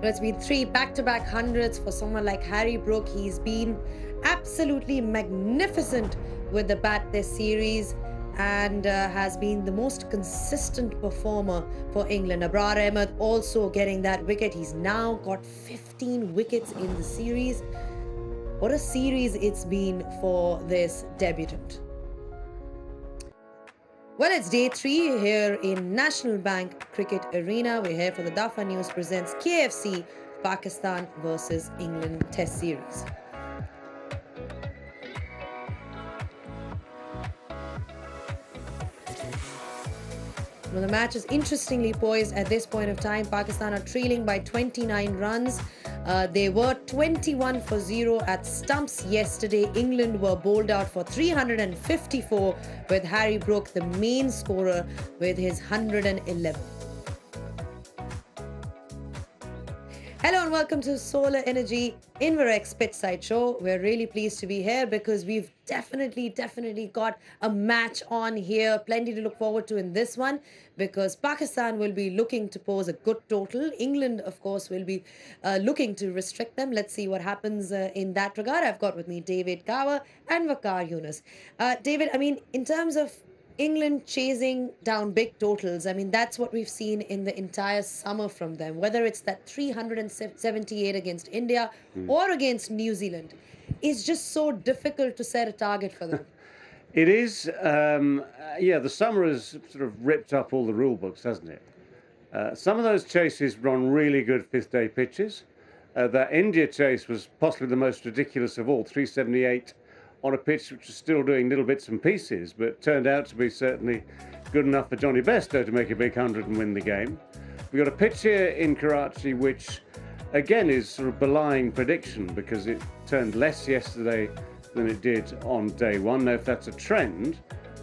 Well, it's been three back-to-back hundreds for someone like Harry Brook. He's been absolutely magnificent with the bat this series and has been the most consistent performer for England. Abrar Ahmed also getting that wicket. He's now got 15 wickets in the series. What a series it's been for this debutant. Well, it's day 3 here in National Bank Cricket Arena. We're here for the Dafa News presents KFC Pakistan versus England Test Series. Well, the match is interestingly poised at this point of time. Pakistan are trailing by 29 runs. They were 21 for 0 at stumps yesterday. England were bowled out for 354 with Harry Brook, the main scorer, with his 111. Hello and welcome to Solar Energy Inverex Pitchside Show. We're really pleased to be here because we've definitely got a match on here. Plenty to look forward to in this one because Pakistan will be looking to pose a good total. England, of course, will be looking to restrict them. Let's see what happens in that regard. I've got with me David Kawa and Waqar Yunus. David, I mean, in terms of England chasing down big totals, I mean, that's what we've seen in the entire summer from them, whether it's that 378 against India or against New Zealand. It's just so difficult to set a target for them. It is. Yeah, the summer has sort of ripped up all the rule books, hasn't it? Some of those chases were on really good fifth-day pitches. That India chase was possibly the most ridiculous of all, 378 on a pitch which was still doing little bits and pieces, but turned out to be certainly good enough for Johnny Bairstow to make a big 100 and win the game. We've got a pitch here in Karachi which, again, is sort of belying prediction because it turned less yesterday than it did on day one. Now, if that's a trend,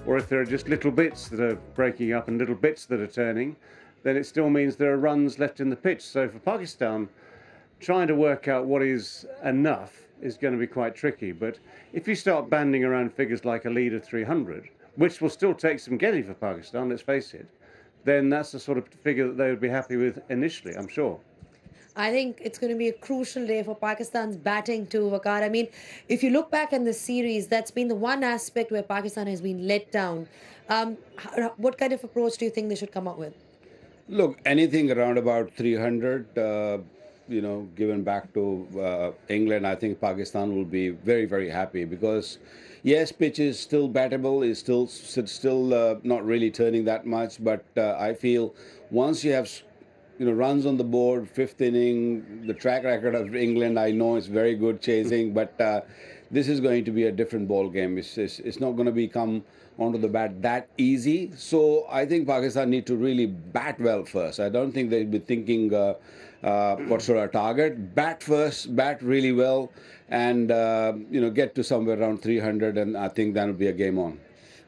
or if there are just little bits that are breaking up and little bits that are turning, then it still means there are runs left in the pitch. So for Pakistan, trying to work out what is enough is going to be quite tricky. But if you start banding around figures like a lead of 300, which will still take some getting for Pakistan, let's face it, then that's the sort of figure that they would be happy with initially, I'm sure. I think it's going to be a crucial day for Pakistan's batting too, Waqar. I mean, if you look back in the series, that's been the one aspect where Pakistan has been let down. What kind of approach do you think they should come up with? Look, anything around about 300, given back to England, I think Pakistan will be very, very happy because, yes, pitch is still battable, is still not really turning that much. But I feel once you have, runs on the board, fifth inning, the track record of England, I know it's very good chasing, but this is going to be a different ball game. It's not going to become onto the bat that easy. So I think Pakistan need to really bat well first. I don't think they'll be thinking what sort of target. Bat first, bat really well, and get to somewhere around 300, and I think that'll be a game on.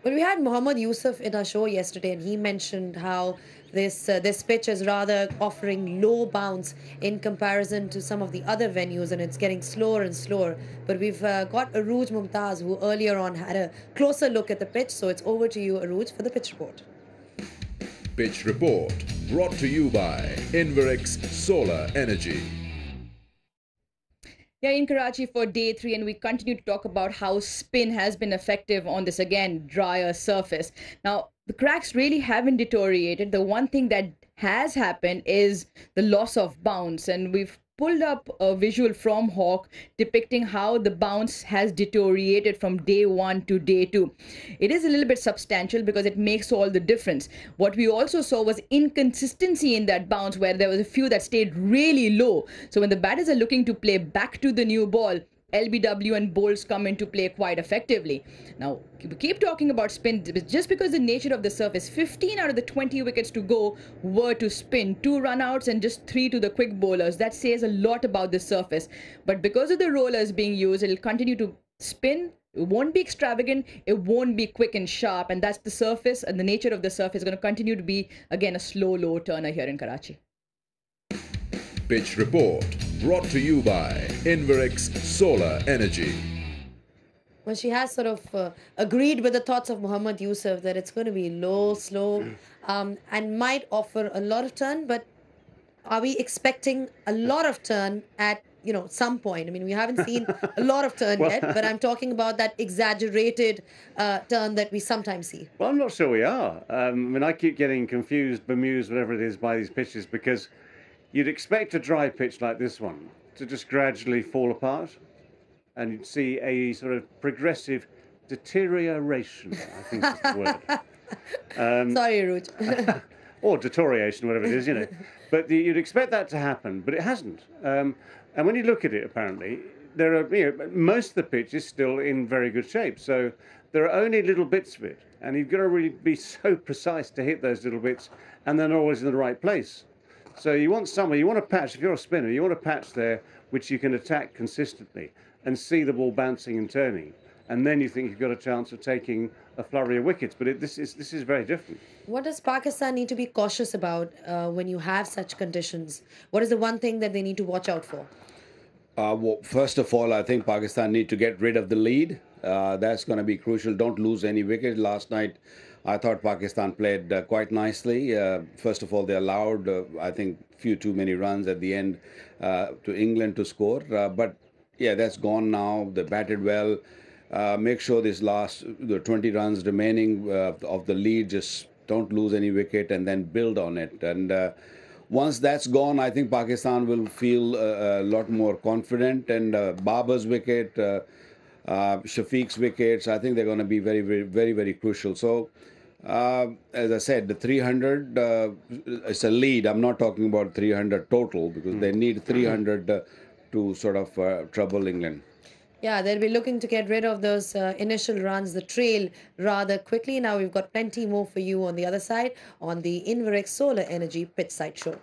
Well, we had Mohammad Yusuf in our show yesterday, and he mentioned how this pitch is rather offering low bounce in comparison to some of the other venues, and it's getting slower and slower. But we've got Arooj Mumtaz, who earlier on had a closer look at the pitch. So it's over to you, Arooj, for the pitch report. Pitch report brought to you by Inverex Solar Energy. Yeah, in Karachi for day 3, and we continue to talk about how spin has been effective on this, again, drier surface. Now, the cracks really haven't deteriorated. The one thing that has happened is the loss of bounce, and we've pulled up a visual from Hawk depicting how the bounce has deteriorated from day 1 to day 2. It is a little bit substantial because it makes all the difference. What we also saw was inconsistency in that bounce, where there was a few that stayed really low. So when the batters are looking to play back to the new ball, LBW and bolts come into play quite effectively. Now, we keep talking about spin just because the nature of the surface. 15 out of the 20 wickets to go were to spin. 2 run-outs and just 3 to the quick bowlers. That says a lot about the surface. But because of the rollers being used, it'll continue to spin. It won't be extravagant. It won't be quick and sharp. And that's the surface, and the nature of the surface is going to continue to be, again, a slow, low turner here in Karachi. Pitch report brought to you by Inverex Solar Energy. Well, she has sort of agreed with the thoughts of Mohammad Yusuf that it's going to be low, slow, and might offer a lot of turn, but Are we expecting a lot of turn at some point? I mean, we haven't seen a lot of turn Well, yet, but I'm talking about that exaggerated turn that we sometimes see. well, I'm not sure we are. I mean, I keep getting confused, bemused, whatever it is, by these pitches because you'd expect a dry pitch like this one to just gradually fall apart, and you'd see a sort of progressive deterioration, I think is the word. Sorry, Ruj. Or deterioration, whatever it is, you know. But you'd expect that to happen, but it hasn't. And when you look at it, apparently, there are most of the pitch is still in very good shape. So there are only little bits of it, and you've got to really be so precise to hit those little bits, and they're not always in the right place. So you want somewhere, you want a patch. If you're a spinner, you want a patch there which you can attack consistently and see the ball bouncing and turning, and then you think you've got a chance of taking a flurry of wickets. But this is very different. What does Pakistan need to be cautious about when you have such conditions? What is the one thing that they need to watch out for? Well, first of all, I think Pakistan need to get rid of the lead. That's going to be crucial. Don't lose any wickets. Last night, I thought Pakistan played quite nicely. First of all, they allowed, I think, few too many runs at the end to England to score. But yeah, that's gone now. They batted well. Make sure the 20 runs remaining of the lead, just don't lose any wicket and then build on it. And once that's gone, I think Pakistan will feel a lot more confident. And Babar's wicket, Shafiq's wickets, I think they're going to be very, very, very, very crucial. So, as I said, the 300 is a lead. I'm not talking about 300 total because they need 300 to sort of trouble England. Yeah, they'll be looking to get rid of those initial runs, the trail, rather quickly. Now we've got plenty more for you on the other side on the Inverex Solar Energy Pitchside Show.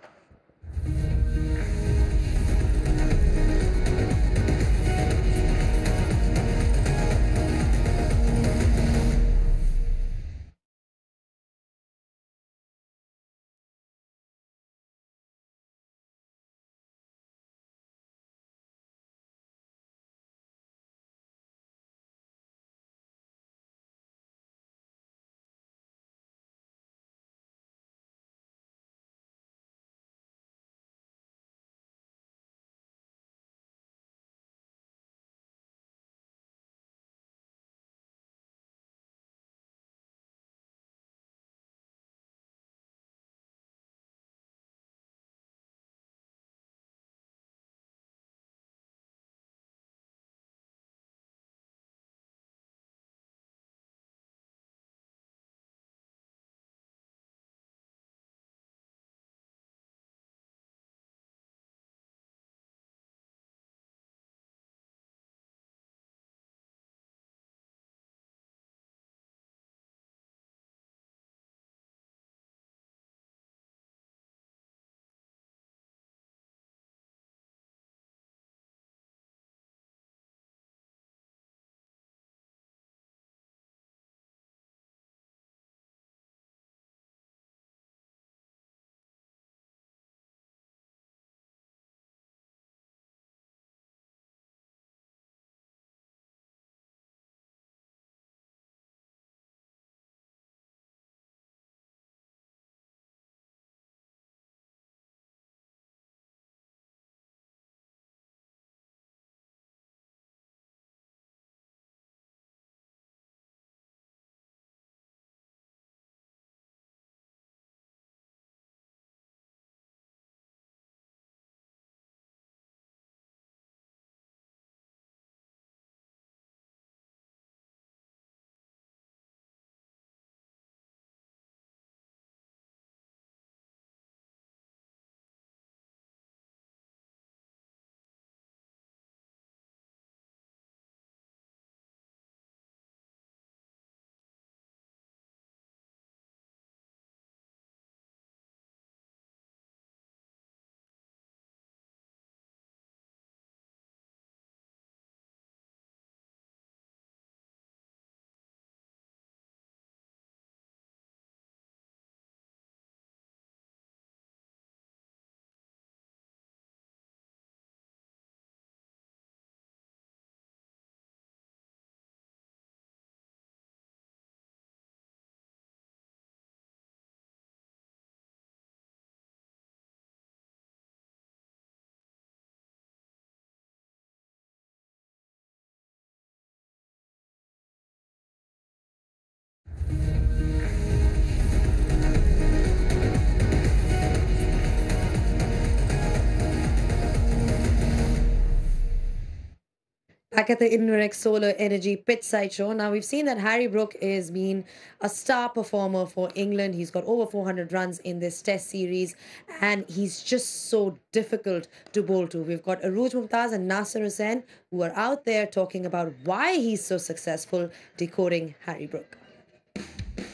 back at the Inverex Solar Energy Pit Side Show. Now, we've seen that Harry Brook has been a star performer for England. He's got over 400 runs in this Test series, and he's just so difficult to bowl to. We've got Arooj Mumtaz and Nasser Hussain who are out there talking about why he's so successful decoding Harry Brook.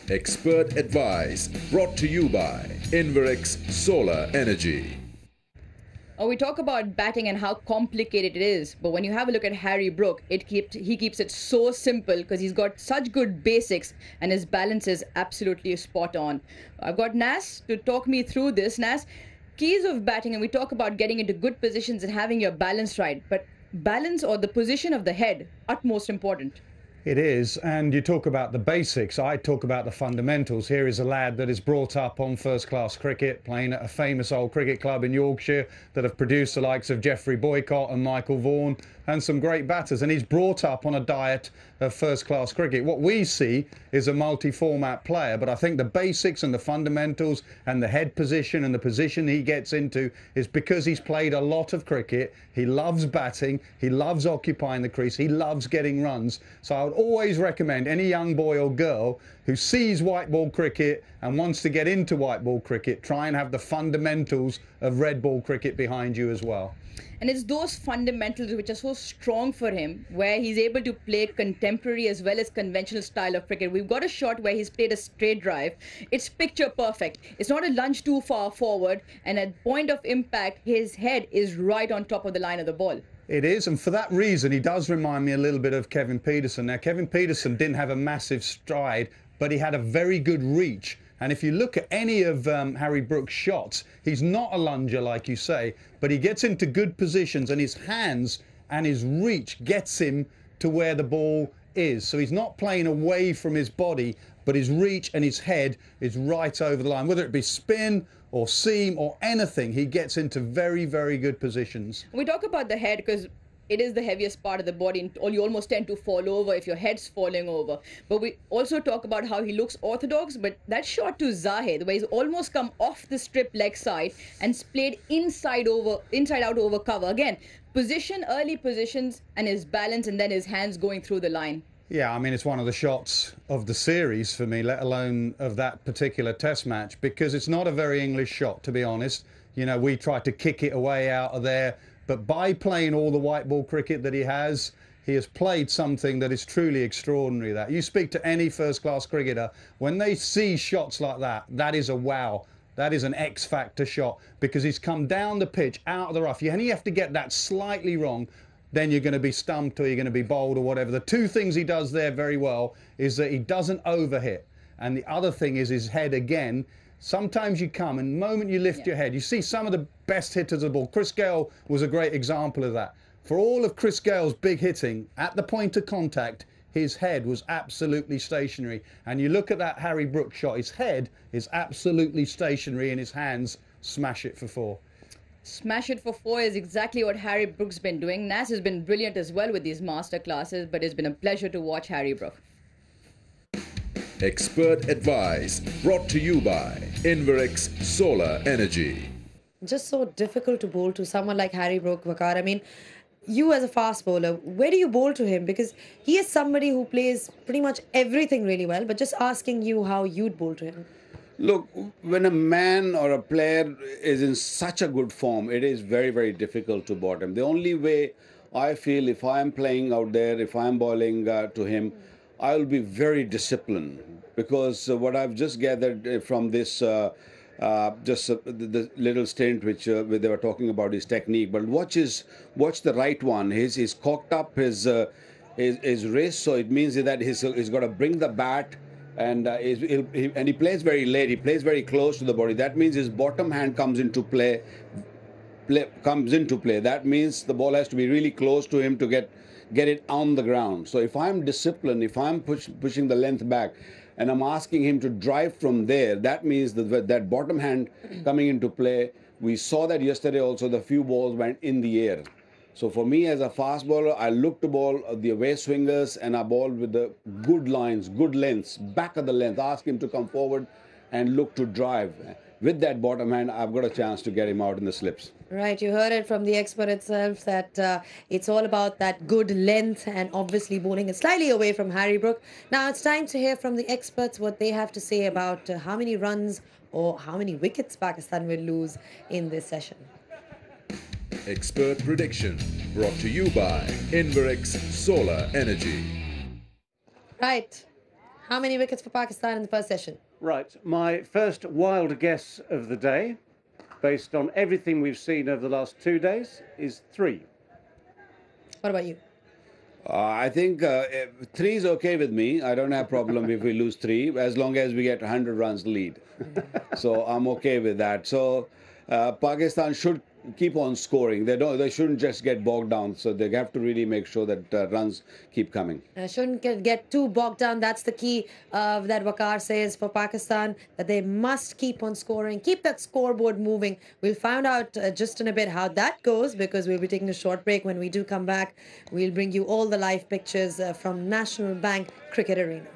Expert advice brought to you by Inverex Solar Energy. We talk about batting and how complicated it is, but when you have a look at Harry Brook, he keeps it so simple because he's got such good basics and his balance is absolutely spot on. I've got Nas to talk me through this. Nas, keys of batting, and we talk about getting into good positions and having your balance right, but balance or the position of the head, utmost important. It is, and you talk about the basics. I talk about the fundamentals. Here is a lad that is brought up on first-class cricket, playing at a famous old cricket club in Yorkshire that have produced the likes of Geoffrey Boycott and Michael Vaughan and some great batters. And he's brought up on a diet of first-class cricket. What we see is a multi-format player, but I think the basics and the fundamentals and the head position and the position he gets into is because he's played a lot of cricket. He loves batting. He loves occupying the crease. He loves getting runs. So I would always recommend any young boy or girl who sees white ball cricket and wants to get into white ball cricket, try and have the fundamentals of red ball cricket behind you as well. And it's those fundamentals which are so strong for him, where he's able to play contemporary as well as conventional style of cricket. We've got a shot where he's played a straight drive. It's picture perfect. It's not a lunge too far forward, and at point of impact, his head is right on top of the line of the ball. It is, and for that reason, he does remind me a little bit of Kevin Peterson. Now, Kevin Peterson didn't have a massive stride, but he had a very good reach. And if you look at any of Harry Brook's shots, he's not a lunger, like you say, but he gets into good positions, and his hands and his reach gets him to where the ball is. So he's not playing away from his body, but his reach and his head is right over the line. Whether it be spin or seam or anything, he gets into very, very good positions. We talk about the head because it is the heaviest part of the body, and you almost tend to fall over if your head's falling over. But we also talk about how he looks orthodox, but that shot to Zahid, where he's almost come off the strip leg side and played inside out over cover. Again, position, early positions, and his balance, and then his hands going through the line. Yeah, I mean, it's one of the shots of the series for me, let alone of that particular test match, because it's not a very English shot, to be honest. You know, we tried to kick it away out of there, but by playing all the white ball cricket that he has played something that is truly extraordinary. That you speak to any first-class cricketer, when they see shots like that, that is a wow. That is an X-factor shot, because he's come down the pitch, out of the rough, and you have to get that slightly wrong, then you're going to be stumped or you're going to be bowled or whatever. The two things he does there very well is that he doesn't overhit, and the other thing is his head again. Sometimes you come, and the moment you lift your head, you see some of the best hitters of the ball. Chris Gale was a great example of that. For all of Chris Gale's big hitting, at the point of contact, his head was absolutely stationary. And you look at that Harry Brook shot, his head is absolutely stationary and his hands smash it for four. Smash it for four is exactly what Harry Brook's been doing. Nas has been brilliant as well with these master classes, but it's been a pleasure to watch Harry Brook. Expert advice brought to you by Inverex Solar Energy. Just so difficult to bowl to someone like Harry Brook, Waqar. I mean, you as a fast bowler, where do you bowl to him? Because he is somebody who plays pretty much everything really well, but just asking you how you'd bowl to him. Look, when a man or a player is in such a good form, it is very, very difficult to bowl him. The only way I feel, if I'm playing out there, if I'm bowling to him, I'll be very disciplined, because what I've just gathered from this, the little stint which they were talking about his technique, but watch the right one. He's cocked up his wrist, so it means that he's got to bring the bat. And he plays very late. He plays very close to the body. That means his bottom hand comes into play. That means the ball has to be really close to him to get it on the ground. So if I'm disciplined, if I'm pushing the length back, and I'm asking him to drive from there, that means that bottom hand coming into play. We saw that yesterday also. The few balls went in the air. So for me as a fast bowler, I look to bowl the away swingers, and I bowl with the good lines, good lengths, back of the length. Ask him to come forward and look to drive. with that bottom hand, I've got a chance to get him out in the slips. Right, you heard it from the expert itself that it's all about that good length and obviously bowling it slightly away from Harry Brook. Now it's time to hear from the experts what they have to say about how many runs or how many wickets Pakistan will lose in this session. Expert prediction brought to you by Inverex Solar Energy. Right, how many wickets for Pakistan in the first session? Right, my first wild guess of the day, based on everything we've seen over the last 2 days, is 3. What about you? I think 3 is okay with me. I don't have problem if we lose 3, as long as we get 100 runs lead. So I'm okay with that. So Pakistan should keep on scoring. They shouldn't just get bogged down. So they have to really make sure that runs keep coming. Shouldn't get too bogged down. That's the key that Waqar says for Pakistan, that they must keep on scoring, keep that scoreboard moving. We'll find out just in a bit how that goes, because we'll be taking a short break. When we do come back, we'll bring you all the live pictures from National Bank Cricket Arena.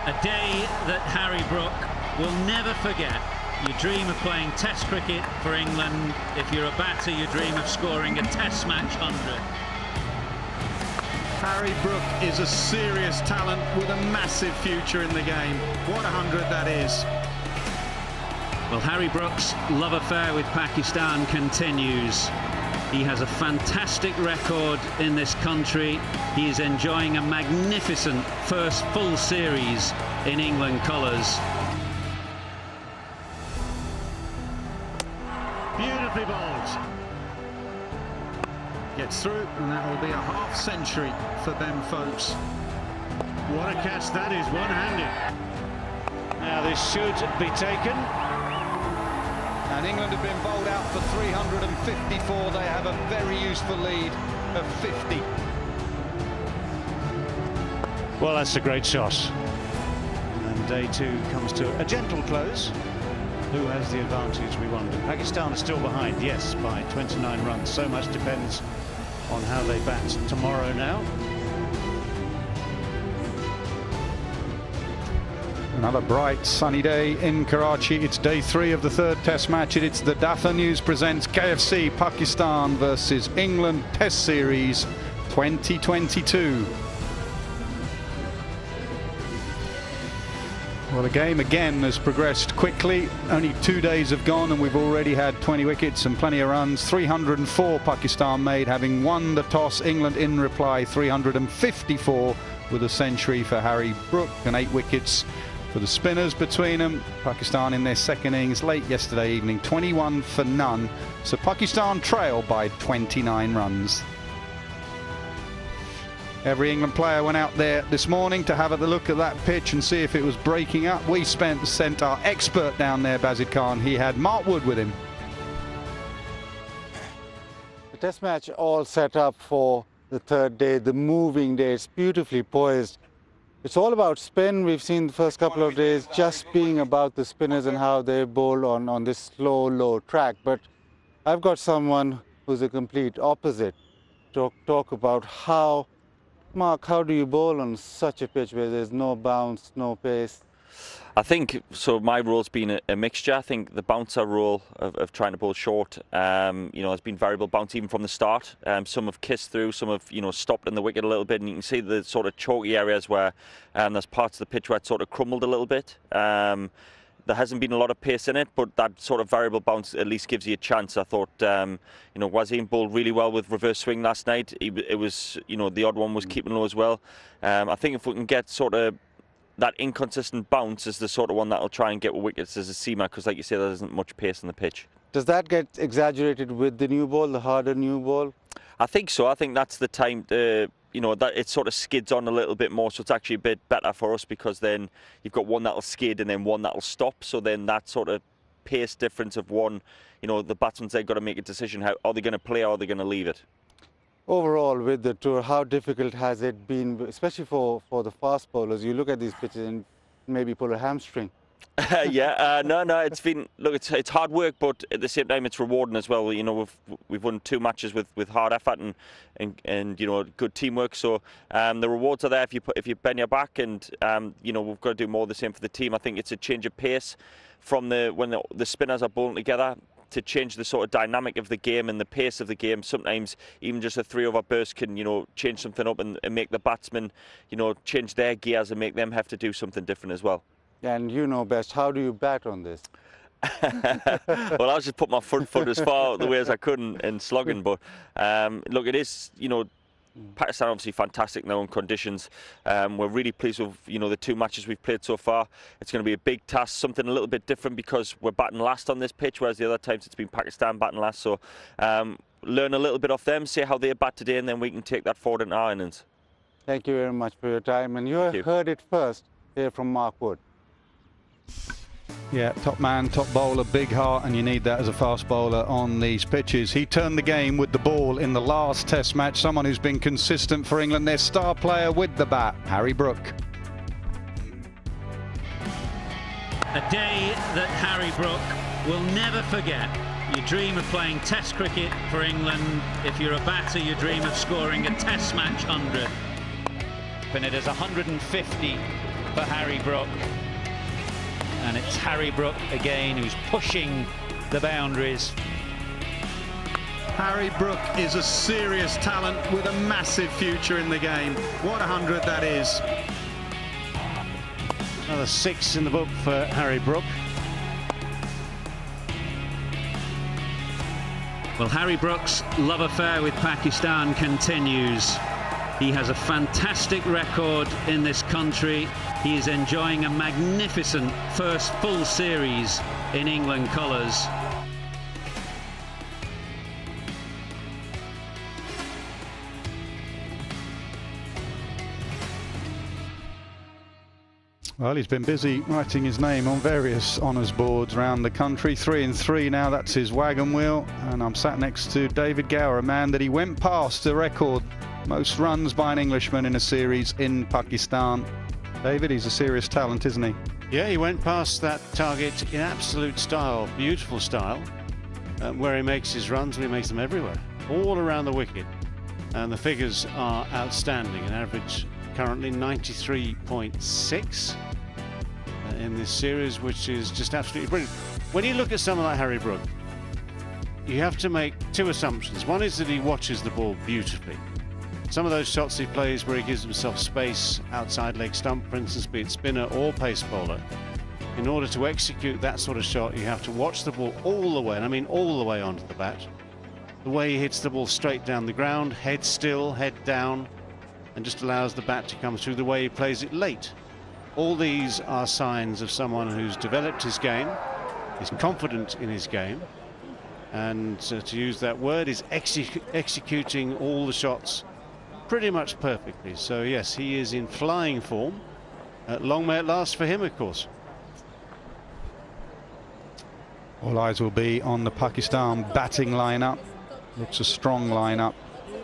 A day that Harry Brook will never forget. You dream of playing Test cricket for England. If you're a batter, you dream of scoring a Test match 100. Harry Brook is a serious talent with a massive future in the game. What 100 that is. Well, Harry Brook's love affair with Pakistan continues. He has a fantastic record in this country. He is enjoying a magnificent first full series in England colours. Beautifully bowled. Gets through, and that will be a half century for them folks. What a catch that is, one-handed. Now this should be taken. And England have been bowled out for 354. They have a very useful lead of 50. Well, that's a great shot. And day two comes to a gentle close. Who has the advantage, we wonder? Pakistan are still behind, yes, by 29 runs. So much depends on how they bat tomorrow now. Another bright sunny day in Karachi. It's day 3 of the 3rd test match. It's the DAFA News presents KFC Pakistan versus England Test Series 2022. Well, the game again has progressed quickly. Only 2 days have gone and we've already had 20 wickets and plenty of runs. 304 Pakistan made, having won the toss. England in reply 354 with a century for Harry Brook and 8 wickets for the spinners between them. Pakistan in their second innings late yesterday evening, 21 for none. So Pakistan trail by 29 runs. Every England player went out there this morning to have a look at that pitch and see if it was breaking up. We sent our expert down there, Bazid Khan. He had Mark Wood with him. The test match all set up for the 3rd day, the moving day. It's beautifully poised. It's all about spin. We've seen the first couple of days just being about the spinners and how they bowl on this slow, low track. But I've got someone who's a complete opposite to talk about how, Mark, how do you bowl on such a pitch where there's no bounce, no pace? I think, so my role's been a mixture. I think the bouncer role of trying to bowl short, has been variable bounce even from the start. Some have kissed through, some have, stopped in the wicket a little bit, and you can see the sort of chalky areas where there's parts of the pitch where it sort of crumbled a little bit. There hasn't been a lot of pace in it, but that sort of variable bounce at least gives you a chance. I thought, Wasim bowled really well with reverse swing last night. It was, the odd one was keeping low as well. I think if we can get sort of that inconsistent bounce is the sort of one that'll try and get wickets as a seamer, because like you say, there isn't much pace on the pitch. Does that get exaggerated with the new ball, the harder new ball? I think so. I think that's the time to, that it sort of skids on a little bit more, so it's actually a bit better for us, because then you've got one that'll skid and then one that'll stop, so then that sort of pace difference of one, the batsmen's, they've got to make a decision, how are they going to play or are they going to leave it? Overall, with the tour, how difficult has it been, especially for the fast bowlers? You look at these pitches and maybe pull a hamstring. No, it's been, look, it's hard work, but at the same time it's rewarding as well. We've won 2 matches with hard effort and good teamwork. So the rewards are there if you bend your back, and we've got to do more of the same for the team. I think it's a change of pace from when the spinners are bowling together, to change the sort of dynamic of the game and the pace of the game. Sometimes even just a 3-over burst can, change something up and make the batsmen, change their gears and make them have to do something different as well. And you know best, how do you bat on this? Well, I just put my foot as far out the way as I could and slogging. But look, it is, Pakistan obviously fantastic in their own conditions. We're really pleased with the 2 matches we've played so far. It's going to be a big task, something a little bit different, because we're batting last on this pitch, whereas the other times it's been Pakistan batting last. So learn a little bit off them, see how they bat today, and then we can take that forward in our innings. Thank you very much for your time, and you heard it first here from Mark Wood. Yeah, top man, top bowler, big heart, and you need that as a fast bowler on these pitches. He turned the game with the ball in the last test match, someone who's been consistent for England, their star player with the bat, Harry Brook. A day that Harry Brook will never forget. You dream of playing Test cricket for England. If you're a batter, you dream of scoring a Test match 100. And it is 150 for Harry Brook. And it's Harry Brook again who's pushing the boundaries. Harry Brook is a serious talent with a massive future in the game. What 100 that is. Another 6 in the book for Harry Brook. Well, Harry Brook's love affair with Pakistan continues. He has a fantastic record in this country. He is enjoying a magnificent first full series in England colours. Well, he's been busy writing his name on various honours boards around the country. 3 and 3 now, that's his wagon wheel. And I'm sat next to David Gower, a man that he went past the record. Most runs by an Englishman in a series in Pakistan. David, he's a serious talent, isn't he? Yeah, he went past that target in absolute style, beautiful style, where he makes his runs, and he makes them everywhere, all around the wicket. And the figures are outstanding. An average currently 93.6 in this series, which is just absolutely brilliant. When you look at someone like Harry Brook, you have to make 2 assumptions. One is that he watches the ball beautifully. Some of those shots he plays where he gives himself space outside leg stump, for instance, be it spinner or pace bowler. In order to execute that sort of shot, you have to watch the ball all the way, and I mean all the way onto the bat. The way he hits the ball straight down the ground, head still, head down, and just allows the bat to come through. The way he plays it late. All these are signs of someone who's developed his game, is confident in his game, and to use that word, is executing all the shots pretty much perfectly. So yes, he is in flying form. Long may it last for him, of course. All eyes will be on the Pakistan batting lineup. Looks a strong lineup,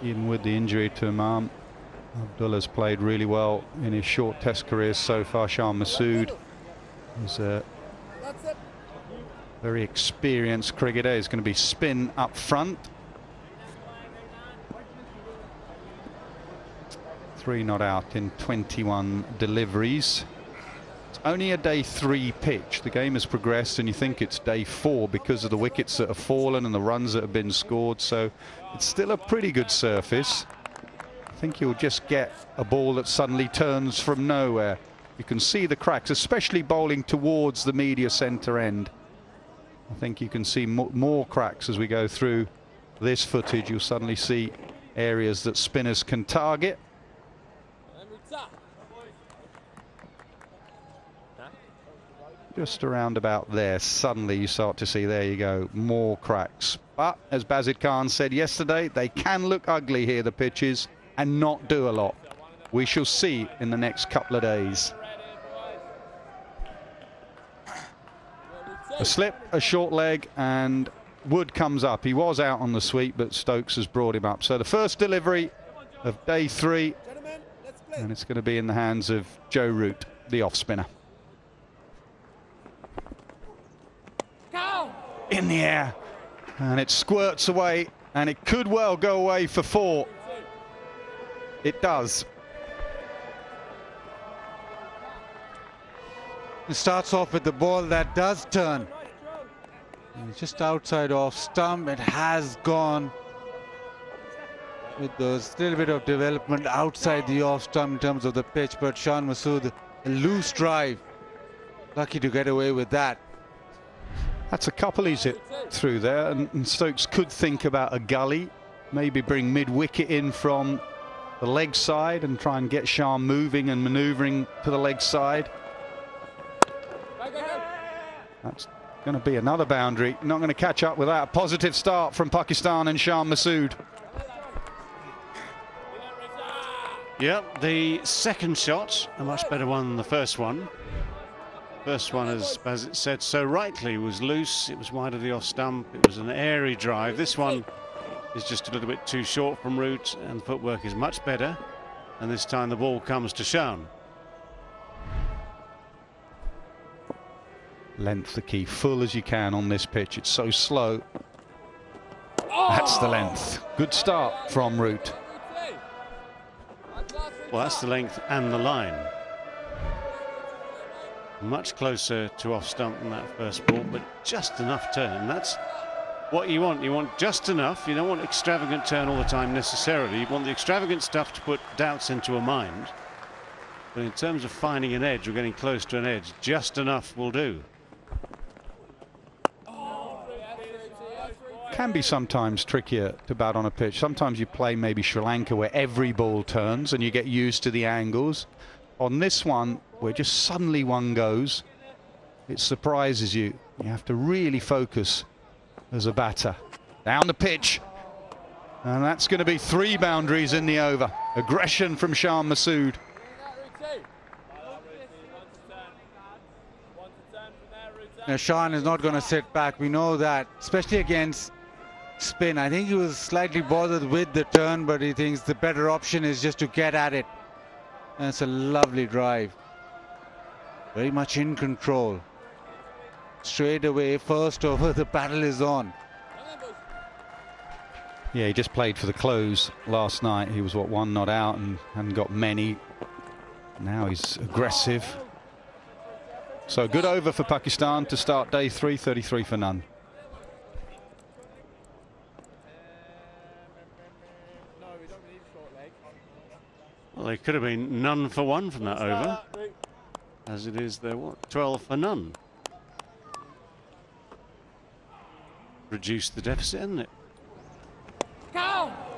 even with the injury to Imam. Abdullah's played really well in his short test career so far. Shah Masood is a very experienced cricketer. He's going to be spin up front. 3 not out in 21 deliveries. It's only a day 3 pitch. The game has progressed, and you think it's day 4 because of the wickets that have fallen and the runs that have been scored. So it's still a pretty good surface. I think you'll just get a ball that suddenly turns from nowhere. You can see the cracks, especially bowling towards the media centre end. I think you can see more cracks as we go through this footage. You'll suddenly see areas that spinners can target. Just around about there, suddenly you start to see, there you go, more cracks. But as Bazid Khan said yesterday, they can look ugly here, the pitches, and not do a lot. We shall see in the next couple of days. A slip, a short leg, and Wood comes up. He was out on the sweep, but Stokes has brought him up. So the first delivery of day 3, and it's going to be in the hands of Joe Root, the off spinner. In the air, and it squirts away, and it could well go away for 4. It does. It starts off with the ball that does turn. And just outside off stump, it has gone with those little bit of development outside the off stump in terms of the pitch, but Shah Masood, a loose drive, lucky to get away with that. That's a couple he's hit through there, and Stokes could think about a gully, maybe bring mid-wicket in from the leg side and try and get Shah moving and manoeuvring to the leg side. That's going to be another boundary. Not going to catch up with that. A positive start from Pakistan and Shah Masood. Yep, the second shot, a much better one than the first one. First one, as it said so rightly, was loose. It was wide of the off stump. It was an airy drive. This one is just a little bit too short from Root, and the footwork is much better. And this time the ball comes to Shah. Length the key, full as you can on this pitch. It's so slow. That's the length. Good start from Root. Well, that's the length and the line. Much closer to off stump than that first ball, but just enough turn. That's what you want just enough. You don't want extravagant turn all the time necessarily. You want the extravagant stuff to put doubts into a mind. But in terms of finding an edge or getting close to an edge, just enough will do. Can be sometimes trickier to bat on a pitch. Sometimes you play maybe Sri Lanka where every ball turns and you get used to the angles. On this one, where just suddenly one goes, it surprises you. You have to really focus as a batter. Down the pitch. And that's going to be 3 boundaries in the over. Aggression from Shan Masood. Now, Shan is not going to sit back. We know that, especially against spin. I think he was slightly bothered with the turn, but he thinks the better option is just to get at it. And it's a lovely drive. Very much in control. Straight away, first over, the battle is on. Yeah, he just played for the close last night. He was, what, 1 not out and hadn't got many. Now he's aggressive. So good over for Pakistan to start day 3, 33 for none. Well, they could have been none for 1 from that over. As it is, they're what, 12 for none. Reduced the deficit, hasn't it?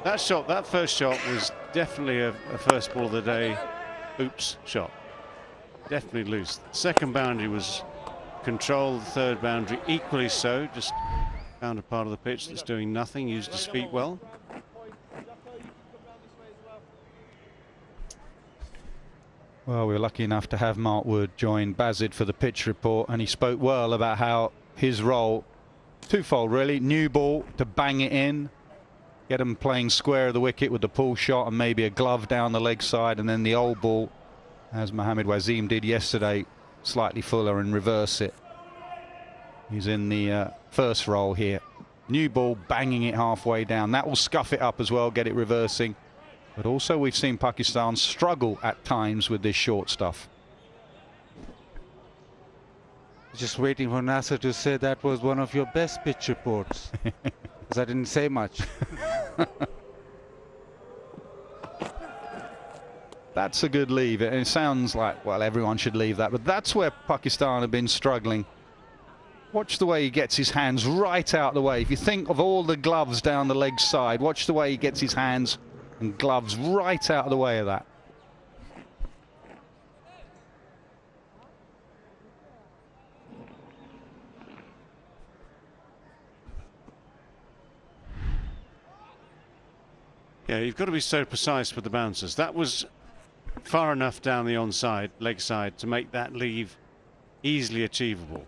That shot, that first shot was definitely a first ball of the day oops shot. Definitely loose. The second boundary was controlled, the third boundary equally so. Just found a part of the pitch that's doing nothing, used his feet well. Well, we were lucky enough to have Mark Wood join Bazid for the pitch report, and he spoke well about how his role, twofold really, new ball to bang it in, get him playing square of the wicket with the pull shot and maybe a glove down the leg side, and then the old ball, as Mohammad Waseem did yesterday, slightly fuller and reverse it. He's in the first roll here. New ball, banging it halfway down. That will scuff it up as well, get it reversing. But also we've seen Pakistan struggle at times with this short stuff. Just waiting for Nasser to say that was one of your best pitch reports. Because I didn't say much. That's a good leave. It sounds like, well, everyone should leave that, but that's where Pakistan have been struggling. Watch the way he gets his hands right out the way. If you think of all the gloves down the leg side, watch the way he gets his hands and gloves right out of the way of that. Yeah, you've got to be so precise with the bouncers. That was far enough down the onside, leg side, to make that leave easily achievable.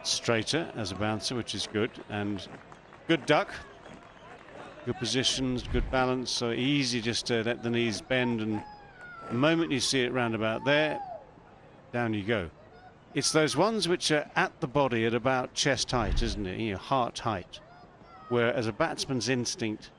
Straighter as a bouncer, which is good, and good duck, good positions, good balance, so easy just to let the knees bend, and the moment you see it round about there, down you go. It's those ones which are at the body at about chest height, isn't it? You know, heart height, where as a batsman's instinct,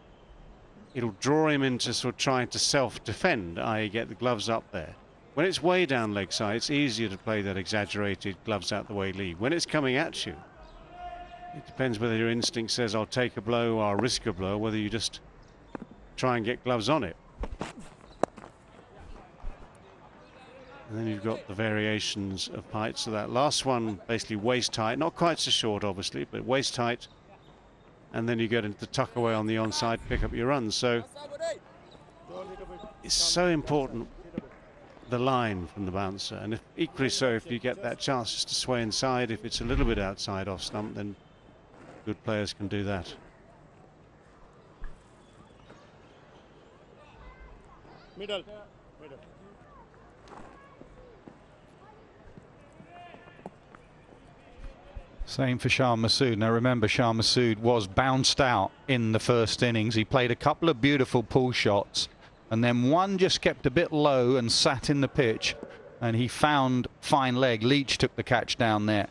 it'll draw him into sort of trying to self-defend, i.e. get the gloves up there. When it's way down leg side, it's easier to play that exaggerated gloves out the way lead. When it's coming at you, it depends whether your instinct says I'll take a blow or I'll risk a blow, whether you just try and get gloves on it. And then you've got the variations of height. So that last one, basically waist height, not quite so short obviously, but waist height. And then you get into the tuck away on the onside, pick up your runs. So it's so important, the line from the bouncer, and if, equally so if you get that chance just to sway inside, if it's a little bit outside off stump, then good players can do that. Middle. Same for Shan Masood. Now remember, Shan Masood was bounced out in the first innings. He played a couple of beautiful pull shots, and then one just kept a bit low and sat in the pitch, and he found fine leg. Leach took the catch down there.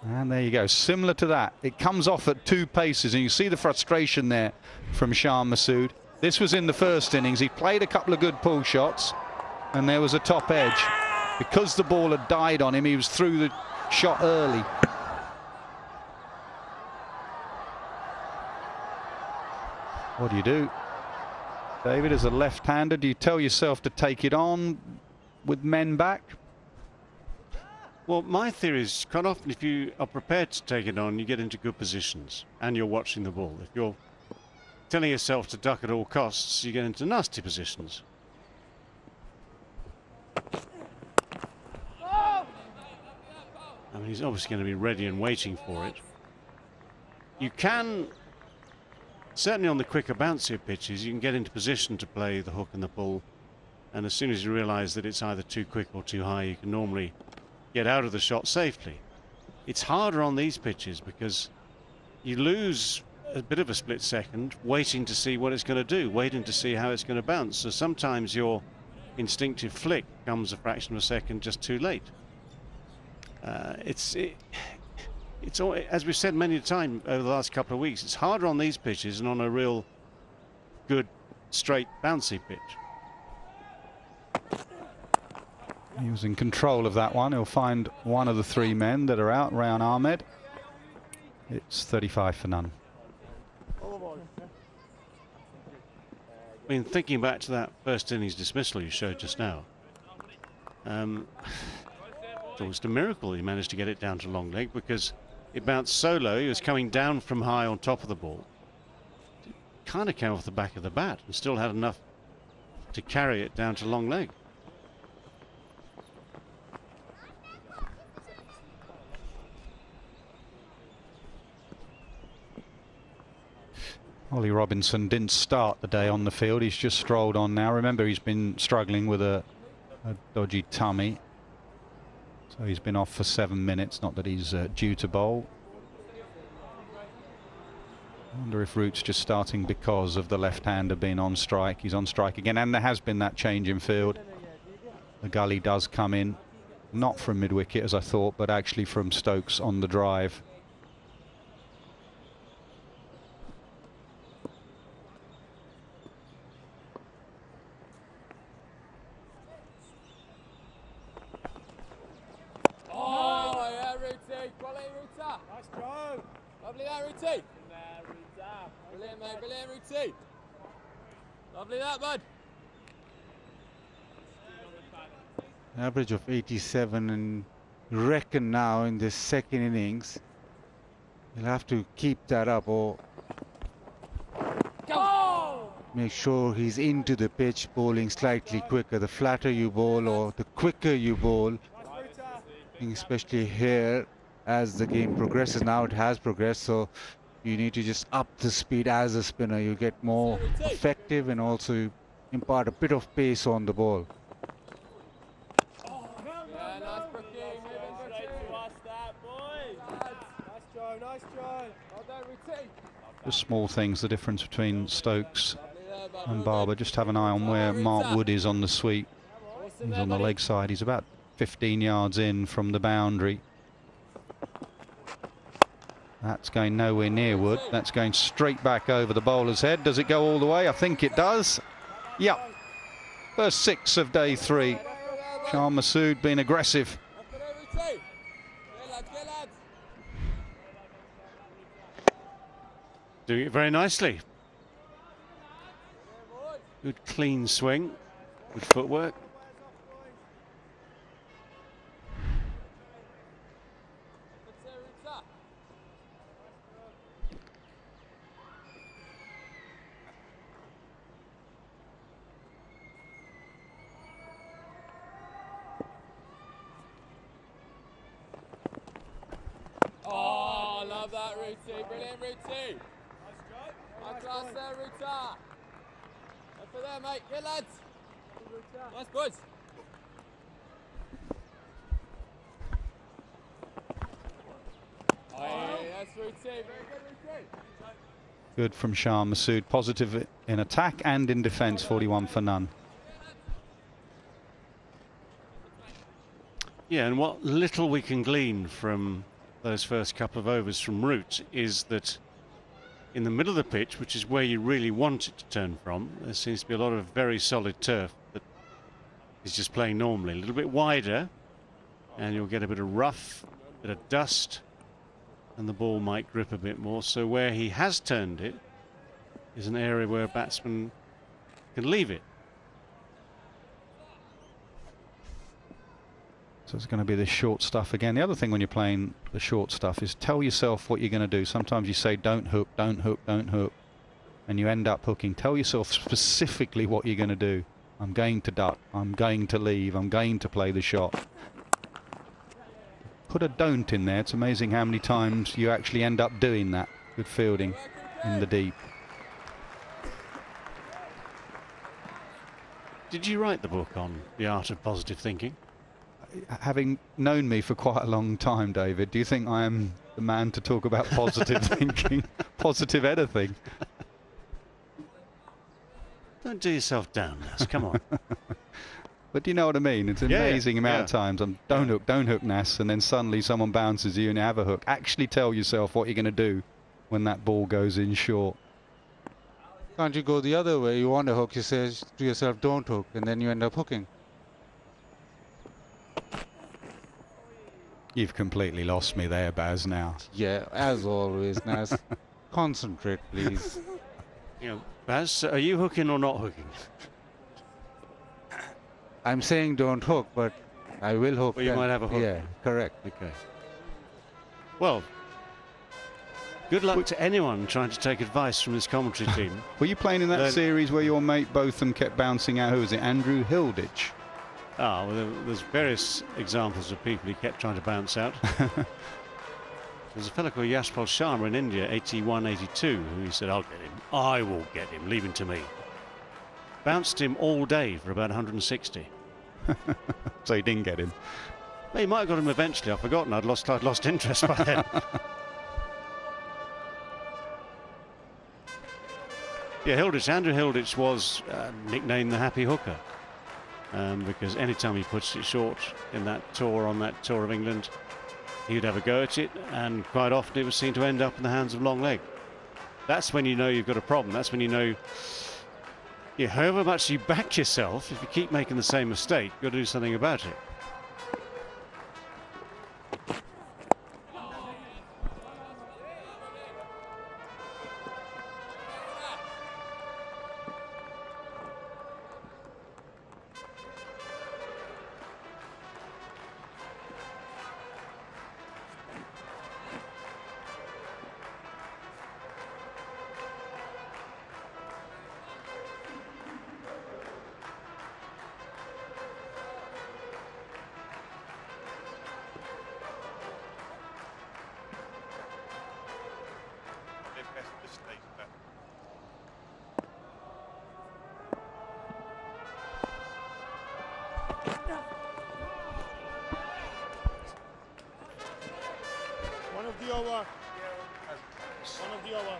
And there you go, similar to that. It comes off at 2 paces, and you see the frustration there from Shan Masood. This was in the first innings. He played a couple of good pull shots, and there was a top edge. Because the ball had died on him, he was through the shot early. What do? David, as a left-hander, do you tell yourself to take it on with men back? Well, my theory is quite often if you are prepared to take it on, you get into good positions and you're watching the ball. If you're telling yourself to duck at all costs, you get into nasty positions. I mean, he's obviously going to be ready and waiting for it. You can, certainly on the quicker, bouncier pitches, you can get into position to play the hook and the pull. And as soon as you realise that it's either too quick or too high, you can normally get out of the shot safely. It's harder on these pitches because you lose a bit of a split second waiting to see what it's going to do, waiting to see how it's going to bounce. So sometimes your instinctive flick comes a fraction of a second just too late. It's as we've said many times over the last couple of weeks, it's harder on these pitches than on a real good, straight, bouncy pitch. He was in control of that one. He'll find one of the three men that are out, Rayan Ahmed. It's 35 for none. I mean, thinking back to that first innings dismissal you showed just now, it's almost a miracle he managed to get it down to long leg because it bounced so low. He was coming down from high on top of the ball. It kind of came off the back of the bat and still had enough to carry it down to long leg. Ollie Robinson didn't start the day on the field. He's just strolled on now. Remember, he's been struggling with a dodgy tummy. So he's been off for 7 minutes. Not that he's due to bowl. I wonder if Root's just starting because of the left-hander being on strike. He's on strike again, and there has been that change in field. The gully does come in, not from mid-wicket as I thought, but actually from Stokes on the drive. Lovely that, Rooty. Brilliant, mate. Brilliant, Rooty. Lovely that, bud. Average of 87, and reckon now in this second innings he'll have to keep that up or make sure he's into the pitch, bowling slightly quicker. The flatter you bowl or the quicker you bowl, especially here as the game progresses. Now it has progressed, so you need to just up the speed as a spinner. You get more effective and also impart a bit of pace on the ball. Just small things, the difference between Stokes and Barber. Just have an eye on where Mark Wood is on the sweep. He's on the leg side. He's about 15 yards in from the boundary. That's going nowhere near Wood. That's going straight back over the bowler's head. Does it go all the way? I think it does. Yep. First 6 of day 3. Shah Masood being aggressive. Doing it very nicely. Good clean swing. Good footwork. Oh, love that, Rooty. Brilliant, Rooty. High class there, Roota. Up for there, mate. Good, lads. Nice, boys. Oh, yeah, that's Rooty. Very good, Rooty. Good from Shah Masood. Positive in attack and in defence. 41 for none. Yeah, and what little we can glean from those first couple of overs from Root is that in the middle of the pitch, which is where you really want it to turn from, there seems to be a lot of very solid turf that is just playing normally. A little bit wider, and you'll get a bit of rough, a bit of dust, and the ball might grip a bit more. So where he has turned it is an area where a batsman can leave it. So it's going to be this short stuff again. The other thing when you're playing the short stuff is tell yourself what you're going to do. Sometimes you say don't hook, don't hook, don't hook, and you end up hooking. Tell yourself specifically what you're going to do. I'm going to duck, I'm going to leave, I'm going to play the shot. Put a don't in there. It's amazing how many times you actually end up doing that. Good fielding in the deep. Did you write the book on the art of positive thinking? Having known me for quite a long time, David, do you think I am the man to talk about positive thinking, positive anything? Don't do yourself down, Nas. Come on. But do you know what I mean? It's an amazing amount of times. Don't hook, Nas, and then suddenly someone bounces you and you have a hook. Actually tell yourself what you're going to do when that ball goes in short. Can't you go the other way? You want to hook, you say to yourself, don't hook, and then you end up hooking. You've completely lost me there, Baz, now. Yeah, as always, Nas. Concentrate, please. You know, Baz, are you hooking or not hooking? I'm saying don't hook, but I will hook. Well, you might have a hook. Yeah, correct. Okay. Well, good luck to anyone trying to take advice from this commentary team. Were you playing in that series where your mate Botham kept bouncing out? Who was it? Andrew Hilditch? Ah, well, there's various examples of people he kept trying to bounce out. There's a fellow called Yashpal Sharma in India, 81, 82, who he said, I'll get him. I will get him. Leave him to me. Bounced him all day for about 160. So he didn't get him. Well, he might have got him eventually. I've forgotten. I'd lost interest by then. Yeah, Andrew Hilditch was nicknamed the Happy Hooker. Because anytime he puts it short in that tour, on that tour of England, he'd have a go at it, and quite often it was seen to end up in the hands of long leg. That's when you know you've got a problem. That's when you know, however much you back yourself, if you keep making the same mistake, you've got to do something about it. One of the over. One of the over.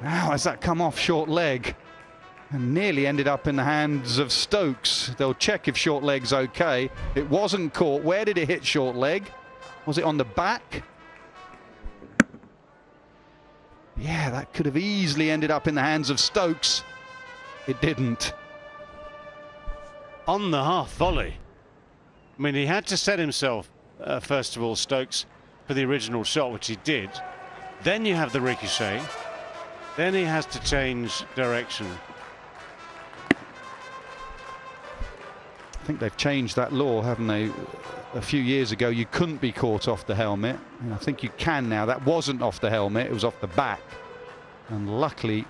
Now, has that come off short leg? And nearly ended up in the hands of Stokes. They'll check if short leg's okay. It wasn't caught. Where did it hit short leg? Was it on the back? Yeah, that could have easily ended up in the hands of Stokes. It didn't. On the half volley. I mean, he had to set himself, first of all, Stokes, for the original shot, which he did. Then you have the ricochet. Then he has to change direction. I think they've changed that law, haven't they? A few years ago, you couldn't be caught off the helmet. And I think you can now. That wasn't off the helmet, it was off the back. And luckily,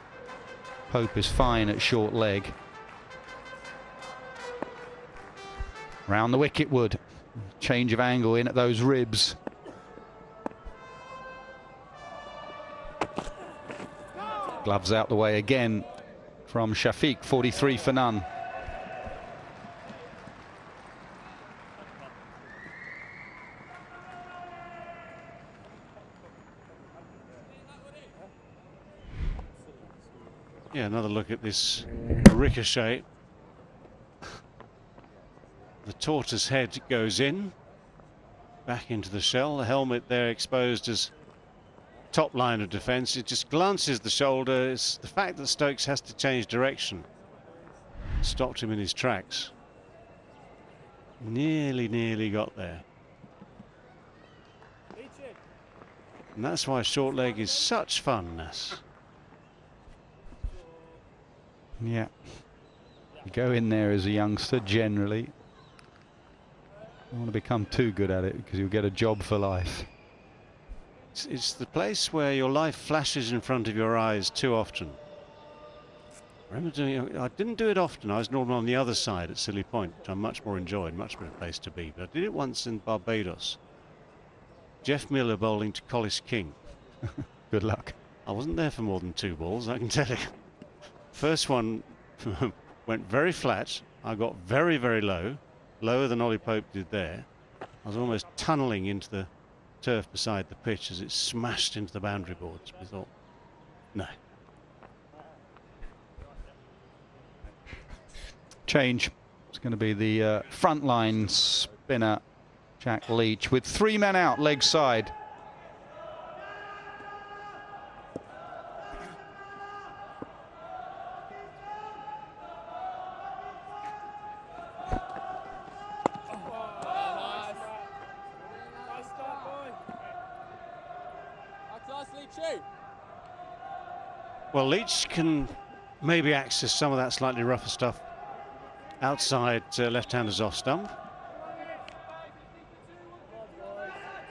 Pope is fine at short leg. Round the wicket wood. Change of angle in at those ribs. Gloves out the way again from Shafiq, 43 for none. Yeah, another look at this ricochet. The tortoise head goes in, back into the shell. The helmet there exposed as top line of defence. It just glances the shoulder. It's the fact that Stokes has to change direction stopped him in his tracks. Nearly got there. And that's why short leg is such fun, Nas. Yeah. You go in there as a youngster generally. Don't want to become too good at it because you'll get a job for life. It's the place where your life flashes in front of your eyes too often. I remember doing it. I didn't do it often. I was normally on the other side at Silly Point, which I much more enjoyed, much better place to be. But I did it once in Barbados. Jeff Miller bowling to Collis King. Good luck. I wasn't there for more than 2 balls, I can tell you. First one went very flat. I got very low, lower than Ollie Pope did there. I was almost tunnelling into the turf beside the pitch as it smashed into the boundary boards. We thought, no. Change. It's going to be the front line spinner, Jack Leach, with 3 men out, leg side. Well, Leach can maybe access some of that slightly rougher stuff outside left-handers off stump.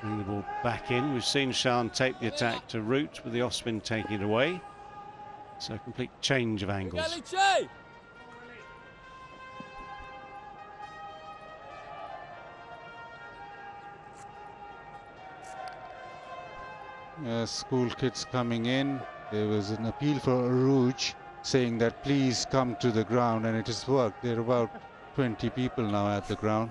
Bring the ball back in. We've seen Shan take the attack to root with the off-spin taking it away. So a complete change of angles. School kids coming in. There was an appeal for Rouge saying that please come to the ground, and it has worked. There are about 20 people now at the ground.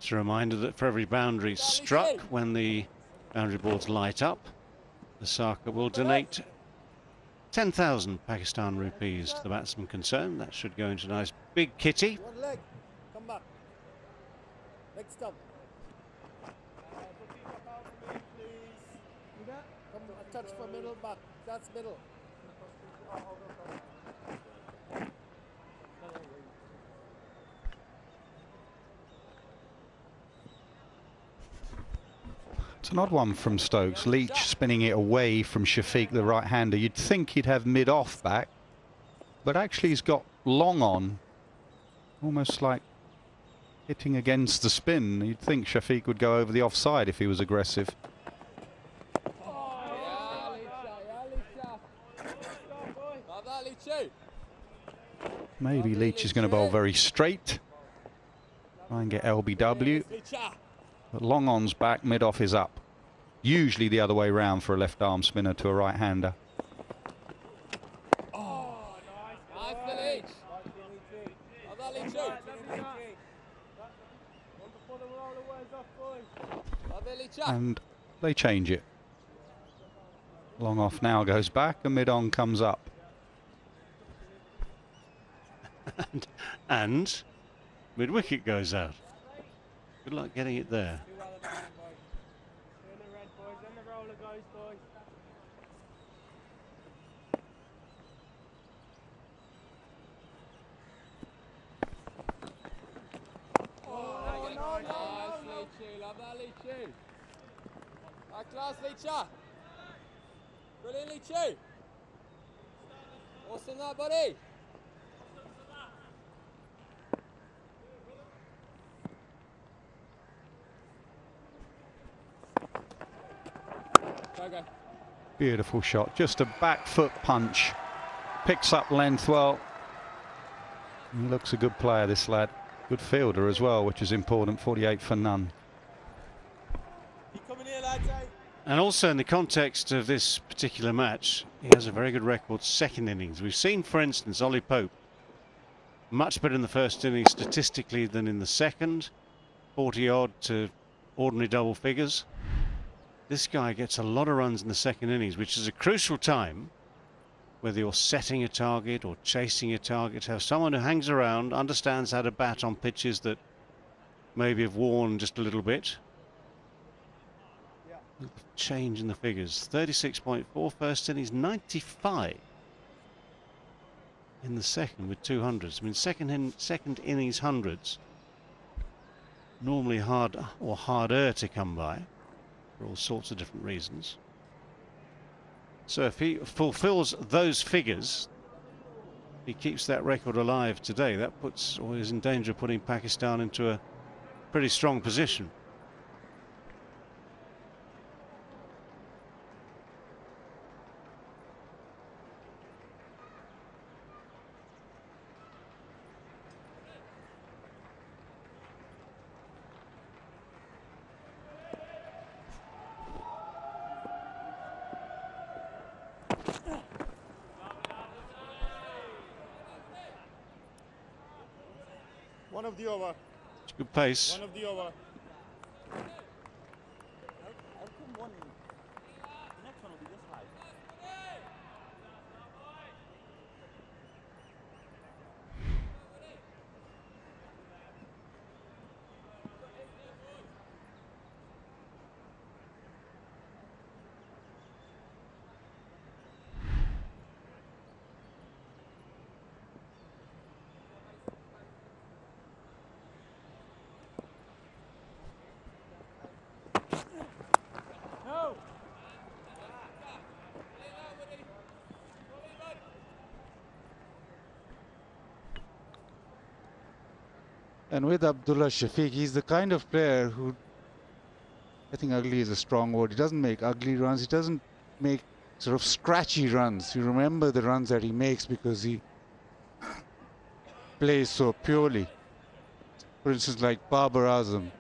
It's a reminder that for every boundary struck when the boundary boards light up, the Saka will donate 10,000 Pakistan rupees to the batsman concerned. That should go into a nice big kitty. One leg. Come back. Leg stump. Come a touch for middle back. That's middle. It's an odd one from Stokes. Leach spinning it away from Shafiq, the right-hander. You'd think he'd have mid-off back, but actually he's got long on, almost like hitting against the spin. You'd think Shafiq would go over the offside if he was aggressive. Maybe Leach is going to bowl very straight, try and get LBW. But long on's back, mid-off is up. Usually the other way round for a left-arm spinner to a right-hander. And they change it. Long off now goes back and mid-on comes up. and mid-wicket goes out. Good luck getting it there. Nice, Leachy. Love that, Leachy. High class, Leacher. Brilliant, Leachy. Awesome that, buddy. Go, go. Beautiful shot, just a back foot punch. Picks up length well. He looks a good player, this lad. Good fielder as well, which is important. 48 for none. Keep coming here, lads, eh? And also in the context of this particular match, he has a very good record second innings. We've seen, for instance, Ollie Pope much better in the first innings statistically than in the second. 40 odd to ordinary double figures. This guy gets a lot of runs in the second innings, which is a crucial time, whether you're setting a target or chasing a target, to have someone who hangs around, understands how to bat on pitches that maybe have worn just a little bit. Change in the figures. 36.4 first innings, 95 in the second with 200s. I mean, second innings hundreds normally hard or harder to come by for all sorts of different reasons. So if he fulfills those figures, he keeps that record alive today. That puts, or is in danger of putting Pakistan into a pretty strong position. One of the over. It's good pace. One of the over. And with Abdullah Shafiq, he's the kind of player who, I think ugly is a strong word. He doesn't make ugly runs. He doesn't make sort of scratchy runs. You remember the runs that he makes because he plays so purely. For instance, like Babar Azam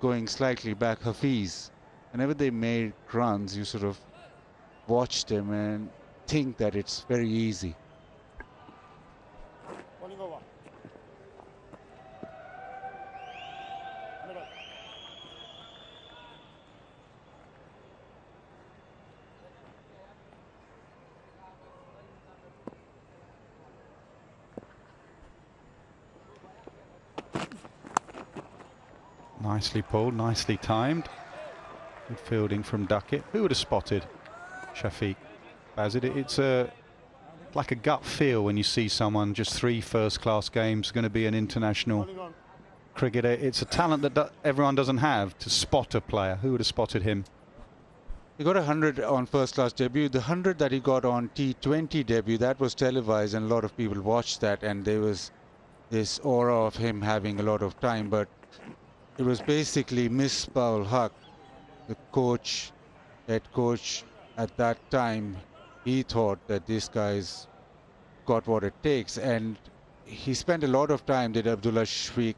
going slightly back Hafiz. Whenever they made runs, you sort of watch them and think that it's very easy. Bowling over. Middle. Nicely pulled, nicely timed. Good fielding from Duckett. Who would have spotted Shafiq? Bazid, it's like a gut feel when you see someone just 3 first-class games, going to be an international cricketer. It's a talent that everyone doesn't have to spot a player. Who would have spotted him? He got 100 on first-class debut. The 100 that he got on T20 debut, that was televised, and a lot of people watched that, and there was this aura of him having a lot of time. But it was basically Misbah ul Haq, the coach, head coach at that time. He thought that this guy's got what it takes, and he spent a lot of time, did Abdullah Shafiq.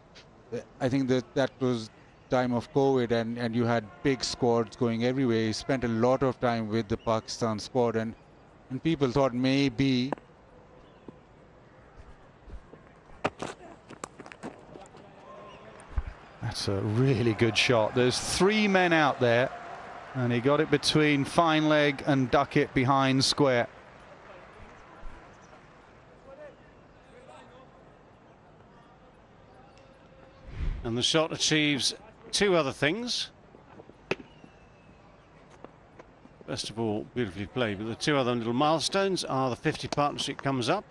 I think that was time of COVID, and you had big squads going everywhere. He spent a lot of time with the Pakistan squad, and people thought maybe That's a really good shot. There's 3 men out there, and he got it between fine leg and Duckett behind square. And the shot achieves 2 other things. First of all, beautifully played. But the two other little milestones are the 50 partnership comes up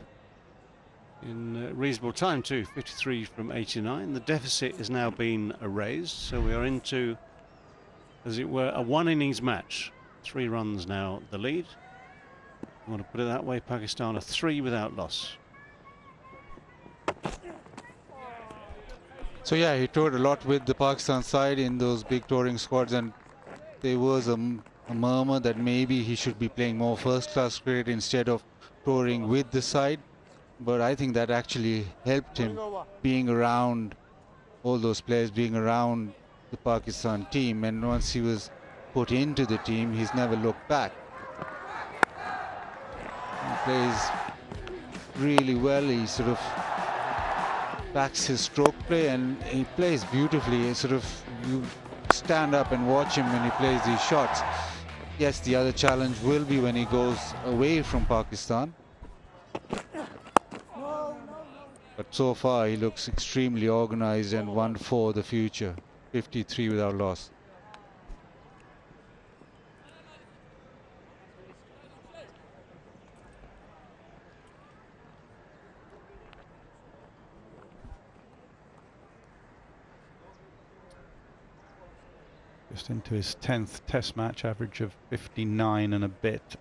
in reasonable time too, 53 from 89. The deficit has now been erased, so we are into, as it were, a one innings match. 3 runs now the lead. I want to put it that way. Pakistan are 3 without loss. So yeah, he toured a lot with the Pakistan side in those big touring squads, and there was a murmur that maybe he should be playing more first-class cricket instead of touring with the side. But I think that actually helped him, being around all those players, being around the Pakistan team. And once he was put into the team, he's never looked back. He plays really well. He sort of backs his stroke play, and he plays beautifully. Sort of, you stand up and watch him when he plays these shots. Yes, the other challenge will be when he goes away from Pakistan. But so far he looks extremely organized and one for the future. 53 without loss. Just into his 10th test match, average of 59 and a bit.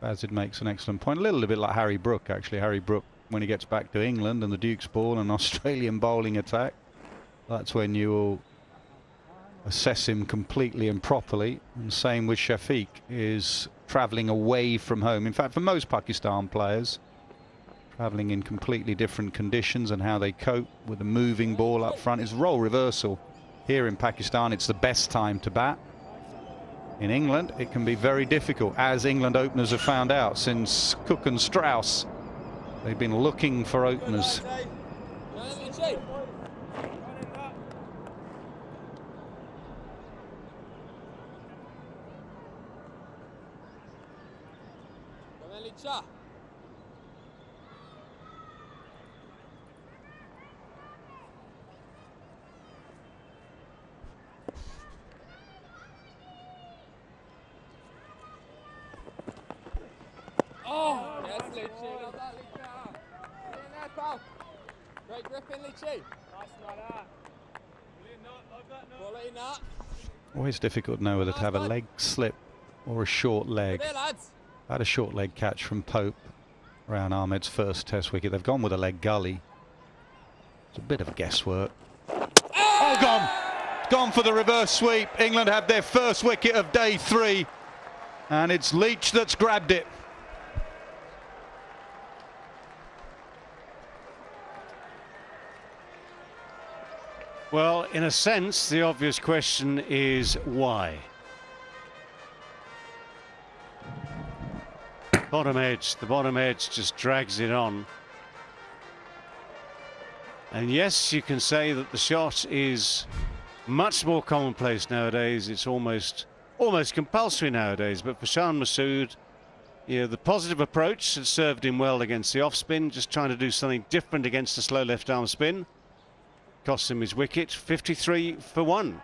Bazid makes an excellent point. A little bit like Harry Brook, actually. Harry Brook, when he gets back to England and the Duke's ball and Australian bowling attack, that's when you will assess him completely and properly. And same with Shafiq, is travelling away from home. In fact, for most Pakistan players, travelling in completely different conditions, and how they cope with a moving ball up front is role reversal. Here in Pakistan, it's the best time to bat. In England, it can be very difficult, as England openers have found out since Cook and Strauss. They've been looking for openers. Oh, yes, Lichi. Love that, Lichi. Get in there, pal. Great grip in, Lichi. Nice like that. Brilliant nut. Love that nut. Quality nut. Always difficult to know whether to have a leg slip or a short leg. Good, lads. I had a short leg catch from Pope around Ahmed's first test wicket. They've gone with a leg gully. It's a bit of guesswork. Oh, gone! Gone for the reverse sweep. England have their first wicket of day 3. And it's Leach that's grabbed it. Well, in a sense, the obvious question is why? Bottom edge, the bottom edge just drags it on. And yes, you can say that the shot is much more commonplace nowadays. It's almost compulsory nowadays. But for Shan Masood, yeah, the positive approach has served him well against the off spin, just trying to do something different against the slow left arm spin. Cost him his wicket. 53 for 1.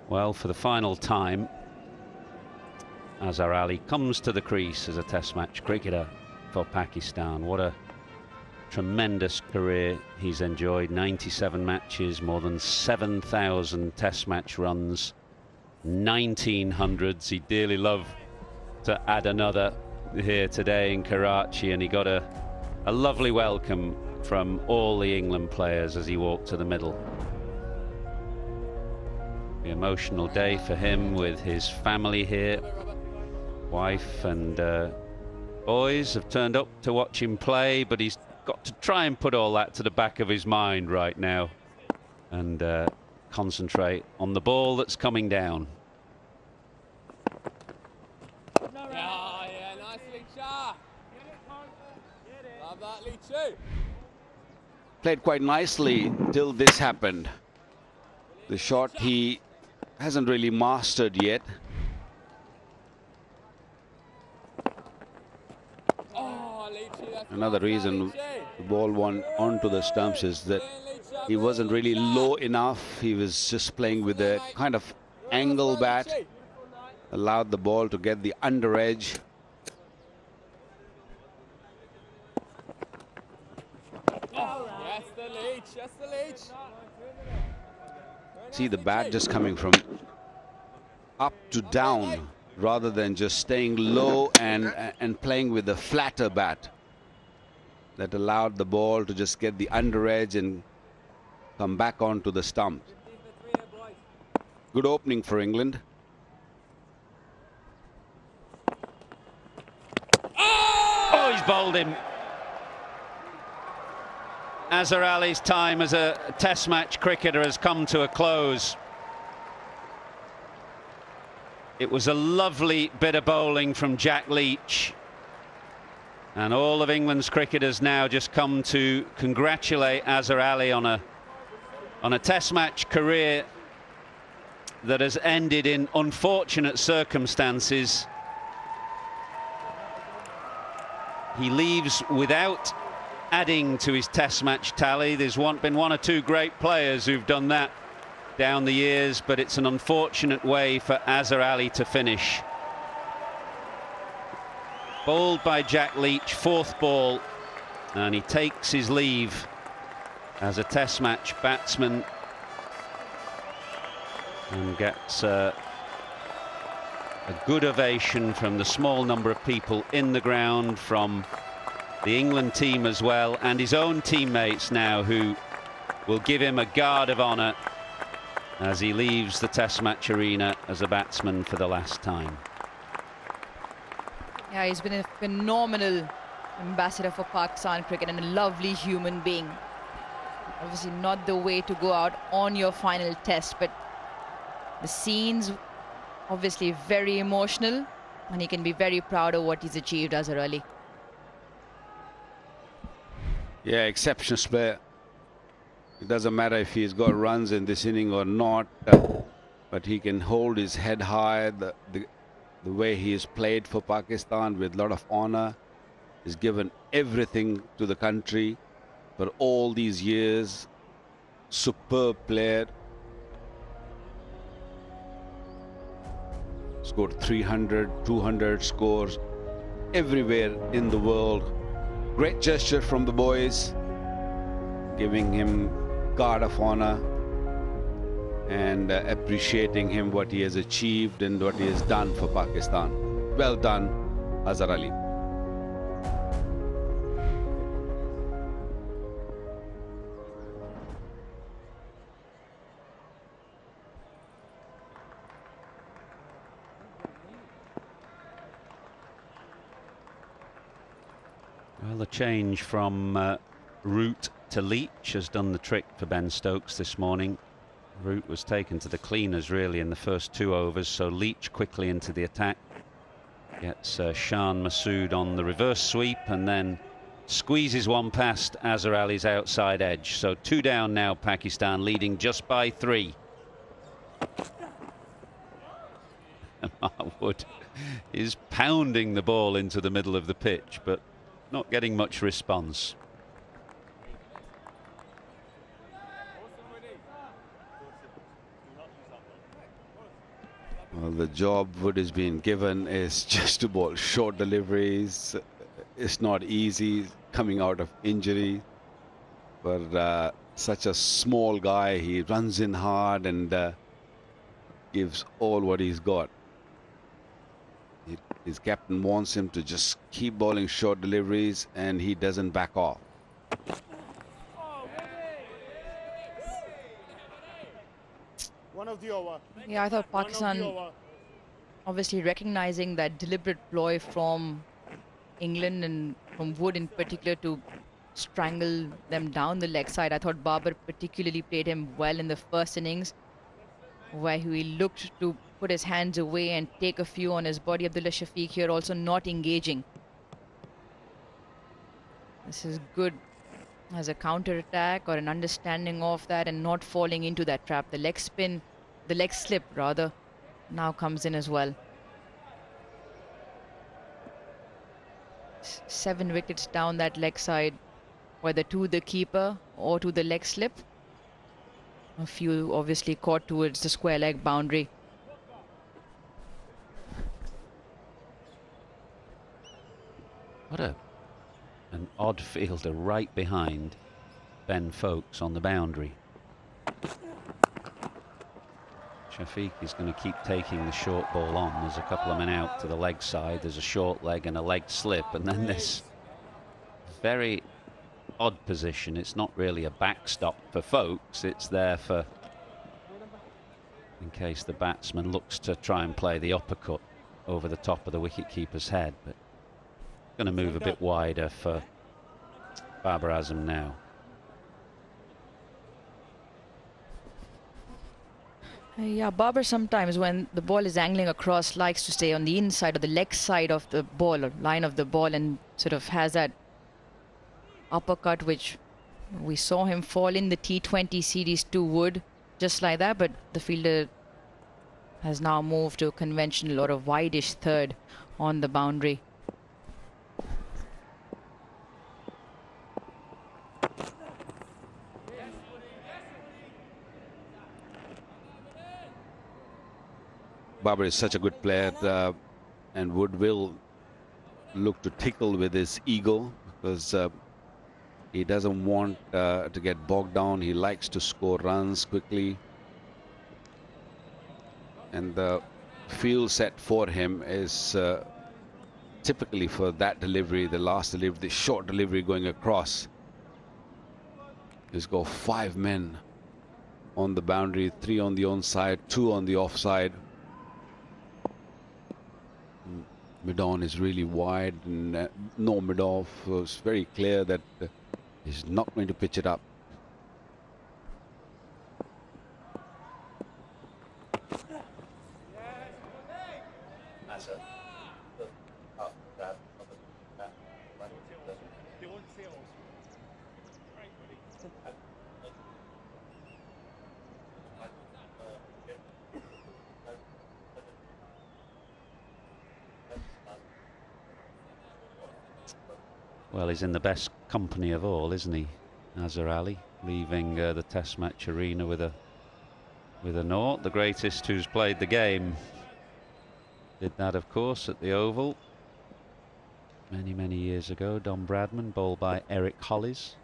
Well, for the final time, Azhar Ali comes to the crease as a Test match cricketer for Pakistan. What a tremendous career he's enjoyed. 97 matches, more than 7,000 Test match runs, 1900s. He'd dearly love to add another here today in Karachi, and he got a lovely welcome from all the England players as he walked to the middle. An emotional day for him with his family here. Wife and boys have turned up to watch him play, but he's got to try and put all that to the back of his mind right now and concentrate on the ball that's coming down. Yeah, nice Leacher. Love that, Leacher. Played quite nicely till this happened. The shot he hasn't really mastered yet. Another reason the ball went onto the stumps is that he wasn't really low enough. He was just playing with a kind of angle bat, allowed the ball to get the under edge. Yes, the Leach, yes, the Leach. See the bat just coming from up to down rather than just staying low and playing with a flatter bat. That allowed the ball to just get the under edge and come back onto the stump. Good opening for England. Oh, he's bowled him. Azhar Ali's time as a Test match cricketer has come to a close. It was a lovely bit of bowling from Jack Leach. And all of England's cricketers now just come to congratulate Azhar Ali on a Test match career that has ended in unfortunate circumstances. He leaves without adding to his Test match tally. There's been one or two great players who've done that down the years, but it's an unfortunate way for Azhar Ali to finish. Bowled by Jack Leach, fourth ball, and he takes his leave as a Test match batsman and gets a good ovation from the small number of people in the ground, from the England team as well, and his own teammates now, who will give him a guard of honour as he leaves the Test match arena as a batsman for the last time. Yeah, he's been a phenomenal ambassador for Pakistan cricket and a lovely human being. Obviously not the way to go out on your final test, but the scenes obviously very emotional, and he can be very proud of what he's achieved, Azhar Ali. Yeah, exceptional player. It doesn't matter if he's got runs in this inning or not, but he can hold his head high. The way he has played for Pakistan with a lot of honor, he's given everything to the country for all these years. Superb player. Scored 300, 200 scores everywhere in the world. Great gesture from the boys, giving him guard of honor and appreciating him, what he has achieved and what he has done for Pakistan. Well done, Azhar Ali. Well, the change from Root to Leach has done the trick for Ben Stokes this morning. Root was taken to the cleaners really in the first 2 overs, so Leach quickly into the attack. Gets Shan Masood on the reverse sweep and then squeezes one past Azhar Ali's outside edge. So 2 down now, Pakistan leading just by 3. Marwood is pounding the ball into the middle of the pitch, but not getting much response. Well, the job Wood has been given is just to bowl short deliveries. It's not easy coming out of injury. But such a small guy, he runs in hard and gives all what he's got. His captain wants him to just keep bowling short deliveries, and he doesn't back off. One of the over. Yeah, I thought One of the Pakistan, over. obviously recognizing that deliberate ploy from England and from Wood in particular to strangle them down the leg side. I thought Babar particularly played him well in the first innings, where he looked to put his hands away and take a few on his body. Abdullah Shafiq here also not engaging. This is good as a counter attack or an understanding of that and not falling into that trap. The leg spin, the leg slip rather, now comes in as well. 7 wickets down that leg side, whether to the keeper or to the leg slip. A few obviously caught towards the square leg boundary. What an odd fielder right behind Ben Foakes on the boundary. Shafiq is going to keep taking the short ball on. There's a couple of men out to the leg side. There's a short leg and a leg slip, and then this very odd position. It's not really a backstop for Foakes. It's there for in case the batsman looks to try and play the uppercut over the top of the wicketkeeper's head, but going to move a bit wider for Babar Azam now. Yeah, Babar sometimes when the ball is angling across likes to stay on the inside or the leg side of the ball or line of the ball and sort of has that uppercut which we saw him fall in the T20 series to Wood just like that, but the fielder has now moved to a conventional or a wide-ish third on the boundary. Babar is such a good player, and Wood will look to tickle with his ego because he doesn't want to get bogged down. He likes to score runs quickly, and the field set for him is typically for that delivery, the last delivery, the short delivery going across. He's got 5 men on the boundary, 3 on the onside, 2 on the offside. Mid-on is really wide and no mid-off, so it's very clear that he's not going to pitch it up. Well, he's in the best company of all, isn't he, Azhar Ali, leaving the Test match arena with a nought. The greatest who's played the game did that, of course, at the Oval many years ago. Don Bradman, bowled by Eric Hollis.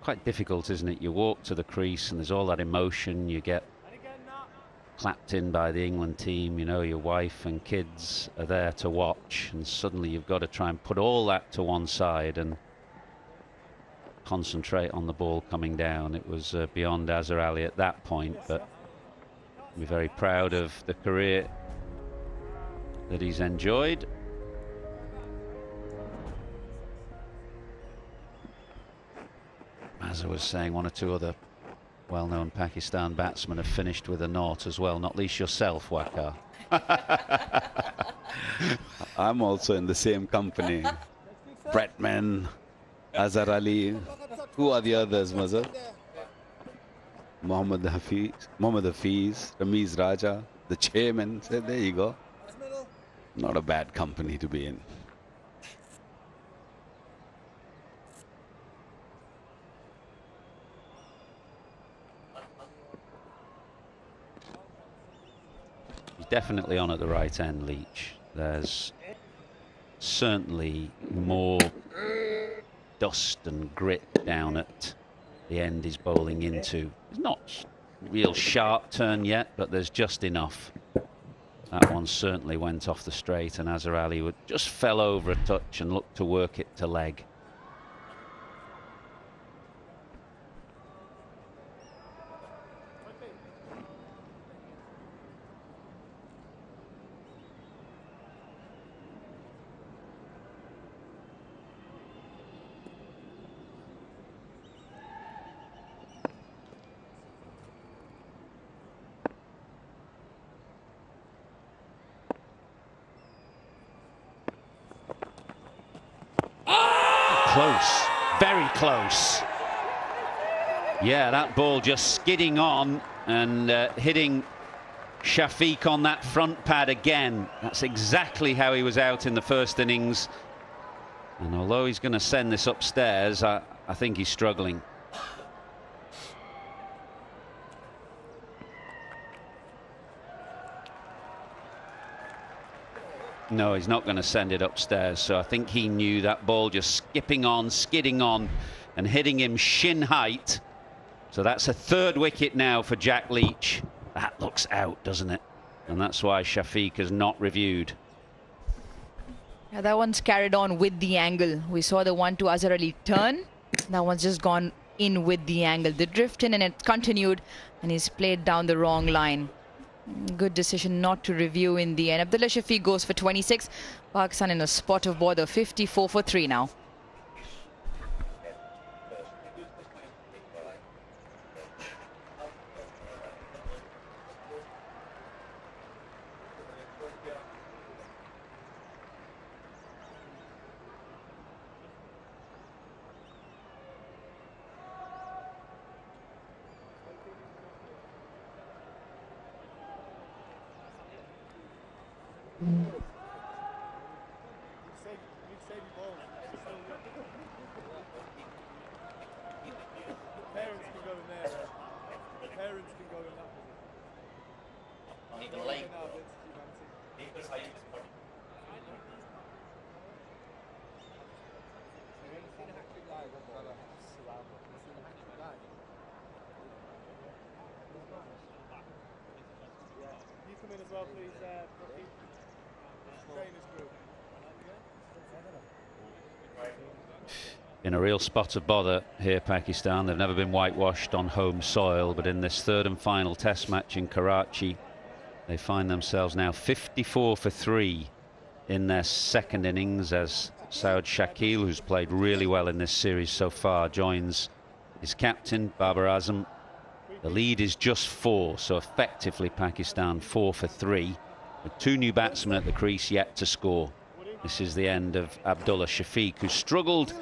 Quite difficult, isn't it? You walk to the crease and there's all that emotion. You get clapped in by the England team. You know, your wife and kids are there to watch, and suddenly you've got to try and put all that to one side and concentrate on the ball coming down. It was beyond Azhar Ali at that point, but we're very proud of the career that he's enjoyed. As I was saying, 1 or 2 other well-known Pakistan batsmen have finished with a nought as well, not least yourself, Waqar. I'm also in the same company. Bretman, Azhar Ali. Who are the others, Mazhar? Mohammad Hafiz, Ramiz Raja, the chairman. So there you go. Not a bad company to be in. definitely on at the right end, Leach. There's certainly more dust and grit down at the end he's bowling into. It's not real sharp turn yet, but there's just enough. That one certainly went off the straight, and Azhar Ali just fell over a touch and looked to work it to leg. Close, very close. Yeah, that ball just skidding on and hitting Shafiq on that front pad again. That's exactly how he was out in the first innings. And although he's going to send this upstairs, I think he's struggling. No, he's not going to send it upstairs. So I think he knew that ball just skipping on, skidding on and hitting him shin height. So that's a third wicket now for Jack Leach. That looks out, doesn't it? And that's why Shafiq has not reviewed. Yeah, that one's carried on with the angle. We saw the one to Azhar Ali turn. That one's just gone in with the angle. The drift in and it continued, and he's played down the wrong line. Good decision not to review in the end. Abdullah Shafiq goes for 26. Pakistan in a spot of bother, 54 for 3 now. In a real spot of bother here, Pakistan. They've never been whitewashed on home soil, but in this third and final test match in Karachi, they find themselves now 54 for 3 in their second innings, as Saud Shakil, who's played really well in this series so far, joins his captain Babar Azam. The lead is just 4, so effectively Pakistan 4 for 3, with 2 new batsmen at the crease yet to score. This is the end of Abdullah Shafiq, who struggled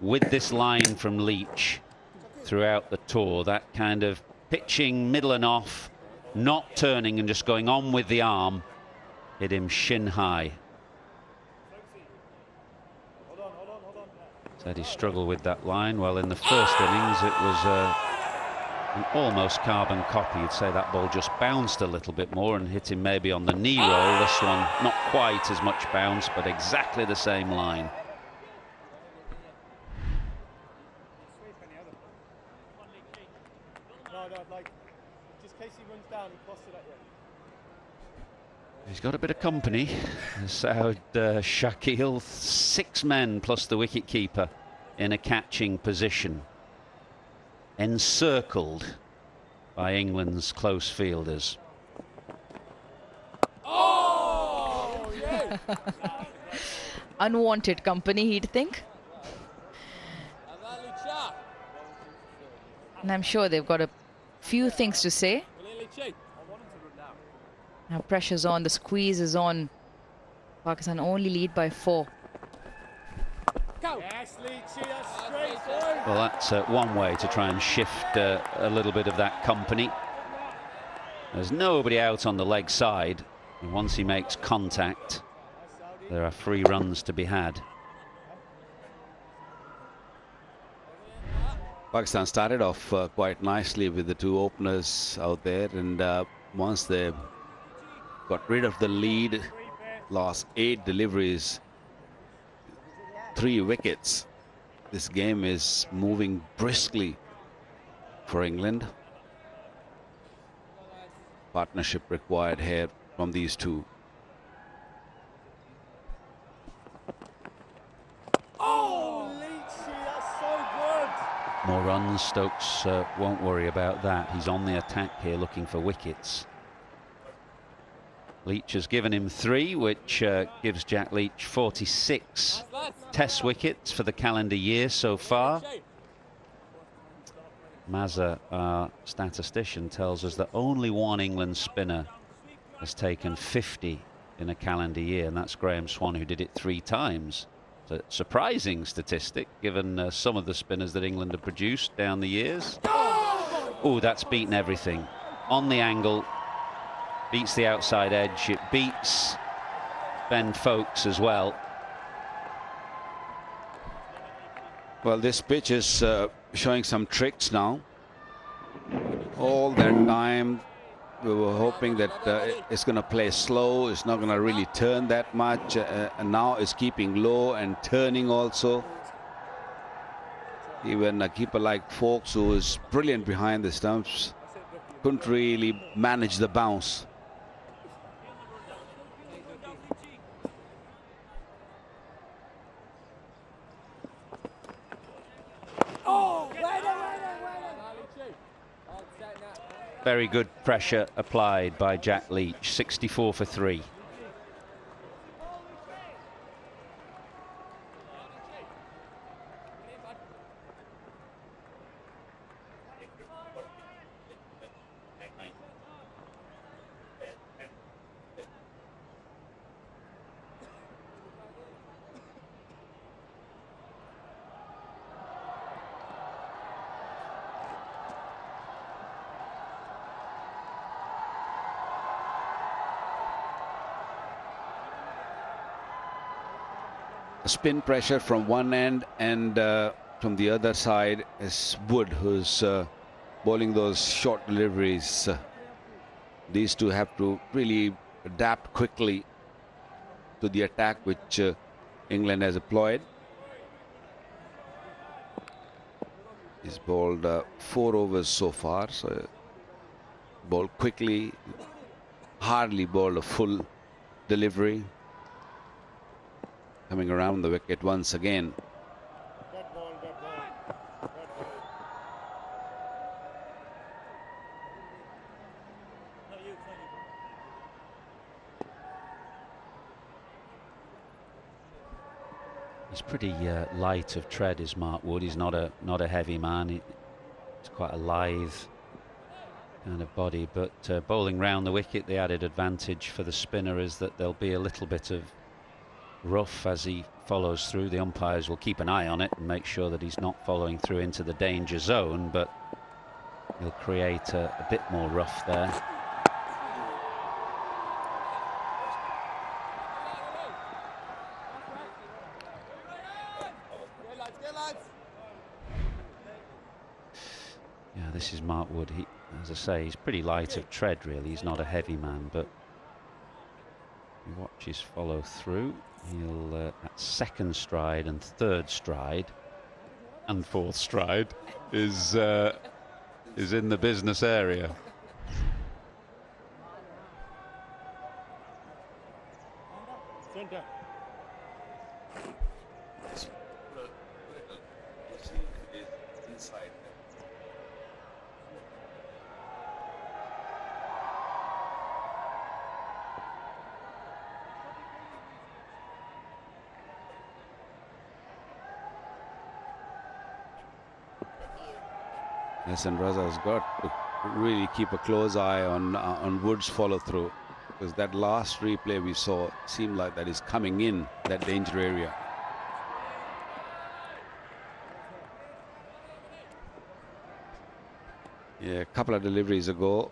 with this line from Leach throughout the tour. That kind of pitching middle and off, not turning and just going on with the arm, hit him shin high. Said he struggled with that line. Well, in the first innings it was an almost carbon copy. You'd say that ball just bounced a little bit more and hit him maybe on the knee roll. This one not quite as much bounce, but exactly the same line. He's got a bit of company. Saud Shakil, 6 men plus the wicketkeeper in a catching position, encircled by England's close fielders. Oh, yeah. Unwanted company, he'd think. And I'm sure they've got a few things to say. Now pressure's on, the squeeze is on. Pakistan only lead by 4. Well, that's one way to try and shift a little bit of that company. There's nobody out on the leg side, and once he makes contact, there are free runs to be had. Pakistan started off quite nicely with the 2 openers out there, and once they got rid of the lead, lost 8 deliveries, 3 wickets. This game is moving briskly for England. Partnership required here from these two. Oh, Leachy, that's so good. More runs. Stokes won't worry about that. He's on the attack here looking for wickets. Leach has given him 3, which gives Jack Leach 46 test wickets for the calendar year so far. Mazza, our statistician, tells us that only one England spinner has taken 50 in a calendar year, and that's Graham Swan, who did it 3 times. It's a surprising statistic, given some of the spinners that England have produced down the years. Oh, that's beaten everything. On the angle, beats the outside edge. It beats Ben Foakes as well. Well, this pitch is showing some tricks now. All that time we were hoping that it's going to play slow, it's not going to really turn that much, and now it's keeping low and turning also. Even a keeper like Foakes, who is brilliant behind the stumps, couldn't really manage the bounce. Very good pressure applied by Jack Leach. 64 for 3. Spin pressure from one end, and from the other side is Wood, who's bowling those short deliveries. These two have to really adapt quickly to the attack which England has employed. He's bowled 4 overs so far, so bowled quickly, hardly bowled a full delivery. Coming around the wicket once again. He's pretty light of tread, is Mark Wood. He's not a heavy man. He's quite a lithe kind of body, but bowling round the wicket, the added advantage for the spinner is that there'll be a little bit of rough as he follows through. The umpires will keep an eye on it and make sure that he's not following through into the danger zone, but he'll create a bit more rough there. Yeah, this is Mark Wood. He, as I say, he's pretty light of tread, really. He's not a heavy man, but you watch his follow through. He'll at second stride and third stride and fourth stride is in the business area. Center. Yes, and Raza has got to really keep a close eye on Wood's follow through, because that last replay we saw seemed like that is coming in that danger area. Yeah, a couple of deliveries ago,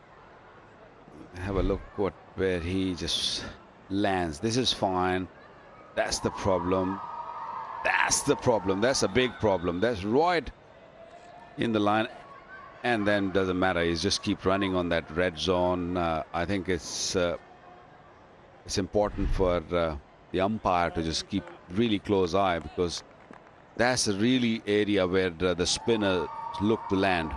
have a look where he just lands. This is fine. That's the problem. That's the problem. That's a big problem. That's right in the line. And then doesn't matter, he's just keep running on that red zone. I think it's it's important for the umpire to just keep really close eye, because that's a really area where the spinner look to land.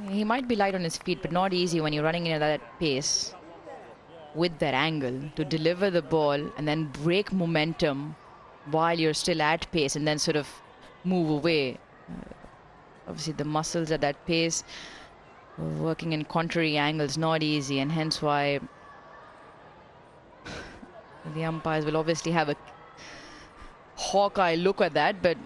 He might be light on his feet, but not easy when you're running in at that pace with that angle to deliver the ball and then break momentum while you're still at pace and then sort of move away. Obviously, the muscles at that pace, working in contrary angles, not easy, and hence why the umpires will obviously have a hawk-eye look at that. But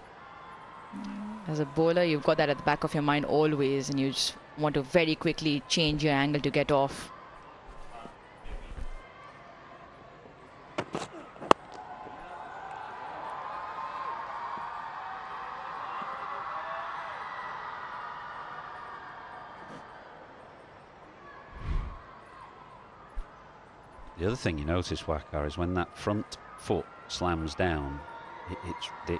as a bowler, you've got that at the back of your mind always, and you just want to very quickly change your angle to get off. The other thing you notice, Wakar, is when that front foot slams down, the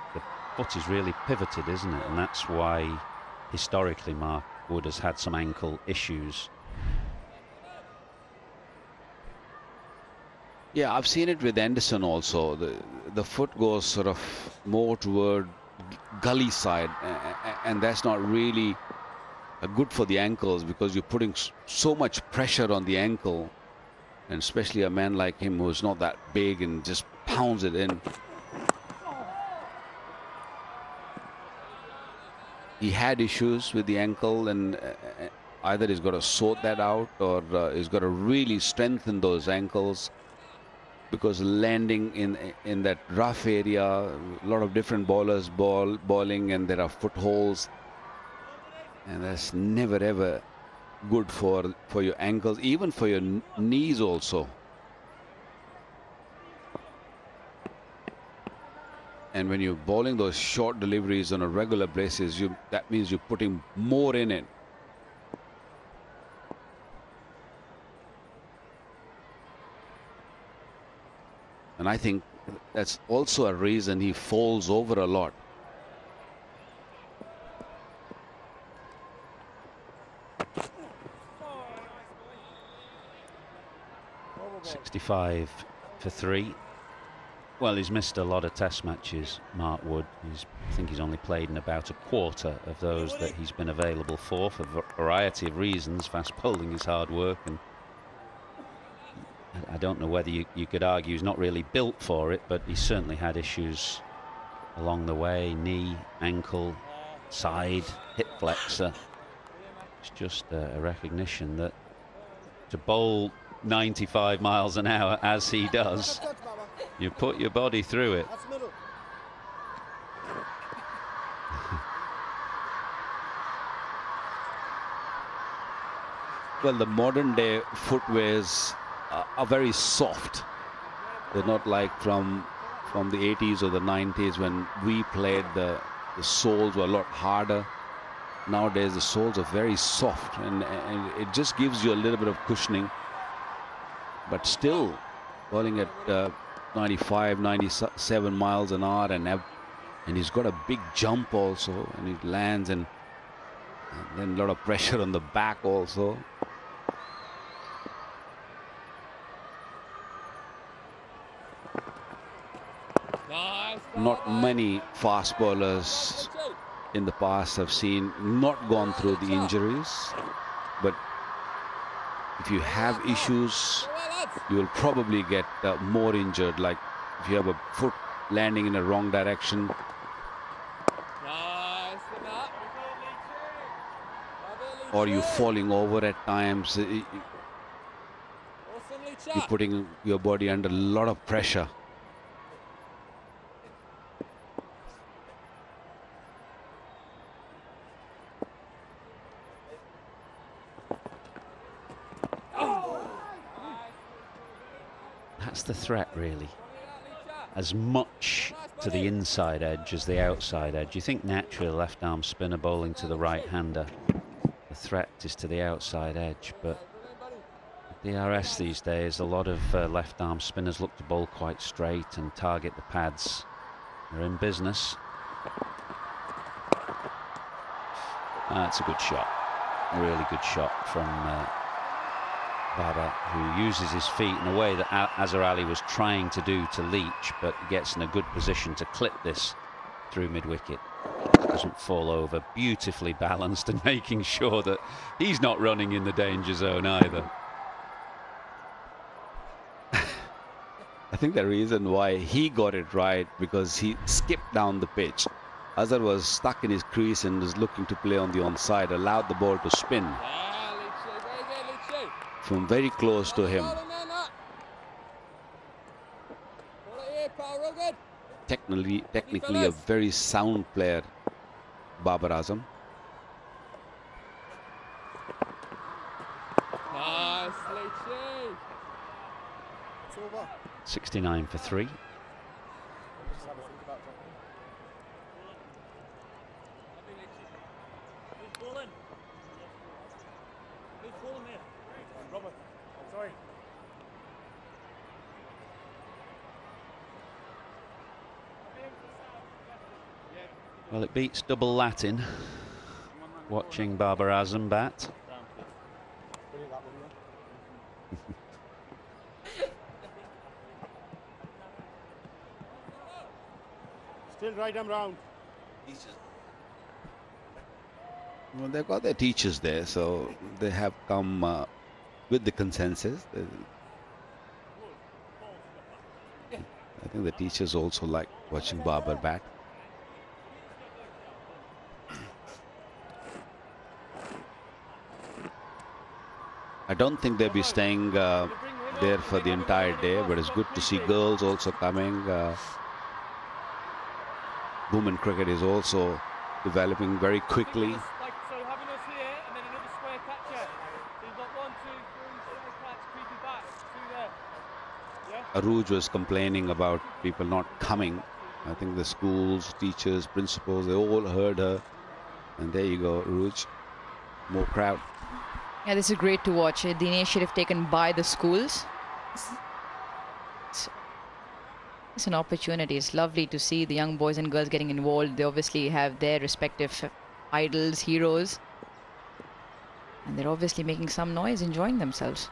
foot is really pivoted, isn't it? And that's why historically Mark Wood has had some ankle issues. Yeah, I've seen it with Anderson also. The foot goes sort of more toward gully side, and that's not really good for the ankles, because you're putting so much pressure on the ankle, and especially a man like him who's not that big and just pounds it in. He had issues with the ankle, and either he's got to sort that out, or he's got to really strengthen those ankles, because landing in that rough area, a lot of different bowlers bowling, and there are footholds, and that's never ever good for your ankles, even for your knees also. And when you're bowling those short deliveries on a regular basis, that means you're putting more in it. And I think that's also a reason he falls over a lot. .65 for 3. Well, he's missed a lot of test matches, Mark Wood. I think he's only played in about a quarter of those that he's been available for a variety of reasons. Fast bowling is hard work, and I don't know whether you could argue he's not really built for it, but he's certainly had issues along the way. Knee, ankle, side, hip flexor. It's just a recognition that to bowl 95 miles an hour as he does, you put your body through it. Well, the modern day footwears are very soft. They're not like from the 80s or the 90s when we played. The soles were a lot harder. Nowadays the soles are very soft, and it just gives you a little bit of cushioning. But still, bowling at 95, 97 miles an hour, and he's got a big jump also, and he lands, and then a lot of pressure on the back also. Not many fast bowlers in the past have not gone through the injuries, but if you have issues, you will probably get more injured. Like if you have a foot landing in a wrong direction, or you falling over at times, you're putting your body under a lot of pressure. That's the threat, really. As much to the inside edge as the outside edge. You think naturally a left arm spinner bowling to the right hander, the threat is to the outside edge, but DRS these days, a lot of left arm spinners look to bowl quite straight and target the pads They're in business. That's a good shot. Really good shot from Baba, who uses his feet in a way that Azhar Ali was trying to do to Leach, but gets in a good position to clip this through mid-wicket. Doesn't fall over. Beautifully balanced and making sure that he's not running in the danger zone either. I think the reason why he got it right, because he skipped down the pitch. Azhar was stuck in his crease and was looking to play on the onside, allowed the ball to spin from very close to him. Technically a very sound player, Babar Azam. Nice, Leachy. 69 for 3. Well, it beats double Latin watching Babar Azam bat. Still right arm round. Well, they've got their teachers there, so they have come with the consensus. I think the teachers also like watching Babar bat. I don't think they'll be staying there for the entire day, but it's good to see girls also coming. Women cricket is also developing very quickly. Aruj was complaining about people not coming. I think the schools, teachers, principals, they all heard her. And there you go, Aruj. More crowd. Yeah, this is great to watch. The initiative taken by the schools. It's an opportunity. It's lovely to see the young boys and girls getting involved. They obviously have their respective idols, heroes. And they're obviously making some noise, enjoying themselves.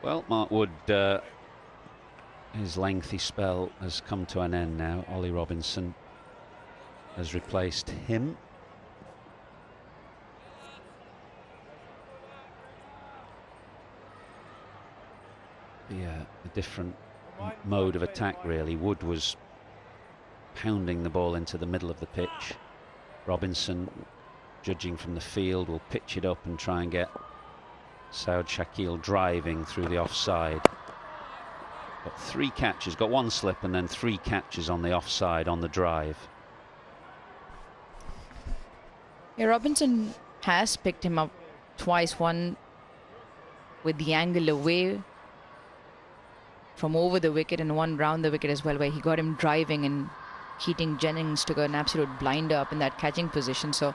Well, Mark Wood, his lengthy spell has come to an end now. Ollie Robinson has replaced him. Yeah, a different mode of attack really. Wood was pounding the ball into the middle of the pitch. Robinson, judging from the field, will pitch it up and try and get Saud Shakil driving through the offside. Got 3 catches, got 1 slip and then 3 catches on the offside on the drive. Yeah, Robinson has picked him up twice, one with the angle away from over the wicket and one round the wicket as well, where he got him driving and Keating Jennings took an absolute blinder up in that catching position. So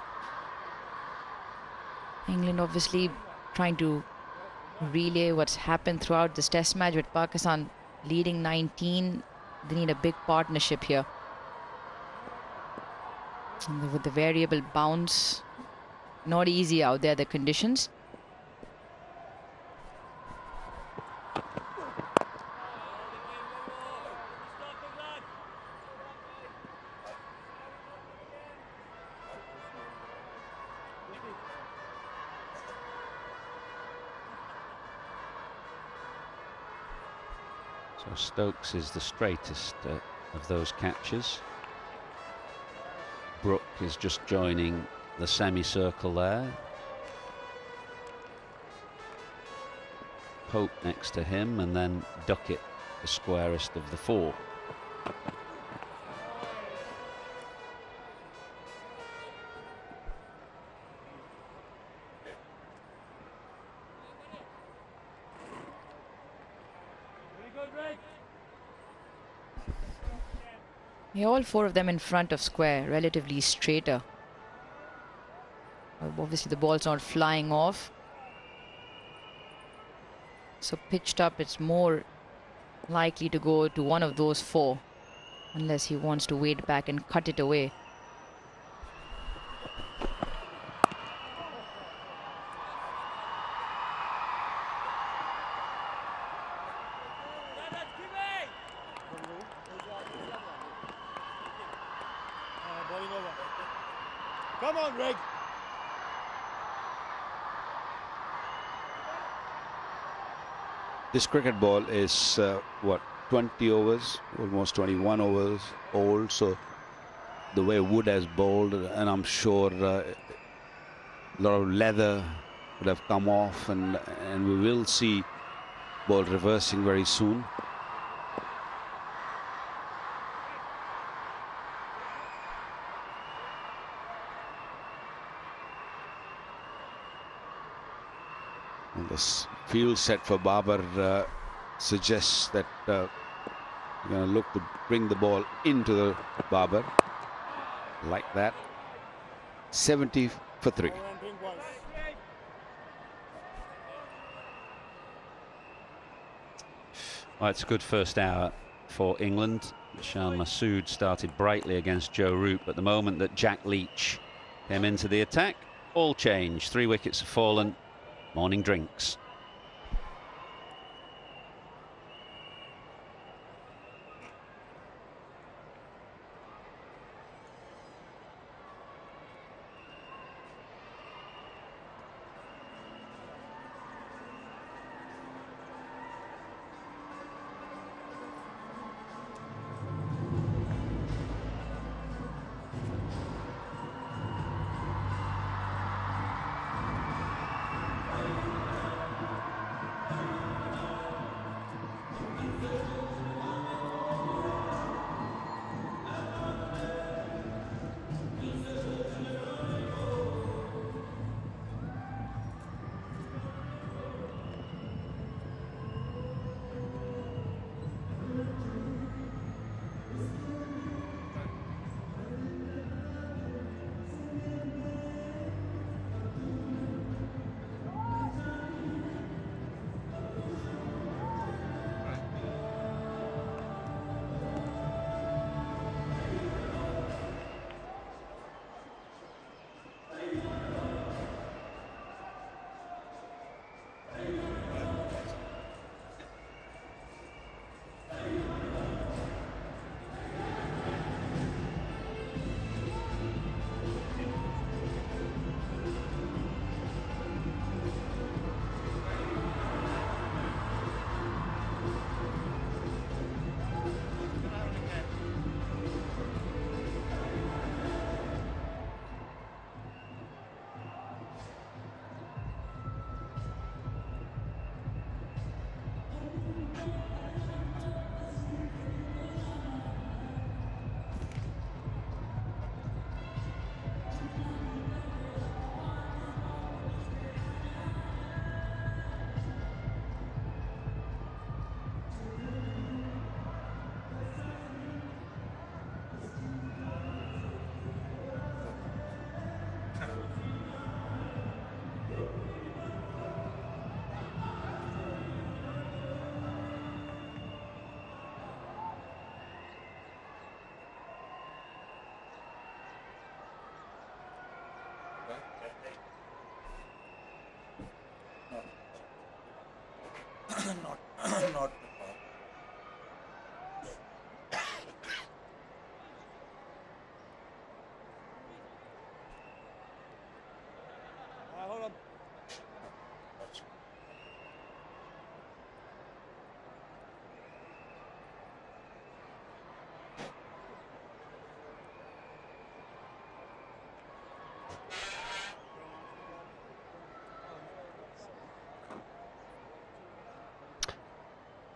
England obviously trying to relay what's happened throughout this test match with Pakistan leading 19. They need a big partnership here. And with the variable bounce, not easy out there, the conditions. So Stokes is the straightest of those catches. Brook is just joining the semicircle there. Pope next to him, and then Duckett, the squarest of the 4. Yeah, all 4 of them in front of square, relatively straighter. Obviously the ball's not flying off. So pitched up, it's more likely to go to one of those four, unless he wants to wait back and cut it away. Come on, Greg. This cricket ball is what, 20 overs, almost 21 overs old. So the way Wood has bowled, and I'm sure a lot of leather would have come off, and we will see ball reversing very soon. And this field set for Babar suggests that we're going to look to bring the ball into the Babar like that. 70 for 3. Well, it's a good first hour for England. Shan Masood started brightly against Joe Root, but the moment that Jack Leach came into the attack, all changed. 3 wickets have fallen. Morning drinks. not hold on.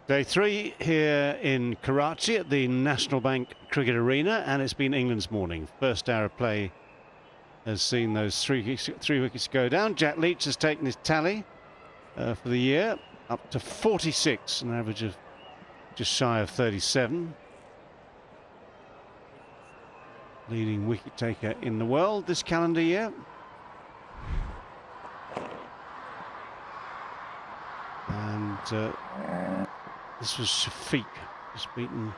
Day 3 here in Karachi at the National Bank Cricket Arena, and it's been England's morning. First hour of play has seen those three wickets go down. Jack Leach has taken his tally for the year up to 46, an average of just shy of 37. Leading wicket taker in the world this calendar year. And And this was Shafiq, just beaten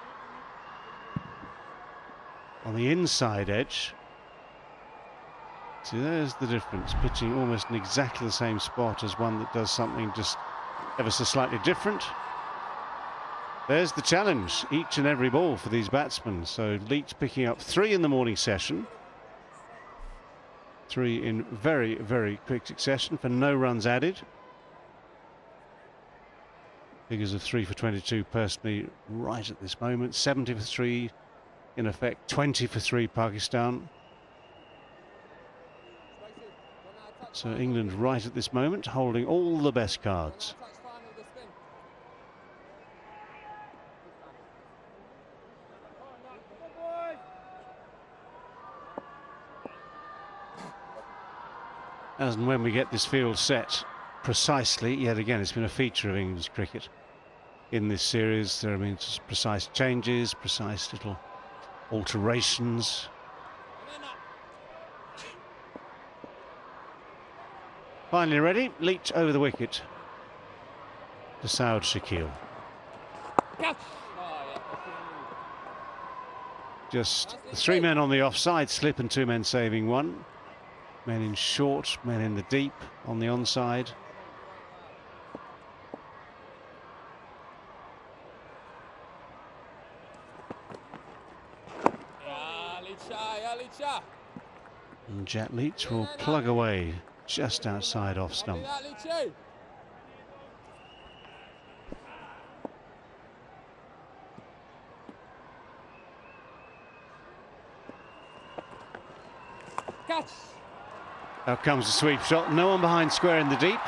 on the inside edge. See, there's the difference, pitching almost in exactly the same spot as one that does something just ever so slightly different. There's the challenge, each and every ball for these batsmen. So Leach picking up 3 in the morning session. 3 in very, very quick succession for no runs added. Figures of 3 for 22 personally right at this moment. 70 for 3 in effect, 20 for 3 Pakistan. So England right at this moment holding all the best cards. As and when we get this field set precisely, yet again, it's been a feature of England's cricket in this series. There have been precise changes, precise little alterations. Finally ready, Leach over the wicket to Saud Shakil. Just 3 men on the offside slip and 2 men saving 1. Men in short, men in the deep on the onside. And Jack Leach will plug away just outside off stump. Catch. Out comes the sweep shot, no one behind square in the deep.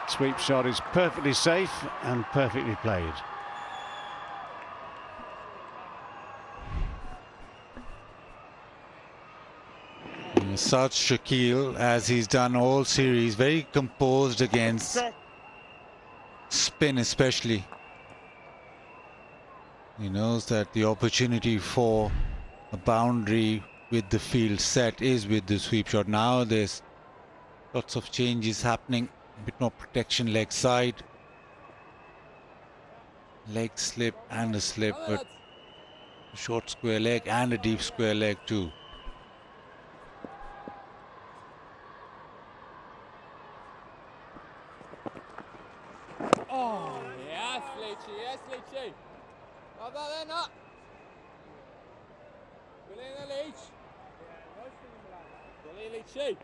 Sweep shot is perfectly safe and perfectly played. Saud Shakil, as he's done all series, very composed against spin especially. He knows that the opportunity for a boundary with the field set is with the sweep shot. Now there's lots of changes happening, a bit more protection leg side. Leg slip and a slip, but a short square leg and a deep square leg too. Oh, yes, Leachy, yes, Leachy. Not that then, up. Good in the Leach. Good in Leachy.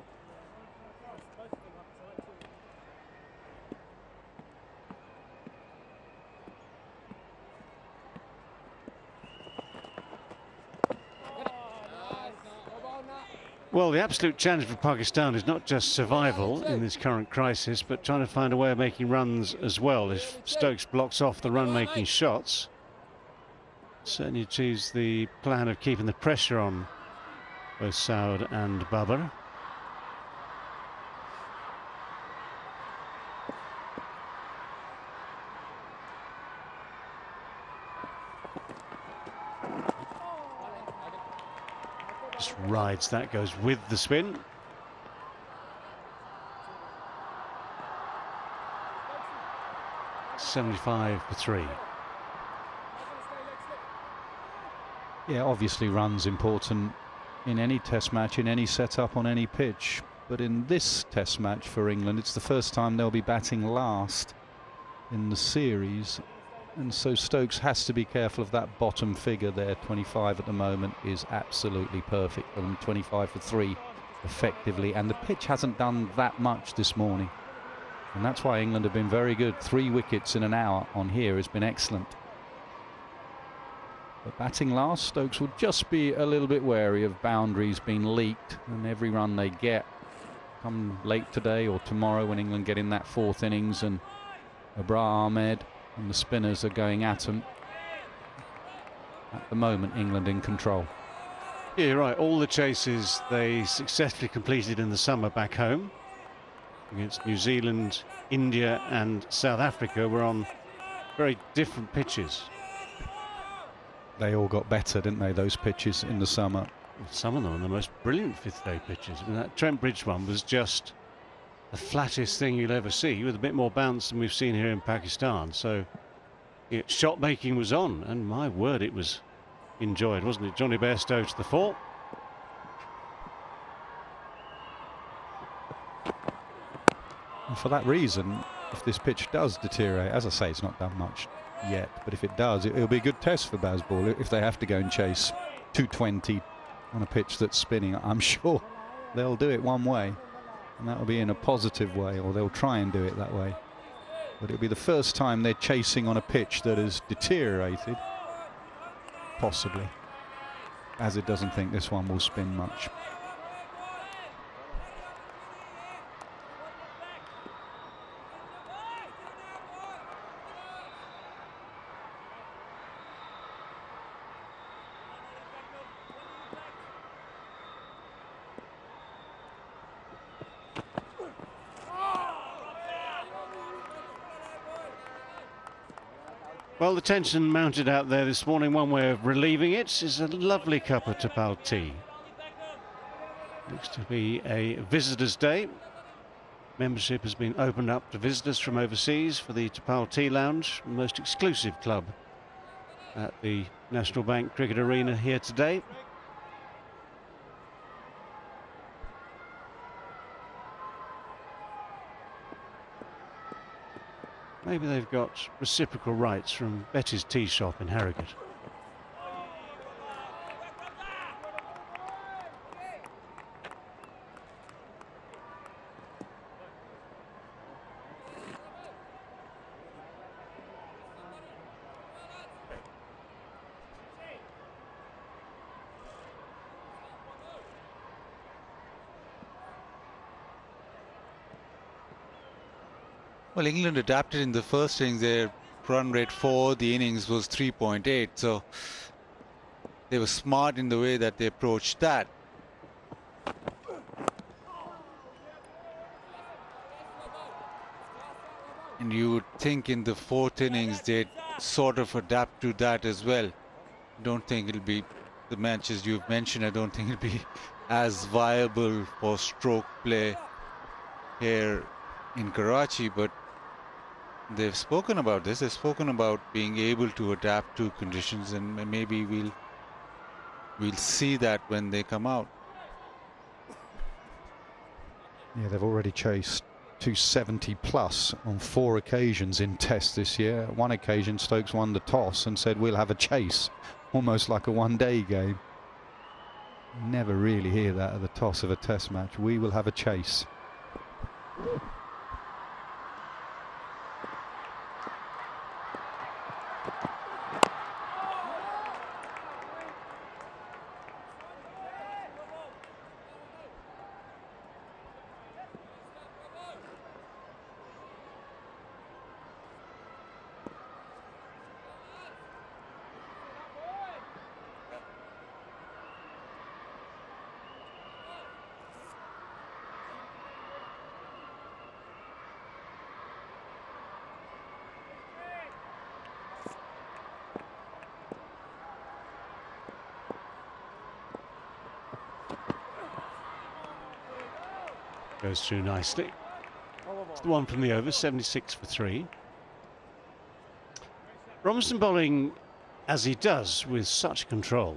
Well, the absolute challenge for Pakistan is not just survival in this current crisis, but trying to find a way of making runs as well. If Stokes blocks off the run-making shots, certainly achieves the plan of keeping the pressure on both Saud and Babar. Just rides, that goes with the spin. .75 for 3. Yeah, obviously runs important in any test match, in any setup, on any pitch. But in this test match for England, it's the first time they'll be batting last in the series. And so Stokes has to be careful of that bottom figure there. 25 at the moment is absolutely perfect. And 25 for 3 effectively. And the pitch hasn't done that much this morning. And that's why England have been very good. 3 wickets in an hour on here has been excellent. But batting last, Stokes will just be a little bit wary of boundaries being leaked. And every run they get come late today or tomorrow when England get in that 4th innings and Abrar Ahmed and the spinners are going at them. At the moment, England in control. Yeah, you're right. All the chases they successfully completed in the summer back home against New Zealand, India and South Africa were on very different pitches. They all got better, didn't they, those pitches in the summer? Some of them are the most brilliant 5th day pitches. I mean, that Trent Bridge one was just the flattest thing you'll ever see, with a bit more bounce than we've seen here in Pakistan. So shot making was on, and my word, it was enjoyed, wasn't it? Johnny Bairstow to the fore. And for that reason, if this pitch does deteriorate, as I say, it's not done much yet, but if it does, it'll be a good test for Bazball. If they have to go and chase 220 on a pitch that's spinning, I'm sure they'll do it one way, and that will be in a positive way, or they'll try and do it that way. But it'll be the first time they're chasing on a pitch that has deteriorated, possibly, as it doesn't think this one will spin much. Well, the tension mounted out there this morning. One way of relieving it is a lovely cup of Tapal tea. Looks to be a visitors' day. Membership has been opened up to visitors from overseas for the Tapal Tea Lounge, the most exclusive club at the National Bank Cricket Arena here today. Maybe they've got reciprocal rights from Betty's Tea Shop in Harrogate. Well, England adapted in the first innings. Their run rate for the innings was 3.8, so they were smart in the way that they approached that. And you would think in the fourth innings they'd sort of adapt to that as well. Don't think it'll be the matches you've mentioned. I don't think it'll be as viable for stroke play here in Karachi, but they've spoken about this. They've spoken about being able to adapt to conditions, and maybe we'll see that when they come out. Yeah, they've already chased 270 plus on 4 occasions in Test this year. One occasion, Stokes won the toss and said, we'll have a chase, almost like a one-day game. Never really hear that at the toss of a Test match. We will have a chase. Goes through nicely. It's the one from the over, 76 for 3. Robinson bowling as he does with such control,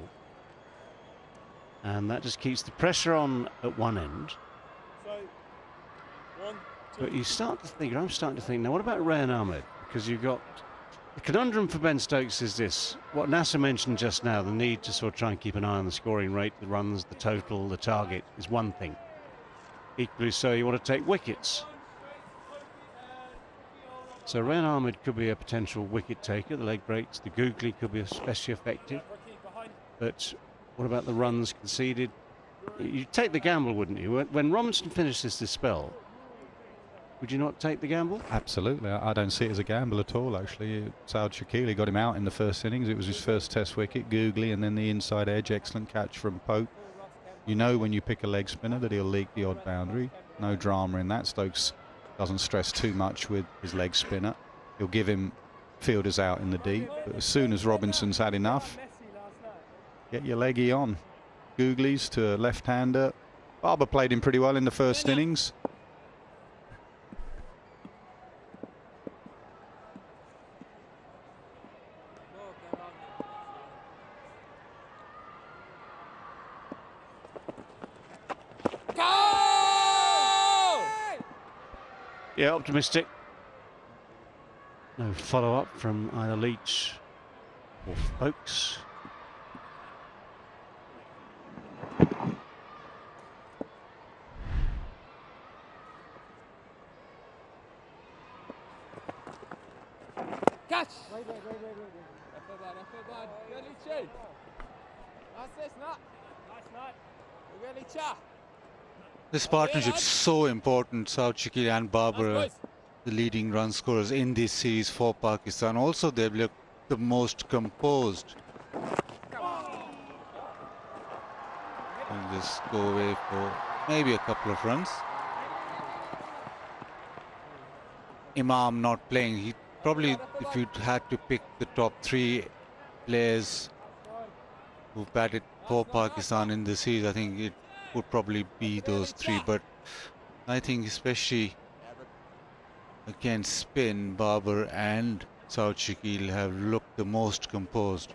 and that just keeps the pressure on at one end. But you start to think, or I'm starting to think, now what about Rayan Ahmed? Because you've got the conundrum for Ben Stokes is this: what Nasser mentioned just now, the need to sort of try and keep an eye on the scoring rate, the runs, the total, the target is one thing. Equally so, you want to take wickets. So Rayan Ahmed could be a potential wicket taker. The leg breaks, the googly could be especially effective. But what about the runs conceded? You'd take the gamble, wouldn't you? When Robinson finishes this spell, would you not take the gamble? Absolutely. I don't see it as a gamble at all, actually. Saud Shakili got him out in the first innings. It was his first Test wicket, googly, and then the inside edge. Excellent catch from Pope. You know when you pick a leg spinner that he'll leak the odd boundary. No drama in that. Stokes doesn't stress too much with his leg spinner. He'll give him fielders out in the deep. But as soon as Robinson's had enough, get your leggy on. Googlies to a left-hander. Barber played him pretty well in the first innings. Yeah, optimistic. No follow-up from either Leach or Folks. Catch! Wait. Bad. Good, Leachy. That's this, Nut. Nice, Nut. Good, Leacher. This partnership's so important, South Shakil and Barbara, the leading run scorers in this series for Pakistan. Also, they've looked the most composed. And just go away for maybe a couple of runs. Imam not playing. He probably, if you had to pick the top 3 players who batted for Pakistan in the series, I think it would probably be those 3. But I think especially against spin, Babar and South Shakil have looked the most composed.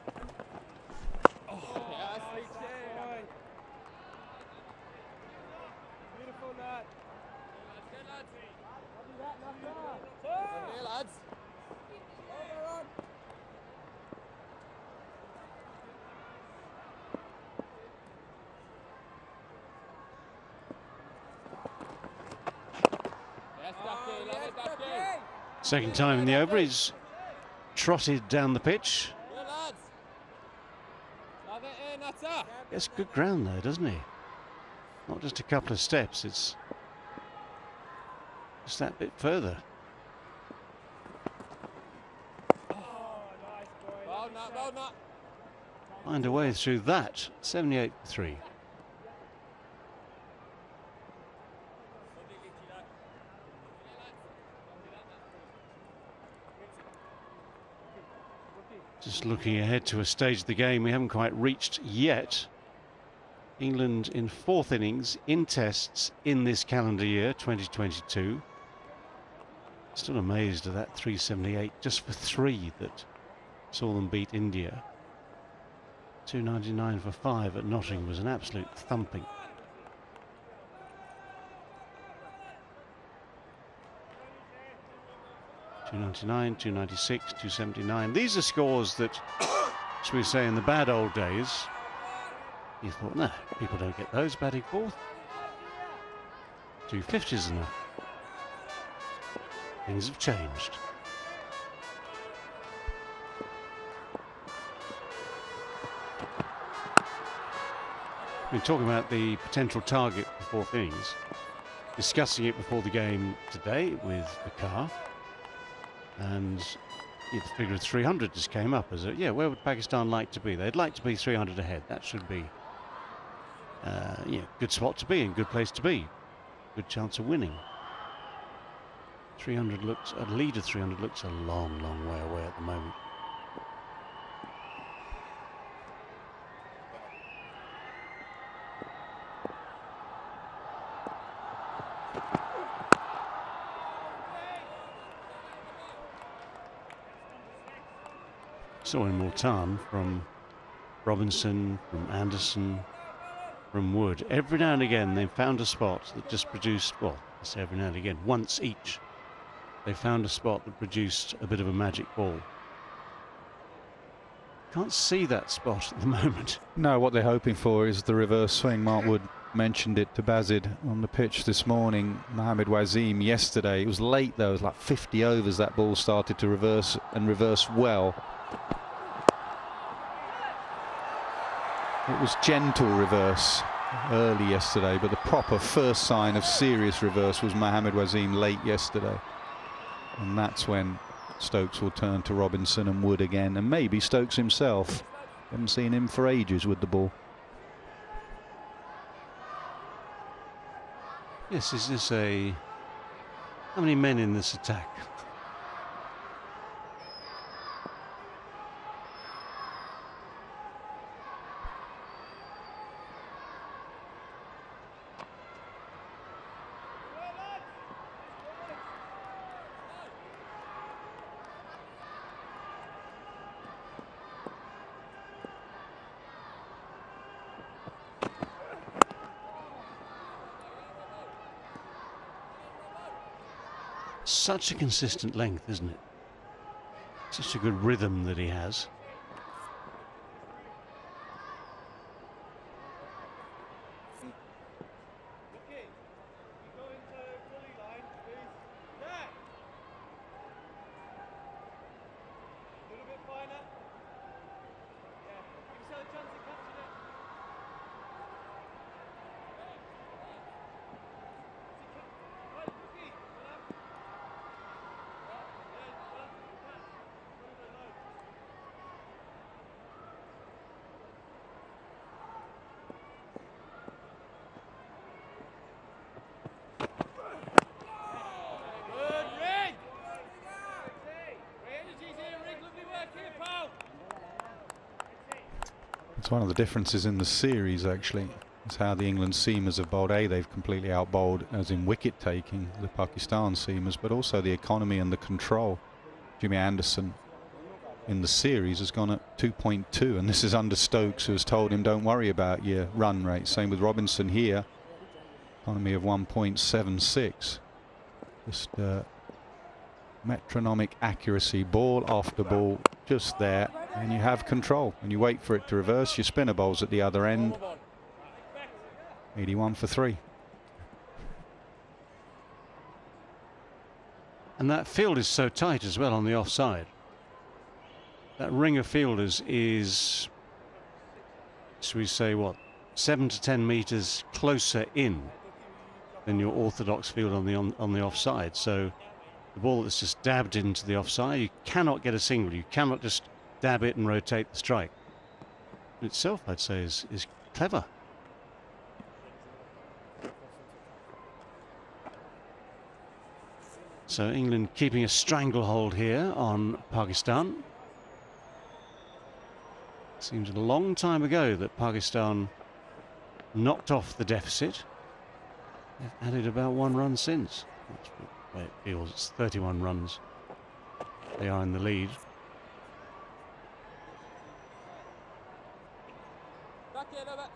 Second time in the over, he's trotted down the pitch. Gets good ground though, doesn't he? Not just a couple of steps, it's just that bit further. Find a way through that. 78 for 3. Just looking ahead to a stage of the game we haven't quite reached yet. England in 4th innings in tests in this calendar year, 2022. Still amazed at that 378 just for 3 that saw them beat India. 299 for 5 at Nottingham was an absolute thumping. .299, 296, 279. These are scores that, shall we say, in the bad old days, you thought, no, people don't get those batting 4th. 250s enough. Things have changed. We're talking about the potential target for 4th innings, discussing it before the game today with the car. And the figure of 300 just came up as a, where would Pakistan like to be? They'd like to be 300 ahead. That should be, good spot to be in, good place to be. Good chance of winning. 300 looks, a lead of 300 looks a long, long way away at the moment. Saw in Multan from Robinson, from Anderson, from Wood. Every now and again they found a spot that just produced, well, I say every now and again, once each, they found a spot that produced a bit of a magic ball. Can't see that spot at the moment. No, what they're hoping for is the reverse swing. Mark Wood mentioned it to Bazid on the pitch this morning. Mohamed Wazeem yesterday. It was late though, it was like 50 overs that ball started to reverse and reverse well. It was gentle reverse early yesterday, but the proper first sign of serious reverse was Mohamed Wazeem late yesterday. And that's when Stokes will turn to Robinson and Wood again, and maybe Stokes himself. Haven't seen him for ages with the ball. Yes, is this a... How many men in this attack? such a consistent length, isn't it? Such a good rhythm that he has. It's one of the differences in the series, actually. It's how the England seamers have bowled. They've completely outbowled, as in wicket taking, the Pakistan seamers, but also the economy and the control. Jimmy Anderson in the series has gone at 2.2, and this is under Stokes, who has told him don't worry about your run rate. Same with Robinson here, economy of 1.76. Just metronomic accuracy, ball after ball, just there, and you have control, and you wait for it to reverse. Your spinner bowls at the other end. 81 for 3. And that field is so tight as well on the offside. That ring of fielders is, should we say, what, 7 to 10 meters closer in than your orthodox field on the offside. So the ball that's just dabbed into the offside, you cannot get a single. You cannot just dab it and rotate the strike. In itself, I'd say, is clever. So England keeping a stranglehold here on Pakistan. Seems a long time ago that Pakistan knocked off the deficit. They've added about 1 run since. That's the way it feels. It's 31 runs. They are in the lead. Back here, over.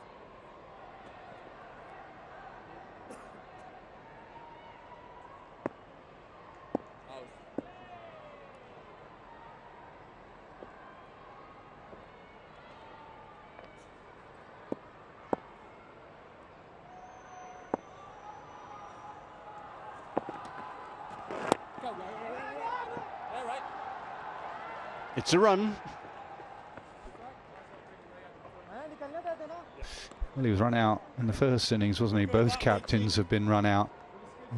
It's a run. Well, he was run out in the first innings, wasn't he? Both captains have been run out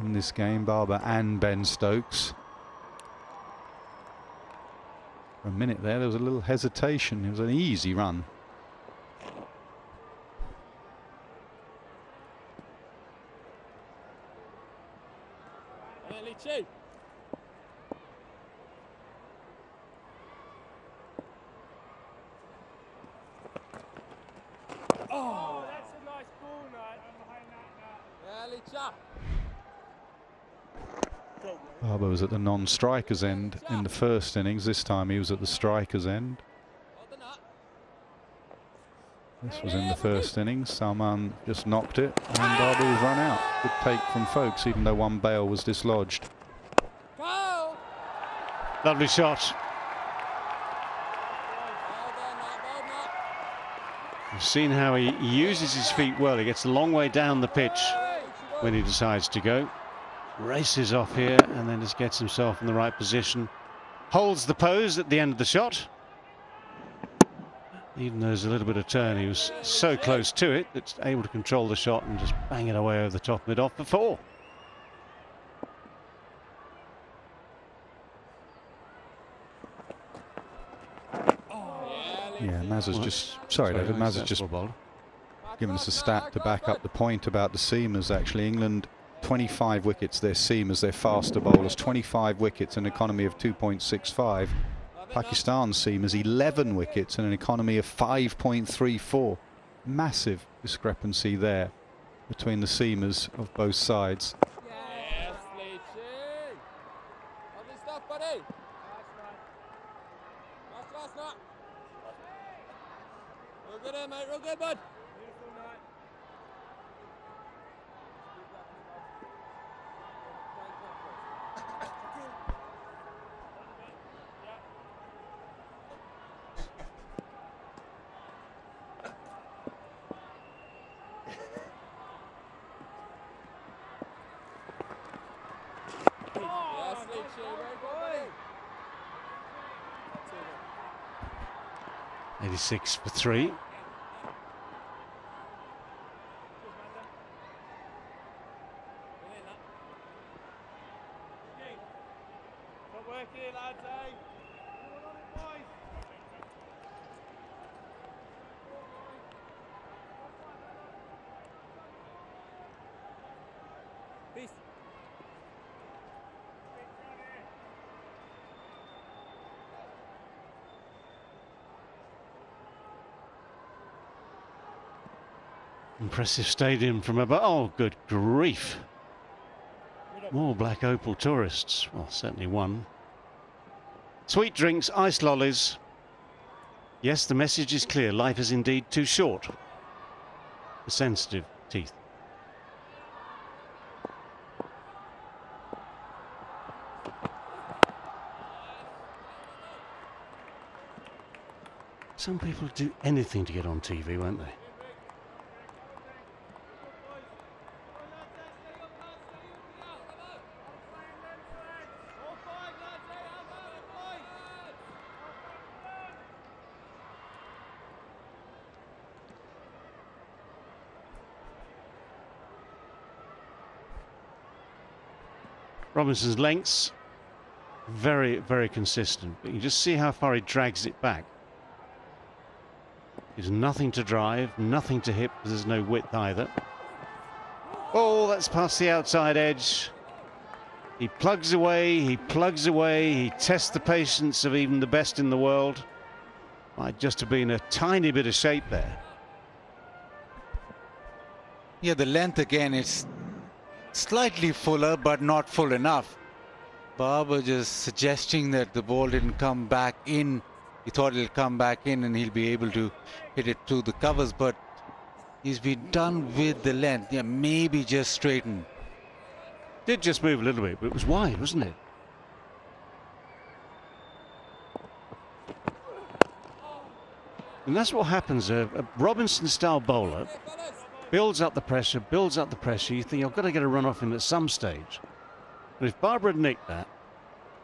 in this game, Barber and Ben Stokes. For a minute there was a little hesitation. It was an easy run. Oh, that's a nice ball, Nat. Yeah, Barber was at the non-striker's end in the first innings. This time he was at the striker's end. This was in the first innings. Salman just knocked it and Barber was run out. Good take from Folkes, even though one bail was dislodged. Lovely shot. You've seen how he uses his feet well. He gets a long way down the pitch when he decides to go. Races off here and then just gets himself in the right position. Holds the pose at the end of the shot. Even though there's a little bit of turn, he was so close to it that able to control the shot and just bang it away over the top of it off for 4. Yeah, Maz has just... Sorry, David, Maz has just given us a stat to back up the point about the seamers, actually. England, 25 wickets, their seamers, their faster bowlers, 25 wickets, an economy of 2.65. Pakistan seamers, 11 wickets and an economy of 5.34. Massive discrepancy there between the seamers of both sides. Yes, Leachy. Lovely stuff, buddy. Last, Nat. Real good here, mate. Real good, bud. Beautiful night. Very good, buddy. 86 for 3. Stop working, lads, eh? Peace. Impressive stadium from above. Oh, good grief. More Black Opal tourists. Well, certainly one. Sweet drinks, ice lollies. Yes, the message is clear. Life is indeed too short for sensitive teeth. Some people do anything to get on TV, won't they? Robinson's lengths, very, very consistent. But you just see how far he drags it back. There's nothing to drive, nothing to hit, because there's no width either. Oh, that's past the outside edge. He plugs away, he tests the patience of even the best in the world. Might just have been a tiny bit of shape there. Yeah, the length again, it's slightly fuller, but not full enough. Barber just suggesting that the ball didn't come back in. He thought it'll come back in and he'll be able to hit it through the covers, but he's been done with the length. Yeah, maybe just straighten. Did just move a little bit, but it was wide, wasn't it? And that's what happens. A Robinson-style bowler builds up the pressure. You think, I've got to get a run off him at some stage. But if Barber had nicked that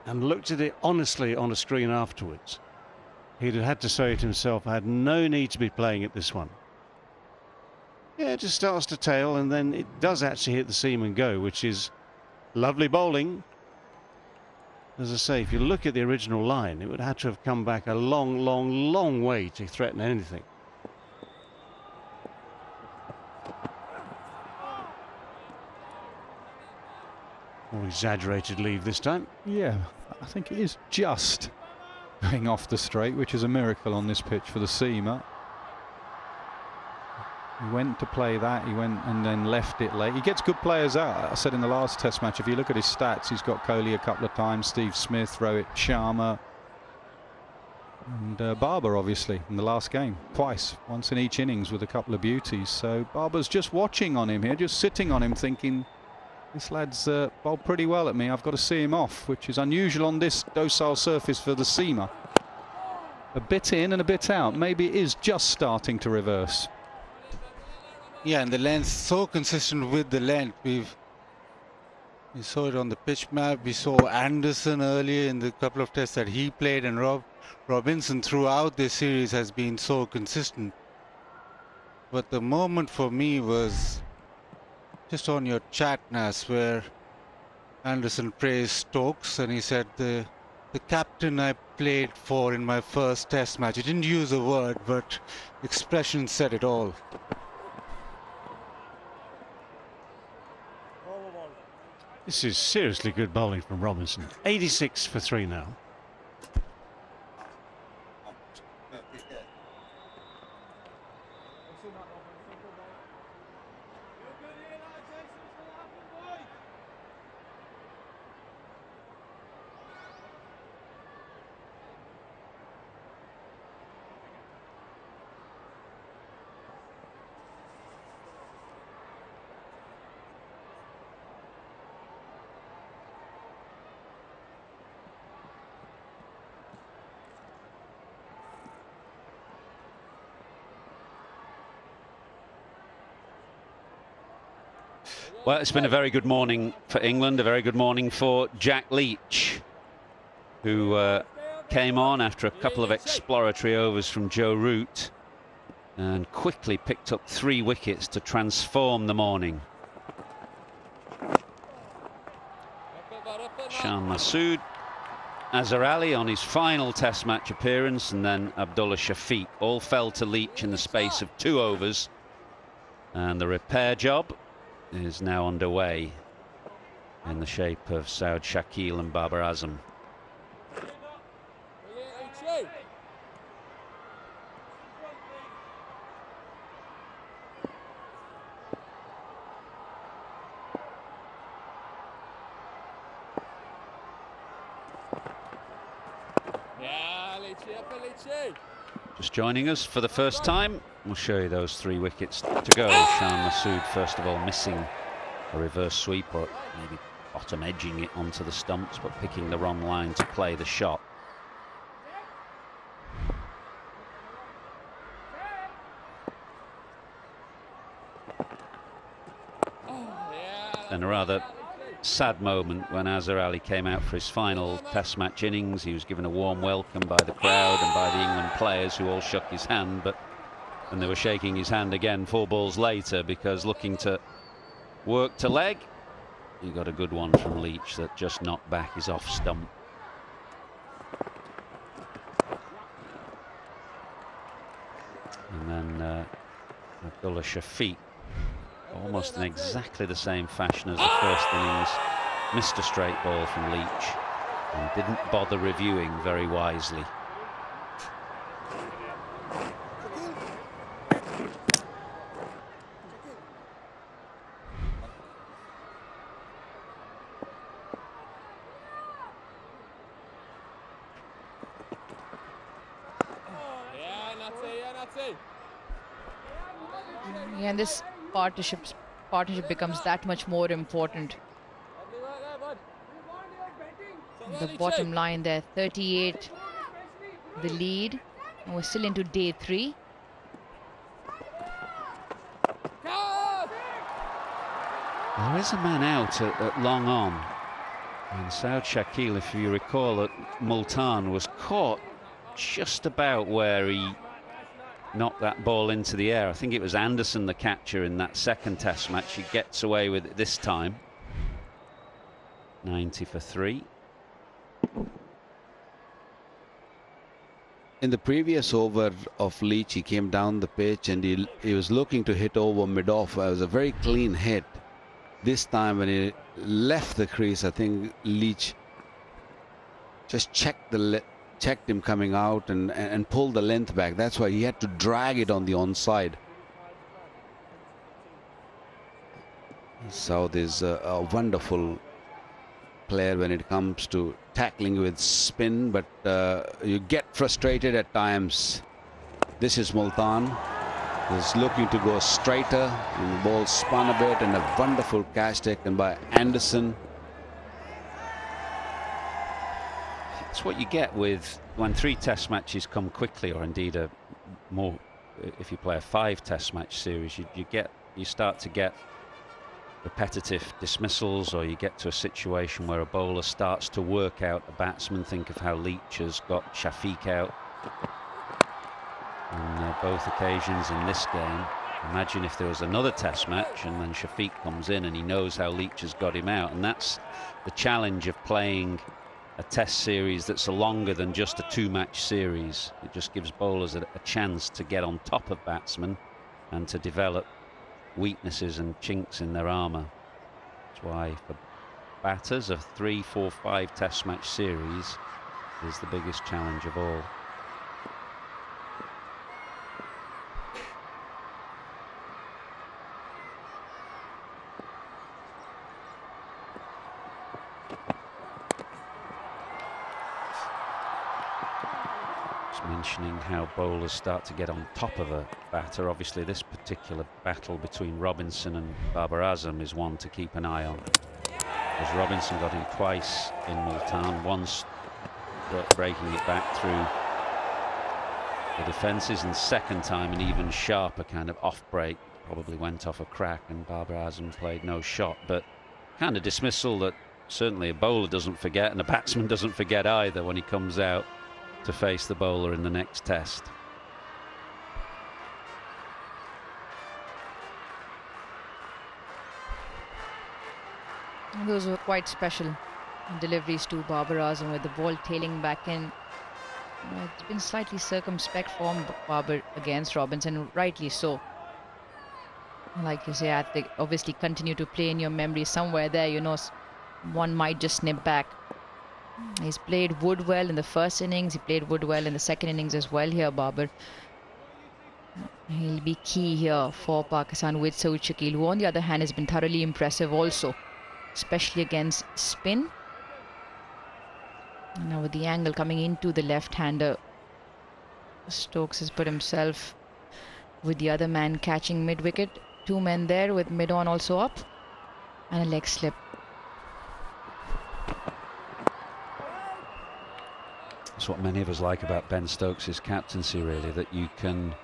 and looked at it honestly on a screen afterwards, he'd have had to say to himself, I had no need to be playing at this one. Yeah, it just starts to tail, and then it does actually hit the seam and go, which is lovely bowling. As I say, if you look at the original line, it would have to have come back a long, long, long way to threaten anything. More exaggerated leave this time. Yeah, I think it is just going off the straight, which is a miracle on this pitch for the seamer. He went to play that, he went and then left it late. He gets good players out. I said in the last test match, if you look at his stats, he's got Kohli a couple of times, Steve Smith, Rohit Sharma, and Barber obviously in the last game twice, once in each innings with a couple of beauties. So Barber's just watching on him here, just sitting on him thinking, this lad's bowled pretty well at me, I've got to see him off, which is unusual on this docile surface for the seamer. A bit in and a bit out. Maybe it is just starting to reverse. Yeah, and the length so consistent with the length. We saw it on the pitch map. We saw Anderson earlier in the couple of tests that he played, and Robinson throughout this series has been so consistent. But the moment for me was just on your chat, Nas, where Anderson praised Stokes and he said the captain I played for in my first test match. He didn't use a word, but expression said it all. This is seriously good bowling from Robinson. 86 for 3 now. Well, it's been a very good morning for England, a very good morning for Jack Leach, who came on after a couple of exploratory overs from Joe Root and quickly picked up 3 wickets to transform the morning. Shan Masood, Azhar Ali on his final Test match appearance, and then Abdullah Shafiq all fell to Leach in the space of 2 overs, and the repair job is now underway in the shape of Saud Shakil and Babar Azam. Just joining us for the first time, we'll show you those 3 wickets to go. Shan Masood first of all missing a reverse sweep, or maybe bottom edging it onto the stumps, but picking the wrong line to play the shot. And a rather sad moment when Azhar Ali came out for his final Test match innings. He was given a warm welcome by the crowd and by the England players, who all shook his hand, but and they were shaking his hand again 4 balls later, because looking to work to leg, he got a good one from Leach that just knocked back his off stump. And then Abdullah Shafiq, almost in exactly the same fashion as the first innings, missed a straight ball from Leach and didn't bother reviewing very wisely. Yeah, and this partnership becomes that much more important. The bottom line there, 38 the lead, and we're still into day 3. There is a man out at long on, and Saud Shakil, if you recall, at Multan was caught just about where he knocked that ball into the air. I think it was Anderson, the catcher, in that second Test match. He gets away with it this time. 90 for 3. In the previous over of Leach, he came down the pitch and he was looking to hit over mid-off. It was a very clean hit. This time when he left the crease, I think Leach just checked him coming out and pulled the length back. That's why he had to drag it on the onside. South is a wonderful player when it comes to tackling with spin, but you get frustrated at times. This is Multan. He's looking to go straighter, and the ball spun a bit, and a wonderful catch taken by Anderson. It's what you get with when 3 Test matches come quickly, or indeed a more, if you play a 5 Test match series, you start to get repetitive dismissals, or you get to a situation where a bowler starts to work out a batsman. Think of how Leach has got Shafiq out on both occasions in this game. Imagine if there was another Test match and then Shafiq comes in and he knows how Leach has got him out. And that's the challenge of playing a Test series that's longer than just a 2-match series. It just gives bowlers a chance to get on top of batsmen and to develop weaknesses and chinks in their armour. That's why for batters, a 3, 4, 5 Test match series is the biggest challenge of all. Mentioning how bowlers start to get on top of a batter. Obviously this particular battle between Robinson and Babar Azam is one to keep an eye on, as Robinson got him twice in Multan, once breaking it back through the defences, and second time an even sharper kind of off break probably went off a crack and Babar Azam played no shot. But kind of dismissal that certainly a bowler doesn't forget, and a batsman doesn't forget either when he comes out to face the bowler in the next test. Those were quite special deliveries to Babar Azam with the ball tailing back in. It's been slightly circumspect from Babar against Robinson, rightly so. Like you say, I think obviously continue to play in your memory somewhere there, you know, one might just snip back. He's played Wood well in the first innings, he played Wood well in the second innings as well here, Babar. He'll be key here for Pakistan with Saud Shakil, who on the other hand has been thoroughly impressive also, especially against spin. Now with the angle coming into the left-hander, Stokes has put himself with the other man catching mid-wicket. Two men there with mid-on also up, and a leg slip. That's what many of us like about Ben Stokes' captaincy, really, that you can,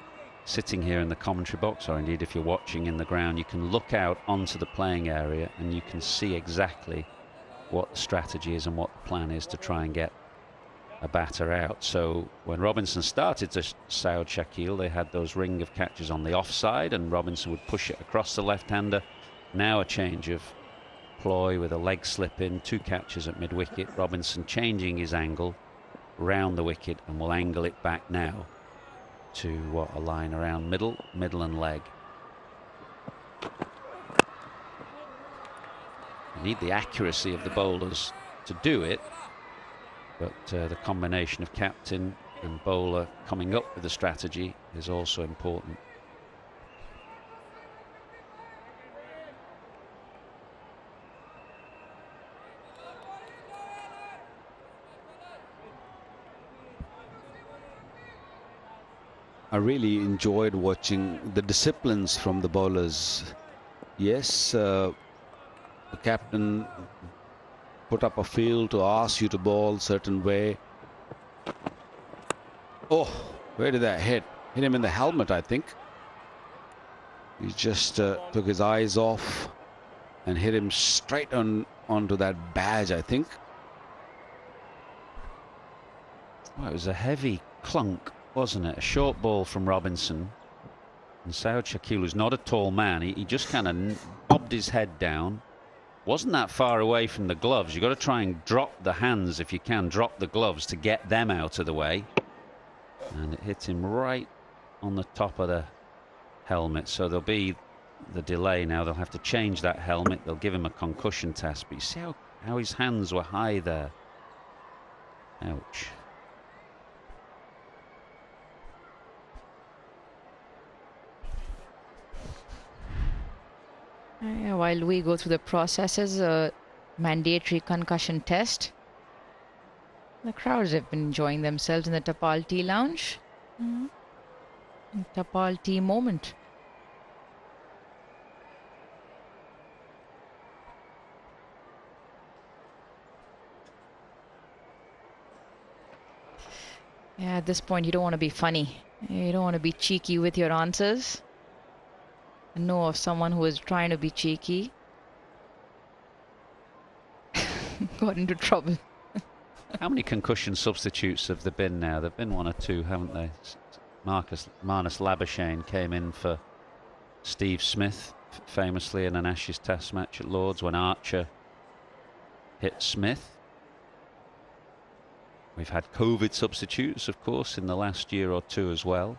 sitting here in the commentary box, or indeed if you're watching in the ground, you can look out onto the playing area and you can see exactly what the strategy is and what the plan is to try and get a batter out. So when Robinson started to Saud Shakil, they had those ring of catches on the offside and Robinson would push it across the left-hander. Now a change of ploy with a leg slip in, two catches at mid-wicket. Robinson changing his angle round the wicket and will angle it back now to what, a line around middle and leg. You need the accuracy of the bowlers to do it, but the combination of captain and bowler coming up with the strategy is also important. I really enjoyed watching the disciplines from the bowlers. Yes, the captain put up a field to ask you to bowl certain way. Oh, where did that hit? Hit him in the helmet, I think. He just took his eyes off and hit him straight onto that badge, I think. Well, it was a heavy clunk, wasn't it? A short ball from Robinson. And Saud Shakil was not a tall man. He just kind of bobbed his head down. Wasn't that far away from the gloves. You've got to try and drop the hands if you can, drop the gloves to get them out of the way. And it hit him right on the top of the helmet. So there'll be the delay now. They'll have to change that helmet. They'll give him a concussion test. But you see how his hands were high there. Ouch. While we go through the processes, mandatory concussion test. The crowds have been enjoying themselves in the Tapal Tea Lounge. Tapal Tea moment. Yeah, at this point you don't want to be funny. You don't want to be cheeky with your answers. I know of someone who is trying to be cheeky. Got into trouble. How many concussion substitutes have there been now? There have been one or two, haven't they? Marnus Labuschagne came in for Steve Smith, famously in an Ashes Test match at Lords when Archer hit Smith. We've had COVID substitutes, of course, in the last year or two as well.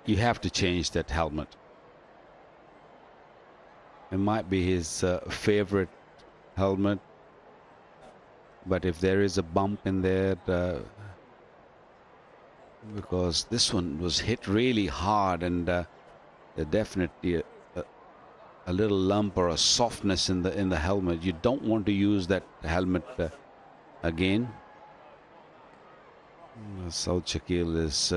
You have to change that helmet. It might be his favorite helmet, but if there is a bump in there, because this one was hit really hard, and definitely a little lump or a softness in the helmet. You don't want to use that helmet again. Saud Shakil is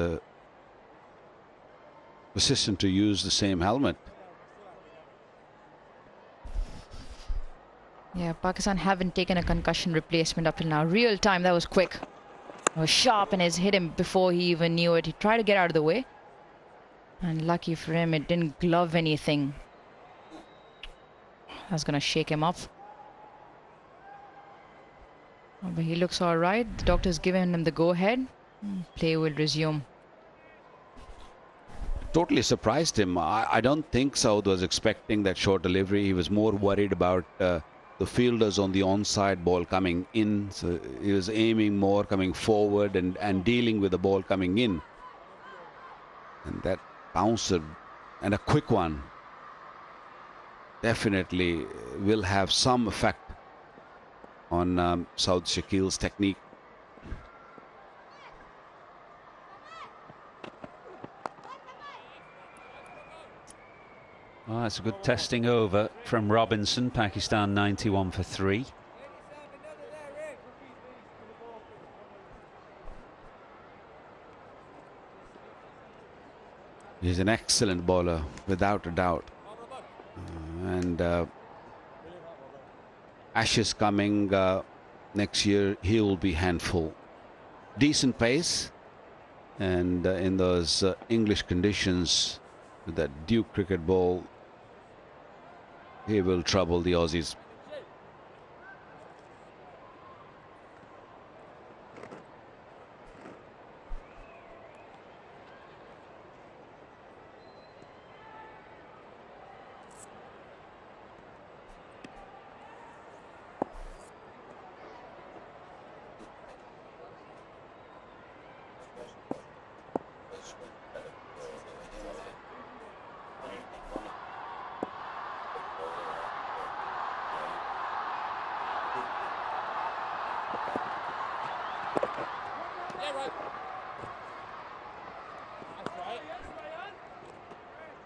persistent to use the same helmet. Yeah, Pakistan haven't taken a concussion replacement up till now. Real time, that was quick. was sharp and it's hit him before he even knew it. He tried to get out of the way. And lucky for him, it didn't glove anything. That's going to shake him up. Oh, but he looks all right. The doctor's given him the go-ahead. Play will resume. Totally surprised him. I don't think Saud was expecting that short delivery. He was more worried about the fielders on the onside ball coming in. So he was aiming more, coming forward and dealing with the ball coming in. And that bouncer and a quick one definitely will have some effect on Saud Shakil's technique. Well, that's a good testing over from Robinson. Pakistan 91 for 3. He's an excellent bowler, without a doubt. And Ashes coming next year, he will be handful. Decent pace, and in those English conditions, with that Duke cricket ball, he will trouble the Aussies.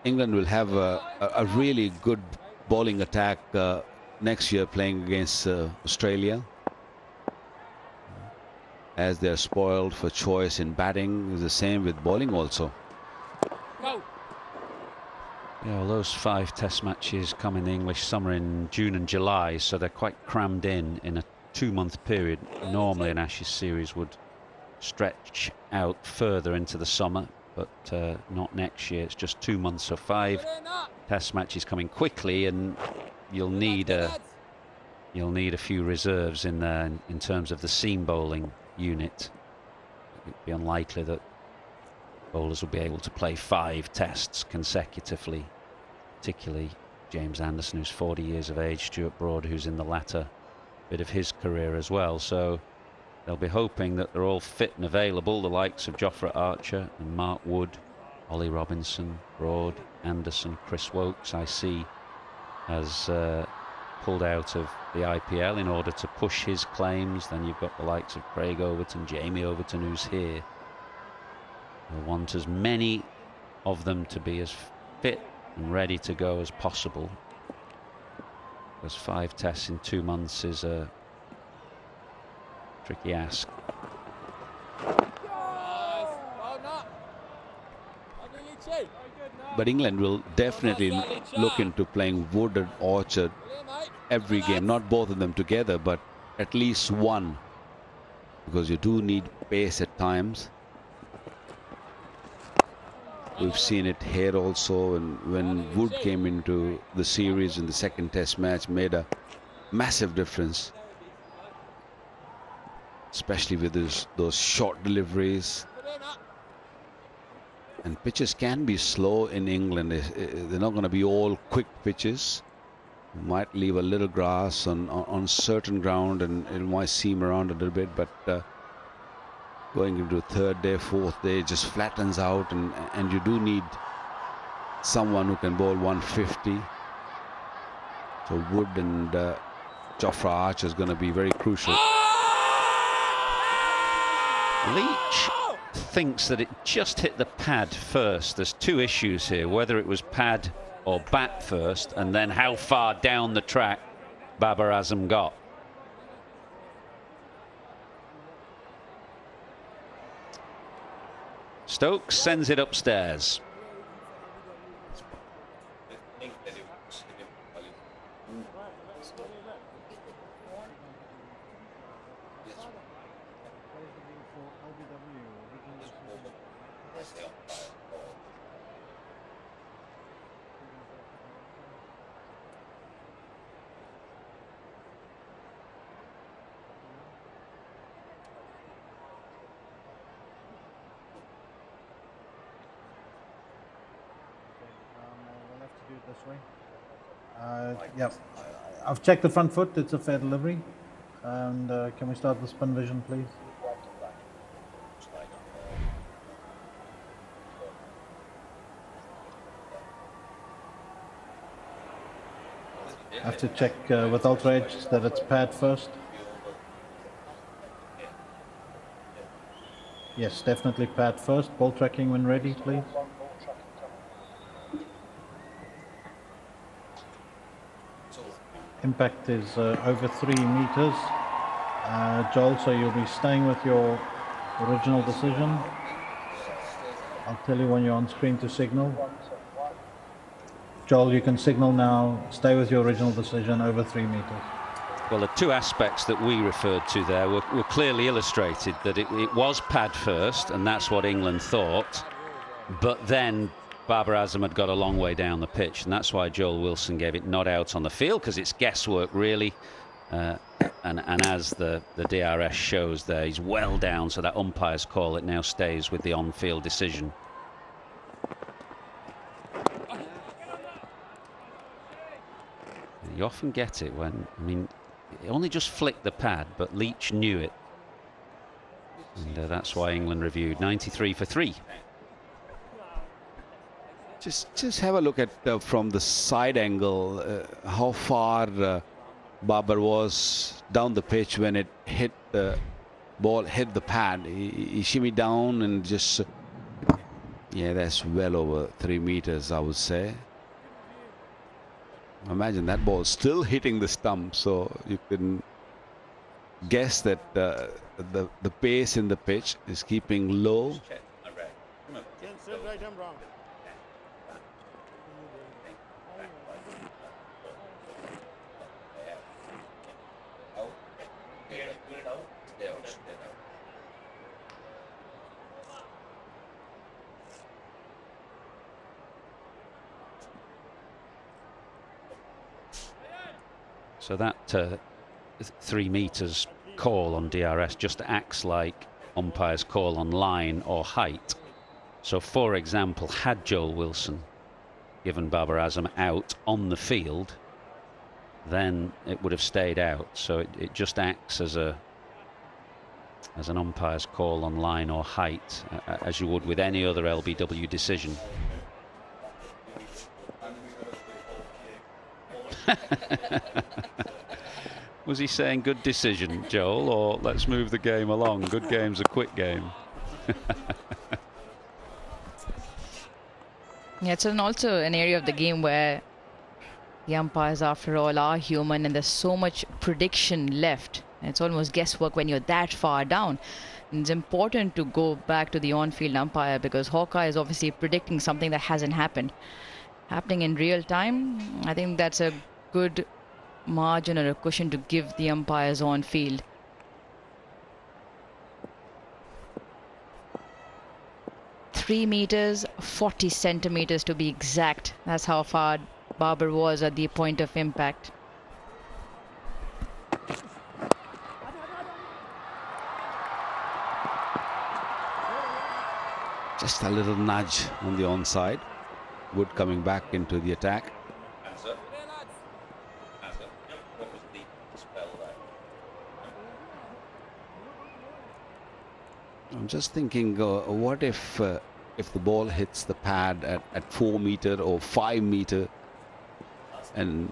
England will have a really good bowling attack next year playing against Australia, as they're spoiled for choice in batting. Is the same with bowling also. Yeah, well, those 5 test matches come in the English summer in June and July, so they're quite crammed in a 2-month period. Normally an Ashes series would stretch out further into the summer, but not next year. It's just 2 months, so 5 test matches coming quickly, and you'll need a few reserves in there in terms of the seam bowling unit. It'd be unlikely that bowlers will be able to play 5 tests consecutively, particularly James Anderson, who's 40 years of age, Stuart Broad, who's in the latter bit of his career as well. So they'll be hoping that they're all fit and available, the likes of Jofra Archer and Mark Wood, Ollie Robinson, Broad, Anderson, Chris Wokes, I see, has pulled out of the IPL in order to push his claims. Then you've got the likes of Craig Overton, Jamie Overton, who's here. They'll want as many of them to be as fit and ready to go as possible, because 5 tests in 2 months is a tricky ask. But England will definitely look into playing Wood and Orchard every game, not both of them together, but at least one, because you do need pace at times. We've seen it here also, and when Wood came into the series in the second test match, made a massive difference, especially with those short deliveries. And pitches can be slow in England. They're not going to be all quick pitches. You might leave a little grass on certain ground, and it might seam around a little bit, but going into 3rd day, 4th day, it just flattens out, and you do need someone who can bowl 150. So Wood and Jofra Archer is going to be very crucial. Leach thinks that it just hit the pad first. There's 2 issues here, whether it was pad or bat first, and then how far down the track Babar Azam got. Stokes sends it upstairs. We'll have to do it this way. Yep. I've checked the front foot. It's a fair delivery. And can we start the spin vision, please? I have to check with Ultra Edge that it's pad first. Yes, definitely pad first. Ball tracking when ready, please. Impact is over 3 meters. Joel, so you'll be staying with your original decision. I'll tell you when you're on screen to signal. Joel, you can signal now. Stay with your original decision over 3 meters. Well, the two aspects that we referred to there were clearly illustrated, that it was pad first, and that's what England thought. But then Babar Azam had got a long way down the pitch, and that's why Joel Wilson gave it not out on the field, because it's guesswork, really. And as the DRS shows there, he's well down, so that umpire's call, it now stays with the on-field decision. You often get it when, I mean, it only just flicked the pad, but Leach knew it. And that's why England reviewed 93 for 3. Just have a look at from the side angle how far Babar was down the pitch when it hit the ball, hit the pad. He shimmied down and just, yeah, that's well over 3 meters, I would say. Imagine that ball still hitting the stump, so you can guess that the pace in the pitch is keeping low. So that 3 meters call on DRS just acts like umpire's call on line or height. So, for example, had Joel Wilson given Babar Azam out on the field, then it would have stayed out. So it just acts as an umpire's call on line or height, as you would with any other LBW decision. Was he saying good decision, Joel, or let's move the game along? Good game's a quick game. Yeah, it's also an area of the game where the umpires, after all, are human, and there's so much prediction left. And it's almost guesswork when you're that far down. And it's important to go back to the on-field umpire, because Hawkeye is obviously predicting something that hasn't happened. Happening in real time, I think that's a good margin or a cushion to give the umpires on field. Three meters, 40 centimeters to be exact. That's how far Babar was at the point of impact. Just a little nudge on the onside. Wood coming back into the attack. I'm just thinking, what if the ball hits the pad at 4 meter or 5 meter, and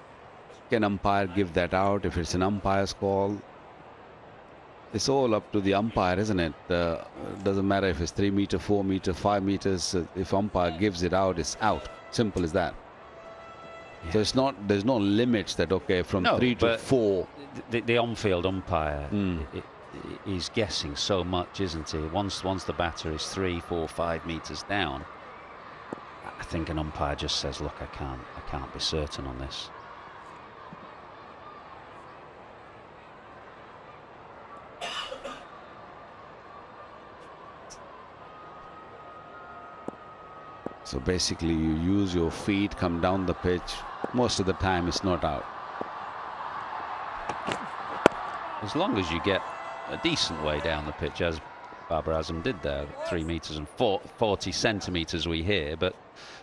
can umpire give that out if it's an umpire's call? It's all up to the umpire, isn't it? Doesn't matter if it's 3 meter, 4 meter, 5 meters. If umpire gives it out, it's out. Simple as that. Yeah. So it's not. There's no limits that from 3 to 4. The on-field umpire. He's guessing so much, isn't he? Once the batter is 3, 4, 5 meters down, I think an umpire just says, "Look, I can't be certain on this." So basically you use your feet, come down the pitch. Most of the time it's not out. As long as you get a decent way down the pitch, as Babar Azam did there, 3 metres and 40 centimetres we hear, but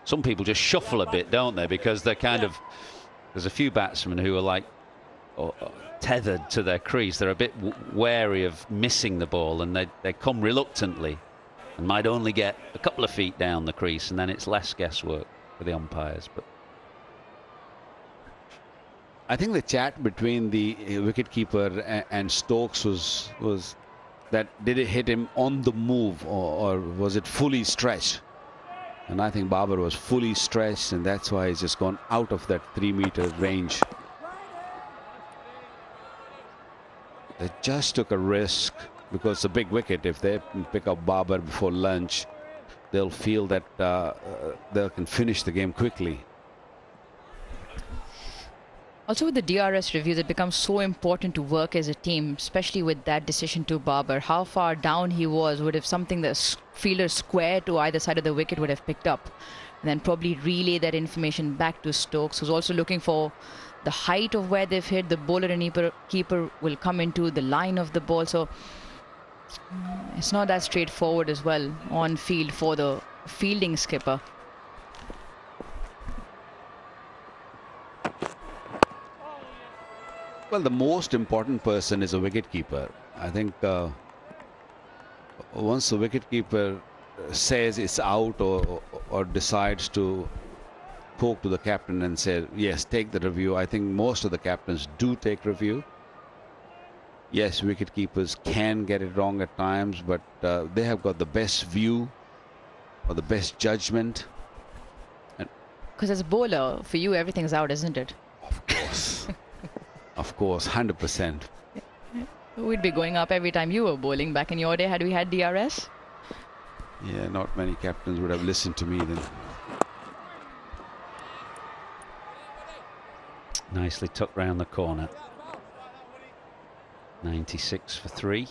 some people just shuffle a bit, don't they? Because they're kind of, there's a few batsmen who are like tethered to their crease. They're a bit wary of missing the ball, and they come reluctantly and might only get a couple of feet down the crease, and then it's less guesswork for the umpires. But I think the chat between the wicketkeeper and Stokes was that did it hit him on the move, or was it fully stretched? And I think Babar was fully stretched, and that's why he's just gone out of that 3-meter range. They just took a risk because it's a big wicket. If they pick up Babar before lunch, they'll feel that they can finish the game quickly. Also, with the DRS reviews, it becomes so important to work as a team, especially with that decision to Babar. How far down he was would have something the fielder square to either side of the wicket would have picked up. And then probably relay that information back to Stokes, who's also looking for the height of where they've hit. The bowler and keeper will come into the line of the ball. So it's not that straightforward as well on field for the fielding skipper. Well, the most important person is a wicketkeeper. I think once the wicketkeeper says it's out or decides to talk to the captain and say, yes, take the review, I think most of the captains do take review. Yes, wicketkeepers can get it wrong at times, but they have got the best view or the best judgment. Because as a bowler, for you, everything's out, isn't it? Of course. Of course, 100%. We'd be going up every time you were bowling back in your day had we had DRS. Yeah, not many captains would have listened to me then. nicely tucked round the corner. 96 for 3.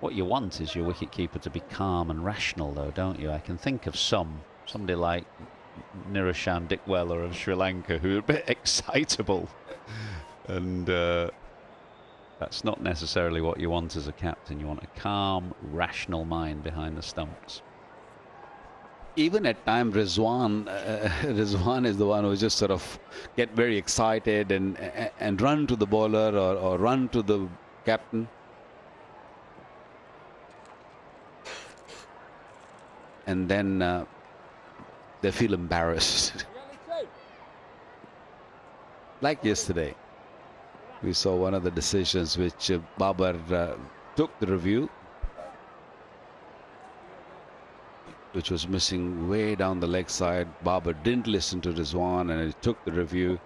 What you want is your wicketkeeper to be calm and rational, though, don't you? I can think of somebody like Niroshan Dickwella of Sri Lanka, who are a bit excitable, and that's not necessarily what you want as a captain. You want a calm, rational mind behind the stumps. Even at times, Rizwan is the one who just sort of get very excited and run to the bowler or run to the captain. And then they feel embarrassed. Like yesterday, we saw one of the decisions which Babar took the review, which was missing way down the leg side. Babar didn't listen to Rizwan and he took the review.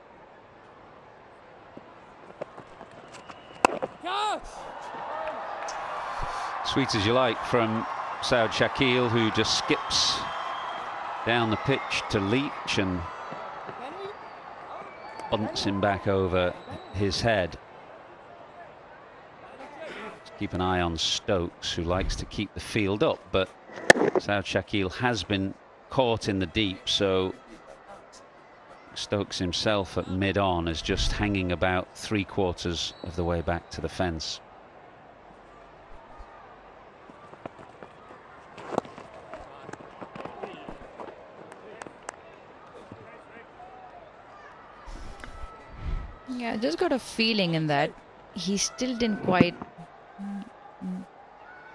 Sweet as you like from Saud Shakil, who just skips down the pitch to Leach and bunts him back over his head. Just keep an eye on Stokes, who likes to keep the field up, but Saud Shakil has been caught in the deep, so Stokes himself at mid-on is just hanging about 3/4 of the way back to the fence. Yeah, I just got a feeling in that he still didn't quite.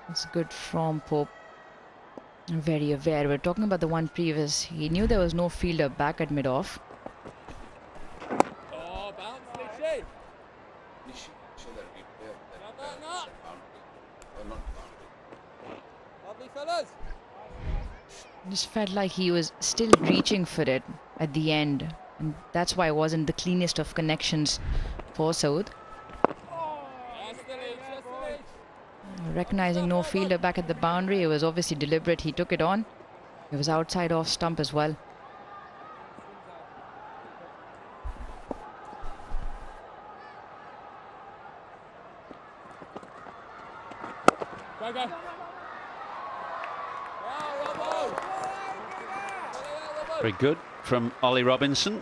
It's good from Pope. Very aware. We're talking about the one previous. He knew there was no fielder back at mid-off. Oh, bounce, Lichy. Lovely fellas. Just felt like he was still reaching for it at the end, and that's why it wasn't the cleanest of connections for Saud. Recognizing no fielder back at the boundary, it was obviously deliberate. He took it on. It was outside off stump as well. Go, go. Wow, Very good from Ollie Robinson.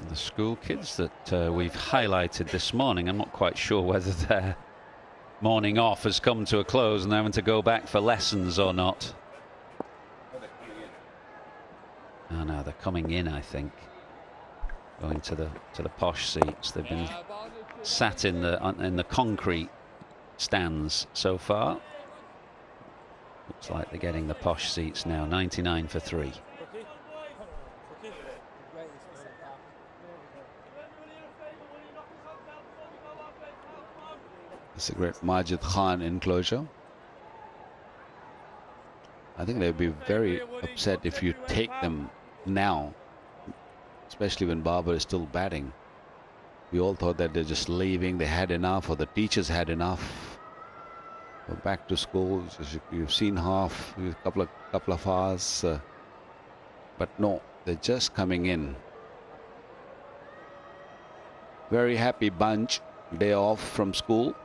The school kids that we've highlighted this morning, I'm not quite sure whether their morning off has come to a close and they're having to go back for lessons or not. Oh no, they're coming in, I think, going to the posh seats. They've been sat in the concrete stands so far. Looks like they're getting the posh seats now. 99 for 3. It's a great Majid Khan enclosure. I think they'd be very upset if you take them now, especially when Babar is still batting. We all thought that they're just leaving, they had enough, or the teachers had enough. Go back to school. You've seen half, a couple of hours, but no, they're just coming in. Very happy bunch, day off from school.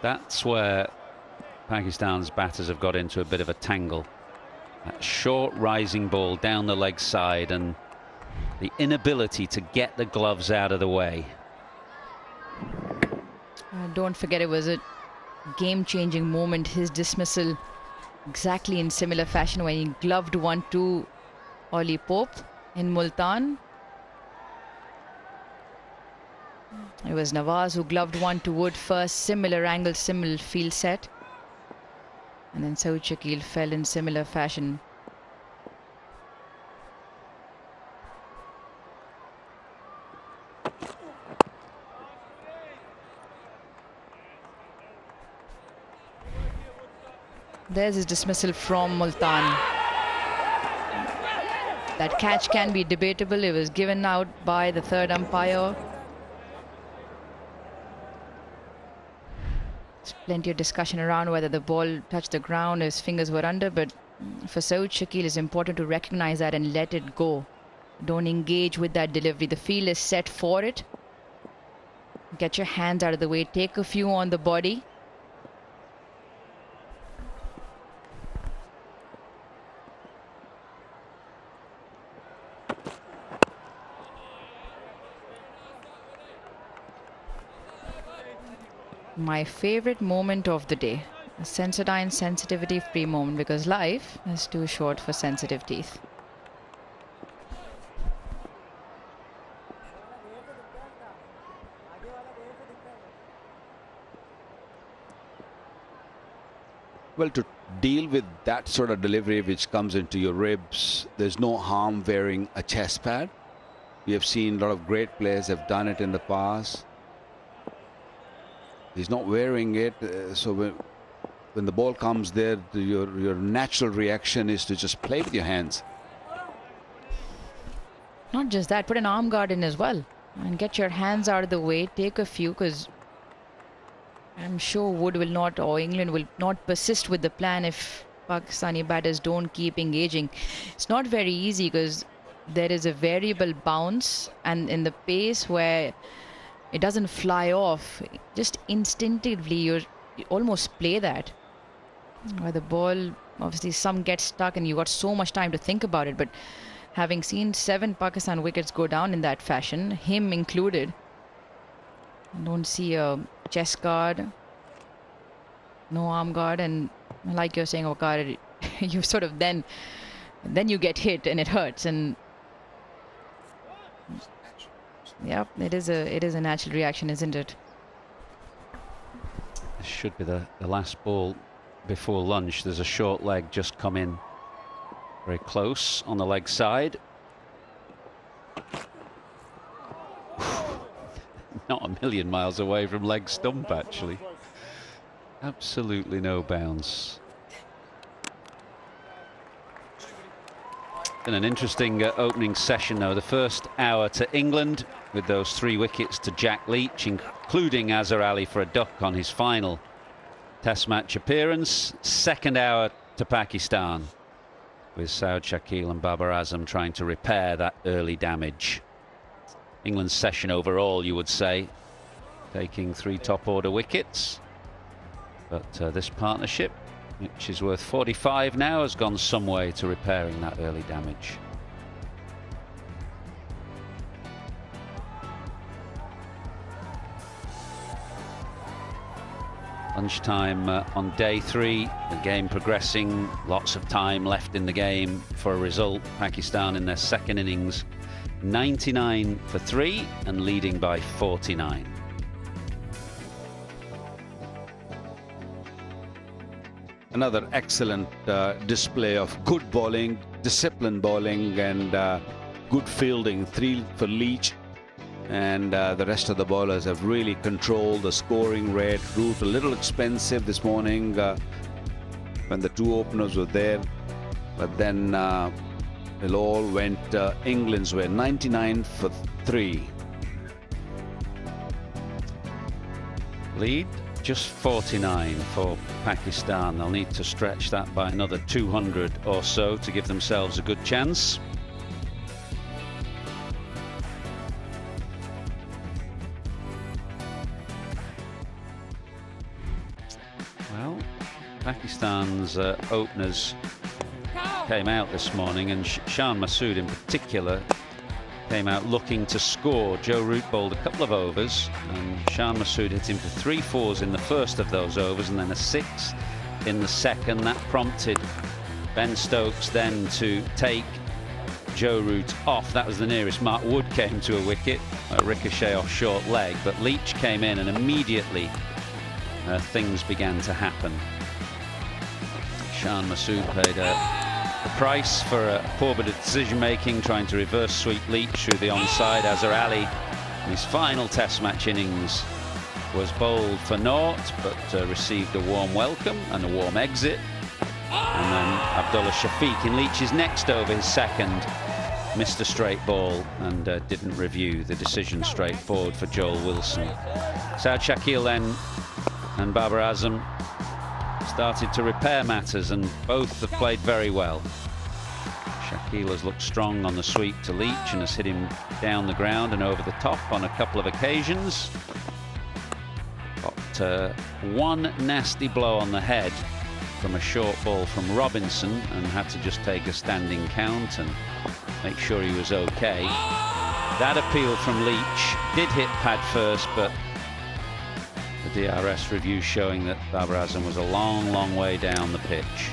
That's where Pakistan's batters have got into a bit of a tangle. That short rising ball down the leg side and the inability to get the gloves out of the way. Don't forget, it was a game-changing moment. His dismissal exactly in similar fashion when he gloved one to Ollie Pope in Multan. It was Nawaz who gloved one to Wood first, similar angle, similar field set. And then Saud Shakil fell in similar fashion. There's his dismissal from Multan. That catch can be debatable. It was given out by the third umpire. There's plenty of discussion around whether the ball touched the ground, his fingers were under, but for Saud Shakil it's important to recognize that and let it go. Don't engage with that delivery. The field is set for it. Get your hands out of the way. Take a few on the body. My favorite moment of the day, a Sensodyne sensitivity free moment, because life is too short for sensitive teeth. Well, to deal with that sort of delivery which comes into your ribs, there's no harm wearing a chest pad. We have seen a lot of great players have done it in the past. He's not wearing it, so when the ball comes there, your natural reaction is to just play with your hands. Not just that, put an arm guard in as well and get your hands out of the way. Take a few, because I'm sure Wood will not, or England will not persist with the plan if Pakistani batters don't keep engaging. It's not very easy because there is a variable bounce and in the pace where it doesn't fly off. Just instinctively, you almost play that. Where the ball, obviously, some get stuck and you got so much time to think about it. But having seen 7 Pakistan wickets go down in that fashion, him included, don't see a chest guard, no arm guard, and like you're saying, Wakar, you sort of then you get hit and it hurts. And yeah, it is a natural reaction, isn't it? This should be the last ball before lunch. There's a short leg just come in very close on the leg side. Not a million miles away from leg stump, actually. Absolutely no bounce. And an interesting opening session, though. The first hour to England with those 3 wickets to Jack Leach, including Azhar Ali for a duck on his final Test match appearance. Second hour to Pakistan with Saud Shakil and Babar Azam trying to repair that early damage. England's session overall, you would say, taking 3 top order wickets. But this partnership, which is worth 45 now, has gone some way to repairing that early damage. Lunchtime on day 3, the game progressing, lots of time left in the game for a result. Pakistan in their second innings, 99 for 3 and leading by 49. Another excellent display of good bowling, disciplined bowling, and good fielding. 3 for Leach, and the rest of the bowlers have really controlled the scoring rate. Root a little expensive this morning when the 2 openers were there, but then it all went England's way. 99 for 3. Lead just 49 for Pakistan. They'll need to stretch that by another 200 or so to give themselves a good chance. Well, Pakistan's openers came out this morning, and Shan Masood in particular came out looking to score. Joe Root bowled a couple of overs, and Shan Masood hit him for 3 fours in the first of those overs and then a 6 in the second. That prompted Ben Stokes then to take Joe Root off. That was the nearest Mark Wood came to a wicket, a ricochet off short leg, but Leach came in and immediately things began to happen. Shan Masood paid the price for a poor bit of decision making, trying to reverse sweep Leach through the onside. Azhar Ali, his final Test match innings, was bowled for naught, but received a warm welcome and a warm exit. And then Abdullah Shafiq in Leach's next over, his second, missed a straight ball and didn't review the decision straightforward for Joel Wilson. Saud Shakil then and Babar Azam started to repair matters, and both have played very well. Shakil has looked strong on the sweep to Leach and has hit him down the ground and over the top on a couple of occasions. Got 1 nasty blow on the head from a short ball from Robinson and had to just take a standing count and make sure he was okay. That appeal from Leach did hit pad first, but the DRS review showing that Babar Azam was a long way down the pitch.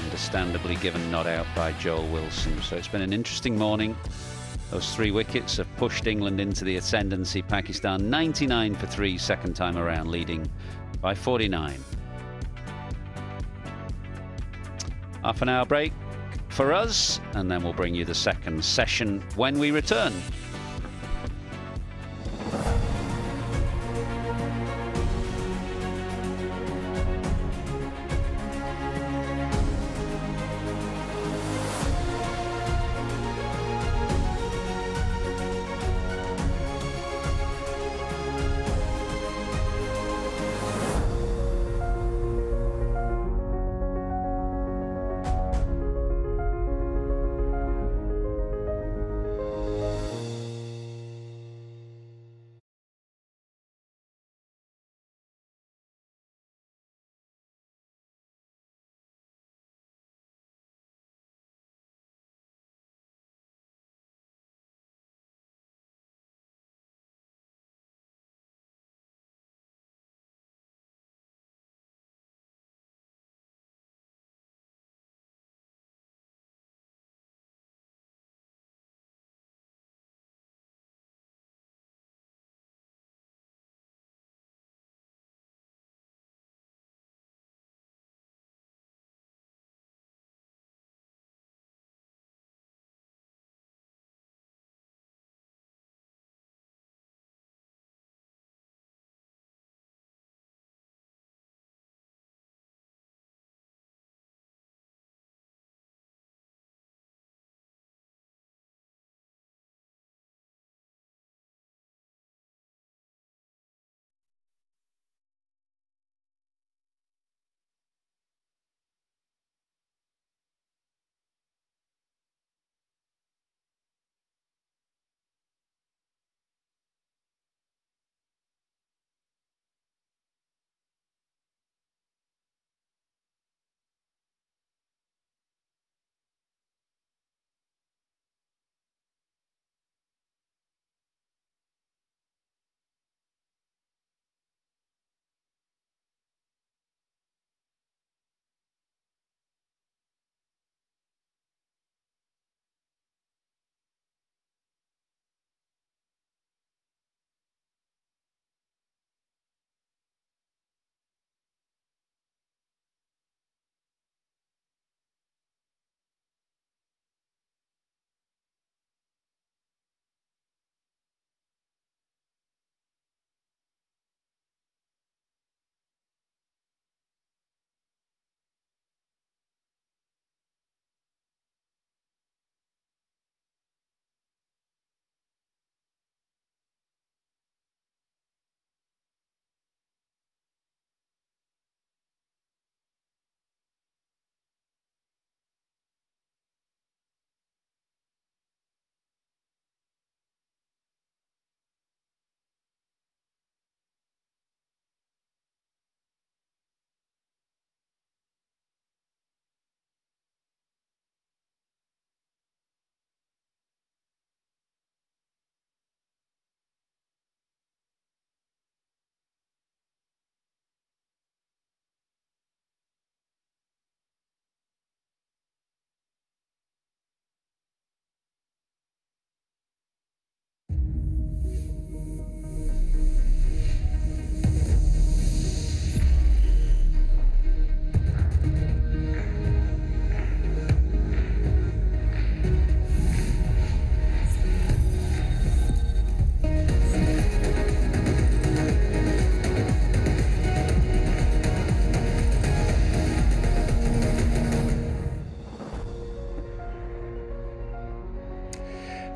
Understandably given not out by Joel Wilson. So it's been an interesting morning. Those 3 wickets have pushed England into the ascendancy. Pakistan 99 for 3 second time around, leading by 49. Half an hour break for us, and then we'll bring you the second session when we return.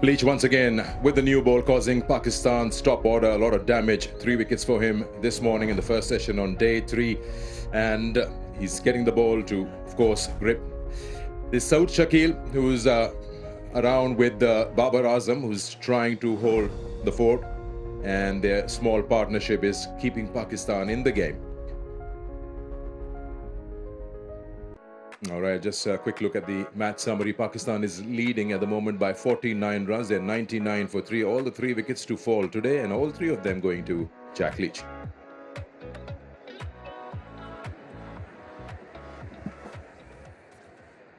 Leach once again with the new ball, causing Pakistan's top order a lot of damage. 3 wickets for him this morning in the first session on day 3. And he's getting the ball to, of course, grip. This Saud Shakil, who's around with Babar Azam, who's trying to hold the fort. And their small partnership is keeping Pakistan in the game. All right, just a quick look at the match summary. Pakistan is leading at the moment by 49 runs. They're 99 for 3. All the 3 wickets to fall today, and all 3 of them going to Jack Leach.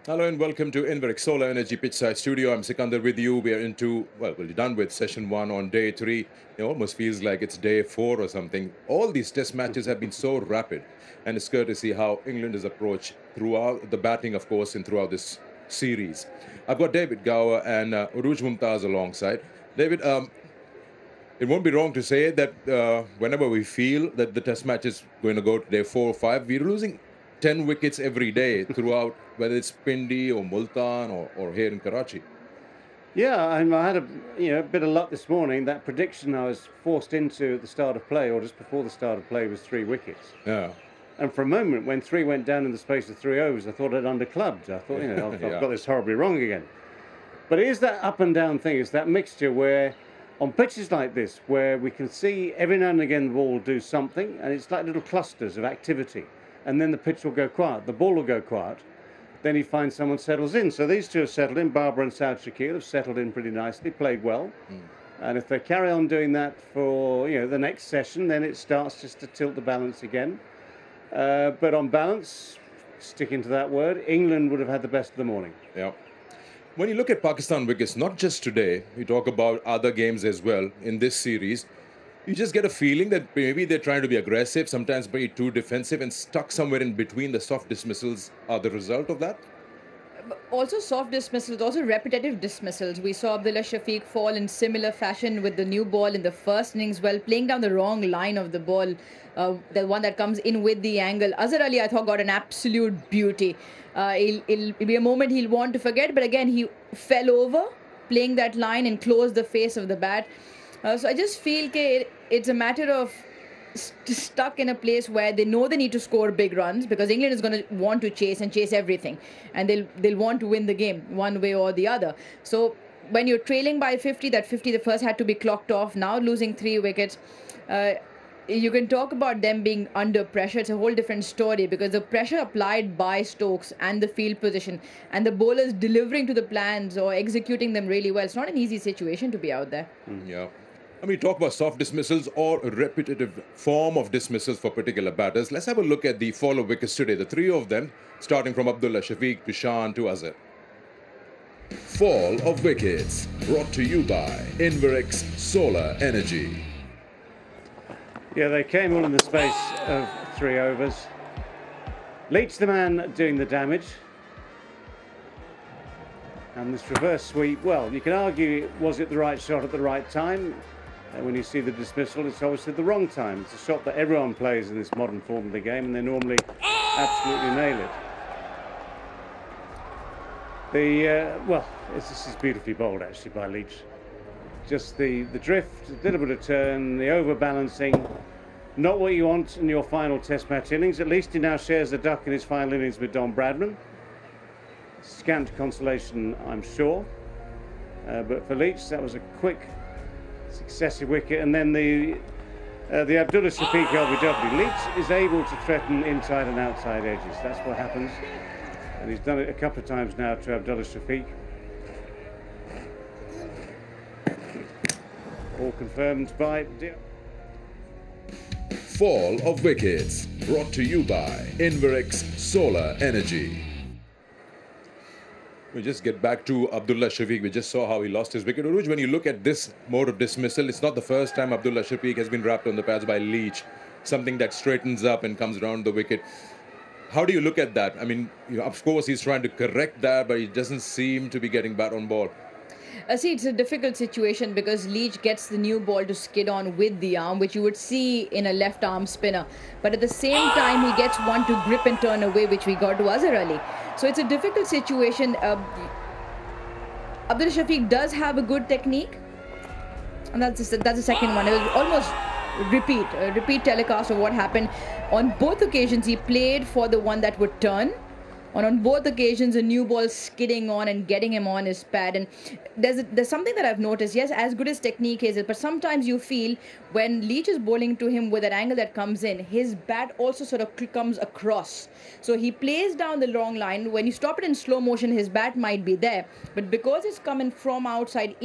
Hello and welcome to Inverix Solar Energy Pitchside Studio. I'm Sikandar with you. We are we're done with session 1 on day 3. It almost feels like it's day 4 or something. All these test matches have been so rapid, and it's courtesy how England is approached throughout the batting, of course, and throughout this series. I've got David Gower and Uruj Mumtaz alongside. David, it won't be wrong to say that whenever we feel that the test match is going to go to day 4 or 5, we're losing 10 wickets every day throughout, whether it's Pindi or Multan or here in Karachi. Yeah, I had a bit of luck this morning. That prediction I was forced into at the start of play, or just before the start of play, was 3 wickets. Yeah. And for a moment, when 3 went down in the space of 3 overs, I thought I'd underclubbed. I thought, I've got this horribly wrong again. But it is that up and down thing. It's that mixture where, on pitches like this, where we can see every now and again the ball will do something, and it's like little clusters of activity. And then the pitch will go quiet, the ball will go quiet, then he finds someone settles in. So these two have settled in. Barbara and Saud Shakil have settled in pretty nicely, played well. And if they carry on doing that for the next session, then it starts just to tilt the balance again. But on balance, sticking to that word, England would have had the best of the morning. Yeah. When you look at Pakistan wickets, not just today, we talk about other games as well in this series, you just get a feeling that maybe they're trying to be aggressive, sometimes be too defensive, and stuck somewhere in between. The soft dismissals are the result of that? Also soft dismissals, also repetitive dismissals. We saw Abdullah Shafiq fall in similar fashion with the new ball in the first innings, playing down the wrong line of the ball, the one that comes in with the angle. Azhar Ali, I thought, got an absolute beauty. It'll be a moment he'll want to forget, but again, he fell over, playing that line and closed the face of the bat. So I just feel it's a matter of stuck in a place where they know they need to score big runs, because England is going to want to chase everything, and they'll want to win the game one way or the other. So when you're trailing by 50, that 50 the first had to be clocked off. Now losing 3 wickets, you can talk about them being under pressure. It's a whole different story, because the pressure applied by Stokes and the field position and the bowlers delivering to the plans or executing them really well, it's not an easy situation to be out there. Yeah. I mean, talk about soft dismissals or a repetitive form of dismissals for particular batters. Let's have a look at the fall of wickets today. The 3 of them, starting from Abdullah Shafiq to Shan to Azhar. Fall of wickets, brought to you by Inverix Solar Energy. Yeah, they came all in the space of 3 overs. Leach the man doing the damage. And this reverse sweep, well, you can argue, was it the right shot at the right time? When you see the dismissal, it's obviously the wrong time. It's a shot that everyone plays in this modern form of the game, and they normally absolutely nail it. This is beautifully bowled, actually, by Leach. Just the drift, a little bit of turn, the overbalancing. Not what you want in your final test match innings. At least he now shares the duck in his final innings with Don Bradman. Scant consolation, I'm sure. But for Leach, that was a quick, successive wicket. And then the Abdullah Shafiq LBW. Leach is able to threaten inside and outside edges. That's what happens. And he's done it a couple of times now to Abdullah Shafiq. All confirmed by... Fall of wickets, brought to you by Inverix Solar Energy. We just get back to Abdullah Shafiq. We just saw how he lost his wicket. Uruj, when you look at this mode of dismissal, it's not the first time Abdullah Shafiq has been wrapped on the pads by Leach. Something that straightens up and comes around the wicket. How do you look at that? I mean, of course, he's trying to correct that, but he doesn't seem to be getting bat on ball. See, it's a difficult situation because Leach gets the new ball to skid on with the arm, which you would see in a left arm spinner. But at the same time, he gets one to grip and turn away, which we got to Azhar Ali. So it's a difficult situation. Abdul Shafiq does have a good technique, and that's the second one. It was almost repeat telecast of what happened. On both occasions, he played for the one that would turn. And on both occasions, a new ball skidding on and getting him on his pad. And there's something that I've noticed. Yes, as good as technique is, but sometimes you feel when Leach is bowling to him with an angle that comes in, his bat also sort of comes across. So he plays down the long line. When you stop it in slow motion, his bat might be there. But because it's coming from outside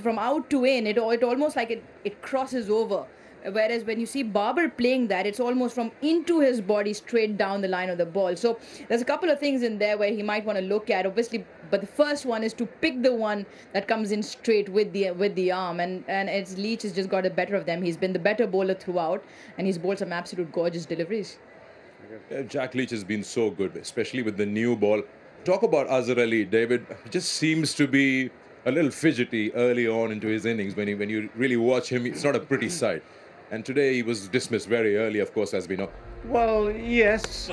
from out to in, it almost like it crosses over. Whereas when you see Babar playing that, it's almost from into his body straight down the line of the ball. So there's a couple of things in there where he might want to look at, obviously. But the first one is to pick the one that comes in straight with the arm, and it's Leach has just got the better of them. He's been the better bowler throughout, and he's bowled some absolute gorgeous deliveries. Jack Leach has been so good, especially with the new ball. Talk about Azhar Ali, David. Just seems to be a little fidgety early on into his innings. When you really watch him, it's not a pretty sight. And today he was dismissed very early, of course, as we know. Well, yes.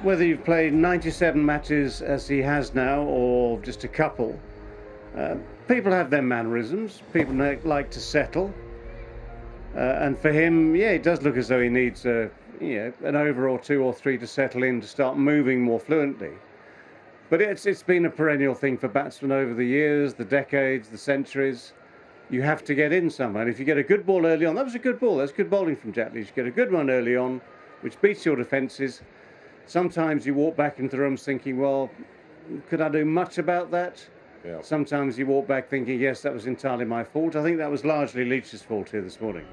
Whether you've played 97 matches as he has now, or just a couple, people have their mannerisms. People like to settle. And for him, yeah, it does look as though he needs an over or two or three to settle in, to start moving more fluently. But it's been a perennial thing for batsmen over the years, the decades, the centuries. You have to get in somewhere. And if you get a good ball early on, that was a good ball. That's good bowling from Jack Leach. You get a good one early on, which beats your defences. Sometimes you walk back into the rooms thinking, well, could I do much about that? Yeah. Sometimes you walk back thinking, yes, that was entirely my fault. I think that was largely Leach's fault here this morning.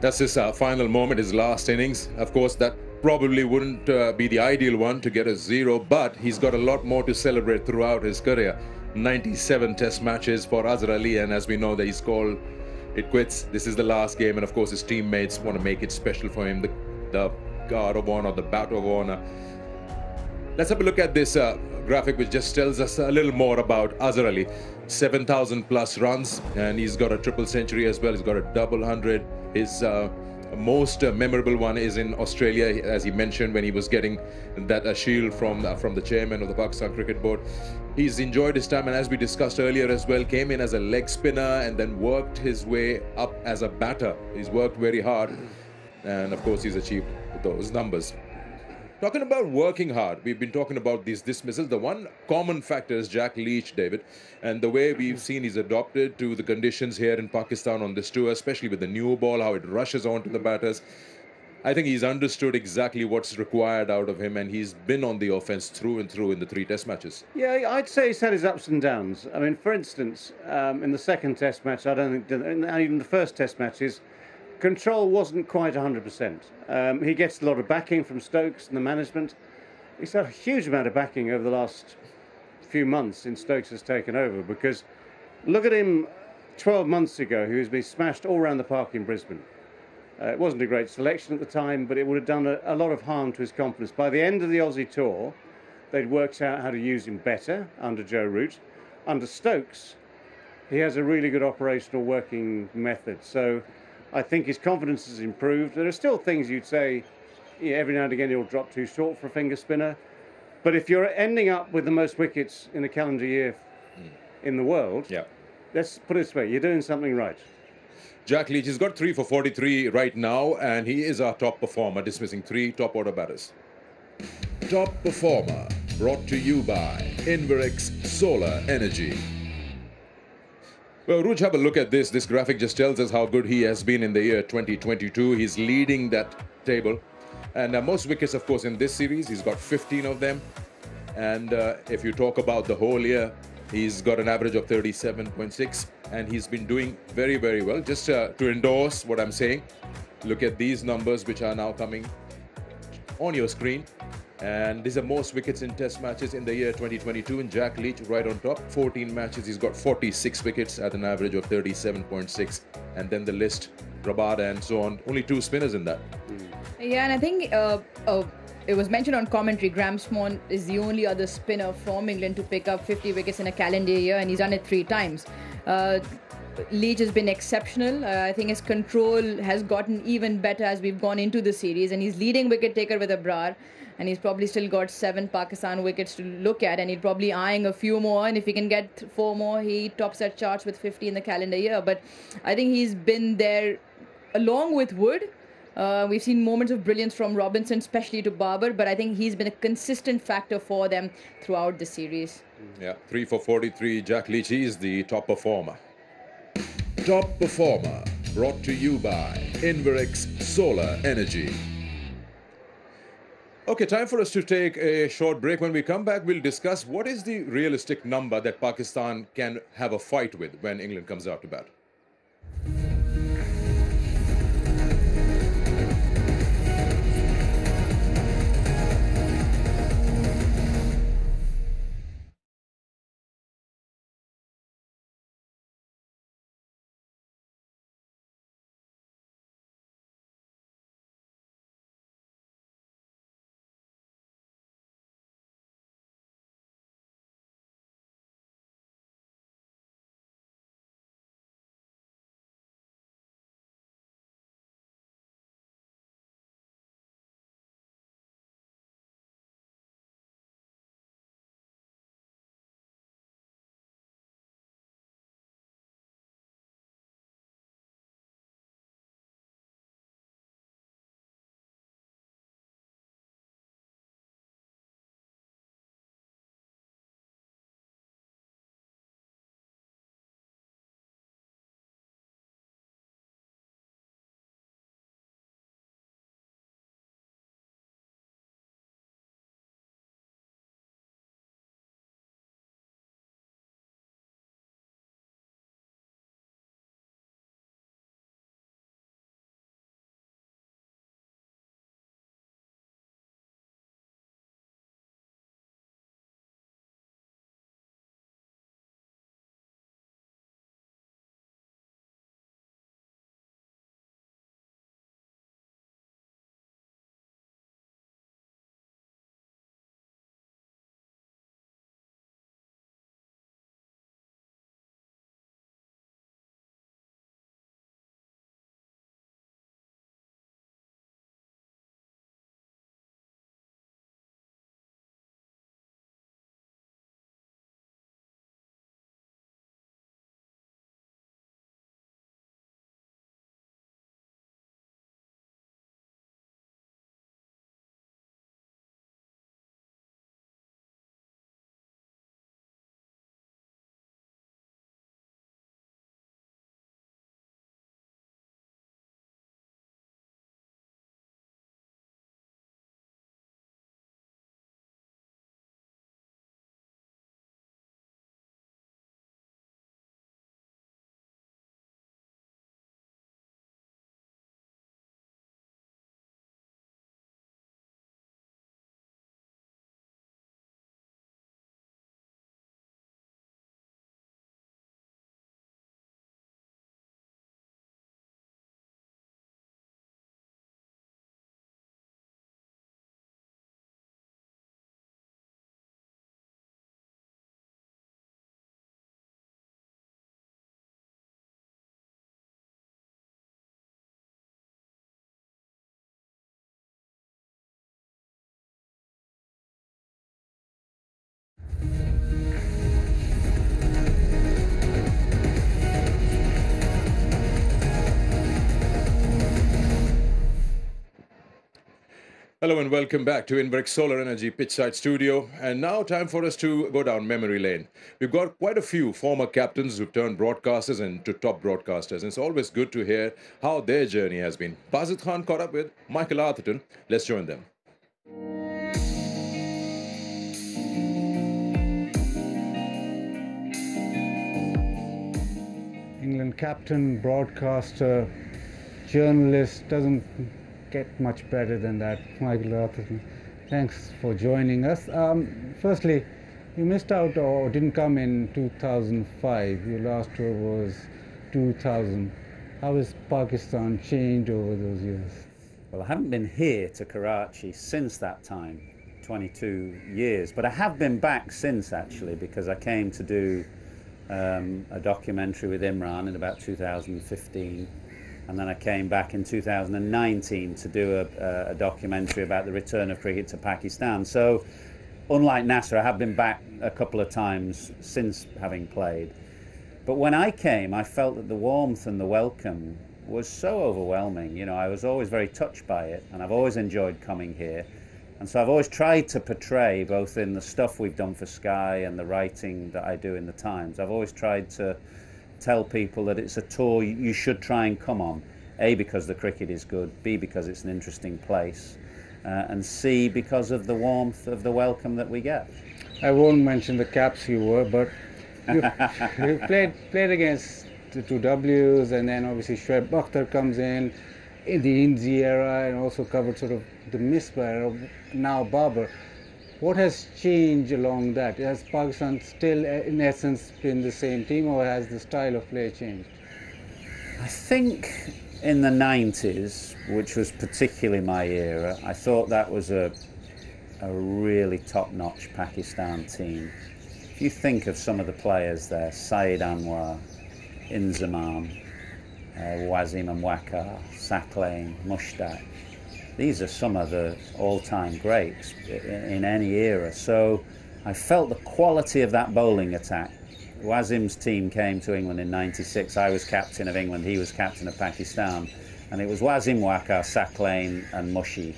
That's his final moment, his last innings. Of course, that probably wouldn't be the ideal one to get a 0, but he's got a lot more to celebrate throughout his career. 97 test matches for Azhar Ali, and as we know that he's called it quits. This is the last game, and of course his teammates want to make it special for him, the guard of honor, the bat of honor. Let's have a look at this graphic, which just tells us a little more about Azhar Ali. 7,000 plus runs, and he's got a triple century as well. He's got a double 100. His most memorable one is in Australia, as he mentioned, when he was getting that shield from the chairman of the Pakistan Cricket Board. He's enjoyed his time, and as we discussed earlier as well, came in as a leg spinner and then worked his way up as a batter. He's worked very hard, and of course he's achieved those numbers. Talking about working hard, we've been talking about these dismissals. The one common factor is Jack Leach, David, and the way we've seen he's adopted to the conditions here in Pakistan on this tour, especially with the new ball, how it rushes onto the batters. I think he's understood exactly what's required out of him, and he's been on the offense through and through in the 3 test matches. Yeah, I'd say he's had his ups and downs. I mean, for instance, in the second test match, I don't think, and even the first test matches, control wasn't quite 100%. He gets a lot of backing from Stokes and the management. He's had a huge amount of backing over the last few months since Stokes has taken over, because look at him 12 months ago. He was being smashed all around the park in Brisbane. It wasn't a great selection at the time, but it would have done a lot of harm to his confidence. By the end of the Aussie tour, they'd worked out how to use him better under Joe Root. Under Stokes, he has a really good operational working method. So I think his confidence has improved. There are still things you'd say, every now and again he'll drop too short for a finger spinner. But if you're ending up with the most wickets in a calendar year in the world, let's put it this way, you're doing something right. Jack Leach has got 3 for 43 right now, and he is our top performer, dismissing 3 top order batters. Top performer, brought to you by Inverex Solar Energy. Well, Ruj, have a look at this. This graphic just tells us how good he has been in the year 2022. He's leading that table. And most wickets, of course, in this series. He's got 15 of them. And if you talk about the whole year, he's got an average of 37.6. And he's been doing very, very well. Just to endorse what I'm saying, look at these numbers, which are now coming on your screen. And these are most wickets in test matches in the year 2022, and Jack Leach right on top. 14 matches, he's got 46 wickets at an average of 37.6. And then the list, Rabada and so on, only 2 spinners in that. Yeah, and I think it was mentioned on commentary, Graham Swan is the only other spinner from England to pick up 50 wickets in a calendar year, and he's done it 3 times. Leach has been exceptional. I think his control has gotten even better as we've gone into the series, and he's leading wicket taker with Abrar. and he's probably still got 7 Pakistan wickets to look at, and he's probably eyeing a few more, and if he can get 4 more, he tops that charts with 50 in the calendar year. But I think he's been there along with Wood. We've seen moments of brilliance from Robinson, especially to Babar, but I think he's been a consistent factor for them throughout the series. Yeah, 3 for 43. Jack Leachy is the top performer. Top Performer, brought to you by Inverex Solar Energy. Okay, time for us to take a short break. When we come back, we'll discuss what is the realistic number that Pakistan can have a fight with when England comes out to bat. Hello and welcome back to Inverex Solar Energy Pitchside Studio. And now time for us to go down memory lane. We've got quite a few former captains who've turned broadcasters into top broadcasters. And it's always good to hear how their journey has been. Basit Khan caught up with Michael Atherton. Let's join them. England captain, broadcaster, journalist, doesn't get much better than that. Michael Atherton, thanks for joining us. Firstly, you missed out or didn't come in 2005. Your last tour was 2000. How has Pakistan changed over those years? Well, I haven't been here to Karachi since that time, 22 years, but I have been back since actually, because I came to do a documentary with Imran in about 2015. And then I came back in 2019 to do a documentary about the return of cricket to Pakistan. So, unlike Nasser, I have been back a couple of times since having played. But when I came, I felt that the warmth and the welcome was so overwhelming. You know, I was always very touched by it, and I've always enjoyed coming here. And so I've always tried to portray, both in the stuff we've done for Sky and the writing that I do in the Times, I've always tried to tell people that it's a tour you should try and come on. A, because the cricket is good, B, because it's an interesting place, and C, because of the warmth of the welcome that we get. I won't mention the caps you wore, but you played against the two Ws, and then obviously Shoaib Akhtar comes in the Inzi era, and also covered sort of the Misbah era, now Babar. What has changed along that? Has Pakistan still, in essence, been the same team, or has the style of play changed? I think in the 90s, which was particularly my era, I thought that was a really top-notch Pakistan team. If you think of some of the players there, Saeed Anwar, Inzamam, Wasim and Waqar, Saqlain, Mushtaq, these are some of the all-time greats in any era. So I felt the quality of that bowling attack. Wasim's team came to England in '96. I was captain of England, he was captain of Pakistan. And it was Wasim, Waqar, Saqlain and Mushi.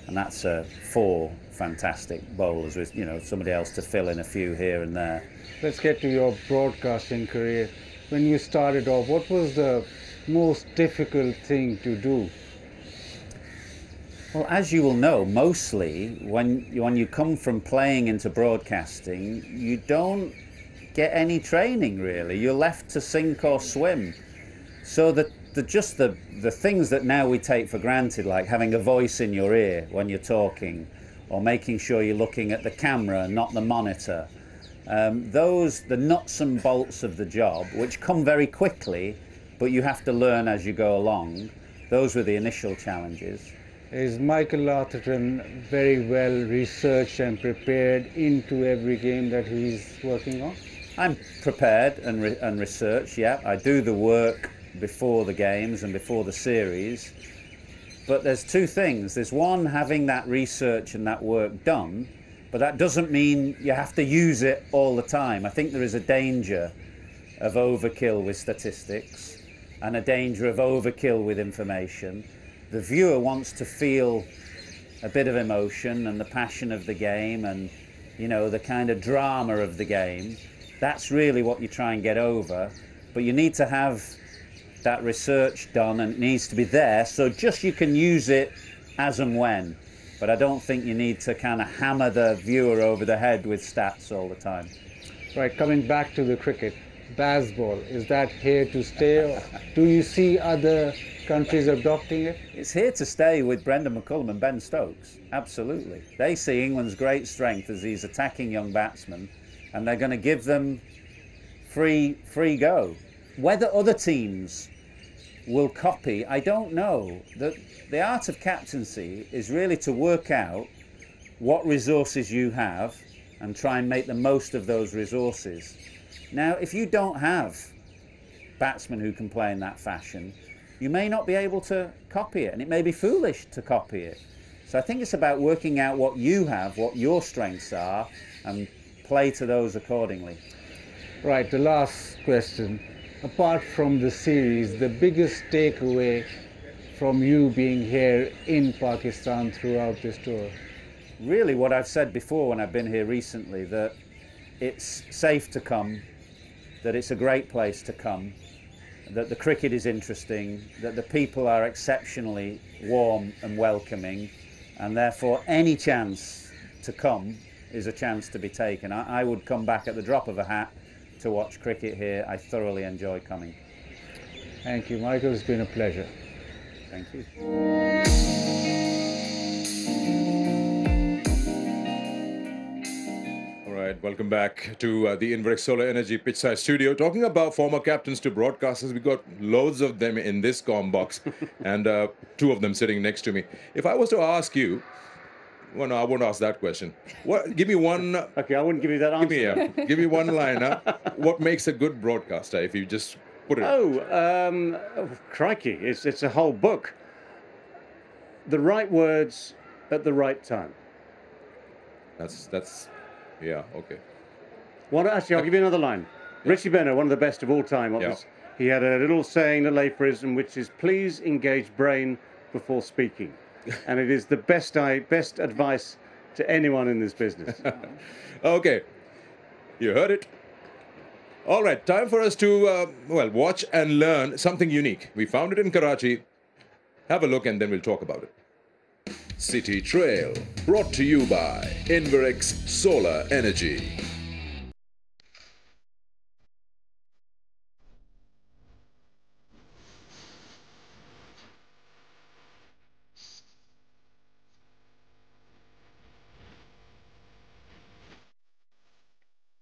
And that's 4 fantastic bowlers with, you know, somebody else to fill in a few here and there. Let's get to your broadcasting career. When you started off, what was the most difficult thing to do? Well, as you will know, mostly when you come from playing into broadcasting, you don't get any training really. You're left to sink or swim. So the things that now we take for granted, like having a voice in your ear when you're talking, or making sure you're looking at the camera, not the monitor, the nuts and bolts of the job, which come very quickly, but you have to learn as you go along. Those were the initial challenges. Is Michael Atherton very well researched and prepared into every game that he's working on? I'm prepared and researched, yeah. I do the work before the games and before the series. But there's 2 things. There's one, having that research and that work done, but that doesn't mean you have to use it all the time. I think there is a danger of overkill with statistics and a danger of overkill with information. The viewer wants to feel a bit of emotion and the passion of the game and, you know, the kind of drama of the game. That's really what you try and get over. But you need to have that research done, and it needs to be there, so just you can use it as and when. But I don't think you need to kind of hammer the viewer over the head with stats all the time. Right, coming back to the cricket, baseball, is that here to stay? Or do you see other countries adopting it? It's here to stay with Brendan McCullum and Ben Stokes, absolutely. They see England's great strength as these attacking young batsmen, and they're going to give them free go. Whether other teams will copy, I don't know. The art of captaincy is really to work out what resources you have and try and make the most of those resources. Now, if you don't have batsmen who can play in that fashion, you may not be able to copy it, and it may be foolish to copy it. So I think it's about working out what you have, what your strengths are, and play to those accordingly. Right, the last question. Apart from the series, the biggest takeaway from you being here in Pakistan throughout this tour? Really what I've said before when I've been here recently, that it's safe to come, that it's a great place to come, that the cricket is interesting, that the people are exceptionally warm and welcoming, and therefore any chance to come is a chance to be taken. I would come back at the drop of a hat to watch cricket here. I thoroughly enjoy coming. Thank you, Michael. It's been a pleasure. Thank you. All right, welcome back to the Inverex Solar Energy Pitchside Studio. Talking about former captains to broadcasters, we got loads of them in this comm box, and 2 of them sitting next to me. If I was to ask you, well, no, I won't ask that question. Give me one. Okay, I wouldn't give you that answer. Give me one liner. What makes a good broadcaster? If you just put it? Oh, crikey! It's a whole book. The right words at the right time. That's yeah, okay. Actually, I'll give you another line. Richie Benner, one of the best of all time, he had a little saying at Leifrism, which is, "Please engage brain before speaking," and it is the best advice to anyone in this business. Okay, you heard it. All right, time for us to watch and learn something unique. We found it in Karachi. Have a look, and then we'll talk about it. City Trail, brought to you by Inverex Solar Energy.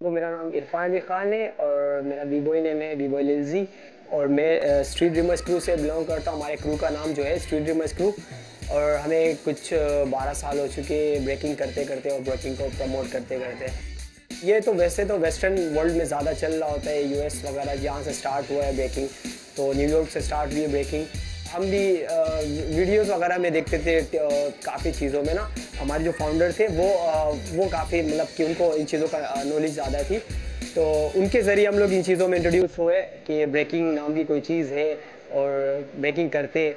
वो मेरा नाम इरफान अली खान है और मेरा B-boy name है B-boy लिल्जी और मैं street dreamers crew से बिलोंग करता हूँ। हमारे क्रू का नाम जो है स्ट्रीट ड्रीमर्स क्रू और हमें कुछ 12 साल हो चुके ब्रेकिंग करते करते और ब्रेकिंग को प्रमोट करते करते। ये तो वैसे तो वेस्टर्न वर्ल्ड में ज़्यादा चल रहा होता है, यूएस वगैरह जहाँ से स्टार्ट हुआ है ब्रेकिंग, तो न्यूयॉर्क से स्टार्ट हुई है ब्रेकिंग। हम भी वीडियोस वगैरह में देखते थे काफ़ी चीज़ों में ना। हमारे जो फाउंडर थे वो काफ़ी मतलब कि उनको इन चीज़ों का नॉलेज ज़्यादा थी, तो उनके ज़रिए हम लोग इन चीज़ों में इंट्रोड्यूस हुए कि ब्रेकिंग नाम की कोई चीज़ है और ब्रेकिंग करते,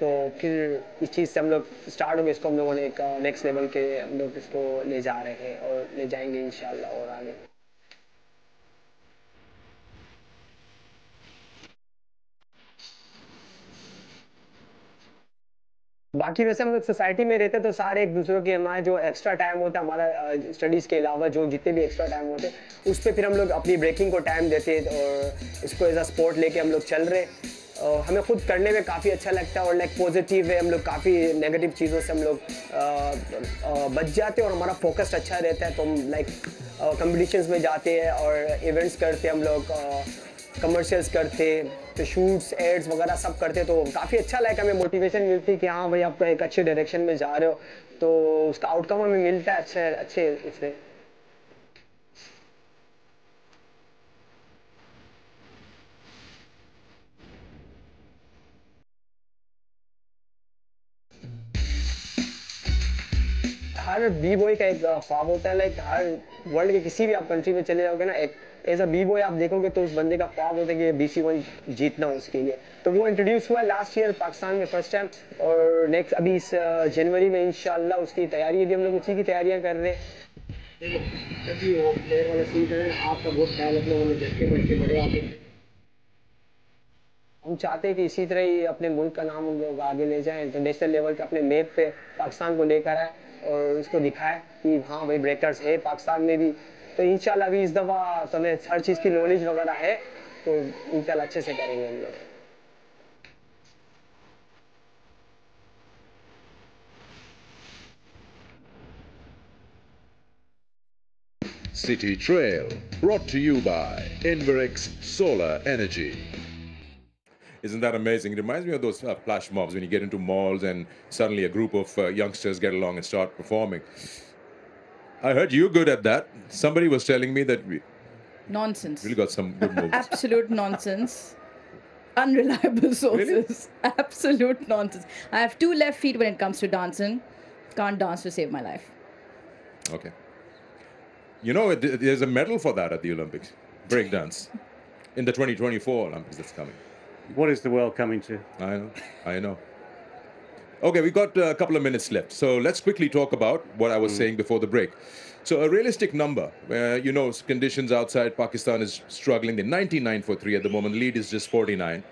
तो फिर इस चीज़ से हम लोग स्टार्ट हो गए। इसको हम लोगों ने एक नेक्स्ट लेवल के हम लोग इसको ले जा रहे हैं और ले जाएंगे इंशाल्लाह और आगे। बाकी वैसे हम लोग सोसाइटी में रहते तो सारे एक दूसरे के हमारे जो एक्स्ट्रा टाइम होता है हमारा स्टडीज़ के अलावा जो जितने भी एक्स्ट्रा टाइम होते उस पर फिर हम लोग अपनी ब्रेकिंग को टाइम देते और इसको एज अ स्पोर्ट लेके हम लोग चल रहे। हमें खुद करने में काफ़ी अच्छा लगता है और लाइक पॉजिटिव है, हम लोग काफ़ी नेगेटिव चीज़ों से हम लोग बच जाते हैं और हमारा फोकस अच्छा रहता है। तो हम लाइक कॉम्पिटिशन्स में जाते हैं और इवेंट्स करते हैं, हम लोग कमर्शियल्स करते, तो शूट्स एड्स वगैरह सब करते, तो काफ़ी अच्छा लाइक हमें मोटिवेशन मिलती है कि हाँ भाई आप एक अच्छे डायरेक्शन में जा रहे हो, तो उसका आउटकम हमें मिलता है अच्छे अच्छे इससे। हर बी बॉय का एक ख्वाब होता है, लाइक हर वर्ल्ड के किसी भी आप कंट्री में चले जाओगे ना, एक एज अ बी बॉय आप देखोगे तो उस बंदे का ख्वाब होता है कि BC1 जीतना उसके लिए। तो वो इंट्रोड्यूस हुआ लास्ट ईयर पाकिस्तान में फर्स्ट टाइम और नेक्स्ट अभी इस जनवरी में इंशाल्लाह उसकी तैयारी है, हम लोग उसी की तैयारियां कर रहे हैं। आपका बहुत ख्याल रखना, बच्चे बड़े आते हैं। हम चाहते हैं कि इसी तरह ही अपने मुल्क का नाम हम लोग आगे ले जाएं, इंटरनेशनल लेवल पे अपने मैप पे पाकिस्तान को लेकर आए और इसको दिखाएं कि हाँ भाई ब्रेकर्स है पाकिस्तान में भी। तो इंशाल्लाह अभी इस दफ़ा तो हमें हर चीज़ की नॉलेज वगैरह है, तो इंशाल्लाह अच्छे से करेंगे हम लोग। City Trail, brought to you by Inverex Solar Energy. Isn't that amazing? It reminds me of those flash mobs when you get into malls and suddenly a group of youngsters get along and start performing. I heard you're good at that. Somebody was telling me that we Nonsense. really got some good moves. Absolute nonsense. Unreliable sources. Really? Absolute nonsense. I have 2 left feet when it comes to dancing. Can't dance to save my life. Okay. You know, there's a medal for that at the Olympics. Breakdance. In the 2024 Olympics that's coming. What is the world coming to? I know. Okay, we've got a couple of minutes left. So let's quickly talk about what I was saying before the break. So a realistic number, you know, conditions outside Pakistan is struggling. They're 99 for 3 at the moment. Lead is just 49.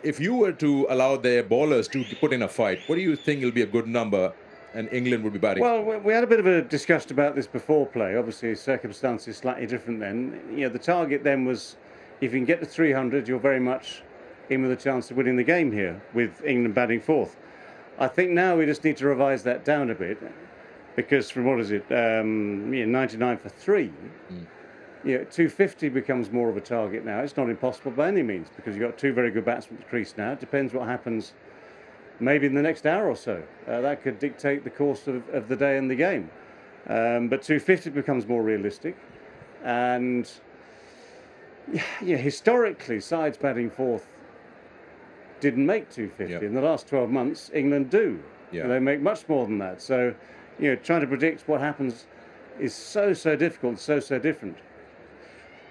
If you were to allow their bowlers to put in a fight, what do you think will be a good number and England would be batting? Well, we had a bit of a discussion about this before play. Obviously, circumstances slightly different then. You know, the target then was if you can get to 300, you're very much in with a chance of winning the game here with England batting fourth. I think now we just need to revise that down a bit because from what is it, 99 for 3, 250 becomes more of a target now. It's not impossible by any means because you've got 2 very good batsmen at the crease now. It depends what happens maybe in the next hour or so. That could dictate the course of the day and the game. But 250 becomes more realistic. And Yeah, historically, sides batting fourth didn't make 250. In the last 12 months, England do. Yeah. They make much more than that. So, trying to predict what happens is so difficult, so different.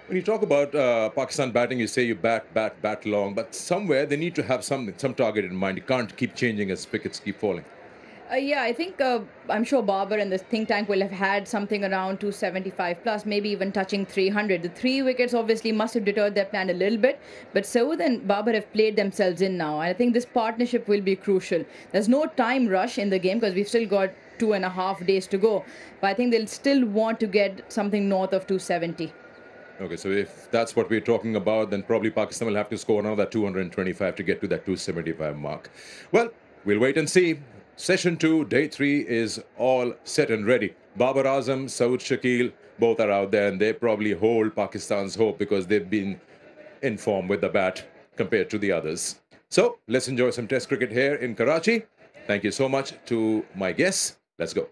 When you talk about Pakistan batting, you say you bat long, but somewhere they need to have some target in mind. You can't keep changing as wickets keep falling. Yeah, I think I'm sure Babar and the think tank will have had something around 275 plus, maybe even touching 300. The 3 wickets obviously must have deterred their plan a little bit, but Saud and Babar have played themselves in now. And I think this partnership will be crucial. There's no time rush in the game because we've still got 2.5 days to go, but I think they'll still want to get something north of 270. Okay, so if that's what we're talking about, then probably Pakistan will have to score another 225 to get to that 275 mark. Well, we'll wait and see. Session 2, day 3 is all set and ready. Babar Azam, Saud Shakil, both are out there, and they probably hold Pakistan's hope because they've been in form with the bat compared to the others. So let's enjoy some Test cricket here in Karachi. Thank you so much to my guests. Let's go.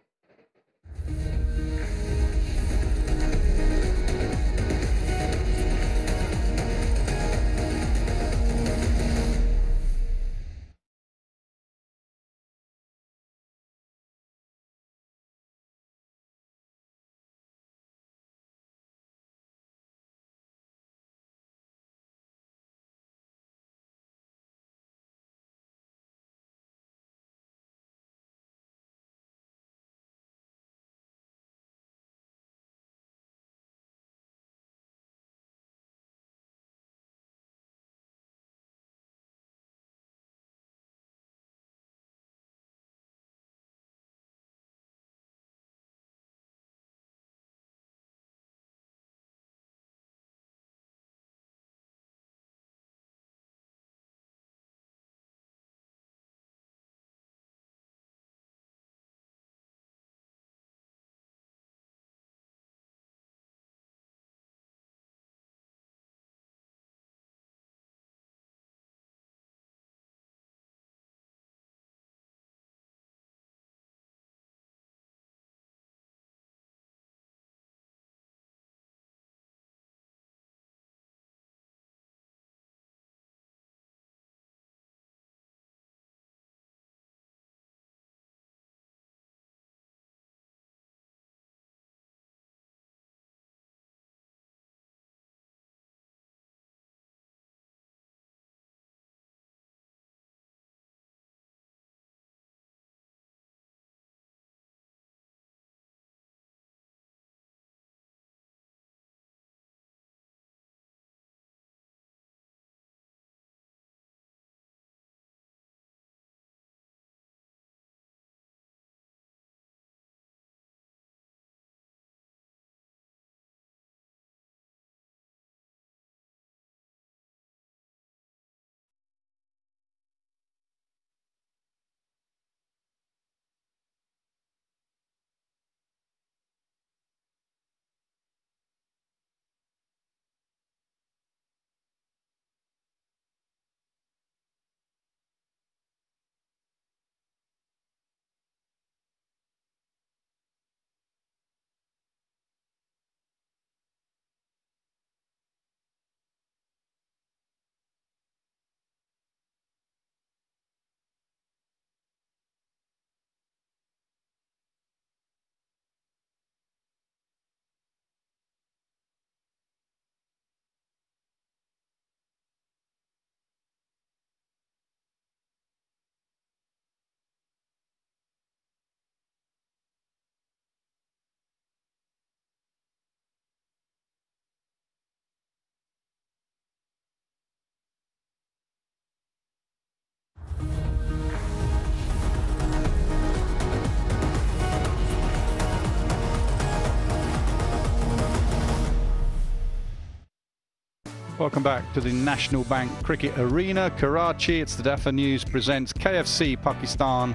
Welcome back to the National Bank Cricket Arena, Karachi. It's the DAFA News presents KFC Pakistan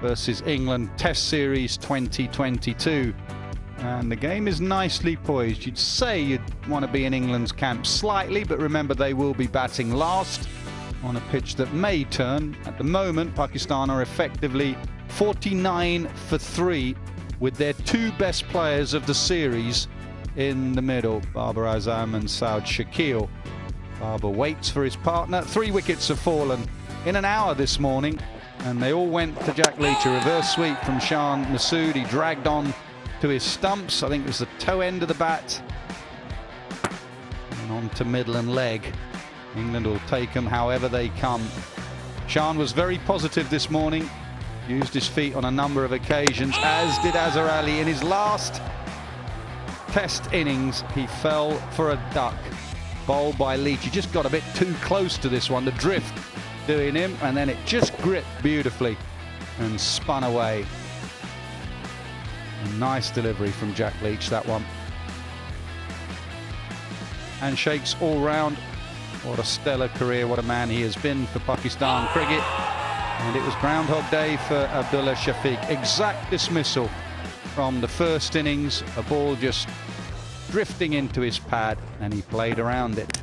versus England Test Series 2022. And the game is nicely poised. You'd say you'd want to be in England's camp slightly, but remember they will be batting last on a pitch that may turn. At the moment, Pakistan are effectively 49 for 3 with their 2 best players of the series in the middle, Babar Azam and Saud Shakil. Babar waits for his partner. 3 wickets have fallen in an hour this morning, and they all went to Jack Leach. A reverse sweep from Shan Masood. He dragged on to his stumps. I think it was the toe end of the bat. And on to middle and leg. England will take them however they come. Shan was very positive this morning. Used his feet on a number of occasions, as did Azhar Ali. In his last Test innings, he fell for a duck. Bowled by Leach. He just got a bit too close to this one. The drift doing him, and then it just gripped beautifully and spun away. A nice delivery from Jack Leach, that one. Handshakes all round. What a stellar career, what a man he has been for Pakistan cricket. And it was Groundhog Day for Abdullah Shafiq. Exact dismissal from the first innings. A ball just drifting into his pad, and he played around it.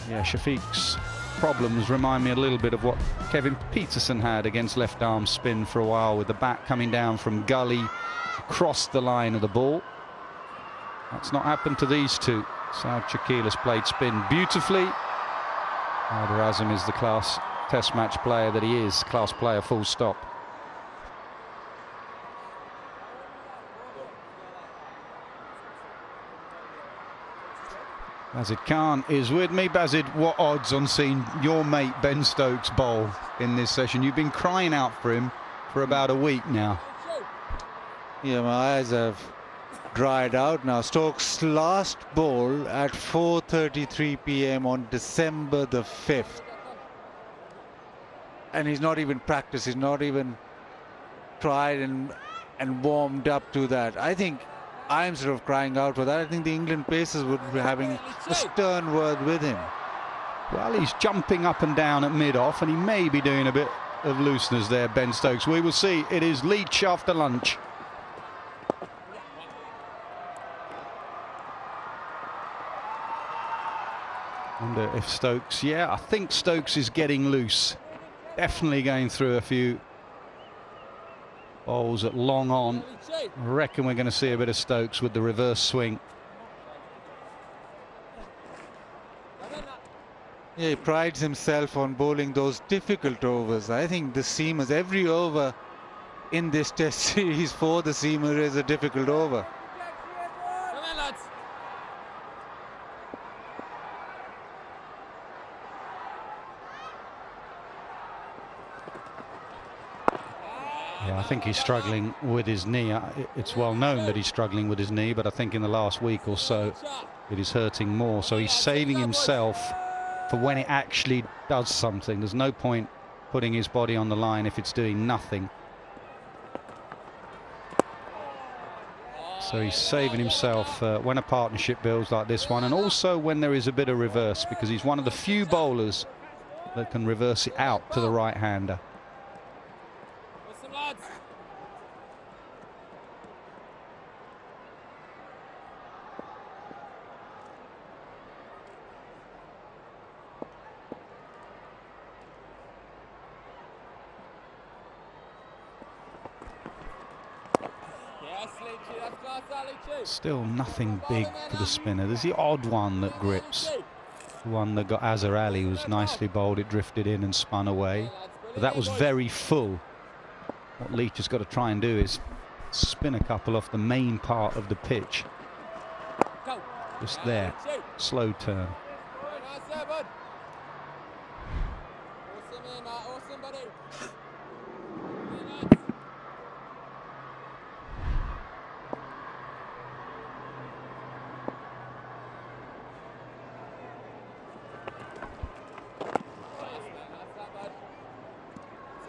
Yeah, Shafiq's problems remind me a little bit of what Kevin Peterson had against left arm spin for a while, with the bat coming down from gully across the line of the ball. That's not happened to these two. Saud Shakil has played spin beautifully. Babar Azam is the class Test match player that he is. Class player, full stop. Bazid Khan is with me. Bazid, what odds on seeing your mate Ben Stokes bowl in this session? You've been crying out for him for about a week now. Yeah, my eyes have dried out now. Stokes' last ball at 4:33 p.m. on December the 5th. And he's not even practiced. He's not even tried and warmed up to that. I think I'm sort of crying out for that. I think the England Pacers would be having a stern word with him. Well, he's jumping up and down at mid-off, and he may be doing a bit of looseness there, Ben Stokes. We will see. It is Leach after lunch. Wonder if Stokes... Yeah, I think Stokes is getting loose. Definitely going through a few bowls at long on. I reckon we're going to see a bit of Stokes with the reverse swing. Yeah, he prides himself on bowling those difficult overs. I think the seamers, every over in this Test series for the seamer is a difficult over. Yeah, I think he's struggling with his knee. It's well known that he's struggling with his knee, but I think in the last week or so it is hurting more. So he's saving himself for when it actually does something. There's no point putting his body on the line if it's doing nothing. So he's saving himself when a partnership builds like this one, and also when there is a bit of reverse, because he's one of the few bowlers that can reverse it out to the right-hander. Still nothing big for the spinner. There's the odd one that grips. The one that got Azhar Ali was nicely bowled. It drifted in and spun away. But that was very full. What Leach has got to try and do is spin a couple off the main part of the pitch. Just there. Slow turn.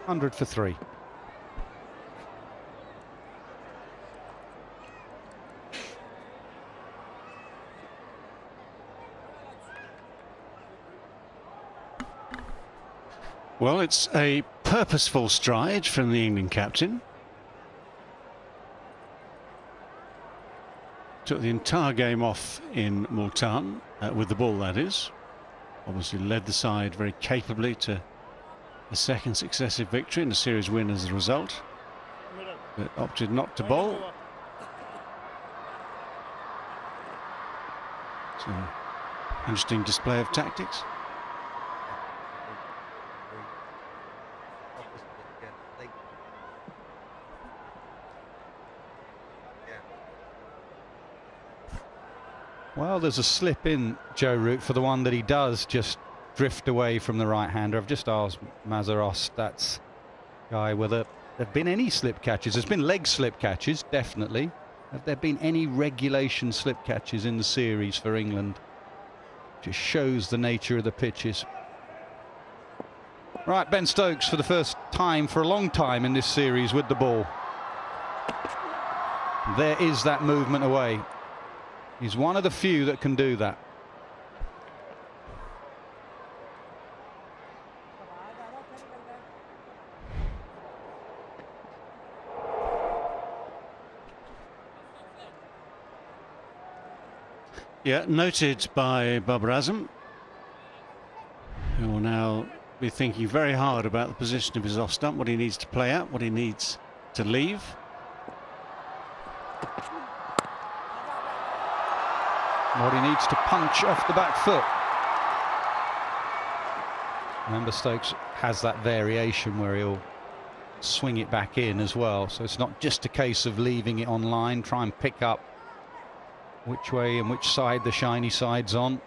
$100 for 3. Well, it's a purposeful stride from the England captain. Took the entire game off in Multan, with the ball, that is. Obviously led the side very capably to a second successive victory and a series win as a result, but opted not to bowl. Some interesting display of tactics. Well, there's a slip in Joe Root for the one that he does just drift away from the right-hander. I've just asked Mazaros, that's guy, whether there have been any slip catches. There's been leg slip catches, definitely. Have there been any regulation slip catches in the series for England? Just shows the nature of the pitches. Right, Ben Stokes for the first time for a long time in this series with the ball. There is that movement away. He's one of the few that can do that. Yeah, noted by Babar Azam, who will now be thinking very hard about the position of his off stump, what he needs to play out, what he needs to leave. What he needs to punch off the back foot. Remember, Stokes has that variation where he'll swing it back in as well. So it's not just a case of leaving it on line, try and pick up which way and which side the shiny side's on.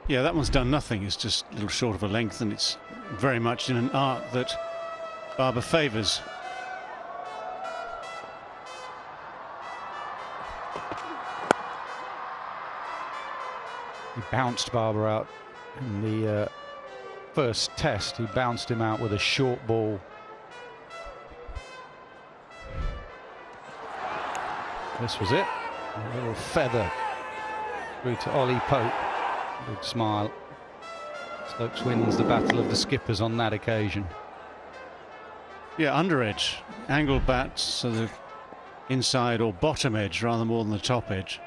Yeah, that one's done nothing. It's just a little short of a length, and it's very much in an art that Barber favours. He bounced Barber out in the first test. He bounced him out with a short ball. This was it. A little feather through to Ollie Pope. Big smile. Stokes wins the battle of the skippers on that occasion. Yeah, under edge. Angled bat, so the inside or bottom edge rather more than the top edge.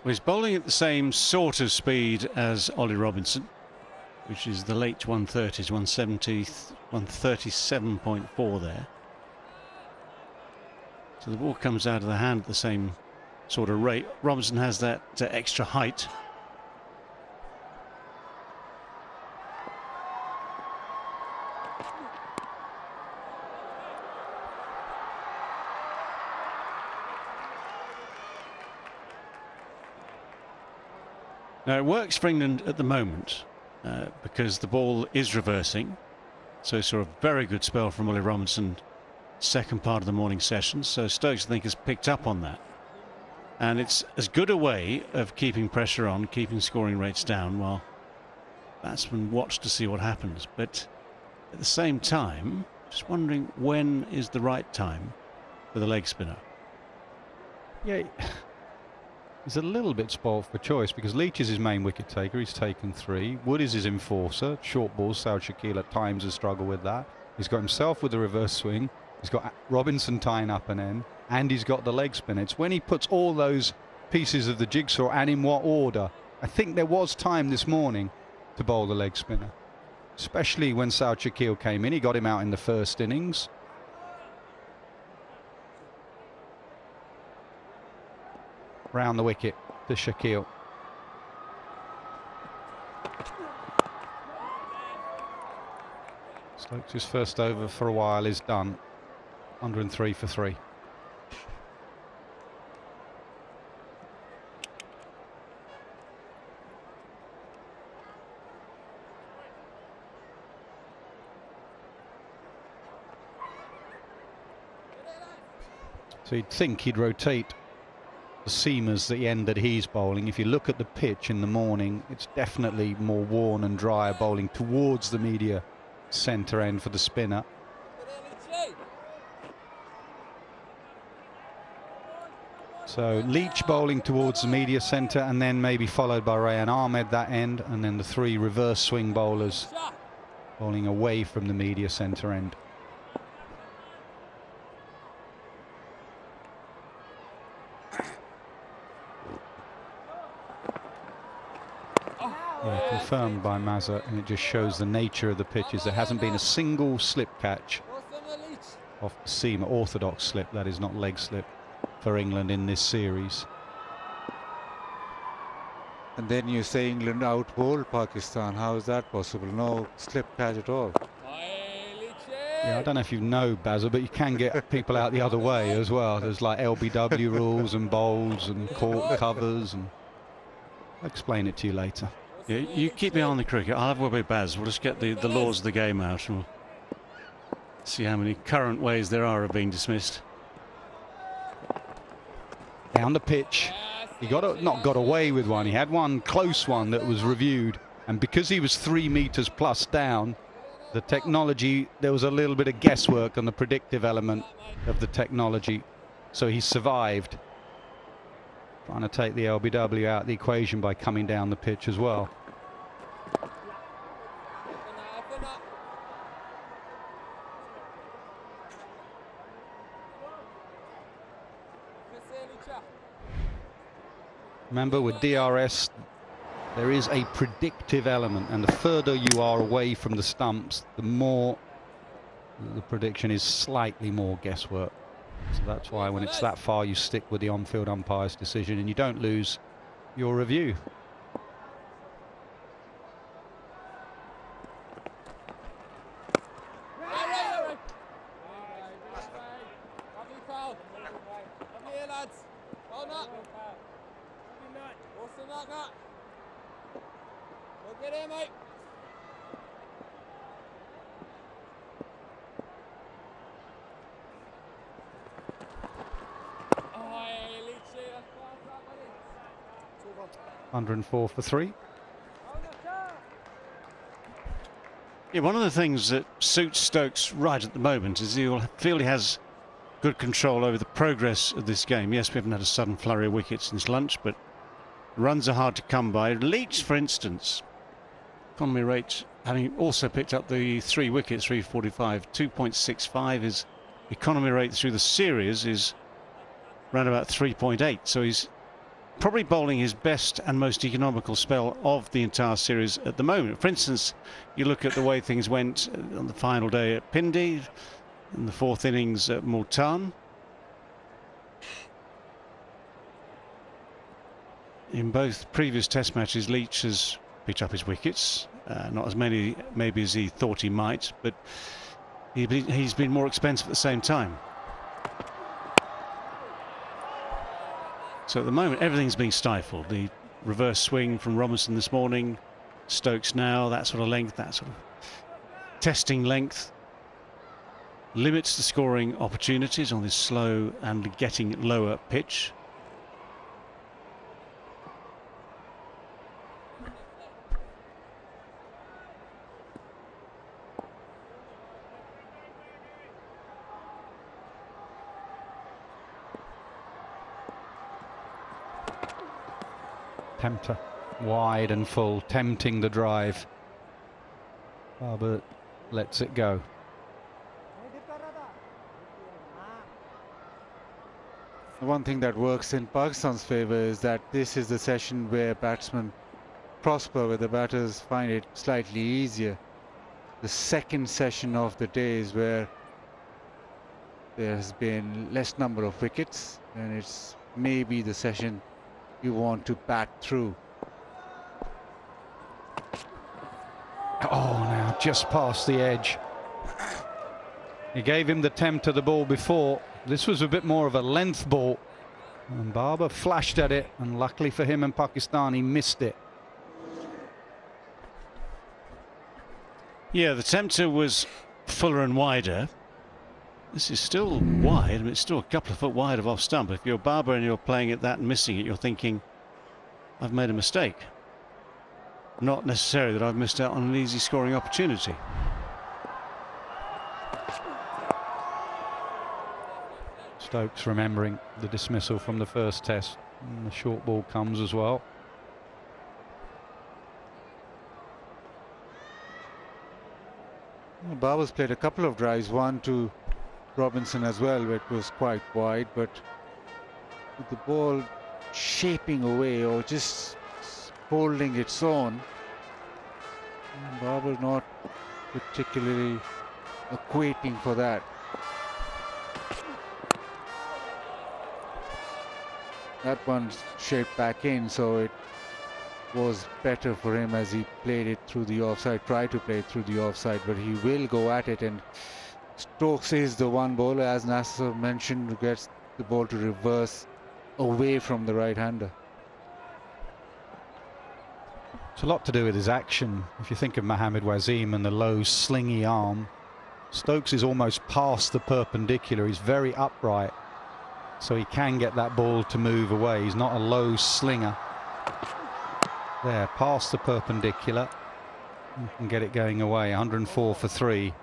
Well, he's bowling at the same sort of speed as Ollie Robinson, which is the late 130s, 170, 137.4 there. So the ball comes out of the hand at the same sort of rate. Robinson has that extra height. Now it works for England at the moment because the ball is reversing. So it's sort of very good spell from Ollie Robinson, second part of the morning session. So Stokes, I think, has picked up on that. And it's as good a way of keeping pressure on, keeping scoring rates down, while batsmen watch to see what happens. But at the same time, just wondering when is the right time for the leg spinner. Yeah, he's a little bit spoilt for choice because Leach is his main wicket taker. He's taken 3. Wood is his enforcer. Short balls, Saud Shakil at times has struggled with that. He's got himself with the reverse swing. He's got Robinson tying up an end. And he's got the leg spin. It's when he puts all those pieces of the jigsaw and in what order. I think there was time this morning to bowl the leg spinner, especially when Saud Shakil came in. He got him out in the first innings. Round the wicket to Shakil. Stokes' first over for a while is done. 103 for 3. So you'd think he'd rotate the seamers at the end that he's bowling. If you look at the pitch in the morning, it's definitely more worn and drier, bowling towards the media centre end for the spinner. So Leach bowling towards the media centre, and then maybe followed by Rayan Ahmed that end, and then the 3 reverse swing bowlers bowling away from the media centre end. Yeah, confirmed by Mazza, and it just shows the nature of the pitches. There hasn't been a single slip catch off the seam, orthodox slip, that is, not leg slip, for England in this series. And then you say England out-bowled Pakistan. How is that possible? No slip catch at all. Yeah, I don't know if you know, Basil, but you can get people out the other way as well. There's like LBW rules and bowls and court covers, and I'll explain it to you later. Yeah, you keep me on the cricket. I'll have a word with Baz. We'll just get the laws of the game out and we'll see how many current ways there are of being dismissed. Down the pitch. He not got away with one. He had one close one that was reviewed, and because he was 3 meters plus down, the technology, there was a little bit of guesswork on the predictive element of the technology, so he survived. Trying to take the LBW out of the equation by coming down the pitch as well. Remember, with DRS, there is a predictive element, and the further you are away from the stumps, the more the prediction is slightly more guesswork. So that's why when it's that far, you stick with the on-field umpire's decision and you don't lose your review. And 4 for 3. Yeah, one of the things that suits Stokes right at the moment is he'll feel he has good control over the progress of this game. Yes, we haven't had a sudden flurry of wickets since lunch, but runs are hard to come by. Leach, for instance, economy rate, having also picked up the 3 wickets, 345, 2.65. His economy rate through the series is around about 3.8. So he's probably bowling his best and most economical spell of the entire series at the moment. For instance, you look at the way things went on the final day at Pindi, in the 4th innings at Multan. In both previous test matches, Leach has picked up his wickets. Not as many maybe as he thought he might, but he's been more expensive at the same time. So at the moment, everything's being stifled. The reverse swing from Robinson this morning, Stokes now, that sort of length, that sort of testing length, limits the scoring opportunities on this slow and getting lower pitch. Tempter, wide and full, tempting the drive. Barber lets it go. The one thing that works in Pakistan's favour is that this is the session where batsmen prosper, where the batters find it slightly easier. The second session of the day is where there has been less number of wickets, and it's maybe the session you want to bat through. Oh, now just past the edge. He gave him the tempter the ball before. This was a bit more of a length ball, and Barber flashed at it, and luckily for him and Pakistan, he missed it. Yeah, the tempter was fuller and wider. This is still wide. I mean, it's still a couple of foot wide of off stump. If you're Barber and you're playing at that and missing it, you're thinking, I've made a mistake. Not necessarily that I've missed out on an easy scoring opportunity. Stokes remembering the dismissal from the first test, and the short ball comes as well. Barber's played a couple of drives, one to Robinson as well, where it was quite wide, but with the ball shaping away or just holding its own, Barber not particularly equating for that. That one's shaped back in, so it was better for him as he played it through the offside, tried to play it through the offside, but he will go at it. And Stokes is the one bowler, as Nasser mentioned, who gets the ball to reverse away from the right-hander. It's a lot to do with his action. If you think of Mohammad Wasim and the low slingy arm, Stokes is almost past the perpendicular. He's very upright, so he can get that ball to move away. He's not a low slinger. There, past the perpendicular, you can get it going away. 104 for 3.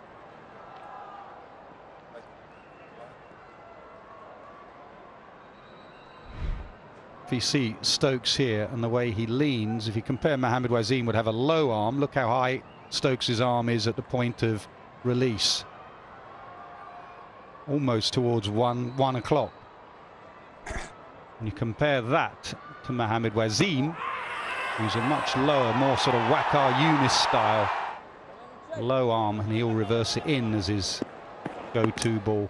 If you see Stokes here and the way he leans, if you compare, Mohammad Wasim would have a low arm. Look how high Stokes's arm is at the point of release, almost towards one o'clock. And you compare that to Mohammad Wasim, who's a much lower, more sort of Waqar Yunis style low arm, and he'll reverse it in as his go-to ball.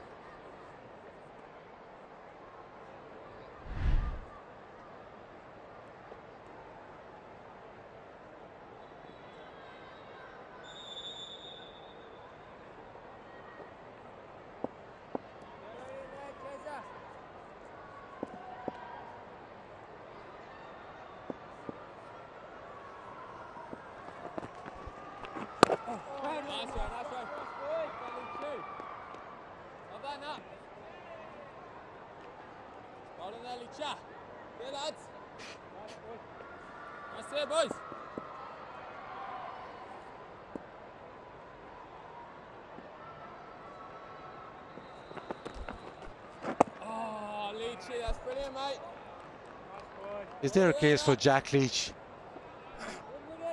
Is there a case for Jack Leach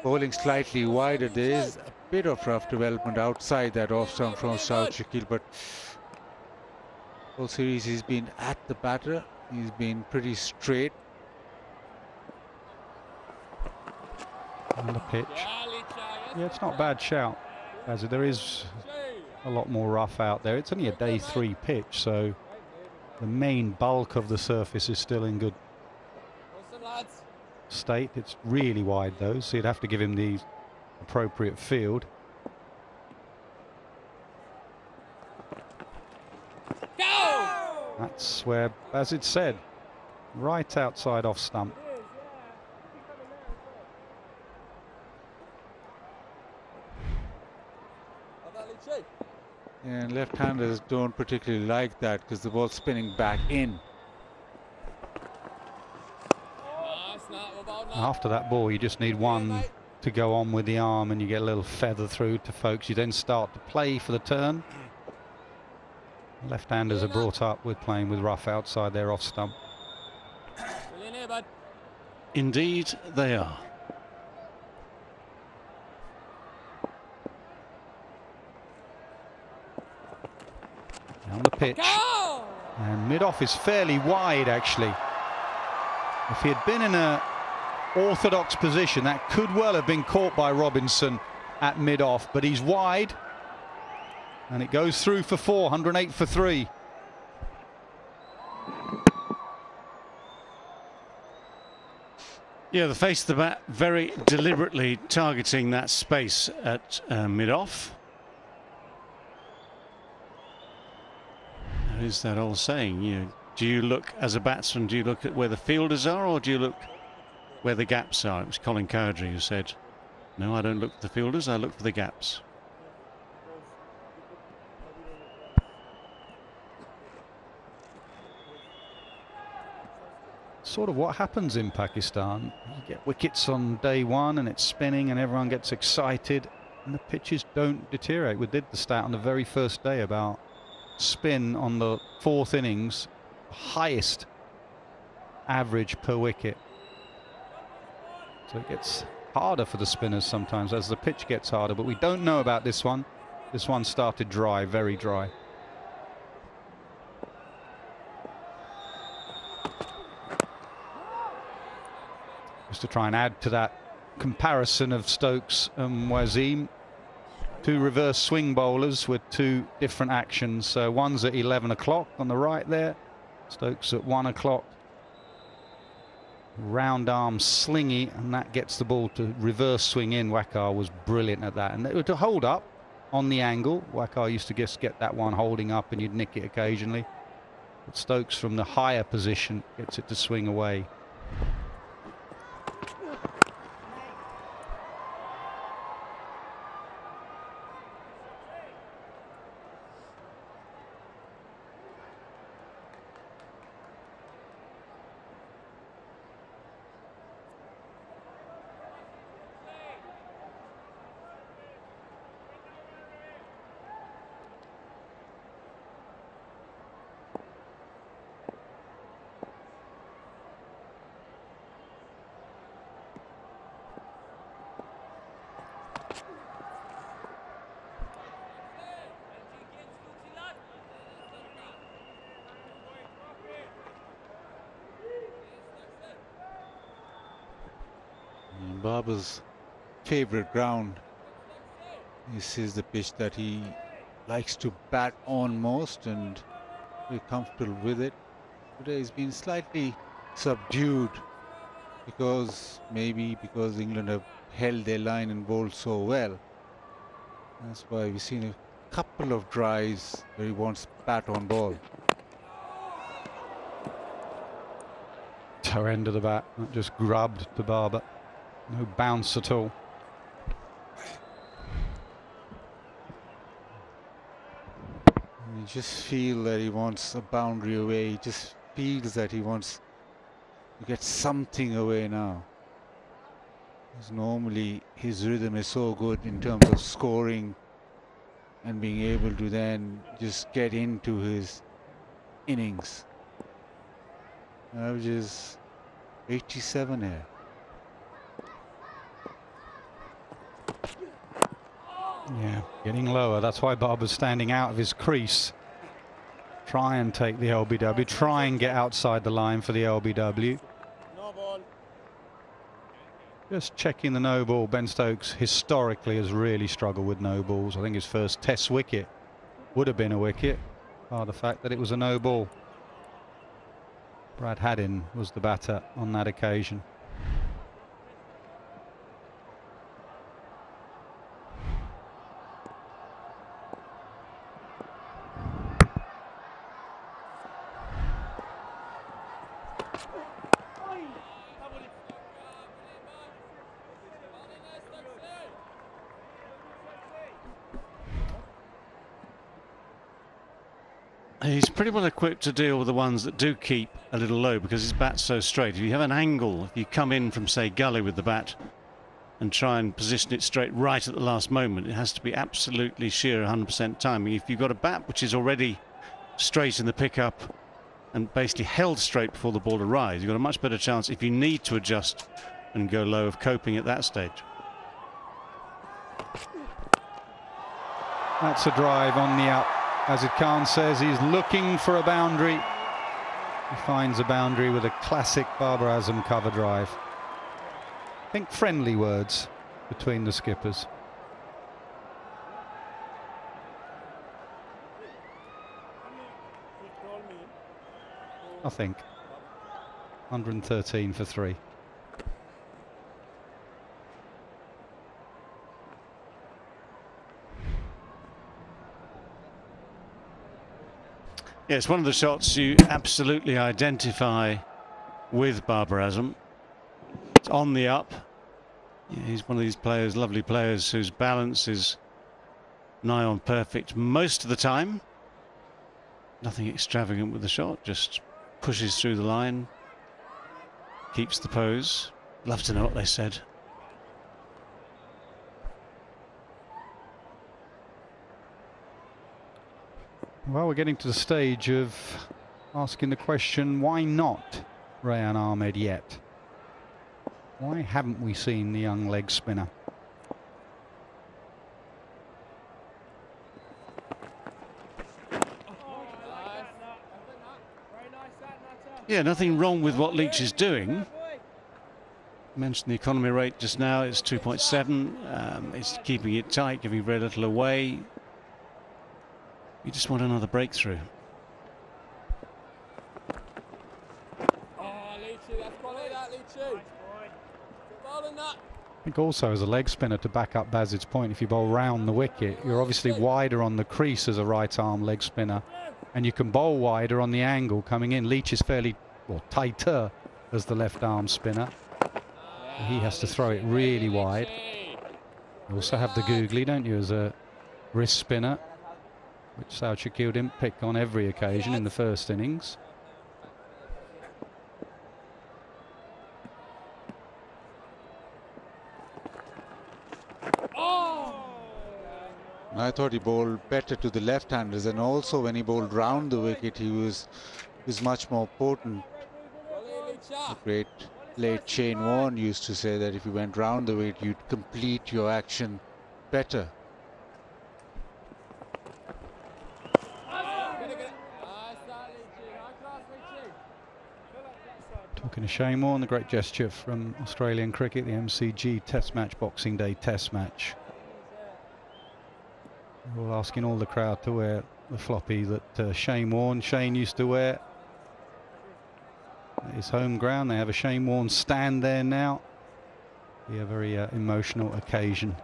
bowling slightly wider? There is a bit of rough development outside that off stump from South Shakil, but whole series he's been at the batter. He's been pretty straight. On the pitch. Yeah, it's not a bad shout, as there is a lot more rough out there. It's only a day 3 pitch, so the main bulk of the surface is still in good state. It's really wide though, so you'd have to give him the appropriate field. That's where, as it said, right outside off stump. And left-handers don't particularly like that because the ball's spinning back in. After that ball, you just need one to go on with the arm, and you get a little feather through to folks. You then start to play for the turn. Left-handers are brought up with playing with rough outside their off stump. Indeed, they are. On the pitch. And mid-off is fairly wide, actually. If he had been in a orthodox position, that could well have been caught by Robinson at mid-off, but he's wide. And it goes through for 4, 108 for 3. Yeah, the face of the bat very deliberately targeting that space at mid-off. There is that old saying, do you look, as a batsman, do you look at where the fielders are, or do you look where the gaps are? It was Colin Cowdrey who said, no, I don't look for the fielders, I look for the gaps. Sort of what happens in Pakistan. You get wickets on day 1 and it's spinning and everyone gets excited and the pitches don't deteriorate. We did the stat on the very first day about spin on the 4th innings highest average per wicket. So it gets harder for the spinners sometimes as the pitch gets harder, but we don't know about this one. This one started dry, very dry. Just to try and add to that comparison of Stokes and Wasim, two reverse swing bowlers with two different actions. So one's at 11 o'clock on the right there, Stokes at 1 o'clock. Round arm slingy, and that gets the ball to reverse swing in. Wakar was brilliant at that, and to hold up on the angle. Wakar used to just get that one holding up and you'd nick it occasionally, but Stokes from the higher position gets it to swing away. Babar's favorite ground. This is the pitch that he likes to bat on most and very comfortable with it. Today he's been slightly subdued because England have held their line and bowled so well. That's why we've seen a couple of drives where he wants bat on ball. Toe end of the bat, not just grubbed to Barber. No bounce at all. You just feel that he wants a boundary away. He just feels that he wants to get something away now. Because normally his rhythm is so good in terms of scoring and being able to then just get into his innings. Averages 87 here. Yeah, getting lower. That's why Barber's standing out of his crease. Try and take the LBW. Try and get outside the line for the LBW. No ball. Just checking the no ball. Ben Stokes historically has really struggled with no balls. I think his first Test wicket would have been a wicket, by the fact that it was a no ball. Brad Haddin was the batter on that occasion. He's pretty well equipped to deal with the ones that do keep a little low because his bat's so straight. If you have an angle, if you come in from, say, gully with the bat and try and position it straight right at the last moment, it has to be absolutely sheer 100% timing. If you've got a bat which is already straight in the pickup and basically held straight before the ball arrives, you've got a much better chance, if you need to adjust and go low, of coping at that stage. That's a drive on the up. Azid Khan says he's looking for a boundary. He finds a boundary with a classic Babar Azam cover drive. I think friendly words between the skippers. I think 113 for 3. Yeah, it's one of the shots you absolutely identify with Babar Azam. It's on the up. Yeah, he's one of these players, lovely players, whose balance is nigh on perfect most of the time. Nothing extravagant with the shot, just pushes through the line, keeps the pose. Love to know what they said. Well, we're getting to the stage of asking the question, why not Rayan Ahmed yet? Why haven't we seen the young leg spinner? Yeah, nothing wrong with what Leach is doing. Mentioned the economy rate just now, it's 2.7. It's keeping it tight, giving very little away. You just want another breakthrough. I think also as a leg spinner, to back up Bazid's point, if you bowl round the wicket, you're obviously wider on the crease as a right arm leg spinner, and you can bowl wider on the angle coming in. Leach is fairly, well, tighter as the left arm spinner. He has to throw it really wide. You also have the googly, don't you, as a wrist spinner, which Saud Shakil didn't pick on every occasion in the first innings. I thought he bowled better to the left-handers, and also when he bowled round the wicket, he was much more potent. The great late Shane Warne used to say that if you went round the wicket, you'd complete your action better. Talking to Shane Warne, the great gesture from Australian cricket, the MCG Test match, Boxing Day Test match. We're all asking all the crowd to wear the floppy that Shane used to wear at his home ground. They have a Shane Warne stand there now. Be a very emotional occasion.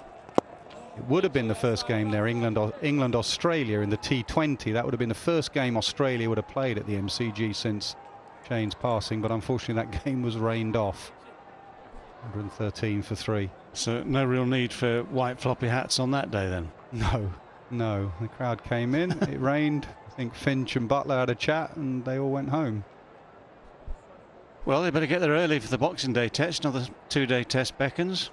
It would have been the first game there, England-Australia in the T20. That would have been the first game Australia would have played at the MCG since Shane's passing, but unfortunately that game was rained off. 113 for 3. So no real need for white floppy hats on that day then? No, the crowd came in, it rained. I think Finch and Butler had a chat and they all went home. Well, they better get there early for the Boxing Day test. Another 2-day test beckons.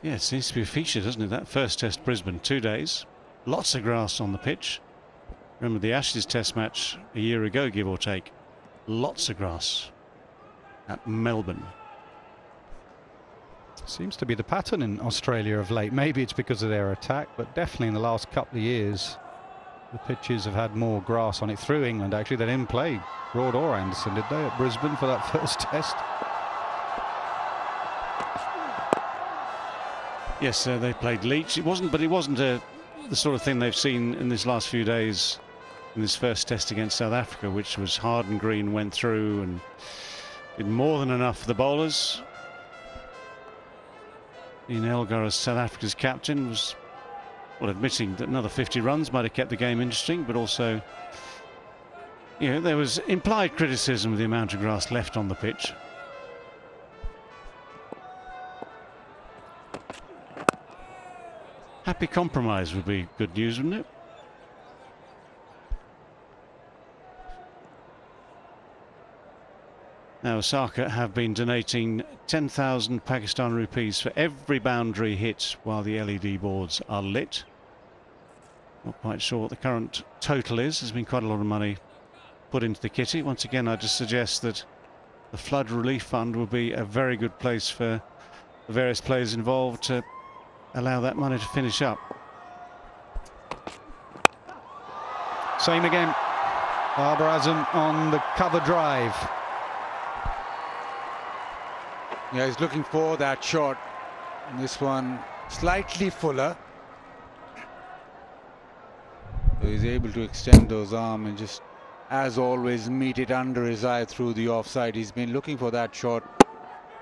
Yeah, it seems to be a feature, doesn't it? That first test, Brisbane, 2 days. Lots of grass on the pitch. Remember the Ashes test match a year ago, give or take. Lots of grass at Melbourne. Seems to be the pattern in Australia of late. Maybe it's because of their attack, but definitely in the last couple of years, the pitches have had more grass on it through England. Actually, they didn't play Broad or Anderson, did they, at Brisbane for that first test? Yes, they played Leach. It wasn't the sort of thing they've seen in these last few days in this first test against South Africa, which was hard and green, went through and did more than enough for the bowlers. Ian Elgar, as South Africa's captain, was, well, admitting that another 50 runs might have kept the game interesting, but also, you know, there was implied criticism of the amount of grass left on the pitch. Happy compromise would be good news, wouldn't it? Now, Osaka have been donating 10,000 Pakistan rupees for every boundary hit while the LED boards are lit. Not quite sure what the current total is. There's been quite a lot of money put into the kitty. Once again, I just suggest that the Flood Relief Fund will be a very good place for the various players involved to allow that money to finish up. Same again. Babar Azam on the cover drive. Yeah, he's looking for that shot. And this one slightly fuller. So he's able to extend those arms and just, as always, meet it under his eye through the offside. He's been looking for that shot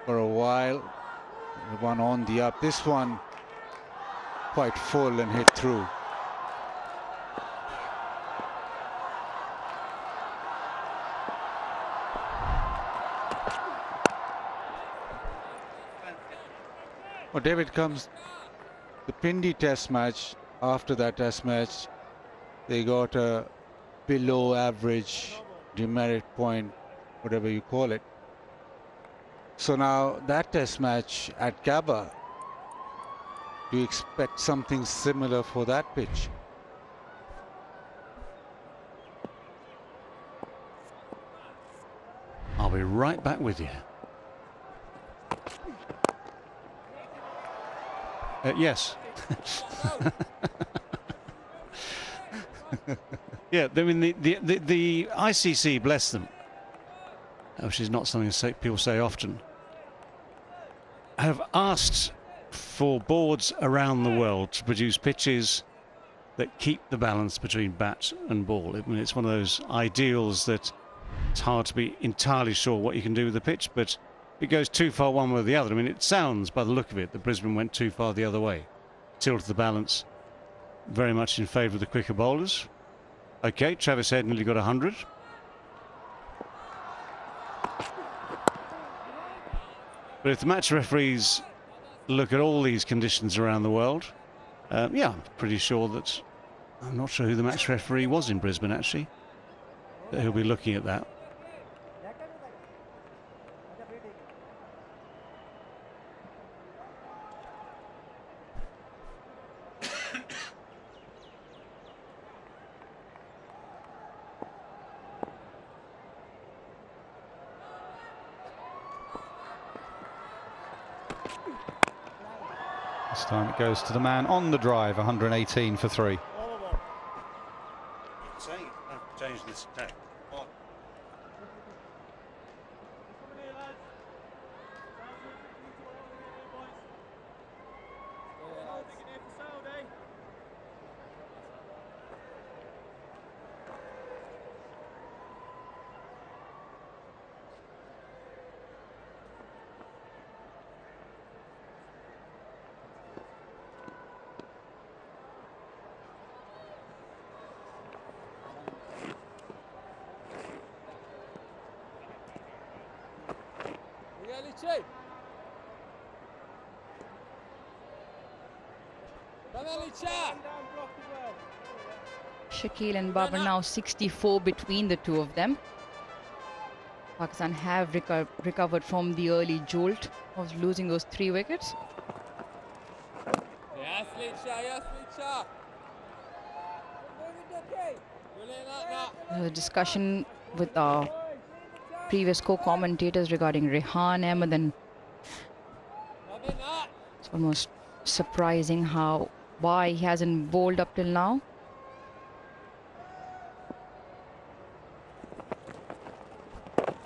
for a while. The one on the up. This one quite full and hit through. Well, David, comes the Pindi test match. After that test match, they got a below average demerit point, whatever you call it, So now that test match at Gabba, do you expect something similar for that pitch? I'll be right back with you. Yes. Yeah, I mean the ICC, bless them, which is not something people say often, have asked for boards around the world to produce pitches that keep the balance between bat and ball. I mean, it's one of those ideals that it's hard to be entirely sure what you can do with the pitch, but it goes too far one way or the other. I mean, it sounds, by the look of it, that Brisbane went too far the other way. Tilted the balance very much in favour of the quicker bowlers. OK, Travis Head nearly got 100. But if the match referees look at all these conditions around the world, yeah, I'm pretty sure that... I'm not sure who the match referee was in Brisbane, actually. But he'll be looking at that. This time it goes to the man on the drive, 118 for 3. Change this tack. Shakil and Babar now 64 between the two of them. Pakistan have recovered from the early jolt of losing those 3 wickets. Yes, Licha, yes, Licha. There's a discussion with our previous co-commentators regarding Rehan Ahmed, and it's almost surprising why he hasn't bowled up till now.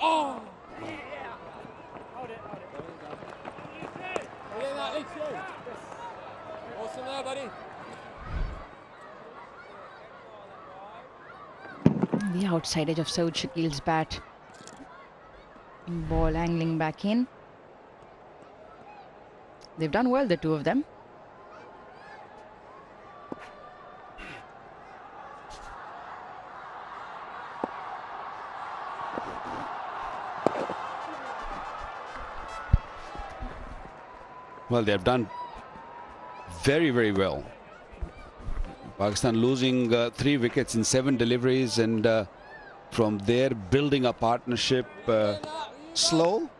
Oh! Awesome there, buddy. The outside edge of Saud Shakil's bat. Ball angling back in. They've done well, the two of them. Well, they've done very, very well. Pakistan losing 3 wickets in 7 deliveries, and from there building a partnership slow,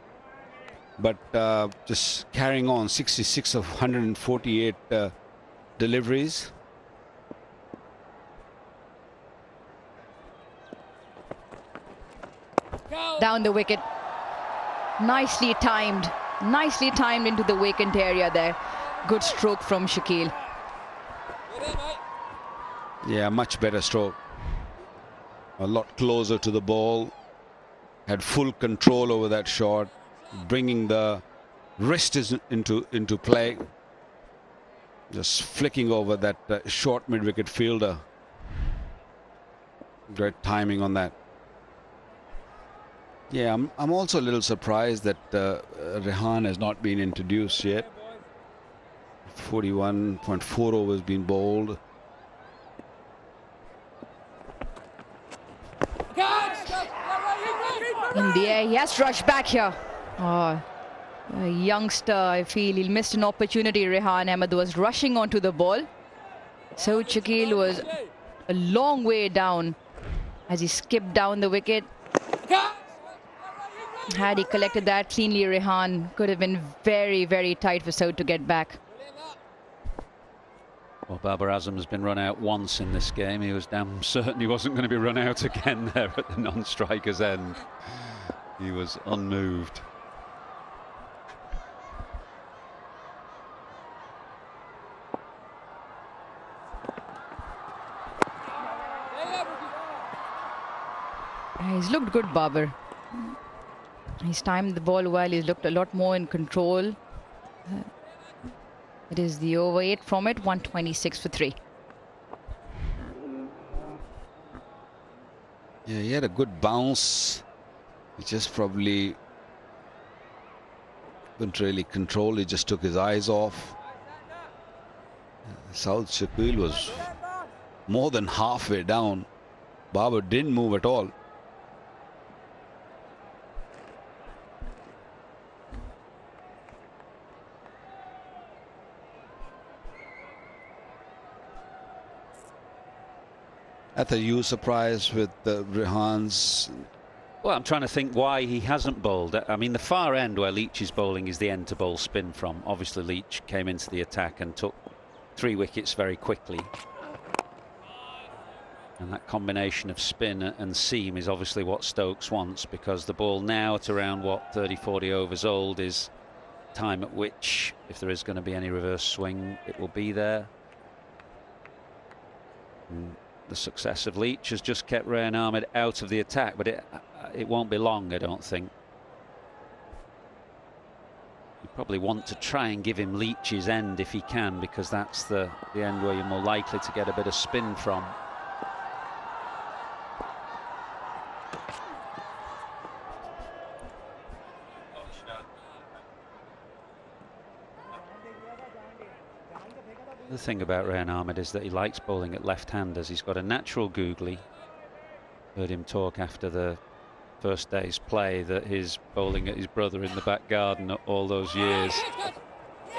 but just carrying on. 66 of 148 deliveries. Down the wicket. Nicely timed. Nicely timed into the vacant area there. Good stroke from Shakil. Yeah, much better stroke. A lot closer to the ball. Had full control over that shot, bringing the wrist into play. Just flicking over that short mid-wicket fielder. Great timing on that. Yeah, I'm also a little surprised that Rehan has not been introduced yet. 41.4 overs been bowled. In the air, he has to rush back here. Oh, a youngster, I feel he missed an opportunity. Rehan Ahmed was rushing onto the ball. So Shakil was a long way down as he skipped down the wicket. Had he collected that cleanly, Rehan could have been very, very tight for Saud to get back. Well, Babar Azam's been run out once in this game. He was damn certain he wasn't going to be run out again there at the non-striker's end. He was unmoved. He's looked good, Babar. He's timed the ball well. He's looked a lot more in control. It is the over 8 from it, 126 for 3. Yeah, he had a good bounce. He just probably couldn't really control. He just took his eyes off. Saud Shakil was more than halfway down. Babar didn't move at all. Are you surprised with Rehan's? Well, I'm trying to think why he hasn't bowled. I mean, the far end where Leach is bowling is the end to bowl spin from. Obviously, Leach came into the attack and took 3 wickets very quickly. And that combination of spin and seam is obviously what Stokes wants, because the ball now at around, what, 30, 40 overs old is time at which, if there is going to be any reverse swing, it will be there. The success of Leach has just kept Rehan Ahmed out of the attack, but it won't be long, I don't think. You probably want to try and give him Leach's end if he can, because that's the end where you're more likely to get a bit of spin from. The thing about Rehan Ahmed is that he likes bowling at left-handers. He's got a natural googly. Heard him talk after the first day's play that his bowling at his brother in the back garden all those years,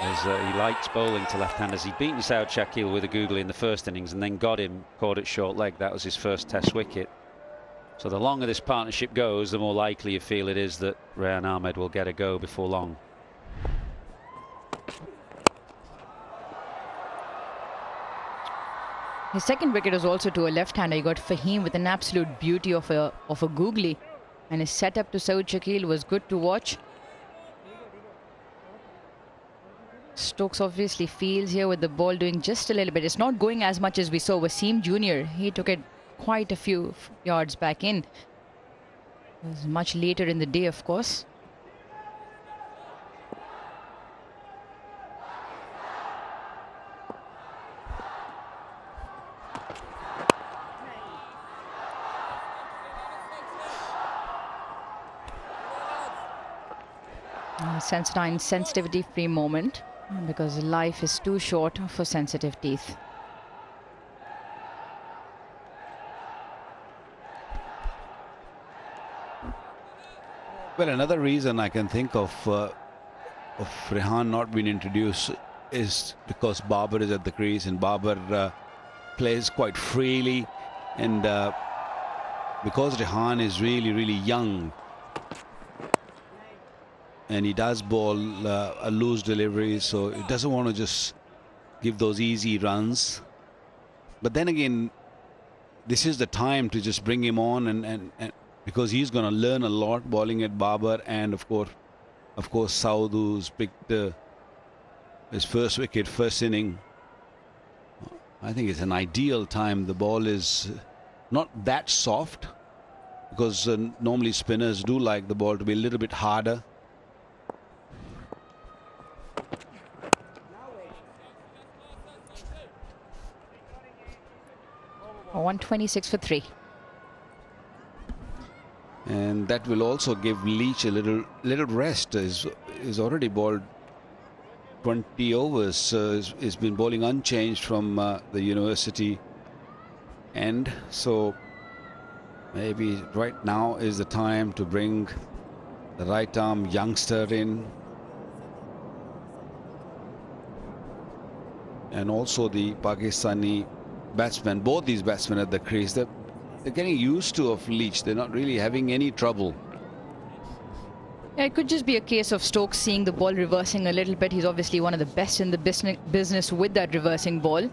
as he likes bowling to left-handers. He'd beaten Saud Shakil with a googly in the first innings and then got him caught at short leg. That was his first Test wicket. So the longer this partnership goes, the more likely you feel it is that Rehan Ahmed will get a go before long. His second wicket was also to a left-hander. He got Fahim with an absolute beauty of a googly, and his setup to Saud Shakil was good to watch. Stokes obviously feels here with the ball doing just a little bit. It's not going as much as we saw Wasim Jr. He took it quite a few yards back in. It was much later in the day, of course. Sensitivity free moment, because life is too short for sensitive teeth. Well, another reason I can think of Rehan not being introduced is because Babar is at the crease, and Babar plays quite freely, and because Rehan is really, really young, and he does bowl a loose delivery, so he doesn't want to just give those easy runs. But then again, this is the time to just bring him on, and because he's going to learn a lot bowling at Babar, and of course Saud, who's picked his first wicket, first inning. I think it's an ideal time. The ball is not that soft, because normally spinners do like the ball to be a little bit harder. 126 for 3. And that will also give Leach a little rest. He's already bowled 20 overs. He's been bowling unchanged from the university end. So maybe right now is the time to bring the right arm youngster in. And also the Pakistani batsmen, both these batsmen at the crease, they're getting used to of Leach. They're not really having any trouble. Yeah, it could just be a case of Stokes seeing the ball reversing a little bit. He's obviously one of the best in the business with that reversing ball.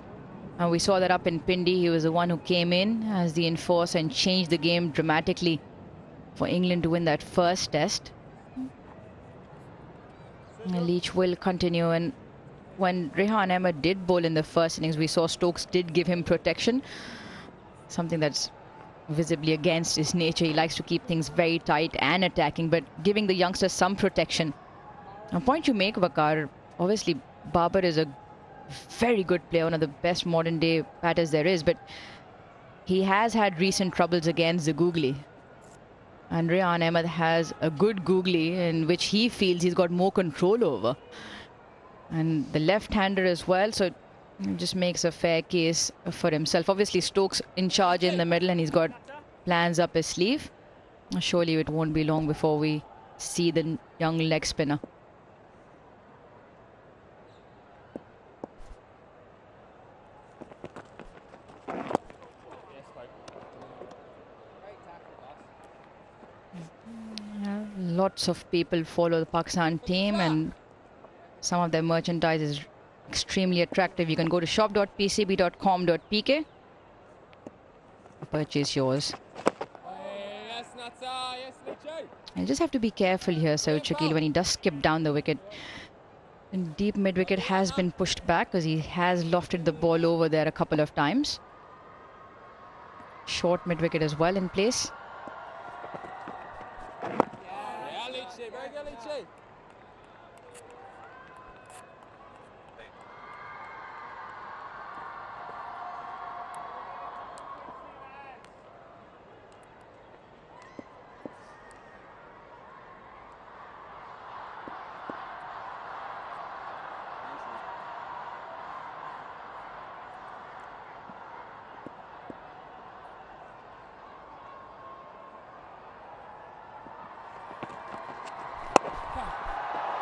And we saw that up in Pindi. He was the one who came in as the enforcer and changed the game dramatically for England to win that first test. And Leach will continue. And when Rehan Ahmed did bowl in the first innings, we saw Stokes did give him protection. Something that's visibly against his nature. He likes to keep things very tight and attacking, but giving the youngsters some protection. A point you make, Waqar, obviously Babar is a very good player, one of the best modern day batters there is, but he has had recent troubles against the googly. And Rehan Ahmed has a good googly in which he feels he's got more control over. And the left-hander as well, so it just makes a fair case for himself. Obviously Stokes in charge in the middle and he's got plans up his sleeve. Surely it won't be long before we see the young leg spinner. Lots of people follow the Pakistan team and some of their merchandise is extremely attractive. You can go to shop.pcb.com.pk, purchase yours. You just have to be careful here, Saud Shakil, when he does skip down the wicket. And deep mid-wicket has been pushed back because he has lofted the ball over there a couple of times. Short mid-wicket as well in place.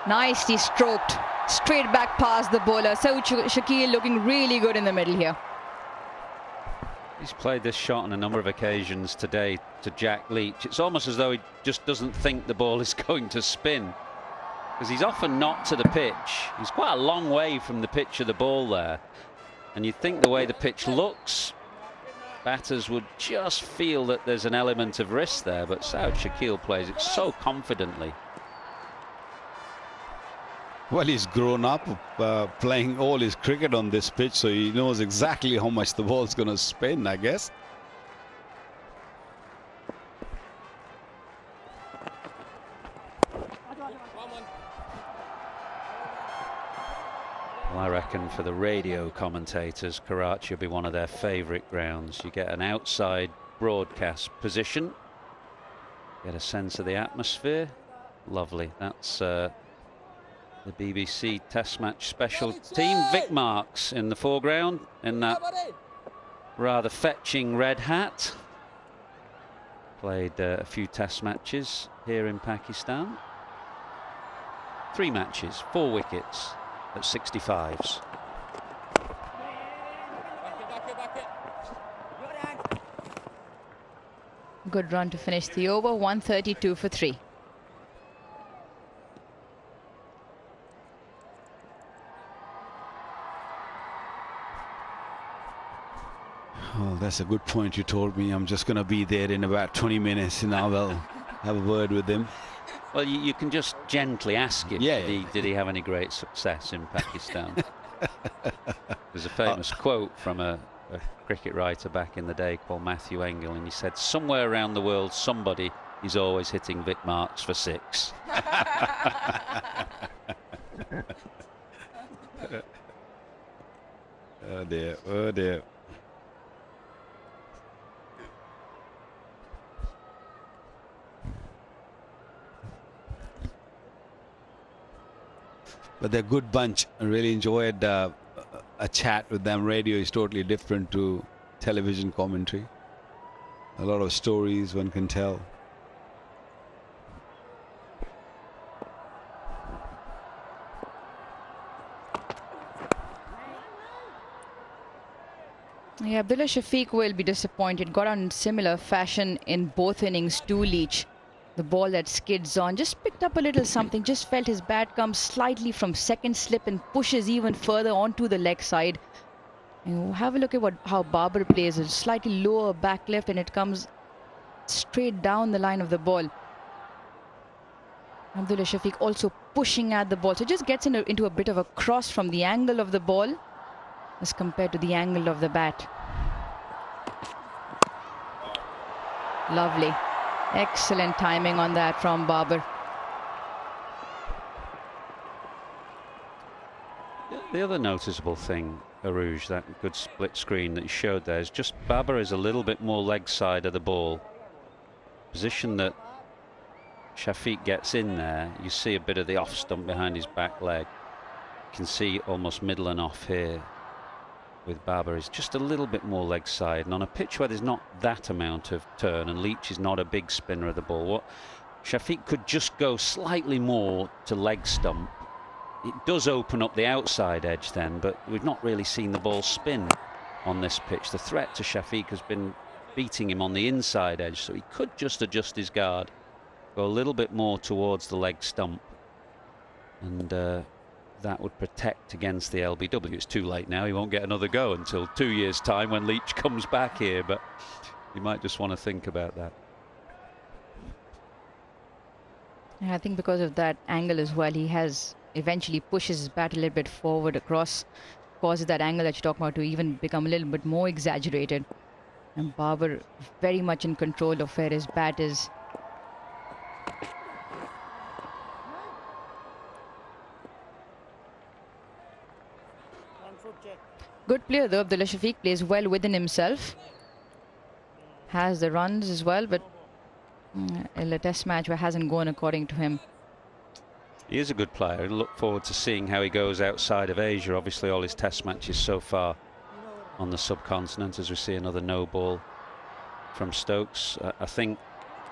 Nicely stroked, straight back past the bowler. Saud Shakil looking really good in the middle here. He's played this shot on a number of occasions today to Jack Leach. It's almost as though he just doesn't think the ball is going to spin, because he's often not to the pitch. He's quite a long way from the pitch of the ball there. And you'd think the way the pitch looks, batters would just feel that there's an element of risk there, but Saud Shakil plays it so confidently. Well, he's grown up playing all his cricket on this pitch, so he knows exactly how much the ball's going to spin, I guess. Well, I reckon for the radio commentators, Karachi will be one of their favourite grounds. You get an outside broadcast position, get a sense of the atmosphere. Lovely. That's the BBC Test Match special team. Vic Marks in the foreground in that rather fetching red hat. Played a few Test matches here in Pakistan. 3 matches, 4 wickets at 65s. Good run to finish the over, 132 for 3. Oh, that's a good point you told me. I'm just going to be there in about 20 minutes and I will have a word with him. Well, you can just gently ask him, did he have any great success in Pakistan? There's a famous quote from a cricket writer back in the day called Matthew Engel, and he said, somewhere around the world somebody is always hitting Vic Marks for 6. Oh dear, oh dear. But they're a good bunch. I really enjoyed a chat with them. Radio is totally different to television commentary. A lot of stories one can tell. Yeah, Abdullah Shafiq will be disappointed. Got on similar fashion in both innings to Leach. The ball that skids on, just picked up a little something, just felt his bat come slightly from second slip and pushes even further onto the leg side. And have a look at how Babar plays, a slightly lower back left, and it comes straight down the line of the ball. Abdullah Shafiq also pushing at the ball, so it just gets into a bit of a cross from the angle of the ball as compared to the angle of the bat. Lovely. Excellent timing on that from Babar. The other noticeable thing, Aruj, that good split screen that you showed there, is just Babar is a little bit more leg side of the ball. Position that Shafiq gets in there, you see a bit of the off stump behind his back leg. You can see almost middle and off here with Babar is just a little bit more leg side, and on a pitch where there's not that amount of turn and Leach is not a big spinner of the ball, what Shafiq could just go slightly more to leg stump. It does open up the outside edge then, but we've not really seen the ball spin on this pitch. The threat to Shafiq has been beating him on the inside edge, so he could just adjust his guard, go a little bit more towards the leg stump, and that would protect against the LBW. It's too late now. He won't get another go until 2 years' time when Leach comes back here, but you might just want to think about that. And I think because of that angle as well, he has eventually pushes his bat a little bit forward across, causes that angle that you talk about to even become a little bit more exaggerated. And Babar very much in control of where his bat is. Good player though. Abdullah Shafiq plays well within himself. Has the runs as well, but in a test match where hasn't gone according to him. He is a good player. I look forward to seeing how he goes outside of Asia. Obviously all his test matches so far on the subcontinent, as we see another no ball from Stokes. I think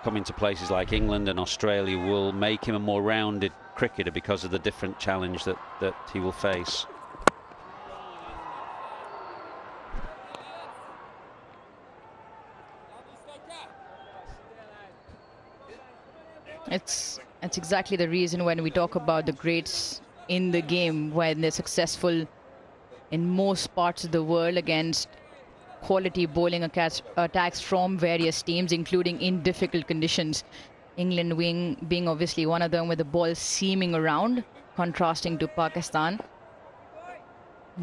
coming to places like England and Australia will make him a more rounded cricketer because of the different challenge that he will face. That's exactly the reason when we talk about the greats in the game, when they're successful in most parts of the world against quality bowling attacks from various teams, including in difficult conditions. England being obviously one of them, with the ball seaming around, contrasting to Pakistan.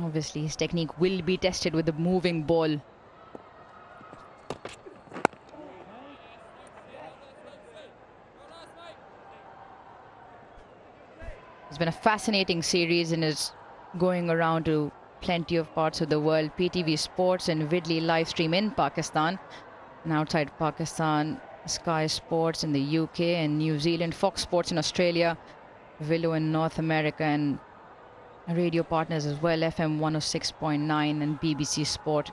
Obviously his technique will be tested with the moving ball. It's been a fascinating series and is going around to plenty of parts of the world. PTV Sports and Vidley live stream in Pakistan, and outside Pakistan, Sky Sports in the UK and New Zealand, Fox Sports in Australia, Willow in North America, and radio partners as well, FM 106.9 and BBC Sport.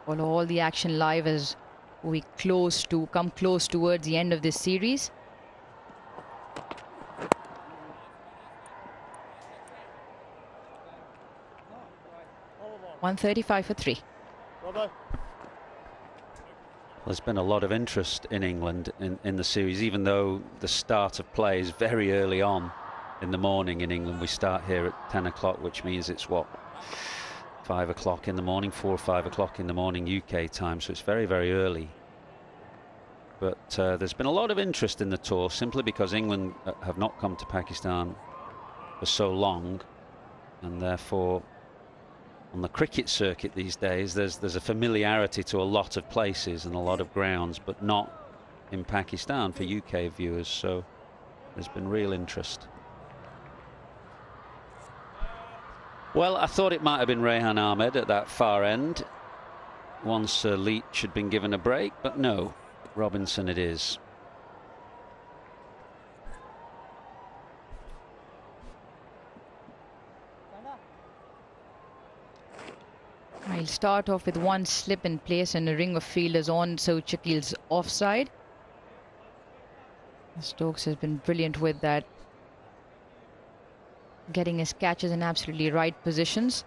Follow all the action live as we come close towards the end of this series. .135 for 3. There's been a lot of interest in England in the series, even though the start of play is very early on in the morning in England. We start here at 10 o'clock, which means it's what, 5 o'clock in the morning, 4 or 5 o'clock in the morning UK time, so it's very, very early. But there's been a lot of interest in the tour simply because England have not come to Pakistan for so long, and therefore on the cricket circuit these days there's a familiarity to a lot of places and a lot of grounds, but not in Pakistan for UK viewers, so there's been real interest. Well, I thought it might have been Rehan Ahmed at that far end once Leach had been given a break, but no, Robinson it is. I'll start off with one slip in place and a ring of fielders on, so Shakil's offside. Stokes has been brilliant with that, getting his catches in absolutely right positions.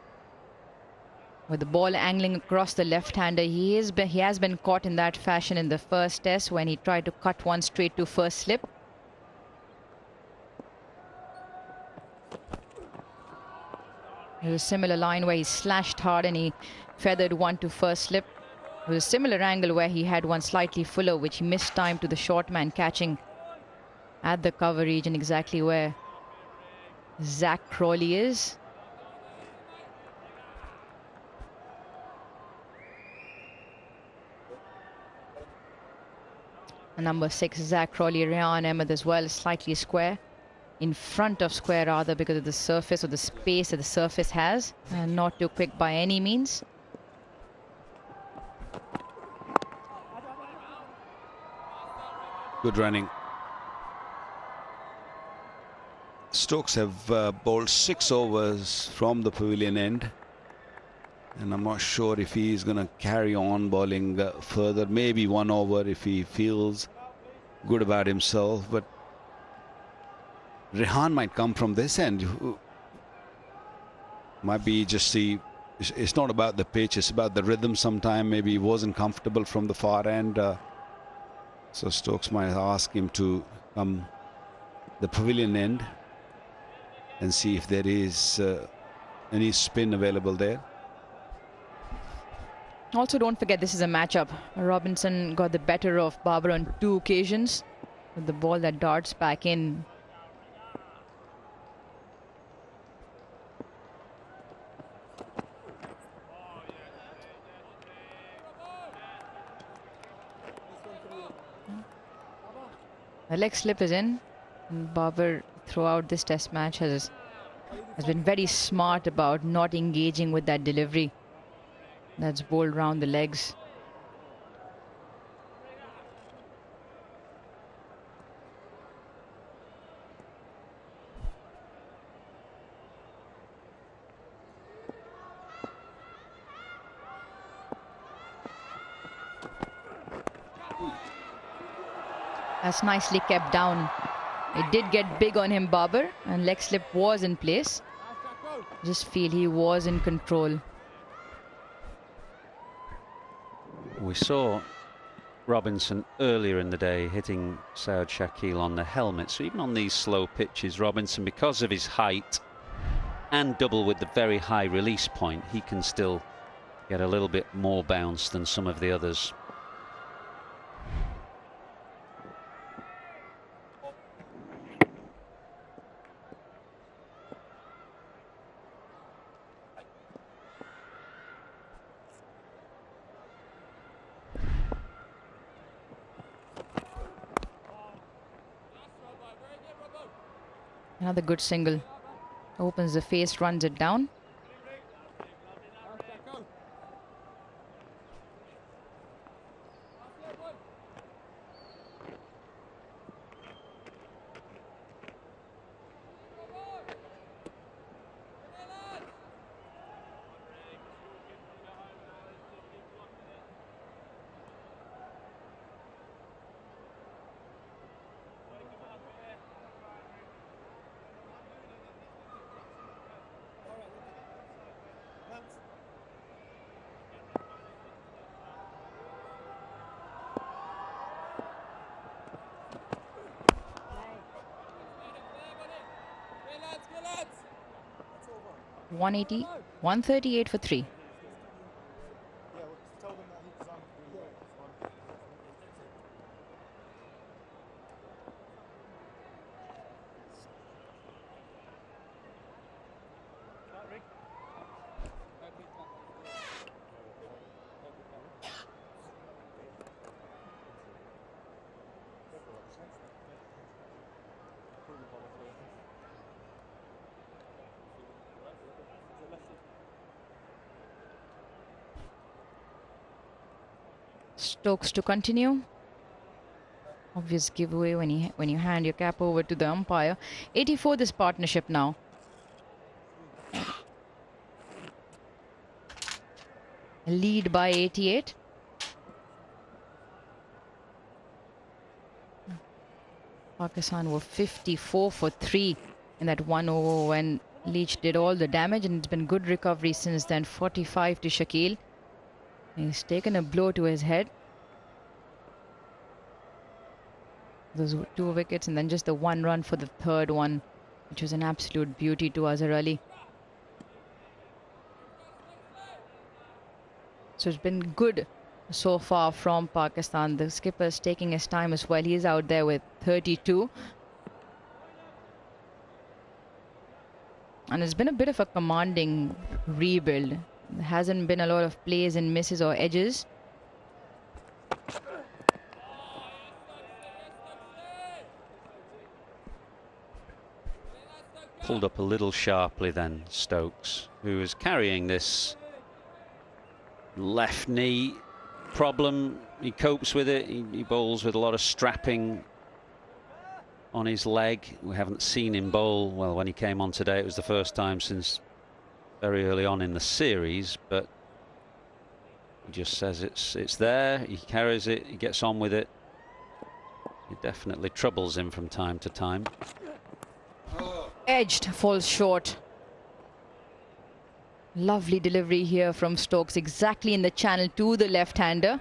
With the ball angling across the left-hander, he has been caught in that fashion in the first test when he tried to cut one straight to first slip. There was a similar line where he slashed hard and he feathered one to first slip. There was a similar angle where he had one slightly fuller, which he missed time to the short man, catching at the cover region exactly where Zach Crawley is. Number 6, Zach Crawley, Rehan Ahmed as well, slightly square. In front of square rather, because of the surface or the space that the surface has, and not too quick by any means. Good running. Stokes have bowled 6 overs from the pavilion end, and I'm not sure if he's going to carry on bowling further. Maybe 1 over if he feels good about himself, but Rehan might come from this end. Might be just the... It's not about the pitch, it's about the rhythm sometime. Maybe he wasn't comfortable from the far end. So Stokes might ask him to come the pavilion end and see if there is any spin available there. Also, don't forget this is a matchup. Robinson got the better of Babar on 2 occasions with the ball that darts back in. The leg slip is in. And Babar throughout this test match has been very smart about not engaging with that delivery that's bowled round the legs. That's nicely kept down. It did get big on him, Babar, and leg slip was in place. Just feel he was in control. We saw Robinson earlier in the day hitting Saud Shakil on the helmet. So even on these slow pitches, Robinson, because of his height and double with the very high release point, he can still get a little bit more bounce than some of the others. Another good single. Opens the face, runs it down. lads. 180, 138 for 3. Stokes to continue. Obvious giveaway when you hand your cap over to the umpire. 84 this partnership now. Lead by 88. Pakistan were 54 for 3 in that 1 over when Leach did all the damage, and it's been good recovery since then. 45 to Shakil. He's taken a blow to his head. Those 2 wickets, and then just the 1 run for the 3rd one, which was an absolute beauty to Azhar Ali. So it's been good so far from Pakistan. The skipper's taking his time as well. He's out there with 32. And it's been a bit of a commanding rebuild. There hasn't been a lot of plays and misses or edges. Pulled up a little sharply then, Stokes, who is carrying this left knee problem. He copes with it. He bowls with a lot of strapping on his leg. We haven't seen him bowl. Well, when he came on today, it was the first time since very early on in the series, but he just says it's there. He carries it. He gets on with it. It definitely troubles him from time to time. Edged, falls short. Lovely delivery here from Stokes, exactly in the channel to the left-hander.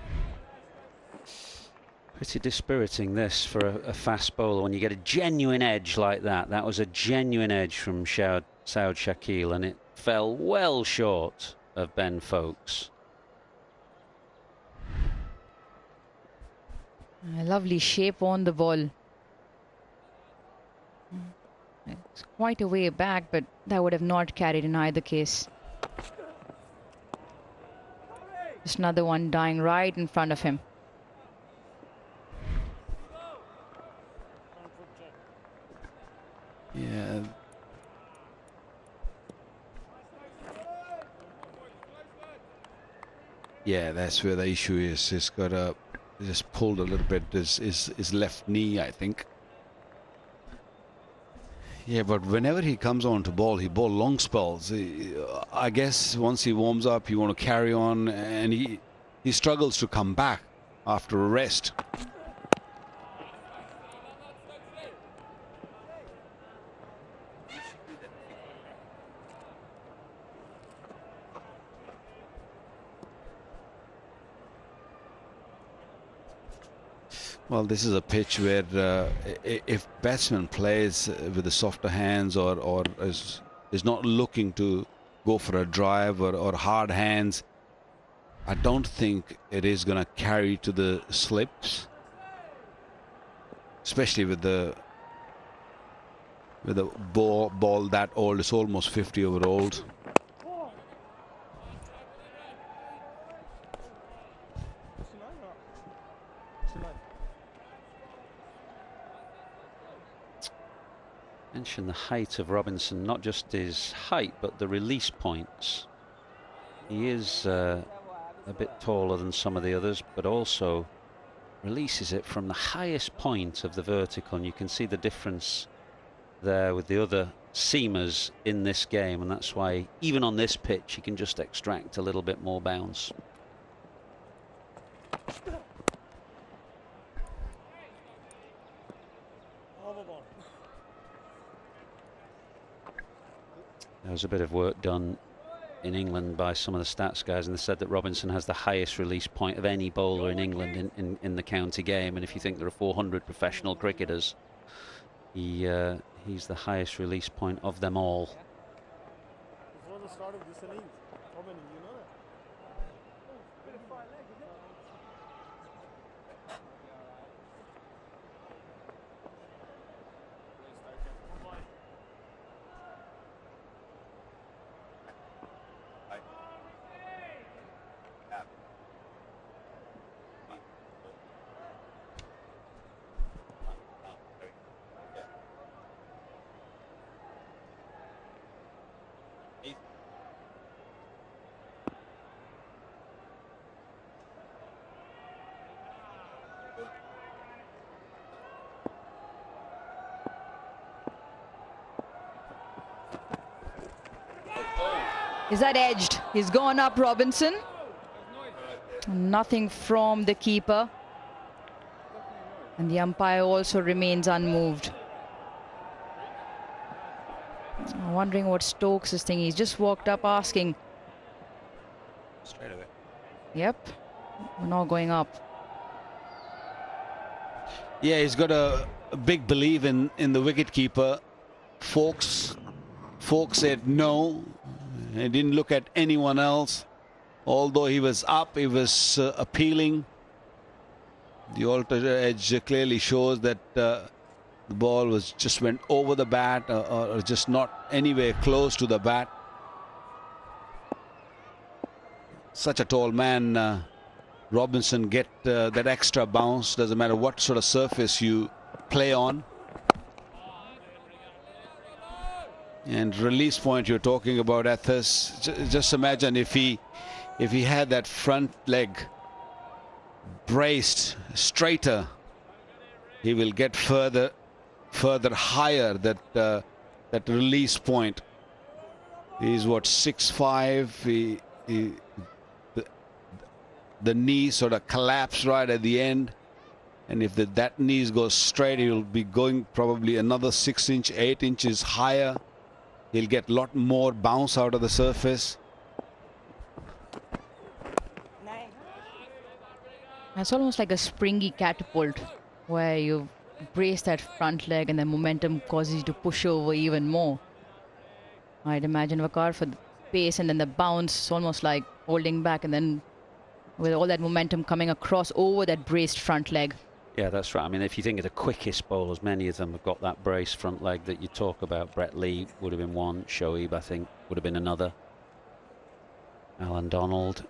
Pretty dispiriting this for a fast bowler when you get a genuine edge like that. That was a genuine edge from Saud Shakil, and it fell well short of Ben Foakes. A lovely shape on the ball. It's quite a way back, but that would have not carried in either case. Just another one dying right in front of him. Yeah. Yeah, that's where the issue is. He's got just pulled a little bit his left knee, I think. Yeah, but whenever he comes on to bowl, he bowls long spells. I guess once he warms up, you want to carry on, and he struggles to come back after a rest. Well, this is a pitch where if batsman plays with the softer hands or is not looking to go for a drive or hard hands, I don't think it is going to carry to the slips, especially with the ball that old. It's almost 50-year-old. Mention the height of Robinson, not just his height, but the release points. He is a bit taller than some of the others, but also releases it from the highest point of the vertical. And you can see the difference there with the other seamers in this game, and that's why even on this pitch he can just extract a little bit more bounce. There was a bit of work done in England by some of the stats guys, and they said that Robinson has the highest release point of any bowler in England in the county game. And if you think there are 400 professional cricketers, he's the highest release point of them all. Is that edged? He's gone up, Robinson. Nothing from the keeper. And the umpire also remains unmoved. I'm wondering what Stokes is thinking. He's just walked up asking. Straight away. Yep. We're not going up. Yeah, he's got a big belief in the wicketkeeper. Fox said no. He didn't look at anyone else. Although he was up, he was appealing. The alter edge clearly shows that the ball was just went over the bat or just not anywhere close to the bat. Such a tall man, Robinson, get that extra bounce. Doesn't matter what sort of surface you play on. And release point you're talking about, Athos. Just imagine if he had that front leg braced straighter, he will get further higher. That release point. He's what, 6'5". The knee sort of collapsed right at the end, and if that knee goes straight, he'll be going probably another 6 inch, 8 inches higher. He'll get a lot more bounce out of the surface. It's almost like a springy catapult where you brace that front leg and the momentum causes you to push over even more. I'd imagine Vakar for the pace and then the bounce, it's almost like holding back, and then with all that momentum coming across over that braced front leg. Yeah, that's right. I mean, if you think of the quickest bowlers, many of them have got that brace front leg that you talk about. Brett Lee would have been one. Shoaib, I think, would have been another. Alan Donald.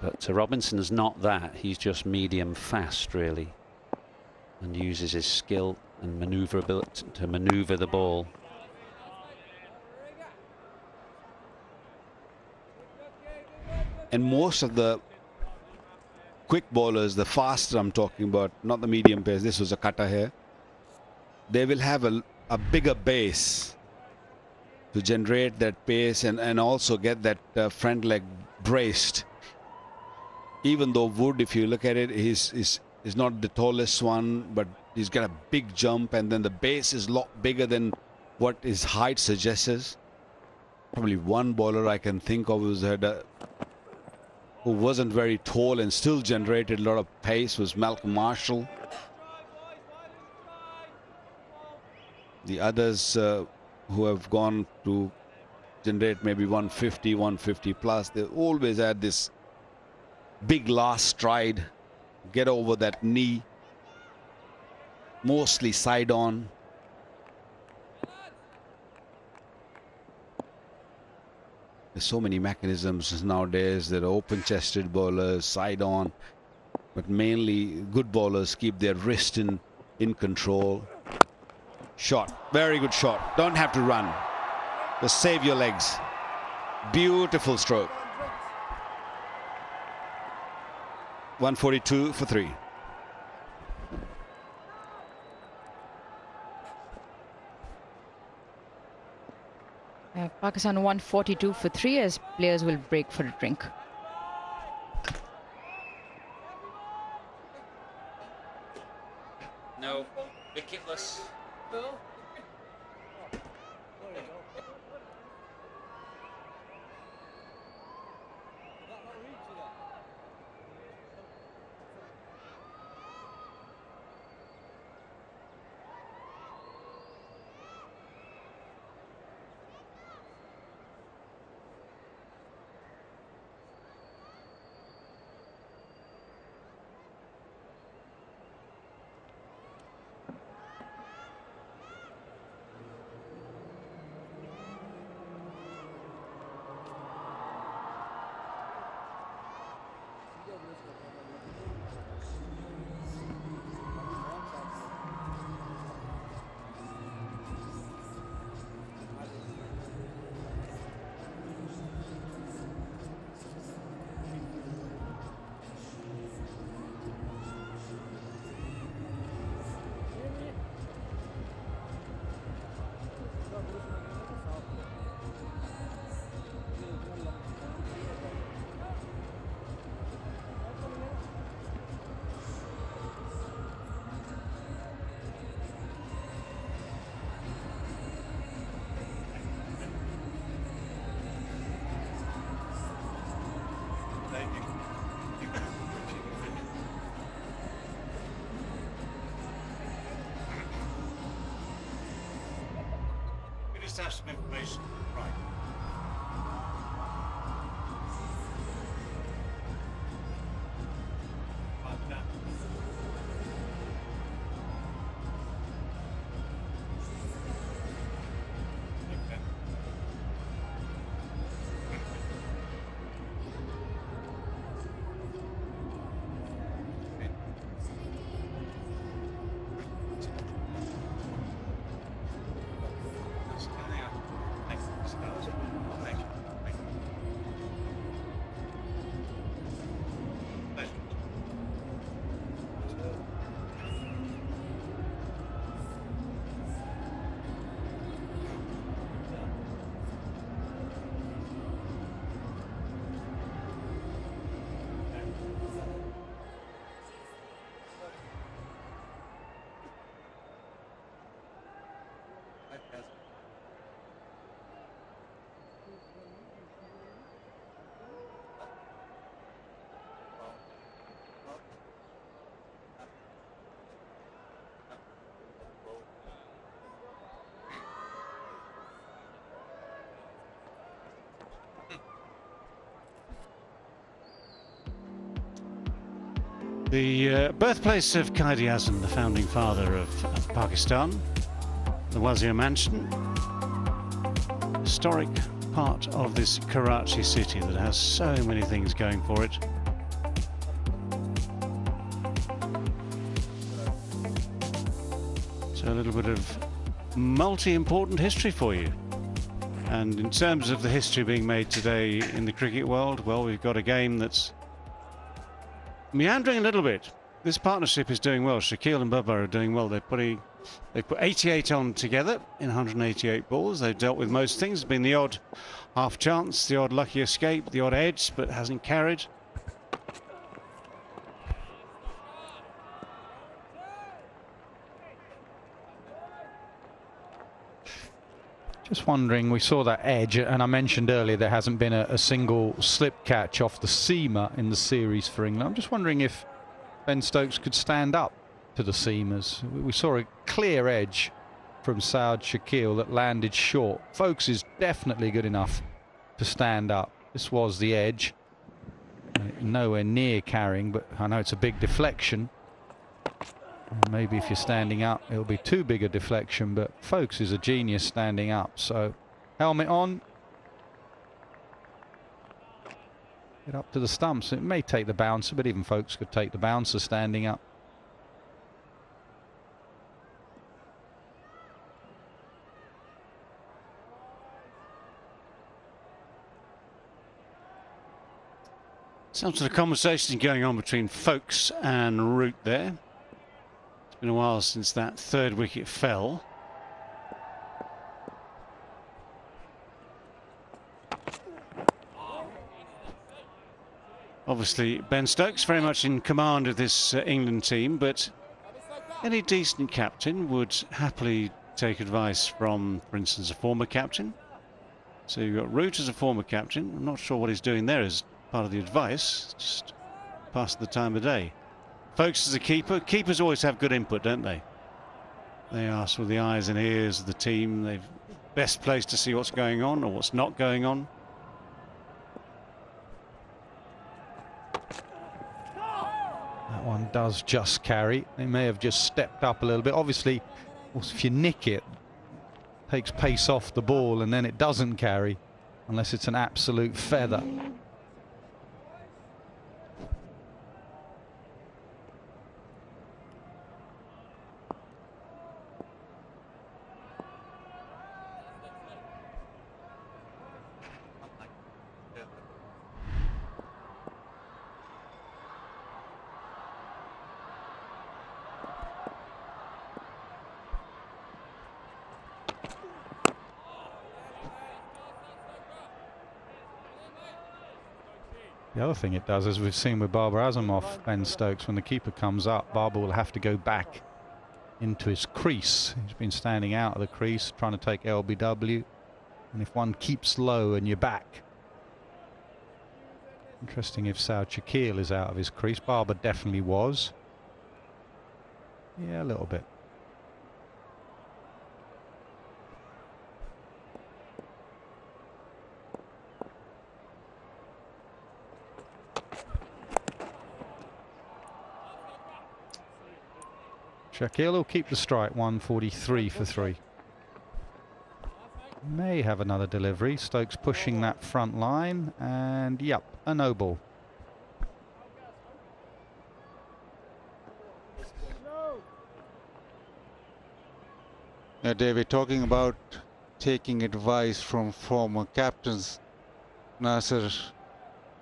But Robinson's not that. He's just medium fast, really, and uses his skill and manoeuvrability to manoeuvre the ball. And most of the quick bowlers, the faster I'm talking about, not the medium pace, this was a cutter here, they will have a bigger base to generate that pace and also get that front leg braced. Even though Wood, if you look at it, is not the tallest one, but he's got a big jump, and then the base is a lot bigger than what his height suggests. Probably one bowler I can think of who wasn't very tall and still generated a lot of pace was Malcolm Marshall. The others who have gone to generate maybe 150, 150 plus, they always had this big last stride, get over that knee, mostly side on. There's so many mechanisms nowadays that are open-chested bowlers, side on, but mainly good bowlers keep their wrist in control. Shot, very good shot. Don't have to run. Just save your legs. Beautiful stroke. 142 for 3. Pakistan 142 for 3 as players will break for a drink. No, wicketless. just have some information. Right. The birthplace of Quaid-e-Azam, the founding father of Pakistan, the Wazir Mansion, historic part of this Karachi city that has so many things going for it. So a little bit of multi-important history for you. And in terms of the history being made today in the cricket world, well, we've got a game that's meandering a little bit. This partnership is doing well. Shaquille and Bubba are doing well. They put 88 on together in 188 balls. They've dealt with most things. There's been the odd half chance, the odd lucky escape, the odd edge, but hasn't carried. Just wondering, we saw that edge, and I mentioned earlier there hasn't been a single slip catch off the seamer in the series for England. I'm just wondering if Ben Stokes could stand up to the seamers. We saw a clear edge from Saad Shakil that landed short. Folkes is definitely good enough to stand up. This was the edge. Nowhere near carrying, but I know it's a big deflection. Maybe if you're standing up, it'll be too big a deflection, but Folkes is a genius standing up. So, helmet on. Get up to the stumps. It may take the bouncer, but even Folkes could take the bouncer standing up. Sounds like a conversation going on between Folkes and Root there. It's been a while since that third wicket fell. Obviously, Ben Stokes very much in command of this England team, but any decent captain would happily take advice from, for instance, a former captain. So you've got Root as a former captain. I'm not sure what he's doing there as part of the advice, just passing the time of day. Folkes as a keeper. Keepers always have good input, don't they? They are sort of the eyes and ears of the team. They're best placed to see what's going on or what's not going on. That one does just carry. They may have just stepped up a little bit. Obviously, if you nick it, takes pace off the ball and then it doesn't carry unless it's an absolute feather. The other thing it does, as we've seen with Babar Azam off Ben Stokes, when the keeper comes up, Babar will have to go back into his crease. He's been standing out of the crease, trying to take LBW. And if one keeps low and you're back. Interesting if Saud Shakil is out of his crease. Babar definitely was. Yeah, a little bit. Shakil will keep the strike, 143 for 3. May have another delivery. Stokes pushing that front line, and yep, a no ball. David, talking about taking advice from former captains, Nasser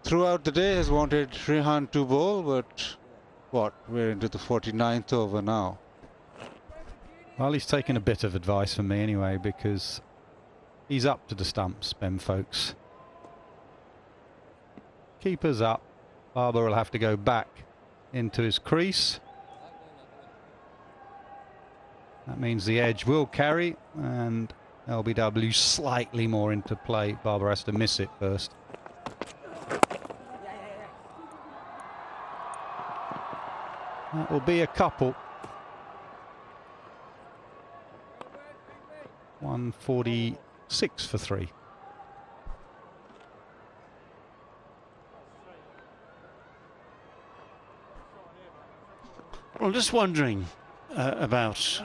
throughout the day has wanted Rehan to bowl, but what, we're into the 49th over now. Well, he's taken a bit of advice from me anyway, because he's up to the stumps, Ben folks. Keeper's up. Barber will have to go back into his crease. That means the edge will carry, and LBW slightly more into play. Barber has to miss it first. That will be a couple. 146 for 3. Well, just wondering about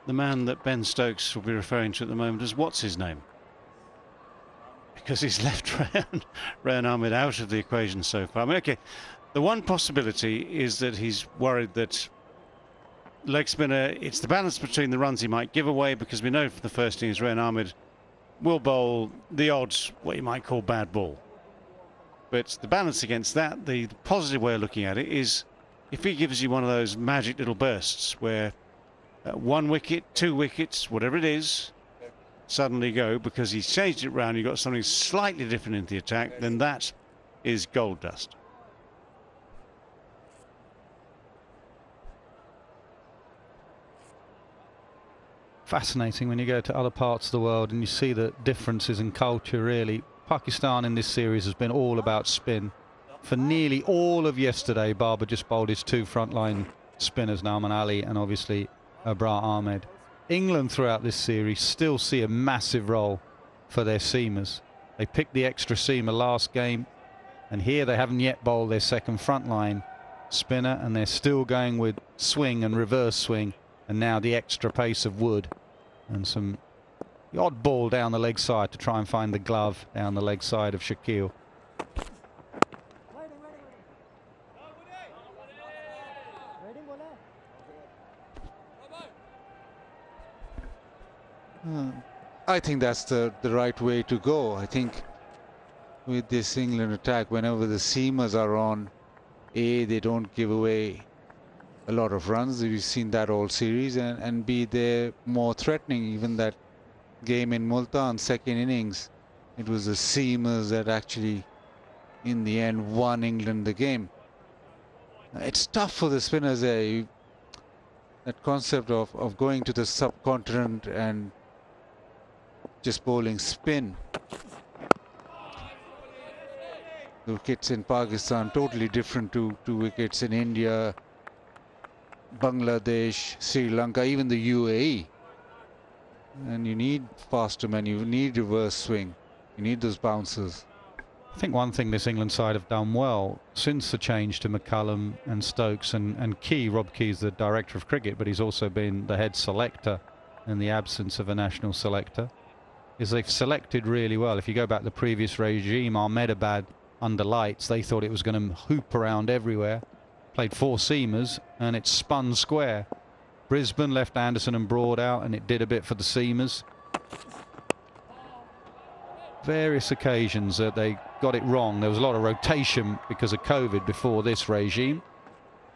the man that Ben Stokes will be referring to at the moment as what's his name? Because he's left Rehan Ahmed out of the equation so far. I mean, okay, the one possibility is that he's worried that leg spinner, it's the balance between the runs he might give away, because we know for the first innings Rehan Ahmed will bowl the odds, what you might call bad ball. But the balance against that, the positive way of looking at it is if he gives you one of those magic little bursts where 1 wicket, 2 wickets, whatever it is, suddenly go because he's changed it round, you've got something slightly different in the attack, then that is gold dust. Fascinating when you go to other parts of the world and you see the differences in culture, really. Pakistan in this series has been all about spin. For nearly all of yesterday, Barber just bowled his 2 frontline spinners, Nauman Ali and obviously Abrar Ahmed. England throughout this series still see a massive role for their seamers. They picked the extra seamer last game, and here they haven't yet bowled their second frontline spinner, and they're still going with swing and reverse swing, and now the extra pace of Wood and some the odd ball down the leg side to try and find the glove down the leg side of Shakil. I think that's the right way to go. I think with this England attack, whenever the seamers are on, A, they don't give away a lot of runs. We've seen that all series, and B, they're more threatening. Even that game in Multan, second innings, it was the seamers that actually, in the end, won England the game. It's tough for the spinners there. That concept of going to the subcontinent and just bowling spin. The wickets in Pakistan totally different to wickets in India, Bangladesh, Sri Lanka, even the UAE. And you need faster men, you need reverse swing, you need those bouncers. I think one thing this England side have done well since the change to McCullum and Stokes and Key, Rob Key's the director of cricket, but he's also been the head selector in the absence of a national selector, is they've selected really well. If you go back to the previous regime, Ahmedabad under lights, they thought it was going to hoop around everywhere. Played 4 seamers and it spun square. Brisbane left Anderson and Broad out and it did a bit for the seamers. Various occasions that they got it wrong. There was a lot of rotation because of COVID before this regime,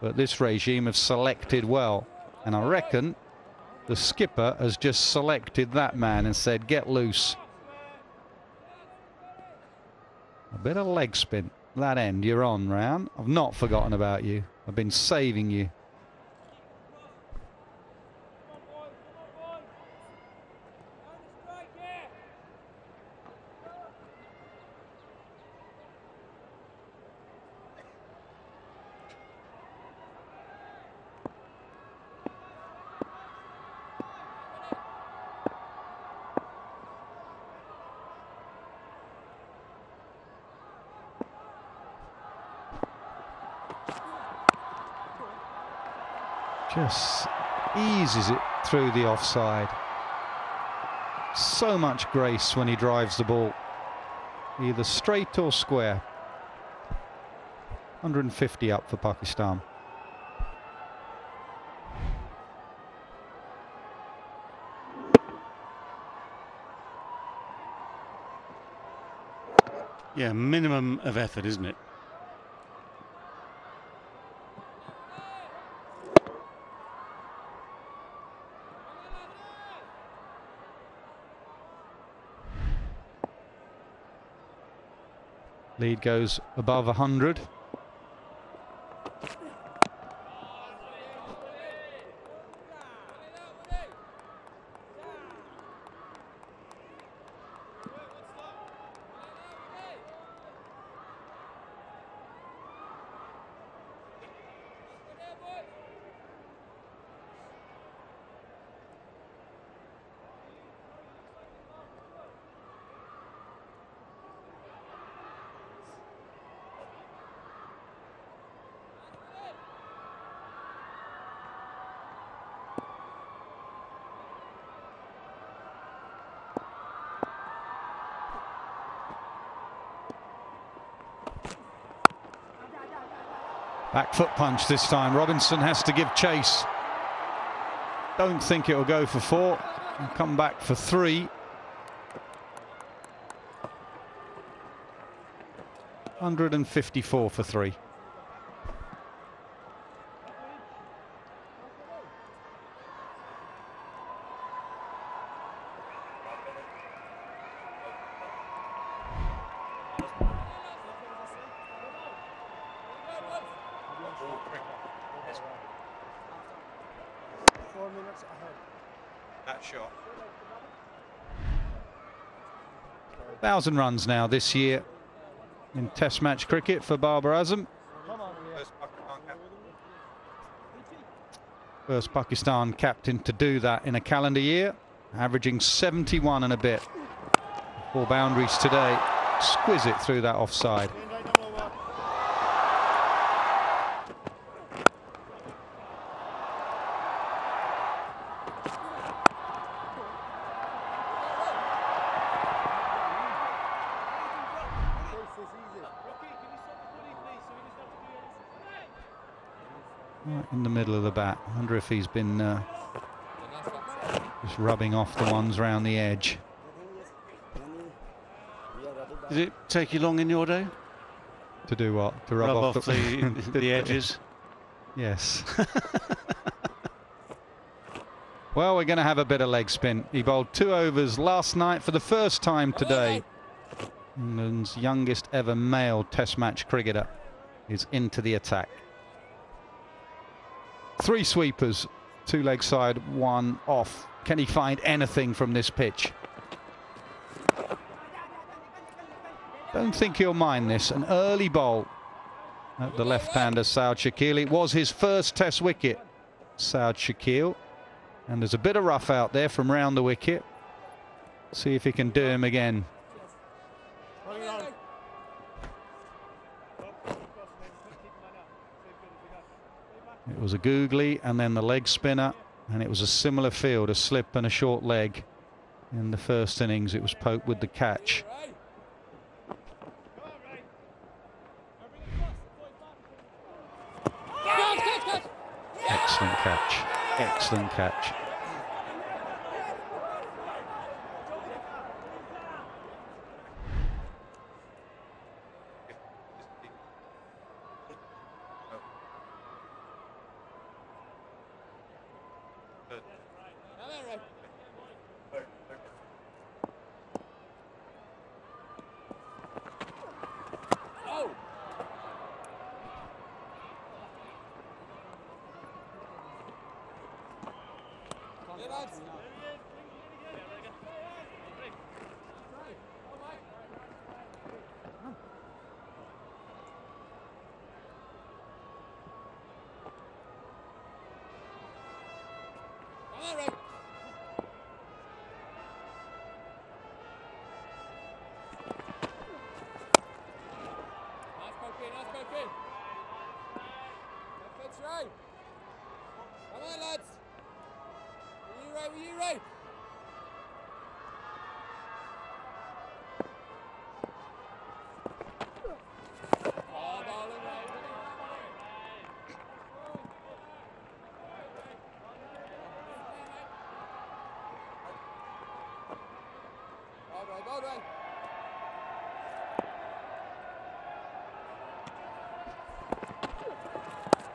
but this regime have selected well, and I reckon the skipper has just selected that man and said, get loose. A bit of leg spin. That end, you're on, Rehan. I've not forgotten about you. I've been saving you. Just eases it through the offside. So much grace when he drives the ball, either straight or square. 150 up for Pakistan. Yeah, minimum of effort, isn't it? Lead goes above 100. Back foot punch this time. Robinson has to give chase. Don't think it'll go for 4. He'll come back for 3. 154 for 3. That shot. 1,000 runs now this year in Test match cricket for Babar Azam. First Pakistan captain to do that in a calendar year, averaging 71 and a bit. 4 boundaries today. Exquisite through that offside. Right in the middle of the bat. I wonder if he's been just rubbing off the ones round the edge. Did it take you long in your day? To do what? To rub off the edges? Yes. Well, we're going to have a bit of leg spin. He bowled 2 overs last night for the first time today. England's youngest ever male Test match cricketer is into the attack. 3 sweepers, 2 leg side, 1 off. Can he find anything from this pitch? Don't think he'll mind this. An early bowl at the left-hander Saud Shakil. It was his first Test wicket, Saud Shakil. And there's a bit of rough out there from round the wicket. See if he can do him again. It was a googly and then the leg spinner, and it was a similar field, a slip and a short leg. In the first innings, it was Pope with the catch. Excellent catch. Excellent catch. Come on, lads. Were you right? Were you right? Oh, bowling right. Ball right.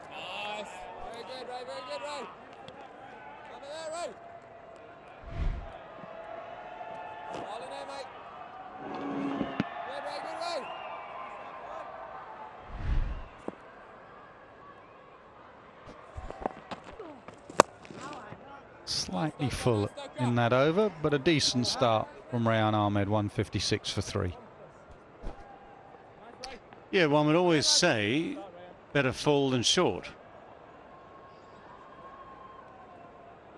Nice. Very good, Ray. Very good, Ray. Under there, Ray. Ball in there, mate. Good, Ray. Good, Ray. Slightly full in that over, but a decent start from Rayan Ahmed, 156 for 3. Yeah, one would always say better full than short.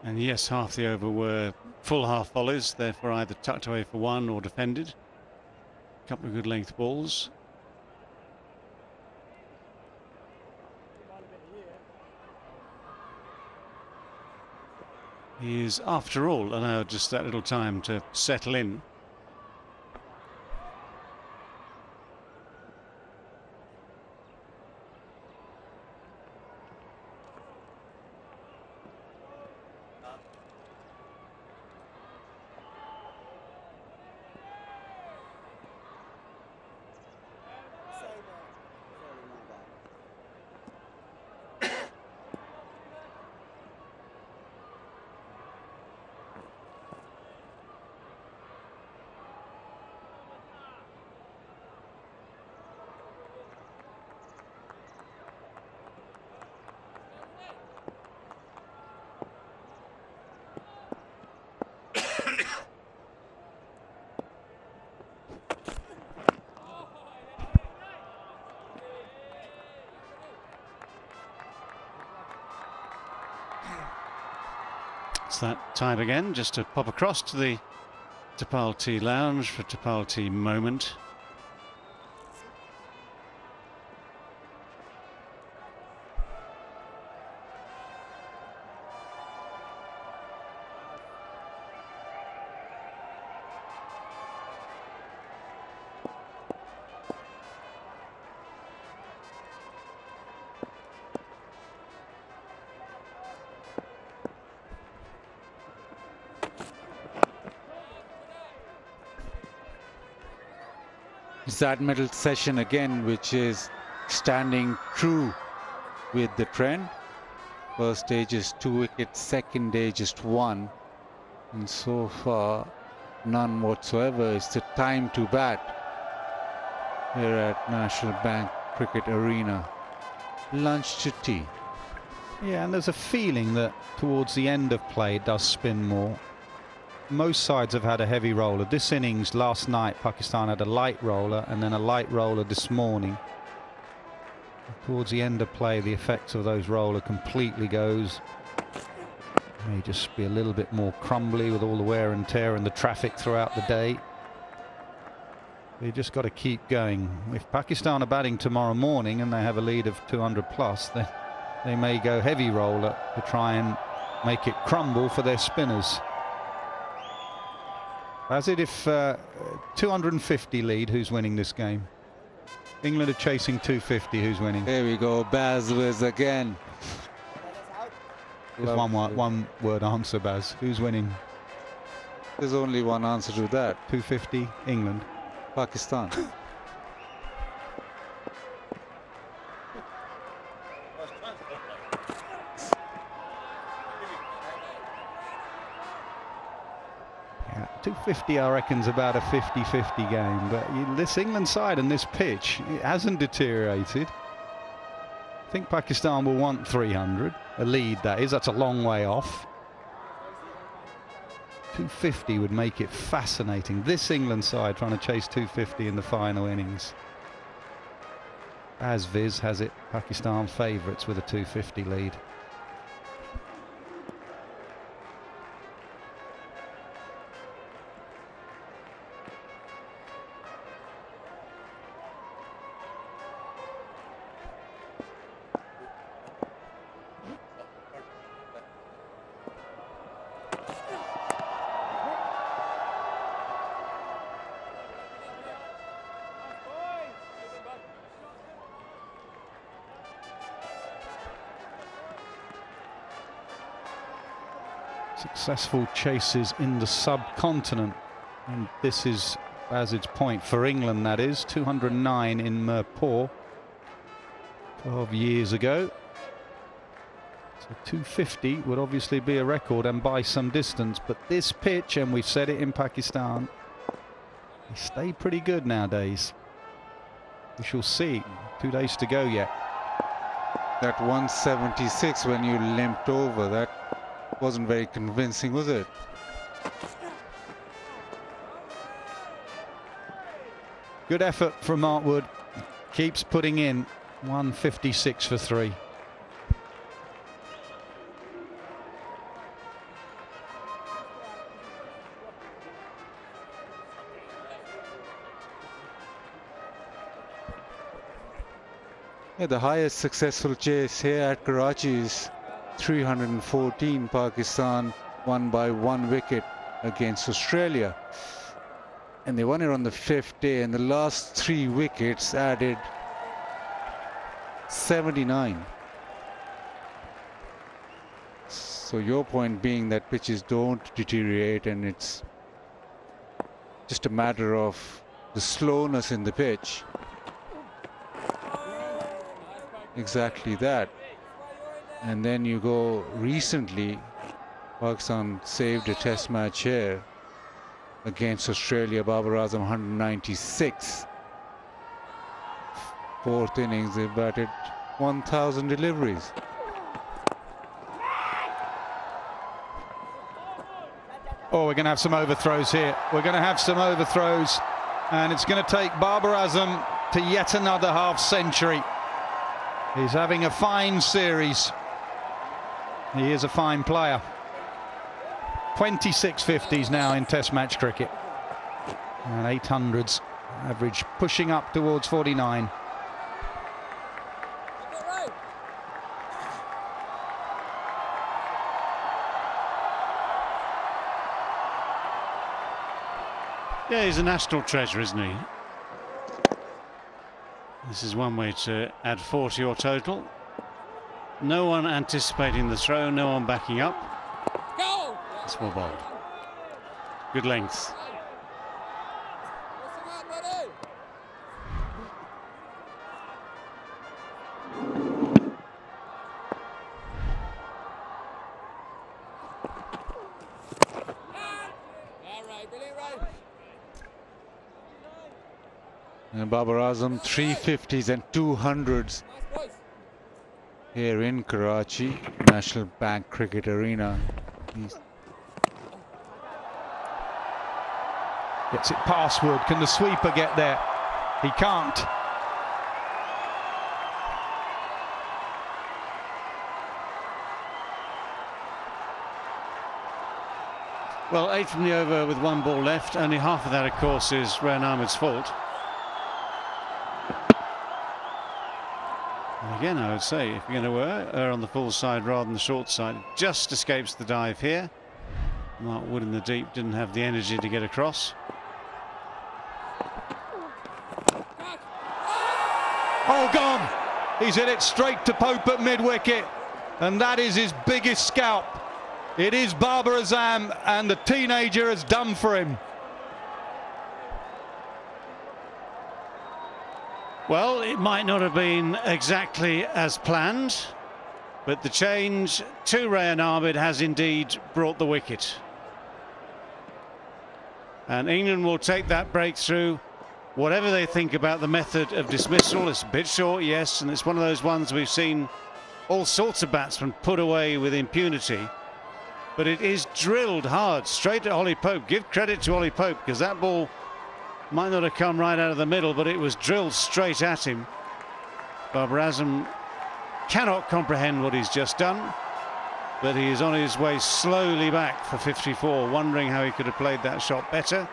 And yes, half the over were full half volleys, therefore either tucked away for one or defended. A couple of good length balls. He is, after all, allowed just that little time to settle in. It's that time again, just to pop across to the Tapalti Lounge for Tapalti Moment. It's that middle session again, which is standing true with the trend. First day just 2 wickets, second day just 1. And so far, none whatsoever. It's the time to bat here at National Bank Cricket Arena. Lunch to tea. Yeah, and there's a feeling that towards the end of play it does spin more. Most sides have had a heavy roller. This innings last night, Pakistan had a light roller and then a light roller this morning. Towards the end of play, the effects of those roller completely goes. May just be a little bit more crumbly with all the wear and tear and the traffic throughout the day. They just got to keep going. If Pakistan are batting tomorrow morning and they have a lead of 200 plus, then they may go heavy roller to try and make it crumble for their spinners. As it if 250 lead, who's winning this game? England are chasing 250, who's winning? There we go, Baz was again. Just one word answer, Baz. Who's winning? There's only one answer to that. 250, England. Pakistan. Yeah, 250 I reckon's about a 50-50 game, but this England side and this pitch, it hasn't deteriorated. I think Pakistan will want 300, a lead that is, that's a long way off. 250 would make it fascinating. This England side trying to chase 250 in the final innings. As Viz has it, Pakistan favourites with a 250 lead. successful chases in the subcontinent. And this is Bazid's point for England, that is. 209 in Mirpur 12 years ago. So 250 would obviously be a record and by some distance. But this pitch, and we've said it in Pakistan, they stay pretty good nowadays. We shall see. 2 days to go yet. That 176 when you limped over, that wasn't very convincing, was it? Good effort from Mark Wood. Keeps putting in 156 for 3. Yeah, the highest successful chase here at Karachi is 314. Pakistan won by 1 wicket against Australia. And they won it on the 5th day, and the last 3 wickets added 79. So your point being that pitches don't deteriorate and it's just a matter of the slowness in the pitch. Exactly that. And then you go recently, Pakistan saved a test match here against Australia. Babar Azam 196. 4th innings, they batted 1,000 deliveries. Oh, we're going to have some overthrows here. We're going to have some overthrows, and it's going to take Babar Azam to yet another half century. He's having a fine series. He is a fine player. 26 50s now in Test match cricket. And 800s, average pushing up towards 49. Yeah, he's a national treasure, isn't he? This is one way to add 4 to your total. No one anticipating the throw, no one backing up. That's well bowled. Good length. And Babar Azam 350s and 200s here in Karachi, National Bank Cricket Arena. Gets it past Wood. Can the sweeper get there? He can't. Well, 8 from the over with 1 ball left. Only half of that, of course, is Rayan Ahmed's fault. And again, I would say, if you're going to err on the full side rather than the short side, just escapes the dive here. Mark Wood in the deep didn't have the energy to get across. Oh, gone! He's hit it straight to Pope at mid-wicket, and that is his biggest scalp. It is Babar Azam, and the teenager has done for him. Well, it might not have been exactly as planned, but the change to Rayan Ahmed has indeed brought the wicket. And England will take that breakthrough. Whatever they think about the method of dismissal, it's a bit short, yes, and it's one of those ones we've seen all sorts of batsmen put away with impunity. But it is drilled hard, straight at Ollie Pope. Give credit to Ollie Pope, because that ball might not have come right out of the middle, but it was drilled straight at him. Babar Azam cannot comprehend what he's just done, but he is on his way slowly back for 54, wondering how he could have played that shot better.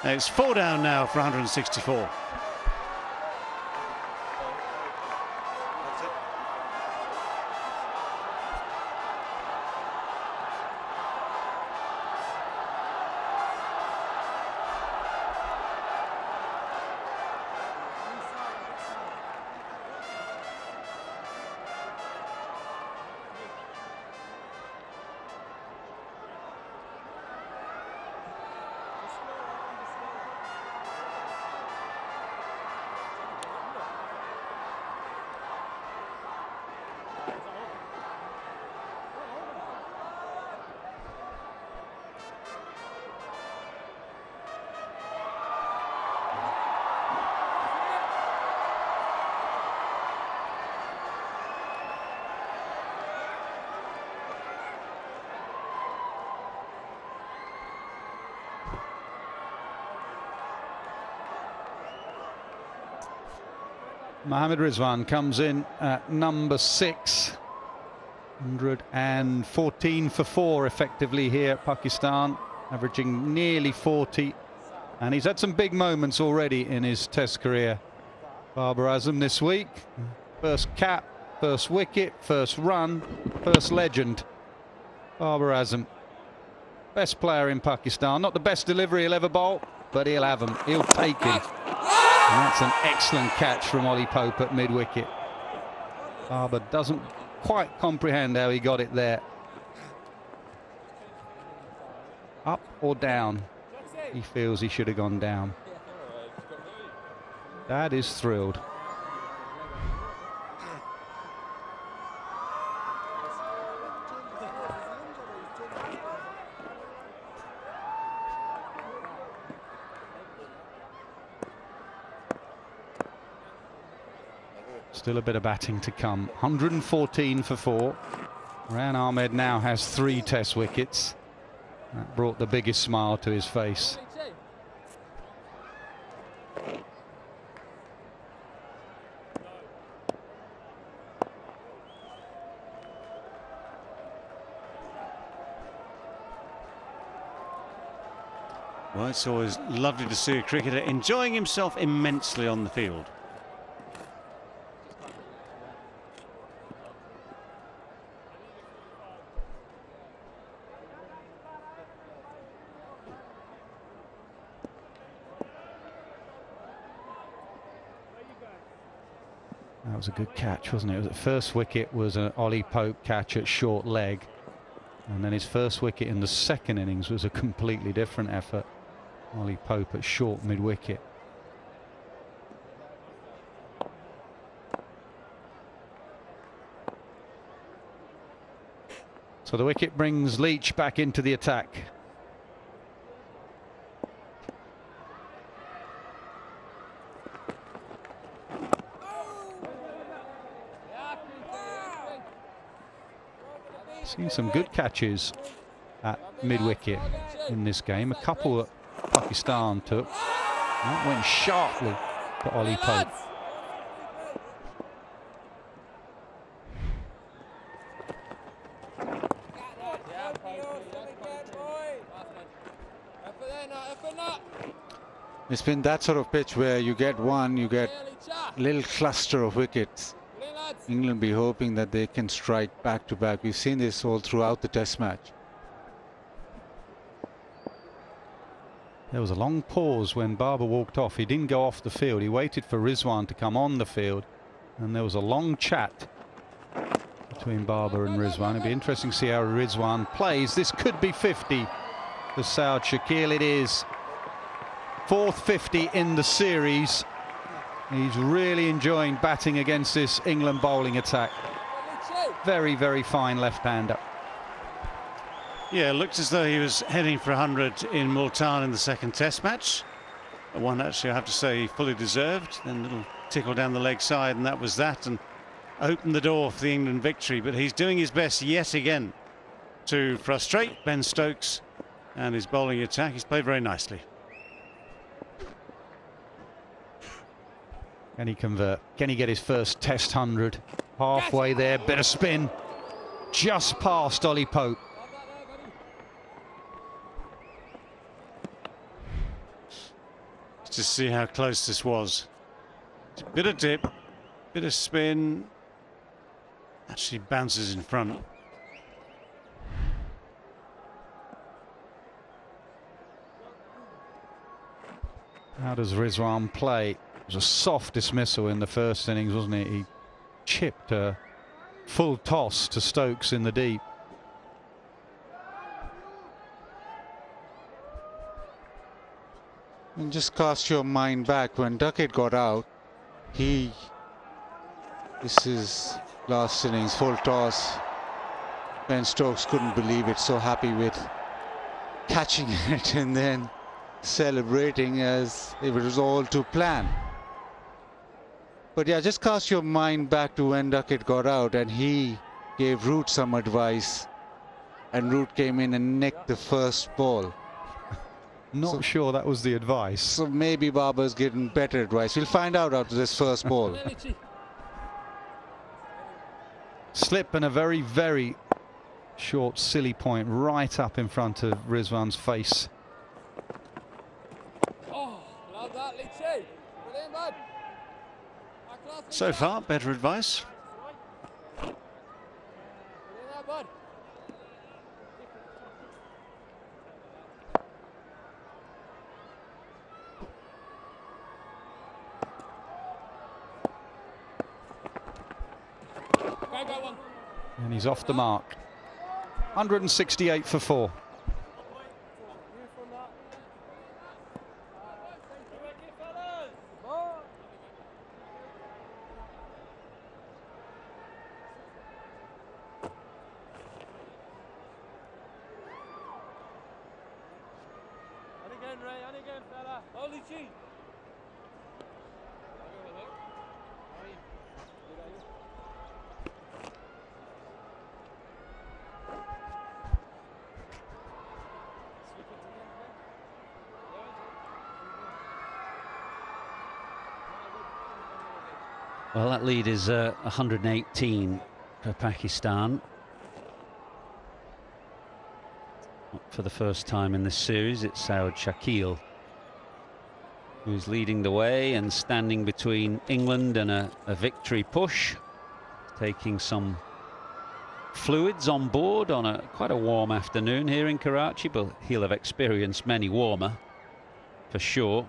It's 4 down now for 164. Mohammad Rizwan comes in at number 6. 114 for 4 effectively here, Pakistan, averaging nearly 40. And he's had some big moments already in his Test career. Babar Azam this week. First cap, first wicket, first run, first legend. Babar Azam, best player in Pakistan. Not the best delivery he'll ever bowl, but he'll have him. He'll take him. And that's an excellent catch from Ollie Pope at mid-wicket. Babar doesn't quite comprehend how he got it there. Up or down? He feels he should have gone down. Dad is thrilled. Still a bit of batting to come. 114 for 4. Ran Ahmed now has 3 Test wickets. That brought the biggest smile to his face. Well, it's always lovely to see a cricketer enjoying himself immensely on the field. That was a good catch, wasn't it? The first wicket was an Ollie Pope catch at short leg. And then his first wicket in the second innings was a completely different effort. Ollie Pope at short mid-wicket. So the wicket brings Leach back into the attack. Seen some good catches at mid-wicket in this game. A couple that Pakistan took. That went sharply to Ollie Pope. It's been that sort of pitch where you get one, you get a little cluster of wickets. England be hoping that they can strike back to back. We've seen this all throughout the Test match. There was a long pause when Babar walked off. He didn't go off the field. He waited for Rizwan to come on the field. And there was a long chat between Babar and Rizwan. It'd be interesting to see how Rizwan plays. This could be 50 for Saud Shakil. It is. 4th 50 in the series. He's really enjoying batting against this England bowling attack. Very, very fine left-hander. Yeah, it looked as though he was heading for 100 in Multan in the second Test match. One actually, I have to say, fully deserved. Then a little tickle down the leg side, and that was that, and opened the door for the England victory. But he's doing his best yet again to frustrate Ben Stokes and his bowling attack. He's played very nicely. Can he convert? Can he get his first Test 100? Halfway there, bit of spin. Just past Ollie Pope. To see how close this was. Bit of dip, bit of spin. Actually bounces in front. How does Rizwan play? It was a soft dismissal in the first innings, wasn't it? He chipped a full toss to Stokes in the deep. And just cast your mind back when Duckett got out. This is last innings, full toss. Ben Stokes couldn't believe it, so happy with catching it and then celebrating as if it was all to plan. But yeah, just cast your mind back to when Duckett got out and he gave Root some advice and Root came in and nicked the first ball. Not sure that was the advice. So maybe Babar's getting better advice. We'll find out after this first ball. Slip and a very, very short, silly point right up in front of Rizwan's face. Oh, love that, Lichi. Brilliant, bud. So far, better advice. Brilliant, bud. And he's off the mark. 168 for 4. Well, that lead is 118 for Pakistan. For the first time in this series, it's Saud Shakil who's leading the way and standing between England and a victory push, taking some fluids on board on quite a warm afternoon here in Karachi, but he'll have experienced many warmer for sure.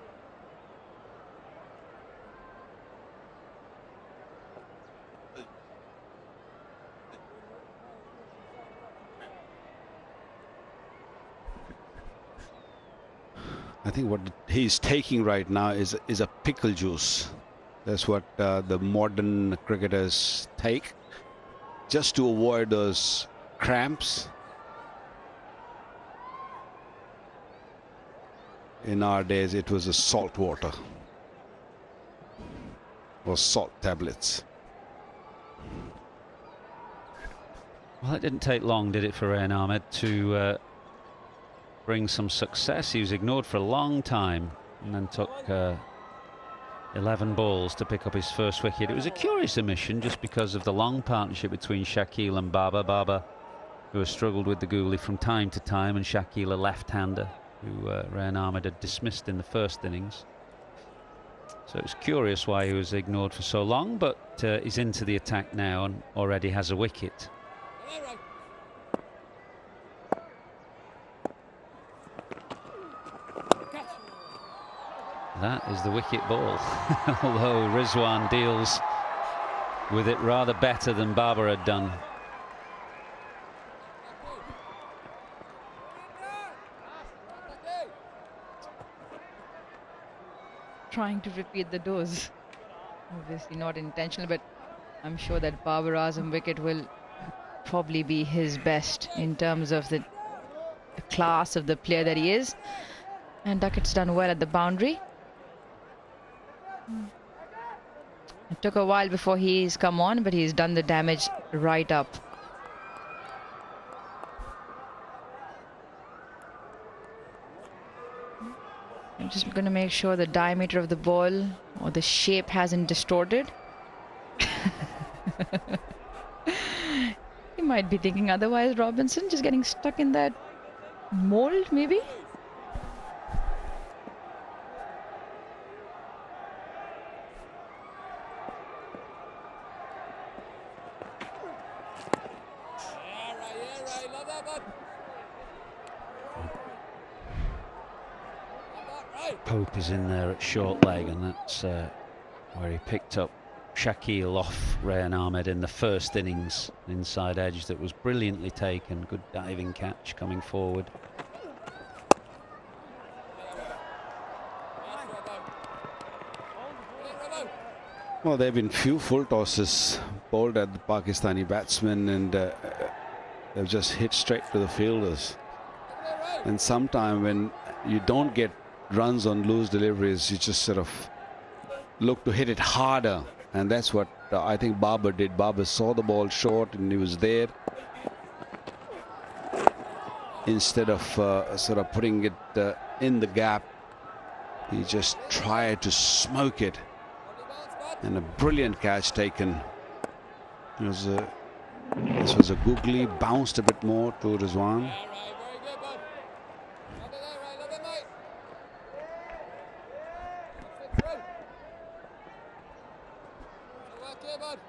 I think what he's taking right now is a pickle juice. That's what the modern cricketers take, just to avoid those cramps. In our days, it was a salt water or salt tablets. Well, it didn't take long, did it, for Rayan Ahmed to bring some success. He was ignored for a long time and then took 11 balls to pick up his first wicket. It was a curious omission just because of the long partnership between Shakil and Babar. Babar, who has struggled with the googly from time to time, and Shakil, a left-hander, who Rayan Ahmed had dismissed in the first innings. So it's curious why he was ignored for so long, but he's into the attack now and already has a wicket. That is the wicket ball. Although Rizwan deals with it rather better than Babar had done. Trying to repeat the dose. Obviously not intentional, but I'm sure that Babar Azam wicket will probably be his best in terms of the class of the player that he is. And Duckett's done well at the boundary. It took a while before he's come on, but he's done the damage right up. I'm just going to make sure the diameter of the ball or the shape hasn't distorted. You might be thinking otherwise, Robinson, just getting stuck in that mold, maybe? Pope is in there at short leg, and that's where he picked up Shakil off Rayan Ahmed in the first innings. Inside edge that was brilliantly taken. Good diving catch coming forward. Well, there have been few full tosses bowled at the Pakistani batsmen, and they've just hit straight to the fielders. And sometime when you don't get runs on loose deliveries, you just sort of look to hit it harder, and that's what I think Babar did. Babar saw the ball short and he was there. instead of sort of putting it in the gap, he just tried to smoke it. And a brilliant catch taken. This was a googly, bounced a bit more to Rizwan.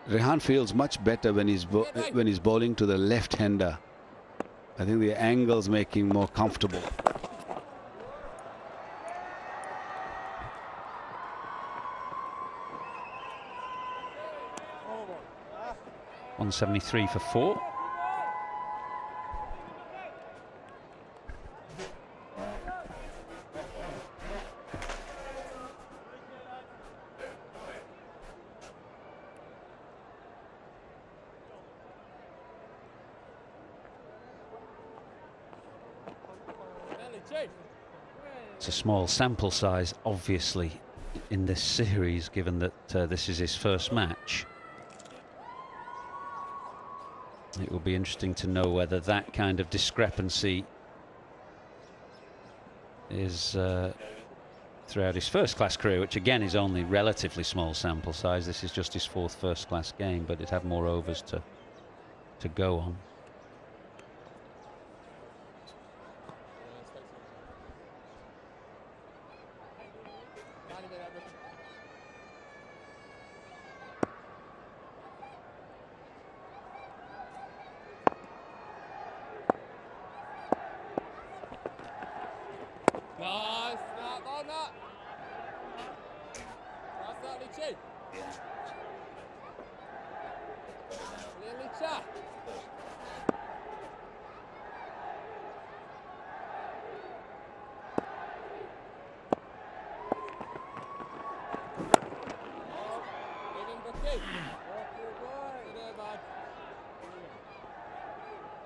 Rehan feels much better when he's bowling to the left-hander. I think the angles make him more comfortable. .173 for 4. It's a small sample size, obviously, in this series, given that this is his first match. It will be interesting to know whether that kind of discrepancy is throughout his first-class career, which again is only relatively small sample size. This is just his 4th first-class game, but it'd have more overs to go on. Nice, on that. That's that, Lichi. Licha.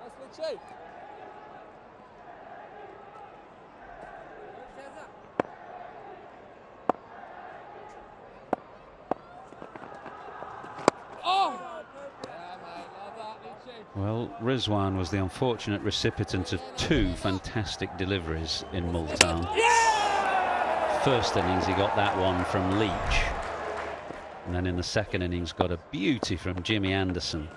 That's Lichi. Well, Rizwan was the unfortunate recipient of 2 fantastic deliveries in Multan. First innings he got that one from Leach, and then in the second innings got a beauty from Jimmy Anderson.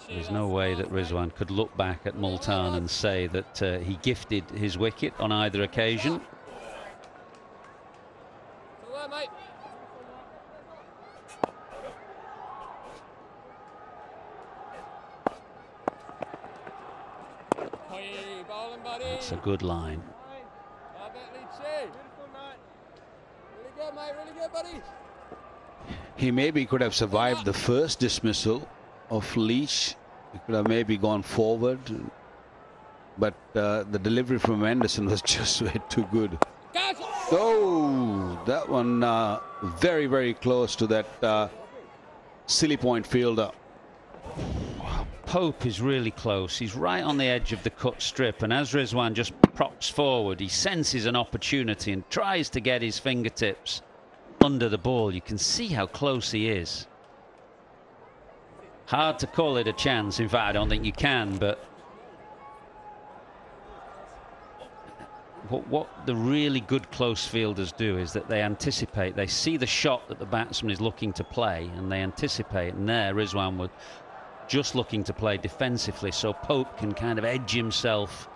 There's no way that Rizwan could look back at Multan and say that he gifted his wicket on either occasion. It's a good line. He maybe could have survived the first dismissal of Leach. He could have maybe gone forward, but the delivery from Anderson was just way too good. Oh, that one very, very close to that silly point fielder. Pope is really close. He's right on the edge of the cut strip, and as Rizwan just props forward, he senses an opportunity and tries to get his fingertips under the ball. You can see how close he is. Hard to call it a chance. In fact, I don't think you can, but what the really good close fielders do is that they anticipate. They see the shot that the batsman is looking to play, and they anticipate, and there Rizwan would just looking to play defensively, so Pope can kind of edge himself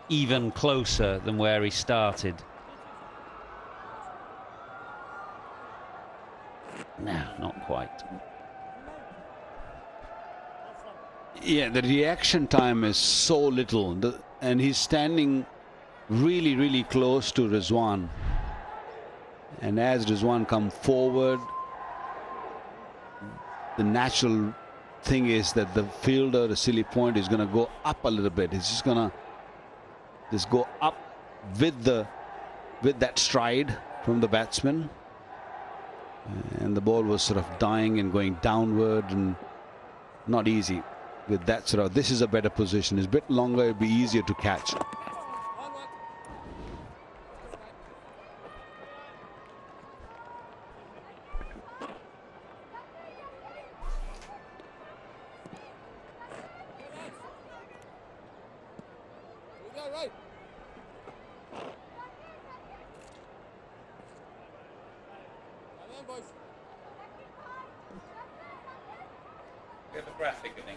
even closer than where he started. No, not quite. Yeah, the reaction time is so little, and he's standing really, really close to Rizwan. And as Rizwan comes forward, the natural thing is that the fielder, the silly point, is going to go up a little bit. He's just going to go up with that stride from the batsman, and the ball was sort of dying and going downward, and not easy with that sort of. This is a better position. It's a bit longer. It'd be easier to catch.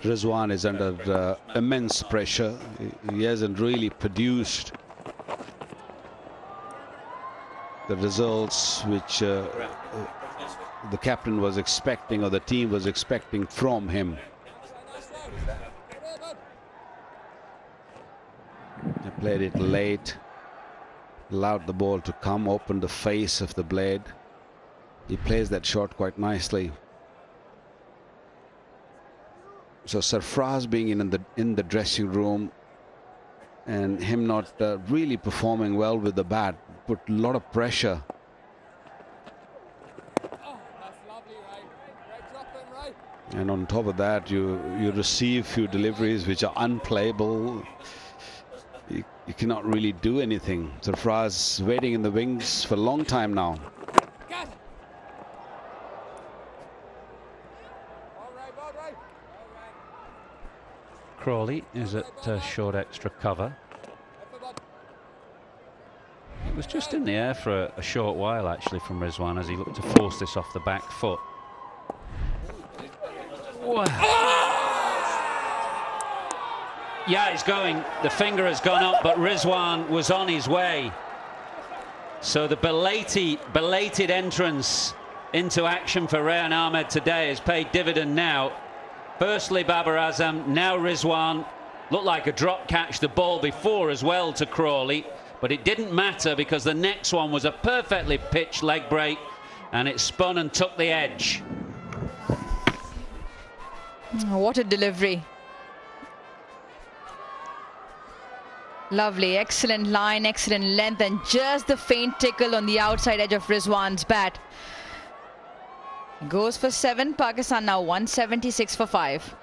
Rizwan is under immense pressure. He hasn't really produced the results which the captain was expecting, or the team was expecting from him. He played it late, allowed the ball to come, open the face of the blade. He plays that shot quite nicely. So Sarfraz being in the dressing room and him not really performing well with the bat put a lot of pressure. And on top of that, you receive few deliveries which are unplayable. You cannot really do anything. Sarfraz waiting in the wings for a long time now. Crawley is at short extra cover. It was just in the air for a short while actually from Rizwan as he looked to force this off the back foot. Wow. Yeah, it's going. The finger has gone up, but Rizwan was on his way. So the belated entrance into action for Rayan Ahmed today has paid dividend now. Firstly, Babar Azam, now Rizwan. Looked like a drop catch the ball before as well to Crawley, but it didn't matter because the next one was a perfectly pitched leg break and it spun and took the edge. What a delivery. Lovely, excellent line, excellent length, and just the faint tickle on the outside edge of Rizwan's bat. Goes for 7. Pakistan now 176 for 5.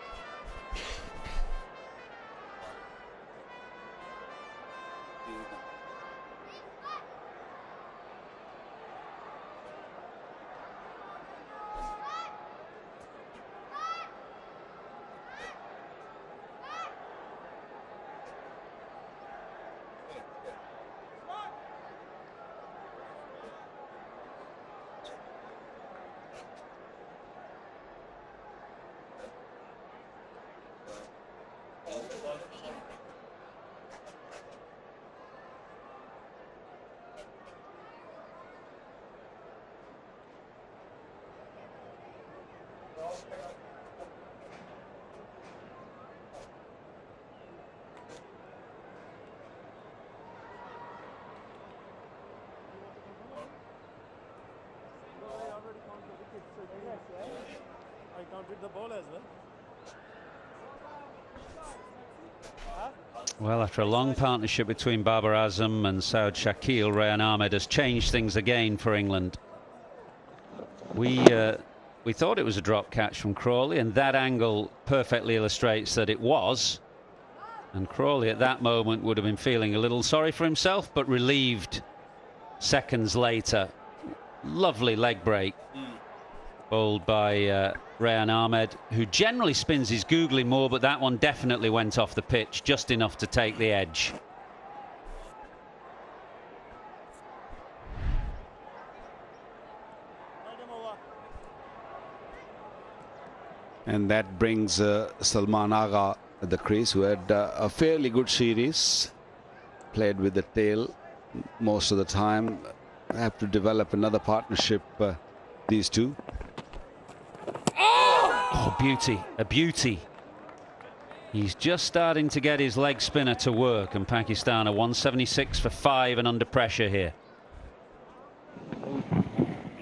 I counted the ball as well. Well, after a long partnership between Babar Azam and Saud Shakil, Rayan Ahmed has changed things again for England. We thought it was a drop catch from Crawley, and that angle perfectly illustrates that it was. And Crawley at that moment would have been feeling a little sorry for himself, but relieved seconds later. Lovely leg break bowled by Rayan Ahmed, who generally spins his googly more, but that one definitely went off the pitch just enough to take the edge. And that brings Salman Agha at the crease, who had a fairly good series. Played with the tail most of the time. Have to develop another partnership, these two. Oh, beauty, a beauty. He's just starting to get his leg spinner to work, and Pakistan are 176 for 5 and under pressure here.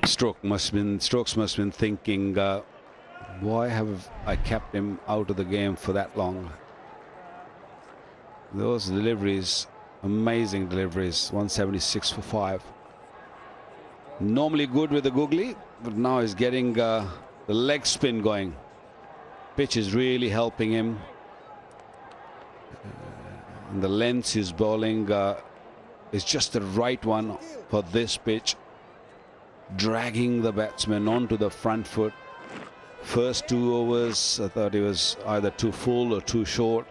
Stokes must have been thinking, why have I kept him out of the game for that long? Those deliveries, amazing deliveries, 176 for 5. Normally good with the googly, but now he's getting the leg spin going. Pitch is really helping him. And the length he's bowling is just the right one for this pitch. Dragging the batsman onto the front foot. First 2 overs, I thought he was either too full or too short.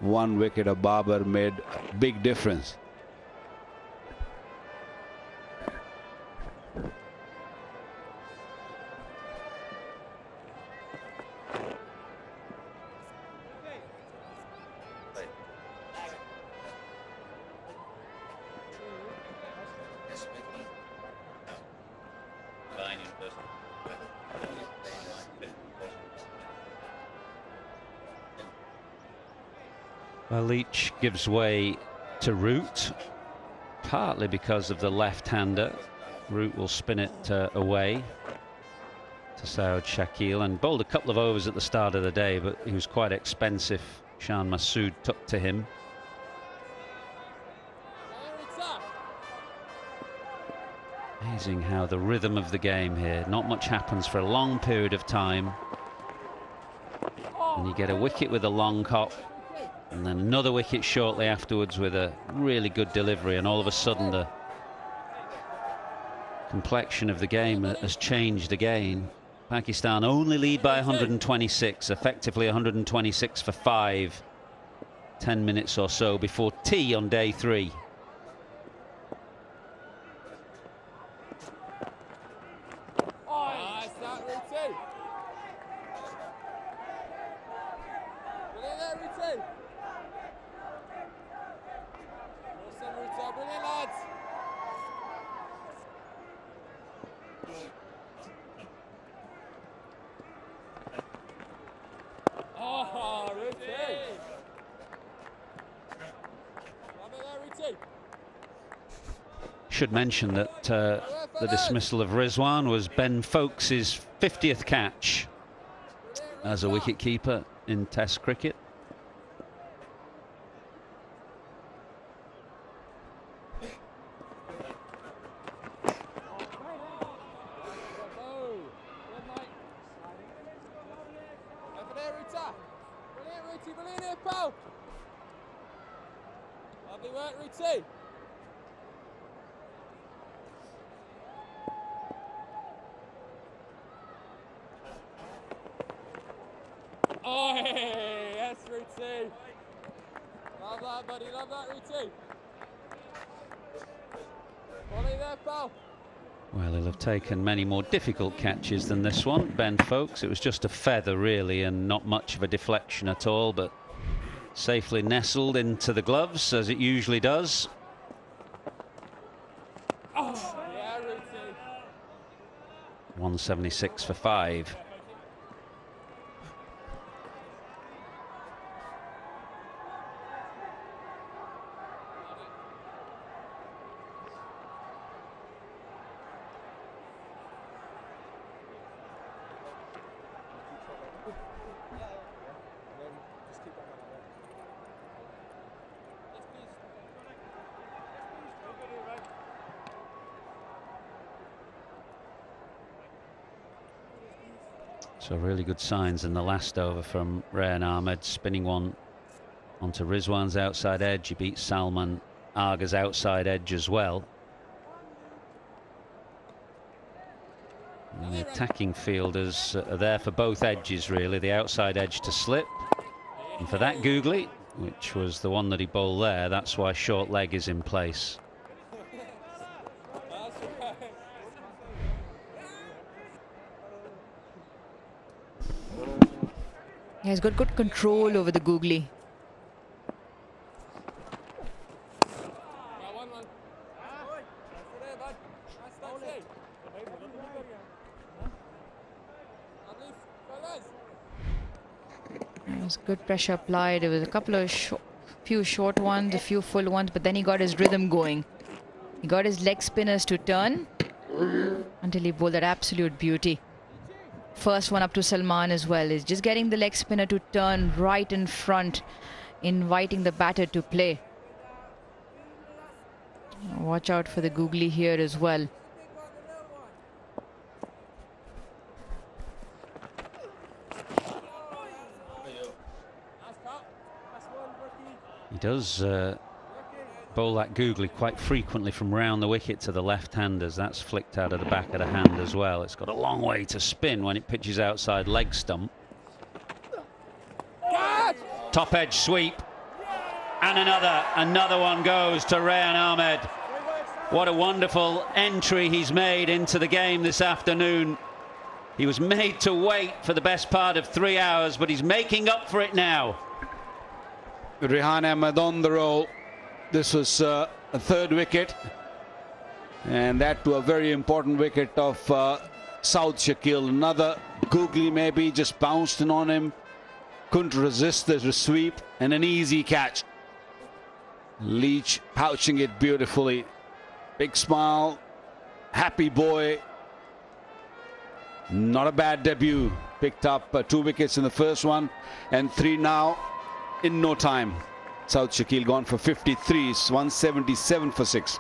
1 wicket of Babar made a big difference. Well, Leach gives way to Root, partly because of the left-hander. Root will spin it away to Saud Shakil, and bowled a couple of overs at the start of the day, but he was quite expensive. Shan Masood took to him. Amazing how the rhythm of the game here, not much happens for a long period of time, and you get a wicket with a long hop, and then another wicket shortly afterwards with a really good delivery, and all of a sudden the complexion of the game has changed again. Pakistan only lead by 126, effectively 126 for 5, 10 minutes or so before tea on day 3. Should mention that the dismissal of Rizwan was Ben Foakes' 50th catch as a wicketkeeper in Test cricket. Well, he'll have taken many more difficult catches than this one, Ben Foakes. It was just a feather, really, and not much of a deflection at all, but safely nestled into the gloves, as it usually does. 176 for 5. So really good signs in the last over from Rayan Ahmed, spinning one onto Rizwan's outside edge. He beat Salman Aga's outside edge as well. And the attacking fielders are there for both edges, really. The outside edge to slip. And for that googly, which was the one that he bowled there, that's why short leg is in place. Yeah, he's got good control over the googly. There's good pressure applied. There was a couple of few short ones, a few full ones, but then he got his rhythm going. He got his leg spinners to turn until he bowled that absolute beauty. First one up to Salman as well is just getting the leg spinner to turn right in front, inviting the batter to play. Watch out for the googly here as well. He does bowl that googly quite frequently from round the wicket to the left-handers. That's flicked out of the back of the hand as well. It's got a long way to spin when it pitches outside leg stump. Top edge sweep. And another one goes to Rayan Ahmed. What a wonderful entry he's made into the game this afternoon. He was made to wait for the best part of 3 hours, but he's making up for it now. Rehan Ahmed on the roll. This was a third wicket, and that to a very important wicket of Saud Shakil, another googly maybe, just bounced in on him. Couldn't resist the sweep, and an easy catch. Leach pouching it beautifully. Big smile, happy boy. Not a bad debut. Picked up 2 wickets in the first one and 3 now in no time. Saud Shakil gone for 53, 177 for 6.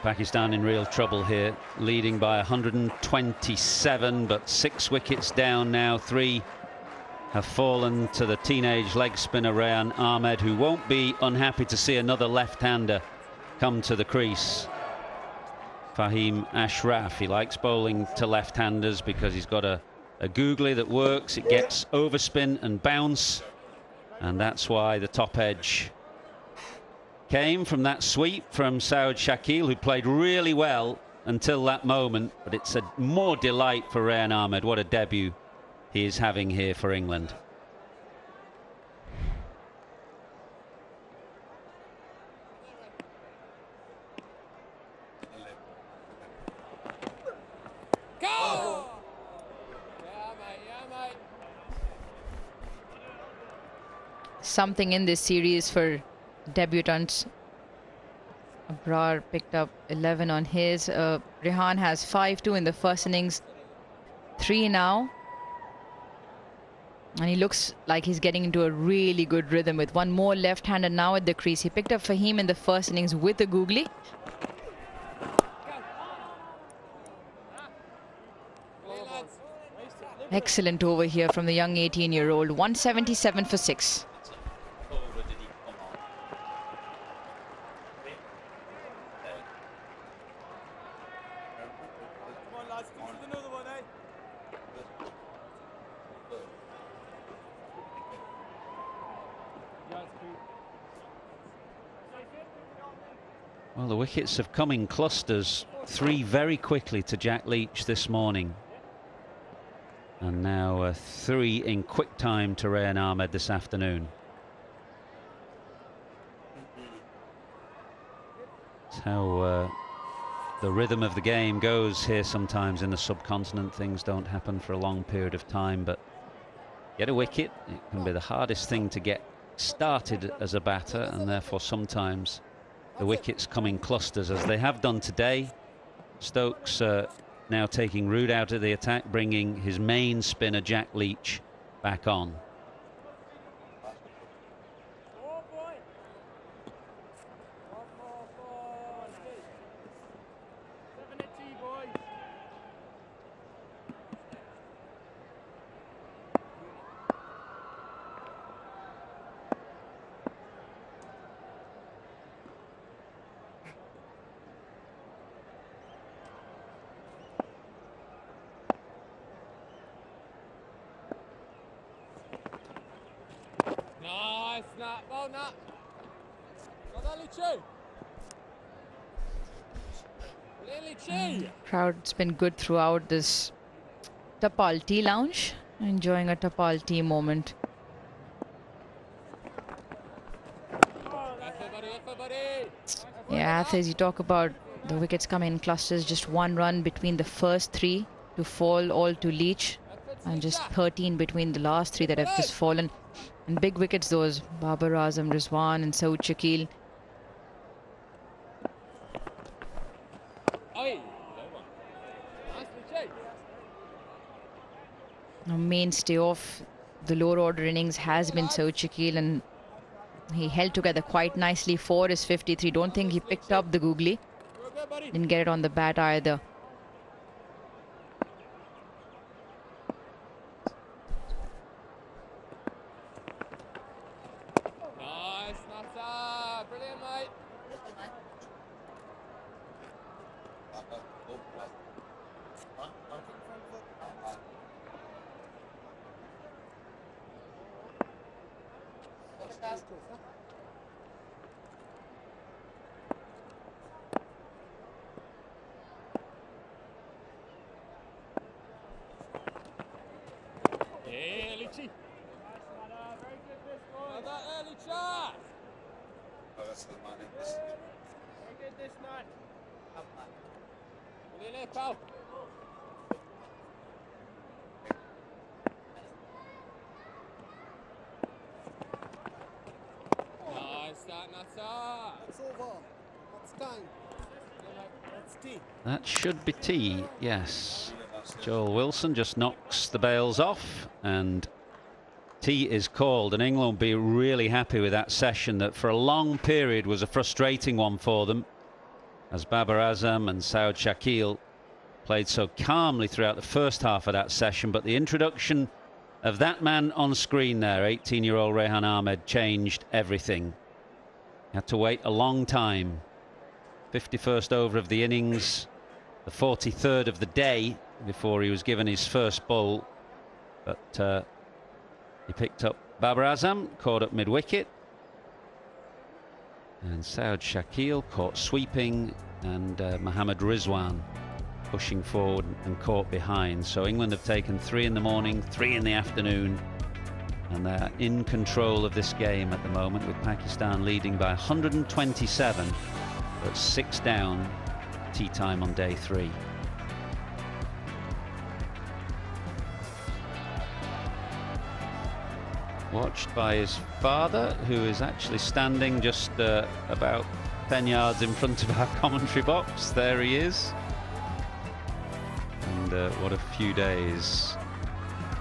Pakistan in real trouble here, leading by 127, but 6 wickets down now. 3 have fallen to the teenage leg spinner Rayan Ahmed, who won't be unhappy to see another left-hander come to the crease. Fahim Ashraf, he likes bowling to left-handers because he's got a googly that works. It gets overspin and bounce, and that's why the top edge came from that sweep from Saud Shakil, who played really well until that moment. But it's a more delight for Rayan Ahmed. What a debut he is having here for England. Go! Yeah, mate. Something in this series for debutants. Abrar picked up 11 on his. Rehan has 5-2 in the first innings, 3 now, and he looks like he's getting into a really good rhythm with one more left-hander now at the crease. He picked up Fahim in the first innings with a googly. Excellent over here from the young 18-year-old. 177 for 6. Well, the wickets have come in clusters. 3 very quickly to Jack Leach this morning. And now 3 in quick time to Rayan Ahmed this afternoon. That's how the rhythm of the game goes here sometimes in the subcontinent. Things don't happen for a long period of time, but get a wicket, it can be the hardest thing to get started as a batter, and therefore sometimes the wickets come in clusters, as they have done today. Stokes now taking Root out of the attack, bringing his main spinner Jack Leach back on. Nice, Nat. Well, Nat. Well done, Lichu. Lichu. Crowd's been good throughout this Tapal Tea Lounge. Enjoying a Tapal tea moment. Yeah, as you talk about the wickets coming in clusters, just 1 run between the first 3 to fall all to Leach, and just 13 between the last 3 that have just fallen. And big wickets those, Babar Azam, Rizwan and Saud Shakil. A mainstay of the lower order innings has been Sochikil, and he held together quite nicely for his 53. Don't think he picked up the googly. Didn't get it on the bat either. Nice, Nata. Brilliant, mate. Yeah, Lucci. Very good this one. That early shot. Oh, that's the money. Very good this night. Brilliant here, pal. Nice start, Nata. That's over. That's time. That's tea. That should be tea, yes. Joel Wilson just knocks the bails off and tea is called, and England will be really happy with that session that for a long period was a frustrating one for them, as Babar Azam and Saud Shakil played so calmly throughout the first half of that session, but the introduction of that man on screen there, 18-year-old Rehan Ahmed, changed everything. Had to wait a long time. 51st over of the innings, the 43rd of the day, before he was given his first ball, but he picked up Babar Azam, caught up mid-wicket, and Saud Shakil caught sweeping, and Mohammad Rizwan pushing forward and caught behind. So England have taken 3 in the morning, 3 in the afternoon, and they're in control of this game at the moment, with Pakistan leading by 127, but 6 down, tea time on day 3. Watched by his father, who is actually standing just about 10 yards in front of our commentary box. There he is. And what a few days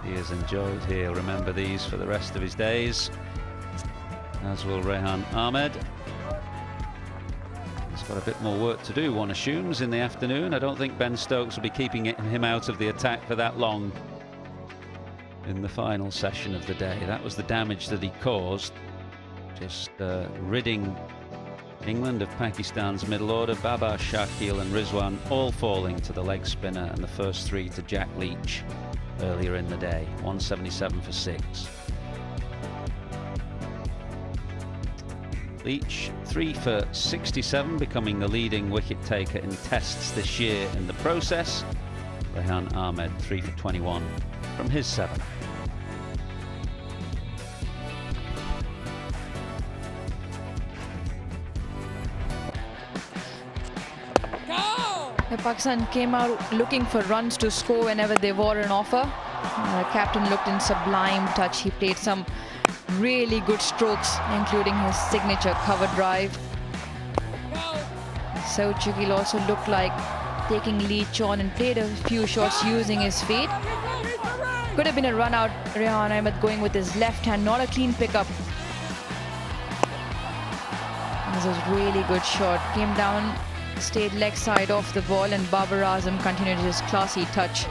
he has enjoyed. He'll remember these for the rest of his days, as will Rehan Ahmed. He's got a bit more work to do, one assumes, in the afternoon. I don't think Ben Stokes will be keeping him out of the attack for that long in the final session of the day. That was the damage that he caused, just ridding England of Pakistan's middle order. Babar, Shakil and Rizwan all falling to the leg spinner, and the first 3 to Jack Leach earlier in the day. 177 for 6. Leach 3 for 67, becoming the leading wicket taker in tests this year in the process. Rehan Ahmed 3 for 21 from his 7. Pakistan came out looking for runs to score whenever they were on offer. The captain looked in sublime touch. He played some really good strokes, including his signature cover drive. Sochikil also looked like taking Leach on and played a few shots using his feet. Could have been a run out. Rehan Ahmed going with his left hand, not a clean pickup. This was a really good shot. Came down, stayed leg side off the ball, and Babar Azam continued his classy touch.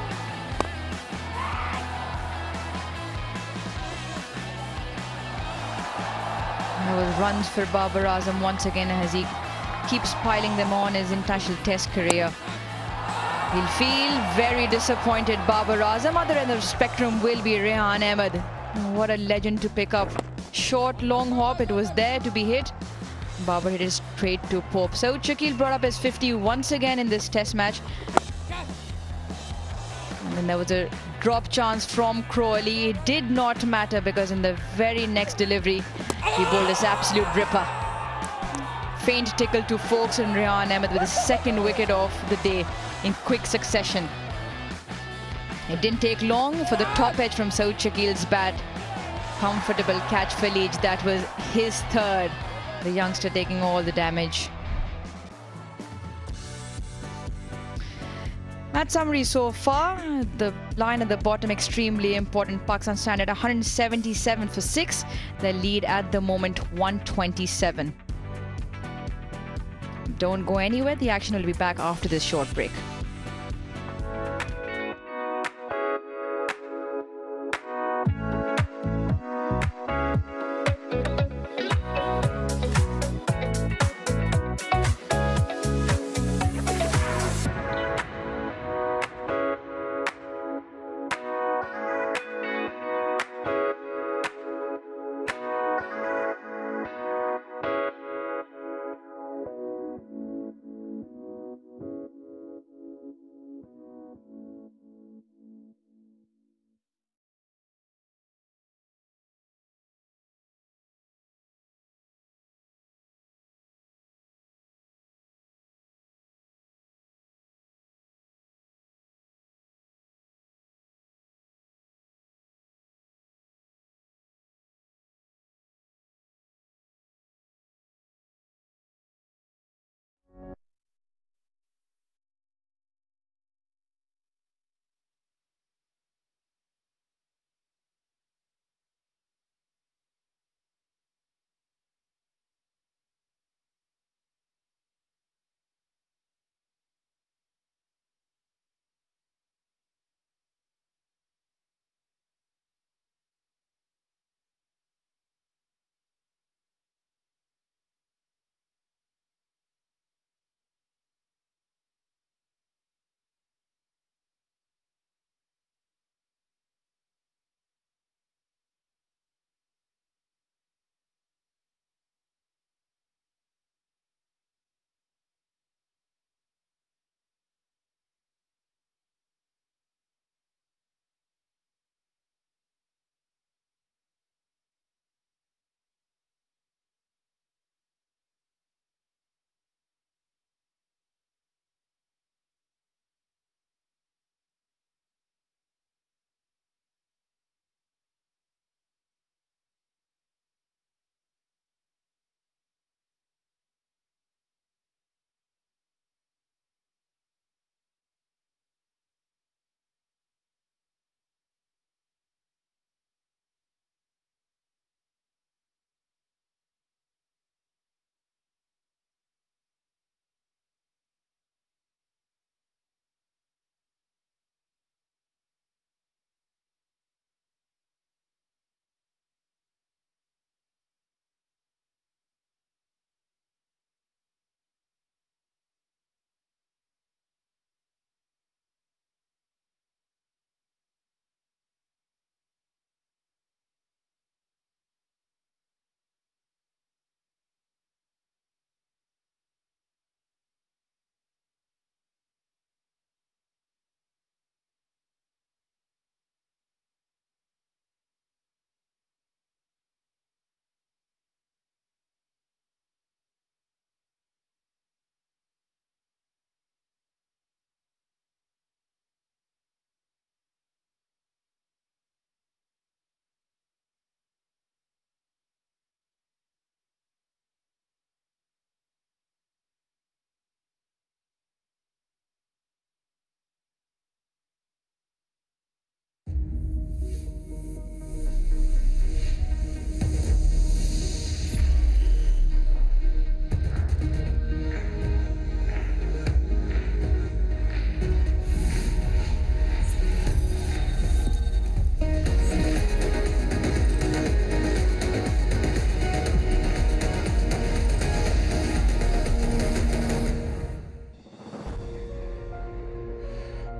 There was runs for Babar Azam once again as he keeps piling them on his international test career. He'll feel very disappointed, Babar Azam. Other end of the spectrum will be Rehan Ahmed. What a legend to pick up. Short, long hop, it was there to be hit. Babar hit it straight to Pope. Sochikil brought up his 50 once again in this test match. And then there was a drop chance from Crawley. It did not matter because in the very next delivery, he bowled this absolute ripper. Faint tickle to Foakes and Rehan Ahmed with his second wicket of the day in quick succession. It didn't take long for the top edge from Sochikil's bat. Comfortable catch for Leach. That was his third. The youngster taking all the damage. Match summary so far. The line at the bottom extremely important. Pakistan stand at 177 for 6. Their lead at the moment 127. Don't go anywhere. The action will be back after this short break.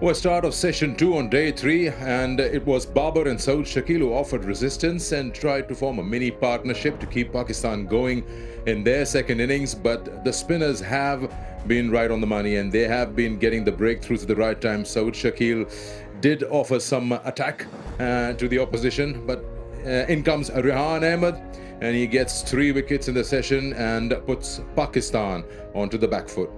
Well, start of session 2 on day 3, and it was Babar and Saud Shakil who offered resistance and tried to form a mini partnership to keep Pakistan going in their second innings, but the spinners have been right on the money and they have been getting the breakthroughs at the right time. Saud Shakil did offer some attack to the opposition, but in comes Rehan Ahmed and he gets 3 wickets in the session and puts Pakistan onto the back foot.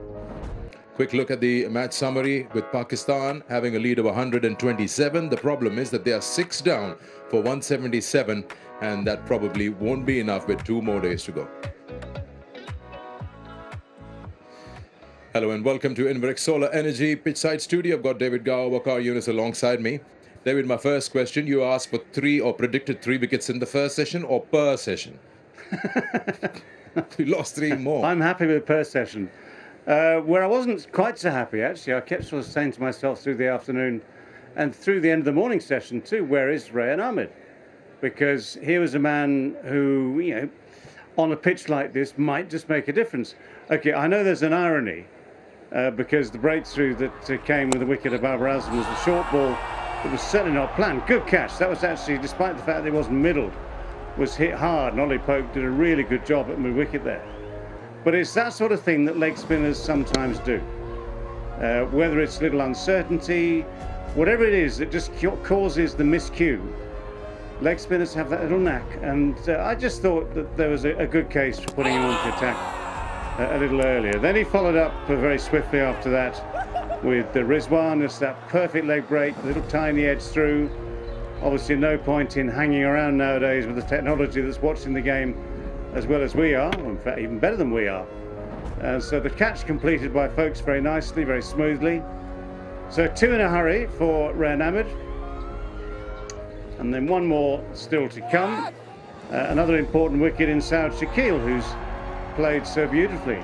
Quick look at the match summary with Pakistan having a lead of 127. The problem is that they are 6 down for 177, and that probably won't be enough with 2 more days to go. Hello and welcome to Inverex Solar Energy Pitchside Studio. I've got David Gower, Wakar Yunus alongside me. David, my first question, you asked for 3 or predicted 3 wickets in the first session or per session? We lost 3 more. I'm happy with per session. Where I wasn't quite so happy, actually, I kept sort of saying to myself through the afternoon and through the end of the morning session too, where is Rayan Ahmed? Because here was a man who, you know, on a pitch like this might just make a difference. Okay, I know there's an irony because the breakthrough that came with the wicket of Babar Azam was a short ball that was certainly not planned. Good catch. That was actually, despite the fact that it wasn't middled, was hit hard. And Ollie Pope did a really good job at mid-wicket there. But it's that sort of thing that leg spinners sometimes do. Whether it's little uncertainty, whatever it is that just causes the miscue, leg spinners have that little knack. And I just thought that there was a good case for putting him on to attack a little earlier. Then he followed up very swiftly after that with the Rizwan. It's that perfect leg break, little tiny edge through. Obviously no point in hanging around nowadays with the technology that's watching the game as well as we are, or in fact even better than we are. So the catch completed by folks very nicely, very smoothly. So 2 in a hurry for Rayan Ahmed. And then 1 more still to come. Another important wicket in Saud Shakil, who's played so beautifully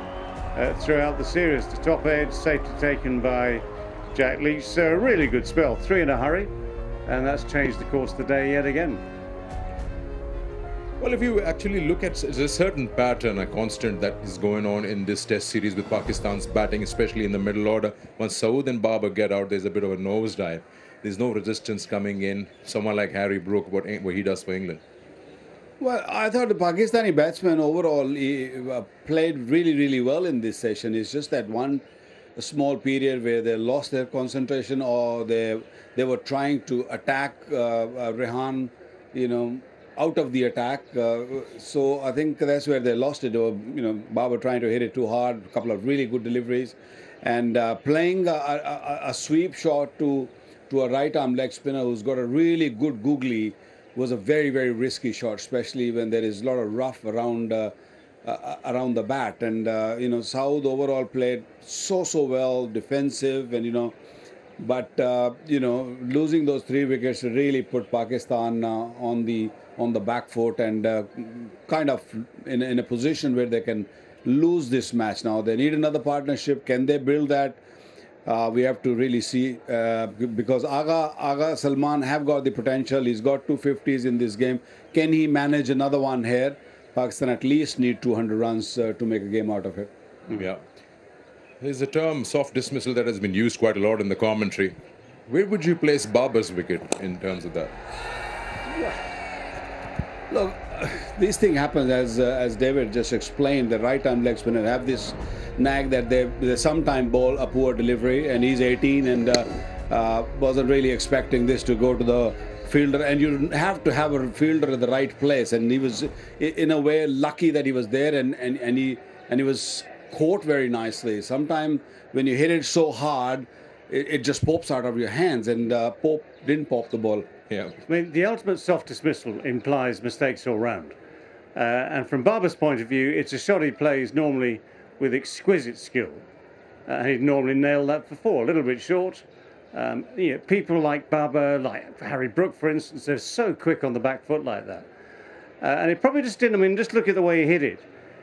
throughout the series. The top edge, safety taken by Jack Leach. So a really good spell, 3 in a hurry. And that's changed the course of the day yet again. Well, if you actually look at a certain pattern, a constant that is going on in this test series with Pakistan's batting, especially in the middle order. Once Saud and Babar get out, there's a bit of a nosedive. There's no resistance coming in. Someone like Harry Brook, what he does for England. Well, I thought the Pakistani batsmen overall played really, really well in this session. It's just that one small period where they lost their concentration, or they were trying to attack Rehan, you know, out of the attack. So I think that's where they lost it. They were, you know, Babar trying to hit it too hard, a couple of really good deliveries, and playing a sweep shot to a right arm leg spinner who's got a really good googly was a very, very risky shot, especially when there is a lot of rough around the bat. And you know, Saud overall played so well, defensive, and you know, but you know, losing those 3 wickets really put Pakistan on the back foot and kind of in a position where they can lose this match. Now they need another partnership. Can they build that? We have to really see, because Agha Salman have got the potential. He's got 250s in this game. Can he manage another one here? Pakistan at least need 200 runs to make a game out of it. Yeah. There's a term, soft dismissal, that has been used quite a lot in the commentary. Where would you place Babar's wicket in terms of that? Look, this thing happens as David just explained. The right-arm leg spinner have this nag that they sometimes bowl a poor delivery, and he's 18 and wasn't really expecting this to go to the fielder, and you have to have a fielder at the right place, and he was in a way lucky that he was there, and he was caught very nicely. Sometimes when you hit it so hard, it just pops out of your hands, and Pope didn't pop the ball. Yeah. I mean, the ultimate soft dismissal implies mistakes all round. And from Babar's point of view, it's a shot he plays normally with exquisite skill. He'd normally nail that for 4, a little bit short. You know, people like Babar, like Harry Brook, for instance, they're so quick on the back foot like that. And it probably just didn't, I mean, just look at the way he hit it.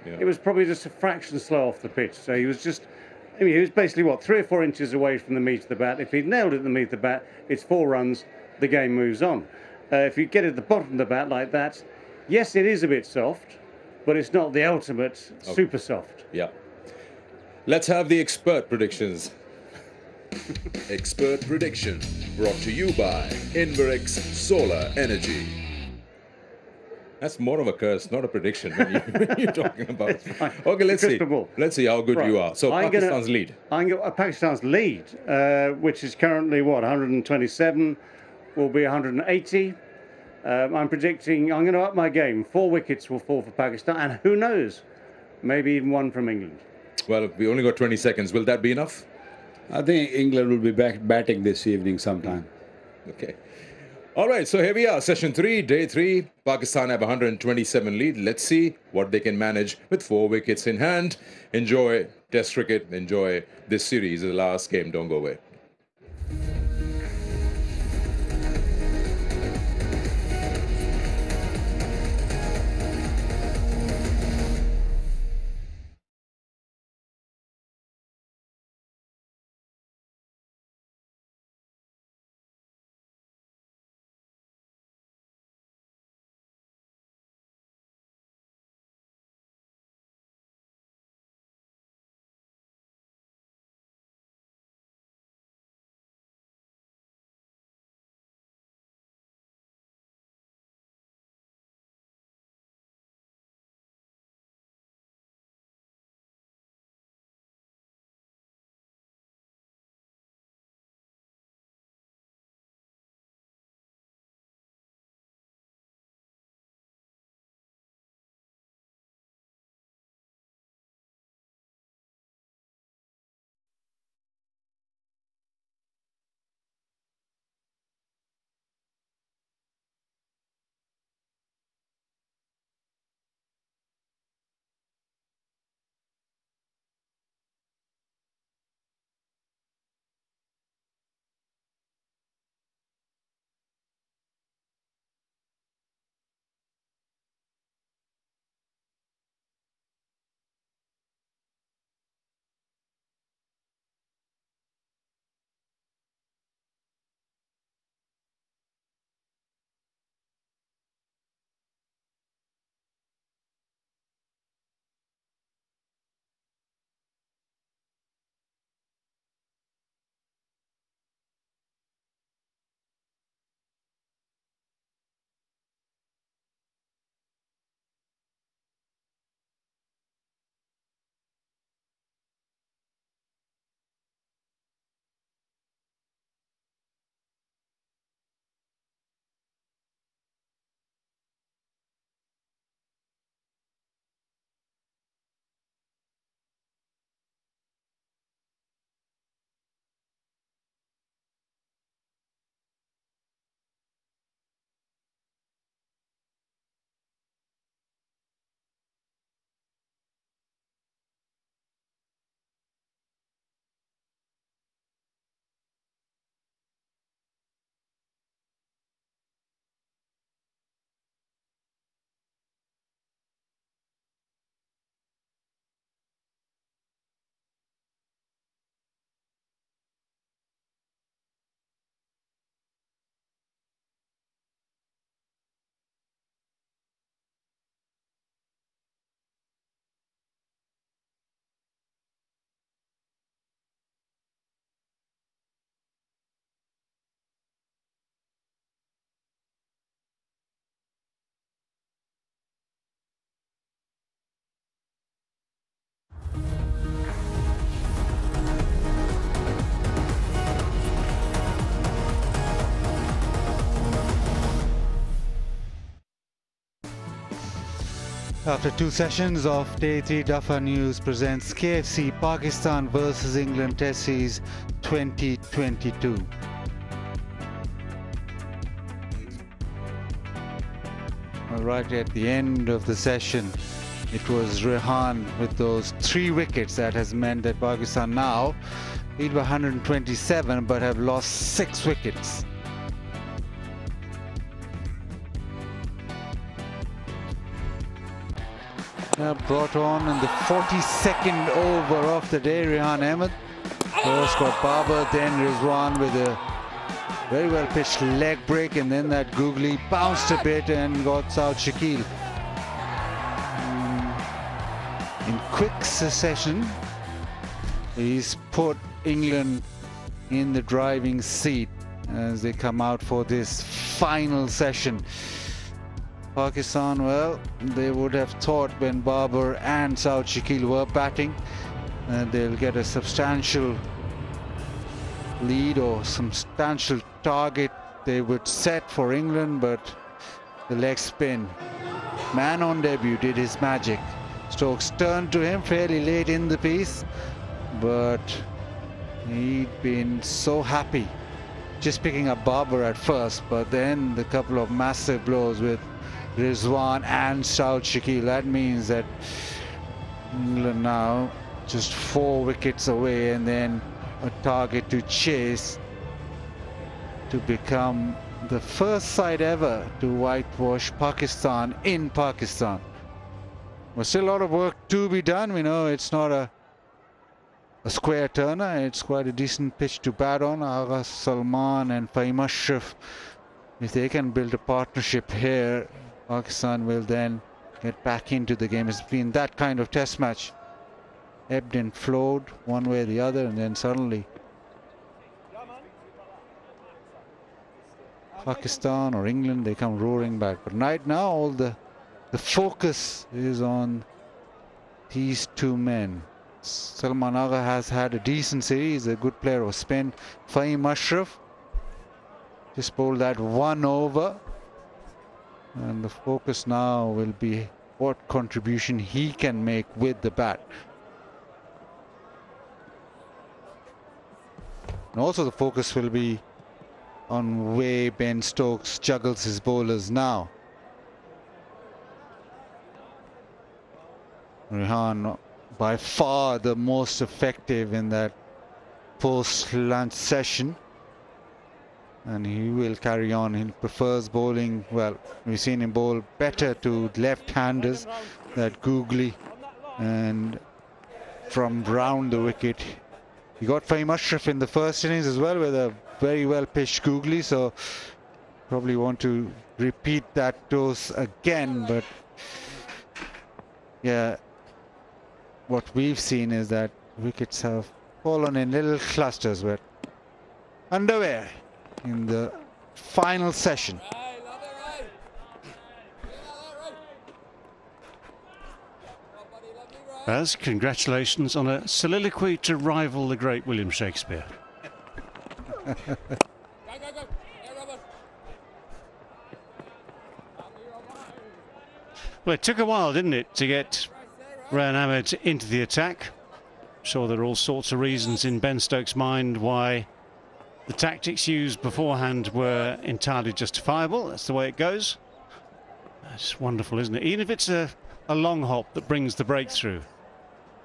Yeah. It was probably just a fraction slow off the pitch. So he was just, I mean, he was basically, what, 3 or 4 inches away from the meat of the bat. If he'd nailed it at the meat of the bat, it's 4 runs, the game moves on. If you get it at the bottom of the bat like that, yes, it is a bit soft, but it's not the ultimate super soft. Yeah. Let's have the expert predictions. Expert prediction brought to you by Inverex Solar Energy. That's more of a curse, not a prediction. When you're talking about. Okay, let's see. Let's see how good you are. So Pakistan's lead. Pakistan's lead, which is currently what, 127, will be 180. I'm predicting. I'm going to up my game. 4 wickets will fall for Pakistan, and who knows, maybe even 1 from England. Well, we only got 20 seconds. Will that be enough? I think England will be back batting this evening sometime. Okay. All right, so here we are, session 3, day 3. Pakistan have 127 lead. Let's see what they can manage with 4 wickets in hand. Enjoy Test cricket. Enjoy this series. The last game. Don't go away. After two sessions of Day 3, Dafa News presents KFC Pakistan versus England Test Series 2022. Right at the end of the session, it was Rehan with those 3 wickets that has meant that Pakistan now lead by 127 but have lost 6 wickets. Brought on in the 42nd over of the day, Rehan Ahmed. First got Babar, then Rizwan with a very well pitched leg break, and then that googly bounced a bit and got South Shakil. In quick succession, he's put England in the driving seat as they come out for this final session. Pakistan, well, they would have thought when Babar and South Shakil were batting they'll get a substantial lead or substantial target they would set for England, but the leg spin. Man on debut did his magic. Stokes turned to him fairly late in the piece, but he'd been so happy just picking up Babar at first, but then the couple of massive blows with Rizwan and South Shakil, that means that England now just 4 wickets away, and then a target to chase to become the first side ever to whitewash Pakistan in Pakistan. There's still a lot of work to be done. We know it's not a square turner. It's quite a decent pitch to bat on. Agha Salman and Fahim Ashraf, if they can build a partnership here, Pakistan will then get back into the game. It's been that kind of test match. Ebbed and flowed one way or the other, and then suddenly Pakistan or England, they come roaring back. But right now, all the focus is on these two men. Salman Agha has had a decent series, a good player of spin. Fahim Ashraf just bowled that one over, and the focus now will be what contribution he can make with the bat. And also the focus will be on way Ben Stokes juggles his bowlers now. Rehan by far the most effective in that post-lunch session, and he will carry on. He prefers bowling, well, we've seen him bowl better to left-handers, that googly, and from round the wicket. He got Fahim Ashraf in the first innings as well with a very well pitched googly, so probably want to repeat that dose again. But yeah, what we've seen is that wickets have fallen in little clusters. We're underway in the final session. As congratulations on a soliloquy to rival the great William Shakespeare. Well, it took a while, didn't it, to get Rayan Ahmed into the attack. I'm sure there are all sorts of reasons in Ben Stokes' mind why the tactics used beforehand were entirely justifiable. That's the way it goes. That's wonderful, isn't it? Even if it's a long hop that brings the breakthrough,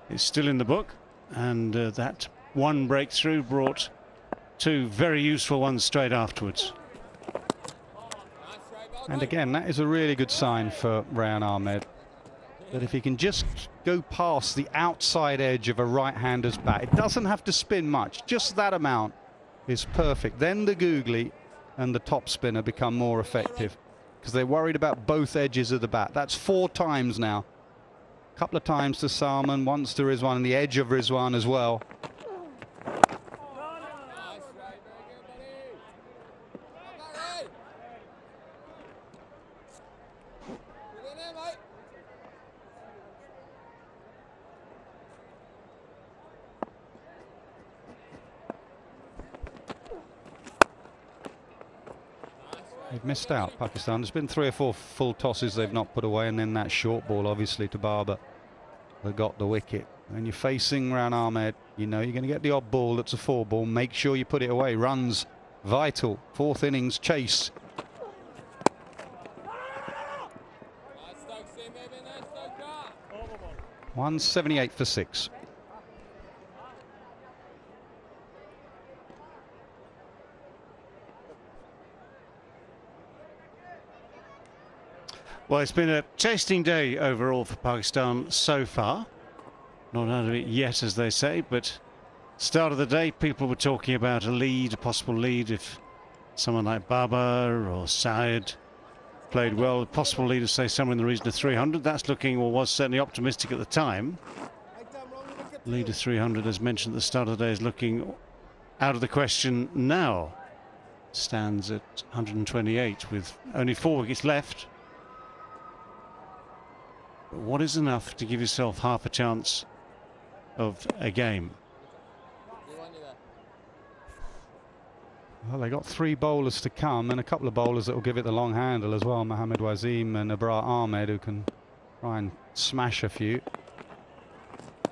it's still in the book, and that one breakthrough brought two very useful ones straight afterwards. And again, that is a really good sign for Rayan Ahmed, that if he can just go past the outside edge of a right-hander's bat, it doesn't have to spin much, just that amount is perfect. Then the googly and the top spinner become more effective, because they're worried about both edges of the bat. That's 4 times now. A couple of times to Salman, once to Rizwan, and the edge of Rizwan as well. They've missed out, Pakistan. There's been 3 or 4 full tosses they've not put away, and then that short ball, obviously, to Barber that got the wicket. When you're facing Rayan Ahmed, you know you're going to get the odd ball that's a 4 ball. Make sure you put it away. Runs vital. 4th innings chase. $178 for 6. Well, it's been a tasting day overall for Pakistan so far. Not out of it yet, as they say, but start of the day, people were talking about a lead, a possible lead, if someone like Babar or Syed played well. A possible lead of, say, somewhere in the region of 300. That's looking, or was certainly optimistic at the time. Lead of 300, as mentioned at the start of the day, is looking out of the question now. Stands at 128 with only 4 wickets left. What is enough to give yourself half a chance of a game? Well, they got 3 bowlers to come, and a couple of bowlers that will give it the long handle as well. Mohammad Wasim and Abrar Ahmed, who can try and smash a few.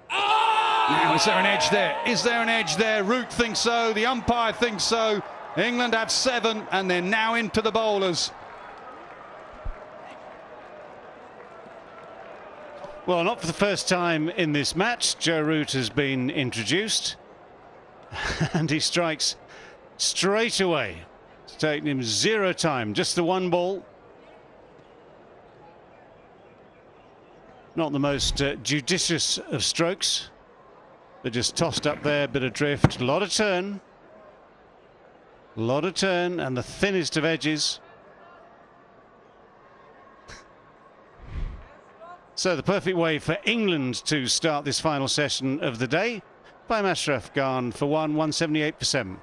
Now, is there an edge there? Is there an edge there? Root thinks so. The umpire thinks so. England have 7, and they're now into the bowlers. Well, not for the first time in this match. Joe Root has been introduced and he strikes straight away. It's taken him 0 time, just the 1 ball. Not the most judicious of strokes. They're just tossed up there, bit of drift, a lot of turn. A lot of turn and the thinnest of edges. So the perfect way for England to start this final session of the day. By Ashraf Khan for 178 for 7.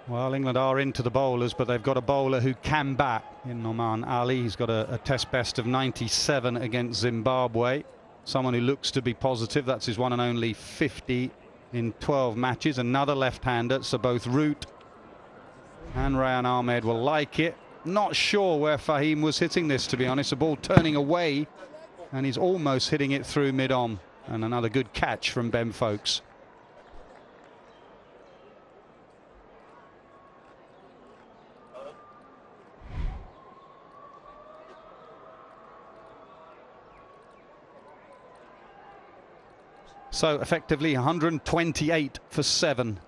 Well, England are into the bowlers, but they've got a bowler who can bat in Noman Ali. He's got a test best of 97 against Zimbabwe. Someone who looks to be positive. That's his one and only 50 in 12 matches. Another left-hander, so both Root and Rayan Ahmed will like it. Not sure where Fahim was hitting this, to be honest. The ball turning away, and he's almost hitting it through mid-on. And another good catch from Ben Folkes. So effectively 128 for 7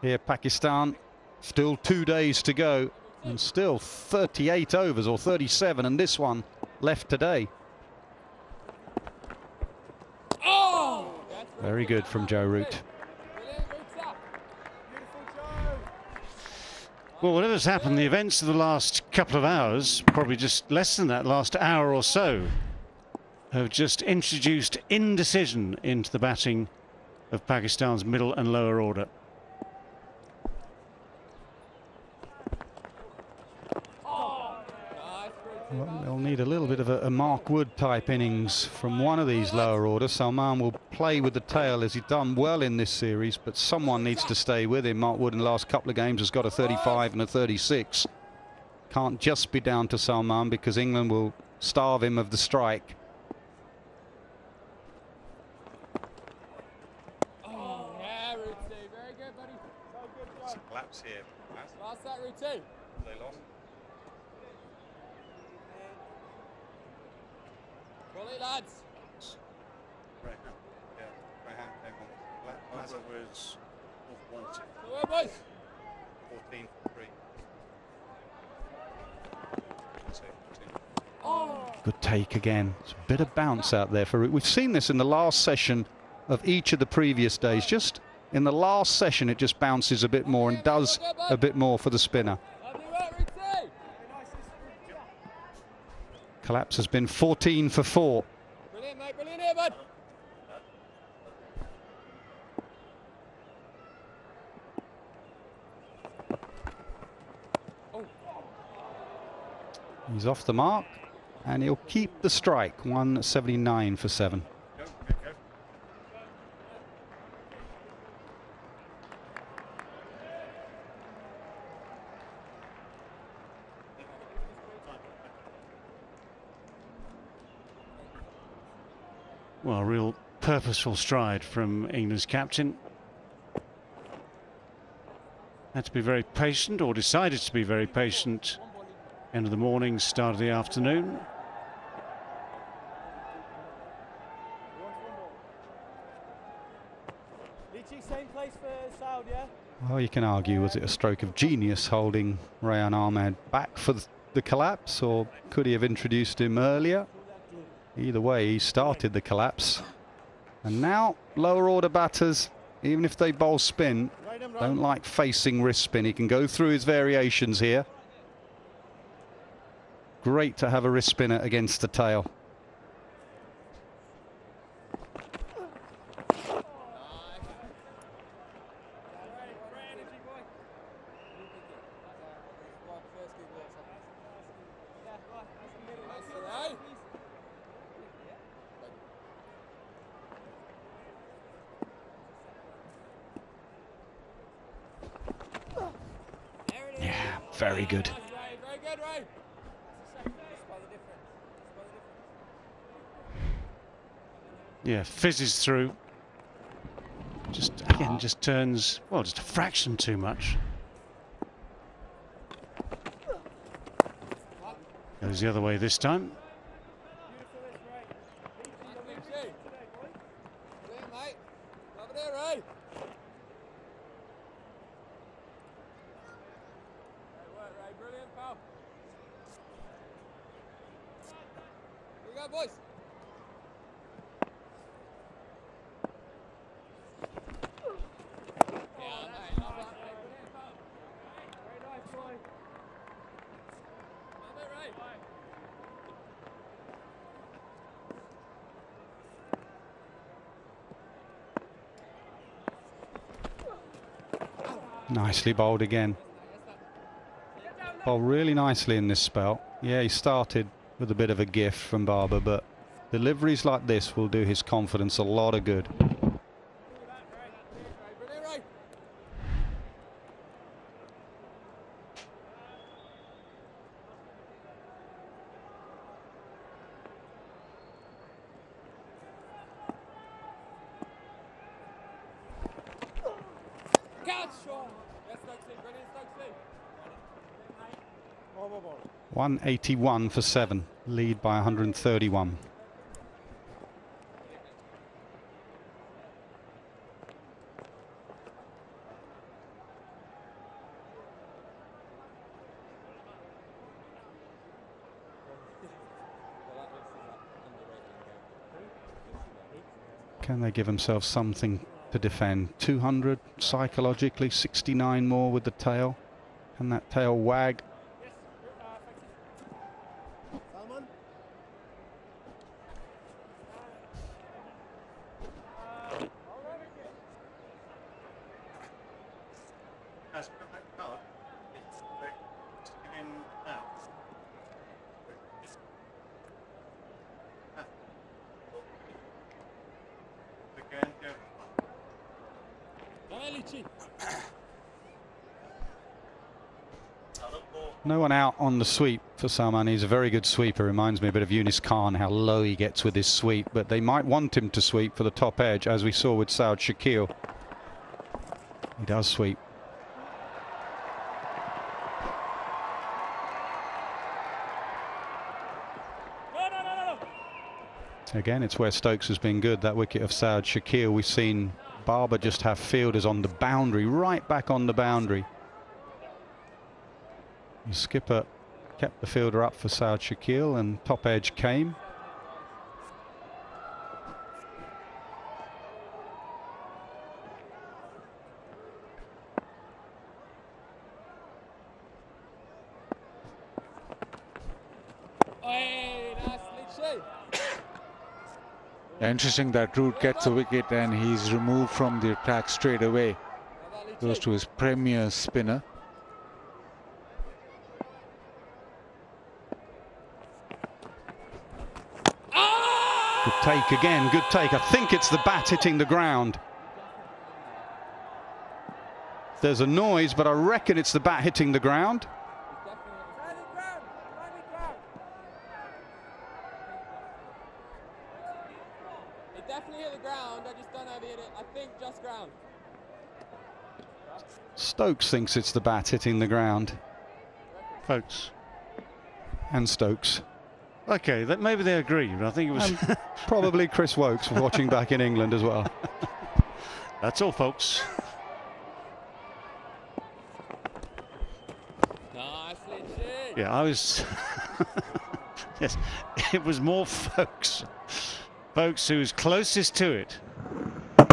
here, Pakistan. Still 2 days to go and still 38 overs or 37, and this one left today. Oh! Very good from Joe Root. Well, whatever's happened, the events of the last couple of hours, probably just less than that, last hour or so, have just introduced indecision into the batting of Pakistan's middle and lower order. Well, they'll need a little bit of a Mark Wood type innings from one of these lower orders. Salman will play with the tail as he's done well in this series, but someone needs to stay with him. Mark Wood in the last couple of games has got a 35 and a 36. Can't just be down to Salman because England will starve him of the strike. Collapse here. Pass that routine. They lost. Roll it, lads. Right now. Yeah, right hand came on. Black was 14 for 3. Good take again. It's a bit of bounce out there for Root. We've seen this in the last session of each of the previous days. Just in the last session, it just bounces a bit more and does a bit more for the spinner. Collapse has been 14 for 4. Brilliant, mate. Brilliant here, bud. He's off the mark, and he'll keep the strike. 179 for 7. Well, a real purposeful stride from England's captain. Had to be very patient, or decided to be very patient. End of the morning, start of the afternoon. Same place for Saud, yeah? Well, you can argue, was it a stroke of genius holding Rayan Ahmed back for the collapse, or could he have introduced him earlier? Either way, he started the collapse. And now lower order batters, even if they bowl spin, don't like facing wrist spin. He can go through his variations here. Great to have a wrist spinner against the tail. Yeah, very good. Yeah, fizzes through. Just again, just turns, well, just a fraction too much. Goes the other way this time. Boys. Nicely bowled again. Bowled really nicely in this spell. Yeah, he started with a bit of a gift from Barber, but deliveries like this will do his confidence a lot of good. Catch! Yes, Stokesy, brilliant, Stokesy. 181 for 7, lead by 131. Can they give themselves something to defend? 200 psychologically, 69 more with the tail. Can that tail wag? No one out on the sweep for Salman. He's a very good sweeper. Reminds me a bit of Yunus Khan, how low he gets with his sweep. But they might want him to sweep for the top edge, as we saw with Saud Shakil. He does sweep. Again, it's where Stokes has been good. That wicket of Saud Shakil. We've seen Barber just have fielders on the boundary, right back on the boundary. The skipper kept the fielder up for Saud Shakil, and top edge came. Interesting that Root gets a wicket and he's removed from the attack straight away. Goes to his premier spinner. Good take again, good take. I think it's the bat hitting the ground. There's a noise, but I reckon it's the bat hitting the ground. It definitely hit the ground. I just don't know if it hit it. I think just ground. Stokes thinks it's the bat hitting the ground. Folks. And Stokes. Okay, maybe they agree, but I think it was... probably Chris Wokes watching back in England as well. That's all, folks. Nicely, Yeah, I was... Yes, it was more folks who was closest to it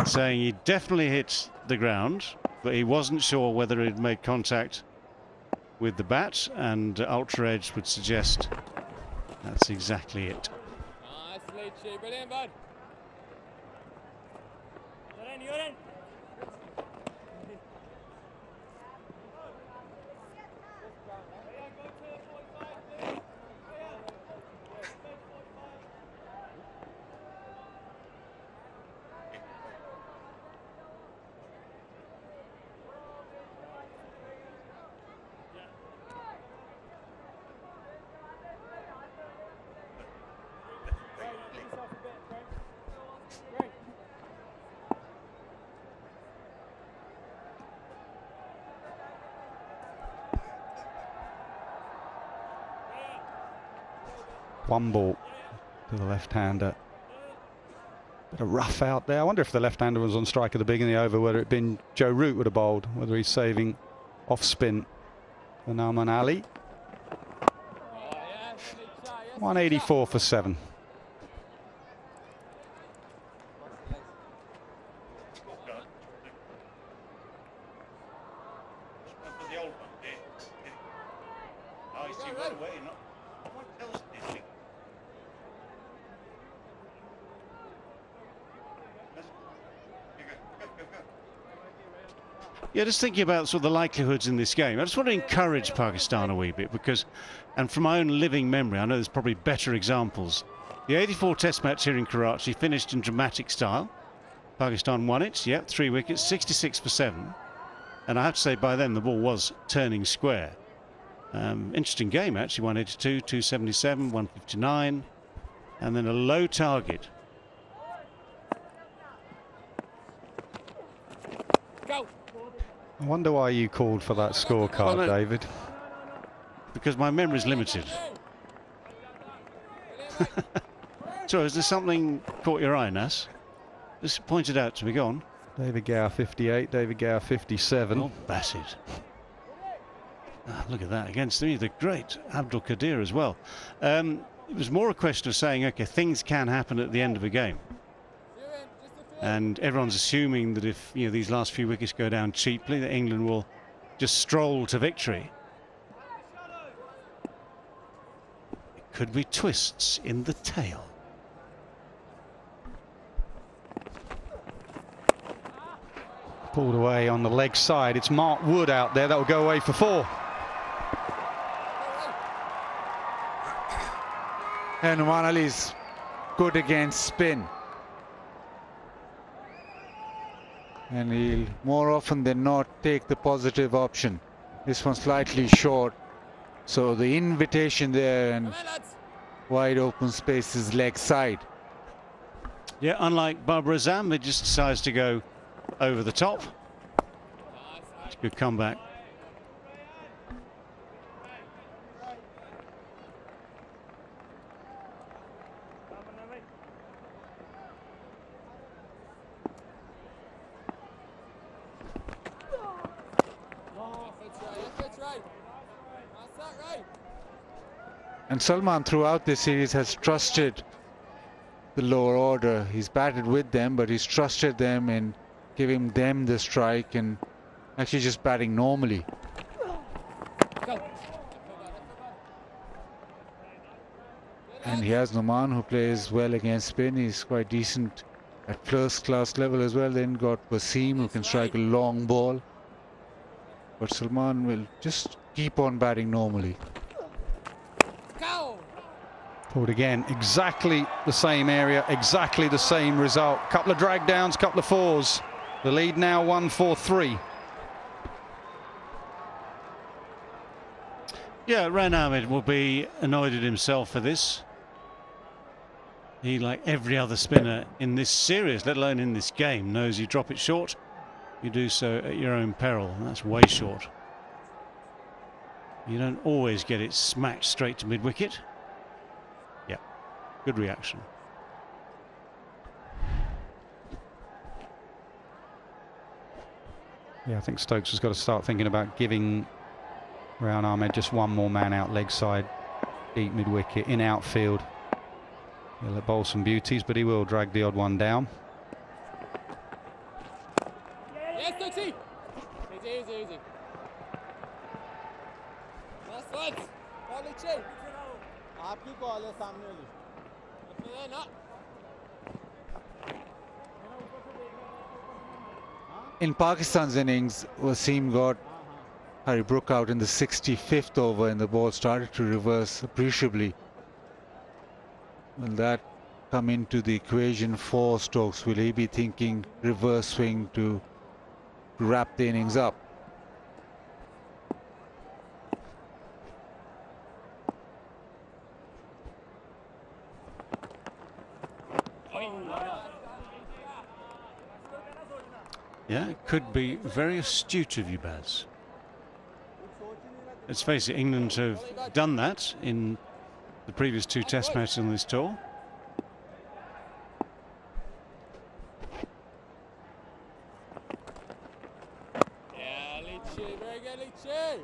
saying he definitely hit the ground, but he wasn't sure whether he'd made contact with the bat, and Ultra Edge would suggest that's exactly it. Nice lead, Chi. Brilliant, bud. You're in. One ball to the left-hander. Bit of rough out there. I wonder if the left-hander was on strike at the beginning of the over, whether it had been Joe Root would have bowled, whether he's saving off spin for Nauman Ali. 184 for 7. Yeah, just thinking about sort of the likelihoods in this game. I just want to encourage Pakistan a wee bit because, and from my own living memory, I know there's probably better examples. The 84 Test match here in Karachi finished in dramatic style. Pakistan won it, yep, 3 wickets, 66 for 7. And I have to say, by then the ball was turning square. Interesting game, actually. 182, 277, 159, and then a low target. Go. I wonder why you called for that scorecard, Well, no, David. Because my memory is limited. So, is there something caught your eye, Nas? Just pointed out to me. Go on. David Gower 58, David Gower 57. Oh, Bassett. Ah, look at that against me, the great Abdul Qadir as well. It was more a question of saying, okay, things can happen at the end of a game. And everyone's assuming that if these last few wickets go down cheaply, that England will just stroll to victory. It could be twists in the tail. Pulled away on the leg side. It's Mark Wood out there. That will go away for 4. And Nauman Ali's good against spin. And he'll more often than not take the positive option. This one's slightly short, so the invitation there and wide open space is leg side. Yeah, unlike Babar Azam, it just decides to go over the top. It's a good comeback. And Salman throughout this series has trusted the lower order. He's batted with them, but he's trusted them in giving them the strike and actually just batting normally. And he has Nauman, who plays well against spin. He's quite decent at first class level as well. Then got Wasim, who can strike a long ball. But Salman will just keep on batting normally. Pulled again, exactly the same area, exactly the same result. Couple of drag downs, couple of 4s. The lead now 1-4-3. Yeah, Ran Ahmed will be annoyed at himself for this. He, like every other spinner in this series, let alone in this game, knows you drop it short, you do so at your own peril. That's way short. You don't always get it smacked straight to mid-wicket. Yeah, good reaction. Yeah, I think Stokes has got to start thinking about giving Ran Ahmed just one more man out leg side. deep mid-wicket, in outfield. He'll bowl some beauties, but he will drag the odd one down. Yes, Tuxi! Easy, easy. Last one. Ball नीचे. आपकी call है सामने वाली. अपने है ना. In Pakistan's innings, Wasim got Harry Brook out in the 65th over and the ball started to reverse appreciably. Will that come into the equation for Stokes? Will he be thinking reverse swing to wrap the innings up? Yeah, it could be very astute of you, Baz. Let's face it, England have done that in the previous 2 test matches on this tour. Yeah, Leachy, very good, Leachy.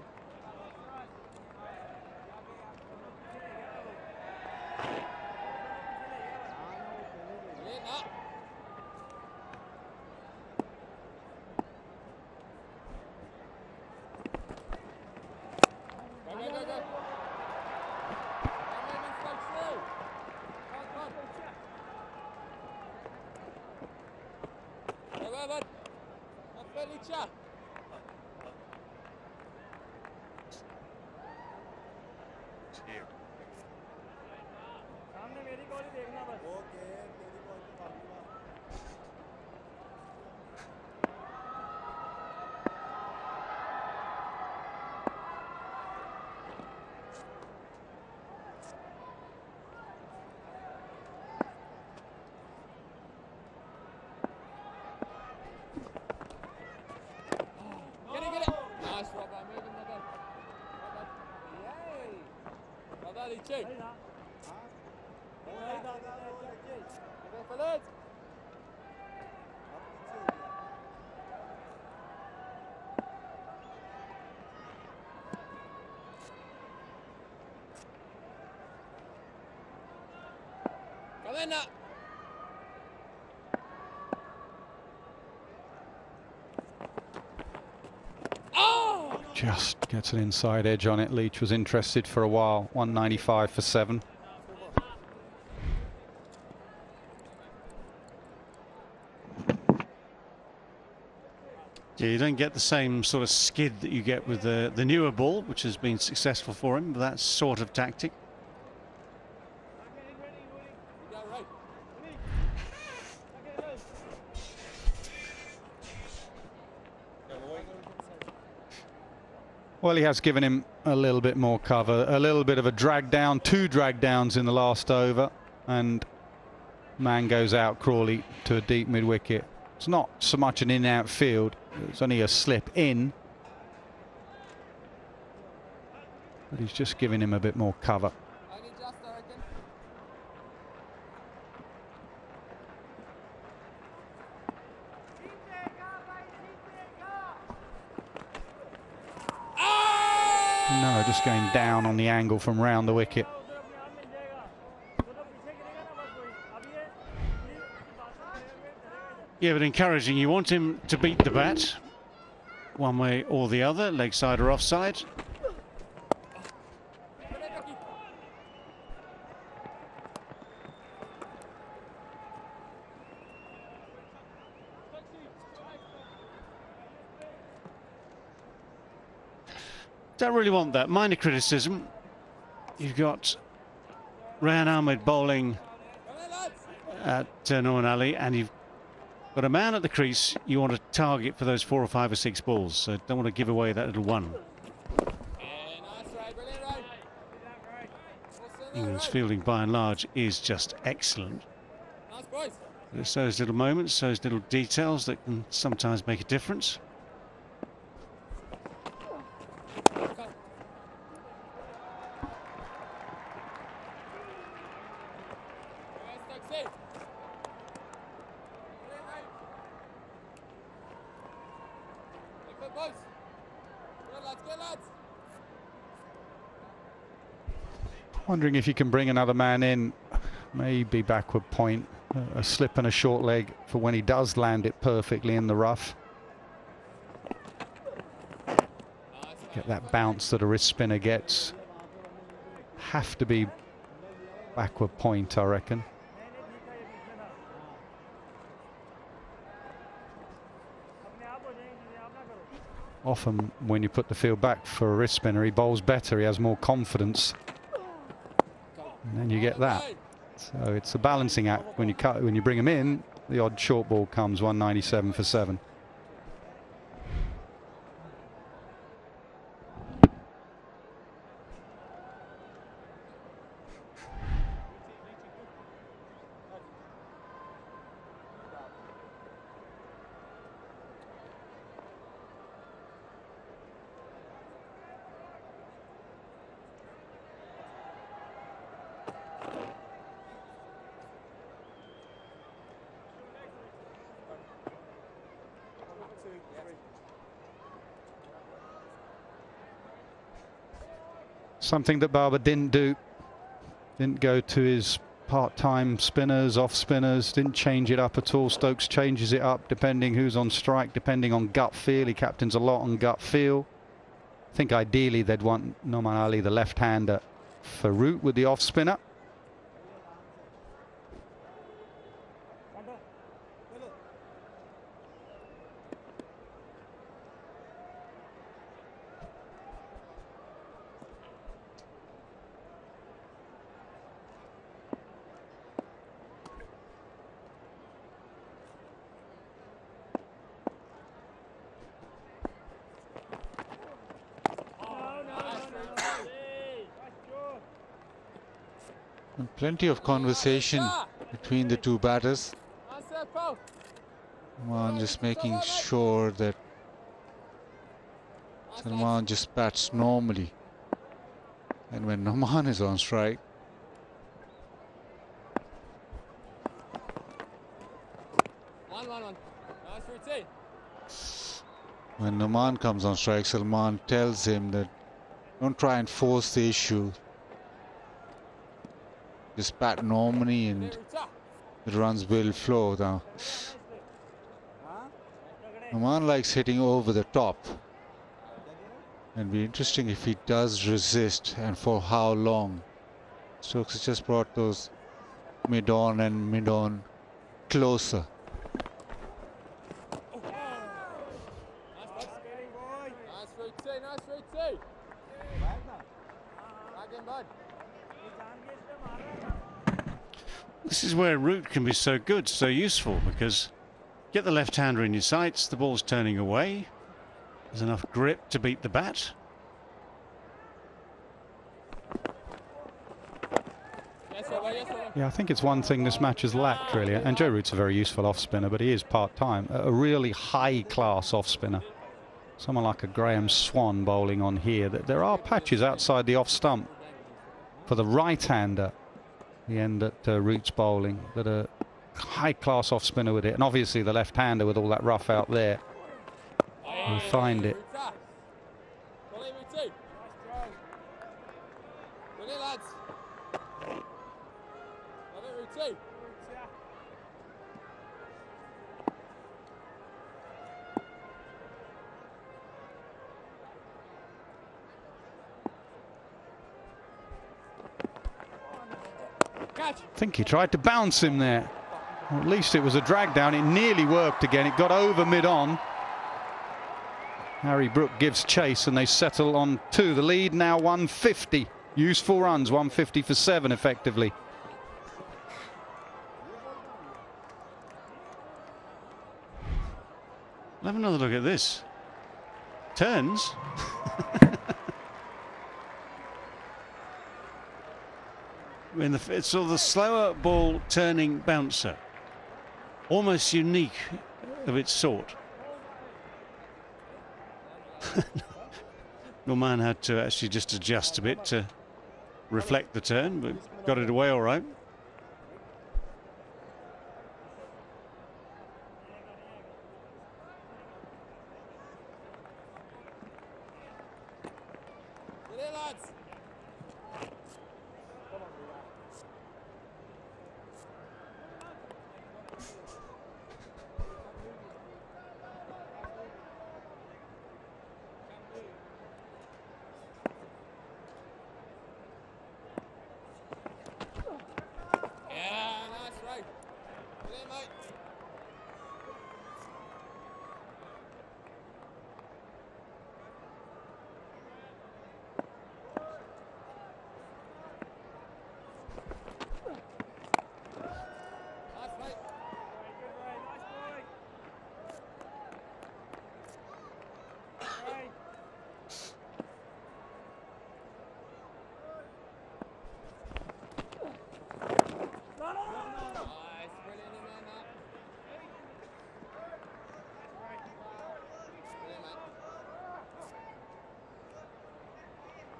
Just gets an inside edge on it. Leach was interested for a while. 195 for 7. Yeah, you don't get the same sort of skid that you get with the newer ball, which has been successful for him, but that sort of tactic. Well, he has given him a little bit more cover, a little bit of a drag down, 2 drag downs in the last over, and man goes out, Crawley, to a deep mid-wicket. It's not so much an in-out field, it's only a slip in, but he's just giving him a bit more cover. No, just going down on the angle from round the wicket. Yeah, but encouraging. You want him to beat the bat, one way or the other, leg side or offside. Don't really want that. Minor criticism. You've got Rayan Ahmed bowling at Norman Ali, and you've got a man at the crease you want to target for those 4 or 5 or 6 balls. So don't want to give away that little one. England's fielding by and large is just excellent. But it's those little moments, those little details that can sometimes make a difference. Wondering if you can bring another man in, maybe backward point, a slip and a short leg for when he does land it perfectly in the rough. Get that bounce that a wrist spinner gets. Have to be backward point, I reckon. Often when you put the field back for a wrist spinner, he bowls better, he has more confidence. And then you get that. So it's a balancing act. When you bring him in, the odd short ball comes, 197 for 7. Something that Barber didn't do. Didn't go to his part-time spinners, off spinners, didn't change it up at all. Stokes changes it up depending who's on strike, depending on gut feel. He captains a lot on gut feel. I think ideally they'd want Noman Ali, the left-hander, for root with the off spinner. Plenty of conversation between the two batters. Salman just making sure that Salman just bats normally. And when Noman is on strike, when Noman comes on strike, Salman tells him that don't try and force the issue. Just bat normally and the runs will flow. Now, Noman likes hitting over the top. And be interesting if he does resist and for how long. Stokes has just brought those mid-on and mid-on closer. This is where root can be so good, so useful, because get the left-hander in your sights, the ball's turning away. There's enough grip to beat the bat. Yeah, I think it's one thing this match has lacked, really. And Joe Root's a very useful off-spinner, but he is part-time. A really high-class off-spinner. Someone like a Graham Swan bowling on here. There are patches outside the off-stump for the right-hander, the end that Root's bowling, that a high-class off-spinner with it. And obviously the left-hander with all that rough out there will find it. I think he tried to bounce him there. Or at least it was a drag down. It nearly worked again. It got over mid-on. Harry Brook gives chase and they settle on 2. The lead now 150. Useful runs, 150 for 7 effectively. Have another look at this. Turns. It's sort of the slower ball turning bouncer. Almost unique of its sort. Norman had to actually just adjust a bit to reflect the turn, but got it away all right.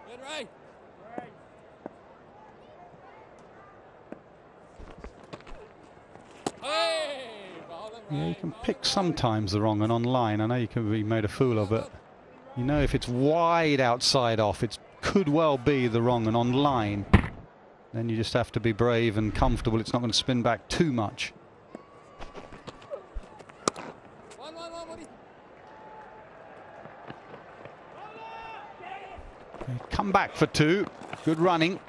Good, Ray. Hey! Yeah, you can pick sometimes the wrong and online. I know you can be made a fool of, but you know if it's wide outside off, it could well be the wrong and online. Then you just have to be brave and comfortable. It's not going to spin back too much. Okay, come back for two. Good running.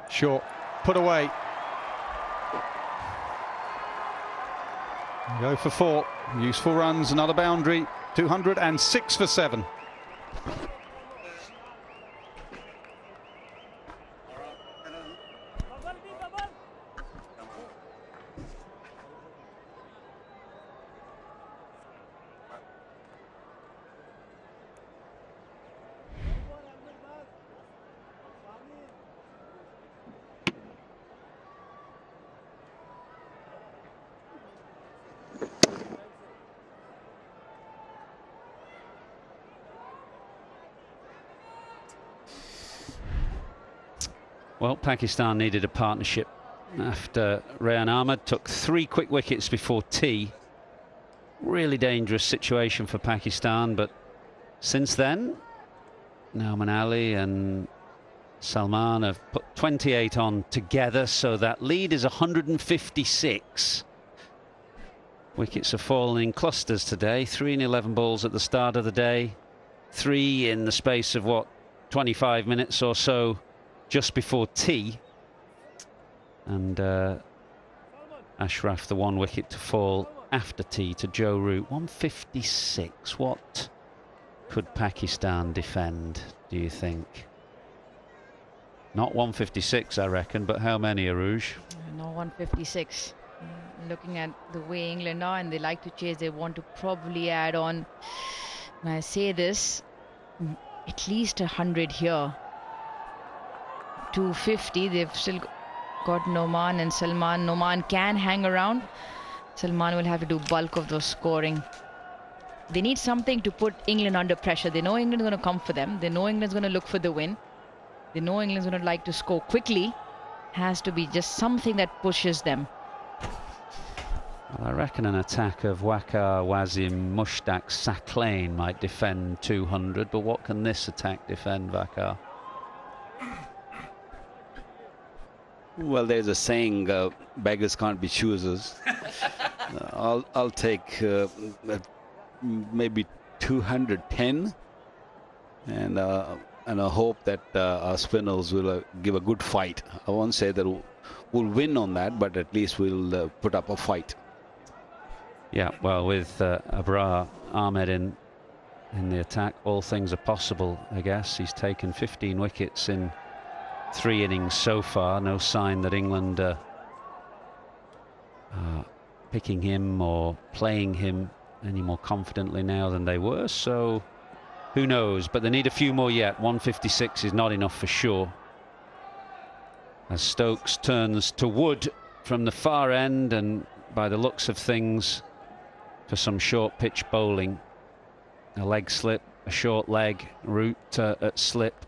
Short, put away. Go for four. Useful runs, another boundary. 206 for 7. Well, Pakistan needed a partnership after Rayan Ahmed took 3 quick wickets before tea. Really dangerous situation for Pakistan, but since then, Nauman Ali and Salman have put 28 on together, so that lead is 156. Wickets have fallen in clusters today, 3 in 11 balls at the start of the day, 3 in the space of, 25 minutes or so just before tea. And Ashraf, the 1 wicket to fall after tea to Joe Root. 156. What could Pakistan defend, do you think? Not 156, I reckon, but how many, Aruj? No, 156. Looking at the way England are and they like to chase, they want to probably add on, when I say this, at least 100 here. 250, they've still got Noman and Salman. Noman can hang around. Salman will have to do bulk of the scoring. They need something to put England under pressure. They know England's going to come for them. They know England's going to look for the win. They know England's going to like to score quickly. Has to be just something that pushes them. Well, I reckon an attack of Waqar, Wazim, Mushtaq, Saqlain might defend 200, but what can this attack defend, Waqar? Well, there's a saying, beggars can't be choosers. I'll take maybe 210, and I hope that our spinners will give a good fight. I won't say that we'll win on that, but at least we'll put up a fight. Yeah, well, with Abrar Ahmed in the attack, all things are possible, I guess. He's taken 15 wickets in 3 innings so far. No sign that England are picking him or playing him any more confidently now than they were, so who knows, but they need a few more yet. 156 is not enough for sure. As Stokes turns to Wood from the far end, and by the looks of things, for some short pitch bowling. A leg slip, a short leg, route at slip.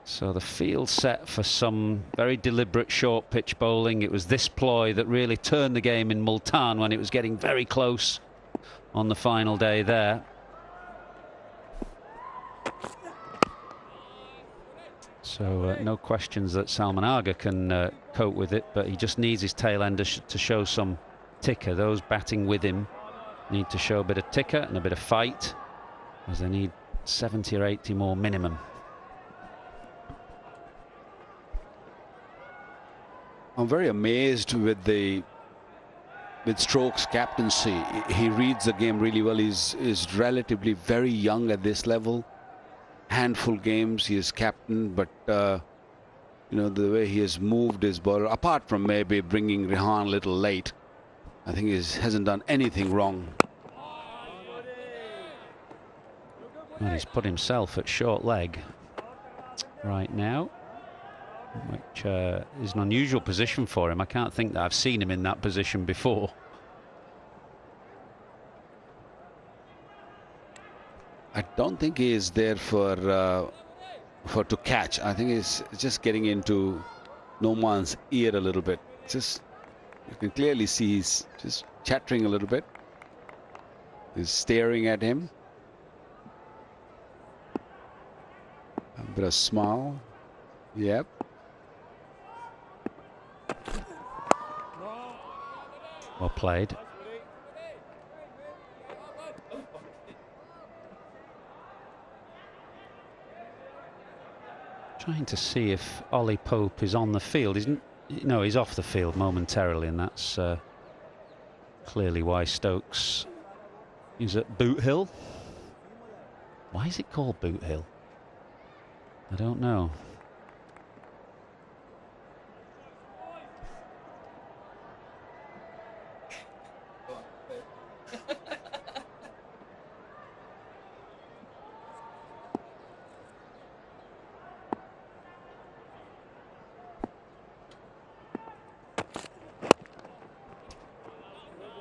So the field set for some very deliberate short pitch bowling. It was this ploy that really turned the game in Multan when it was getting very close on the final day there. So no questions that Salman Agha can cope with it, but he just needs his tail ender to show some ticker. Those batting with him need to show a bit of ticker and a bit of fight, as they need 70 or 80 more minimum. I'm very amazed with Stokes' captaincy. He reads the game really well. He's relatively very young at this level. Handful games he is captain, but you know, the way he has moved his bowler, apart from maybe bringing Rehan a little late, I think he hasn't done anything wrong. Well, he's put himself at short leg right now, which is an unusual position for him. I can't think that I've seen him in that position before. I don't think he is there for to catch. I think he's just getting into Noman's ear a little bit. Just, you can clearly see he's just chattering a little bit. He's staring at him. A bit of smile. Yep. Well played. Trying to see if Ollie Pope is on the field. No, he's off the field momentarily, and that's clearly why Stokes is at Boot Hill. Why is it called Boot Hill? I don't know.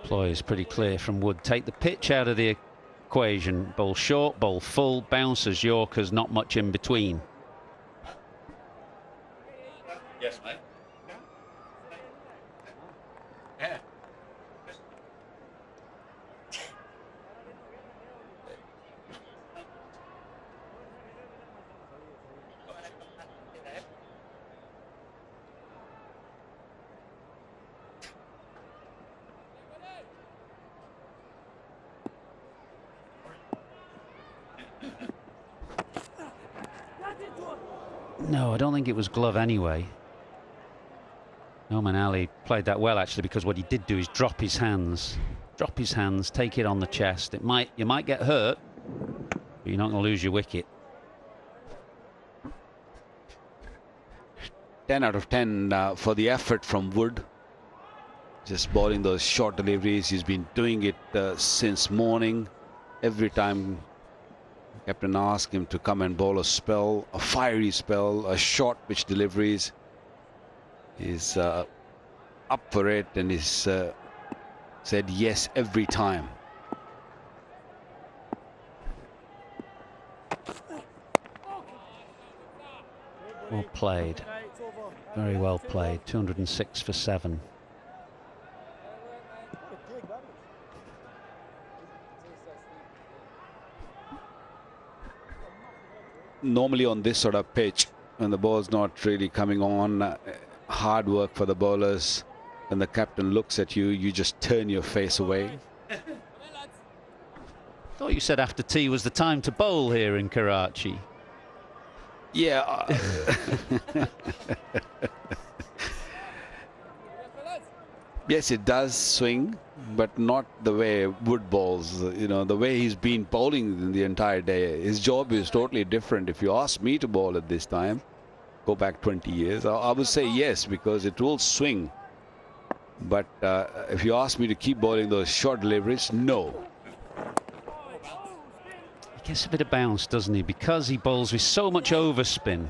Ploy is pretty clear from Wood. Take the pitch out of the equation. Bowl short, bowl full, bouncers, Yorkers, not much in between. Yes, mate. Yeah. No, I don't think it was glove anyway. Noman Ali played that well, actually, because what he did do is drop his hands. Drop his hands, take it on the chest. You might get hurt, but you're not going to lose your wicket. 10 out of 10 for the effort from Wood. Just bowling those short deliveries. He's been doing it since morning. Every time captain asked him to come and bowl a spell, a fiery spell, a short pitch deliveries, he's up for it, and he's said yes every time. Well played. Very well played. 206 for 7. Normally on this sort of pitch, when the ball's not really coming on, hard work for the bowlers. When the captain looks at you, you just turn your face away. Thought you said after tea was the time to bowl here in Karachi. Yeah. Yes, it does swing, but not the way Wood bowls. You know, the way he's been bowling the entire day. His job is totally different. If you ask me to bowl at this time, go back 20 years, I would say yes, because it will swing. But if you ask me to keep bowling those short deliveries, no. He gets a bit of bounce, doesn't he? Because he bowls with so much overspin.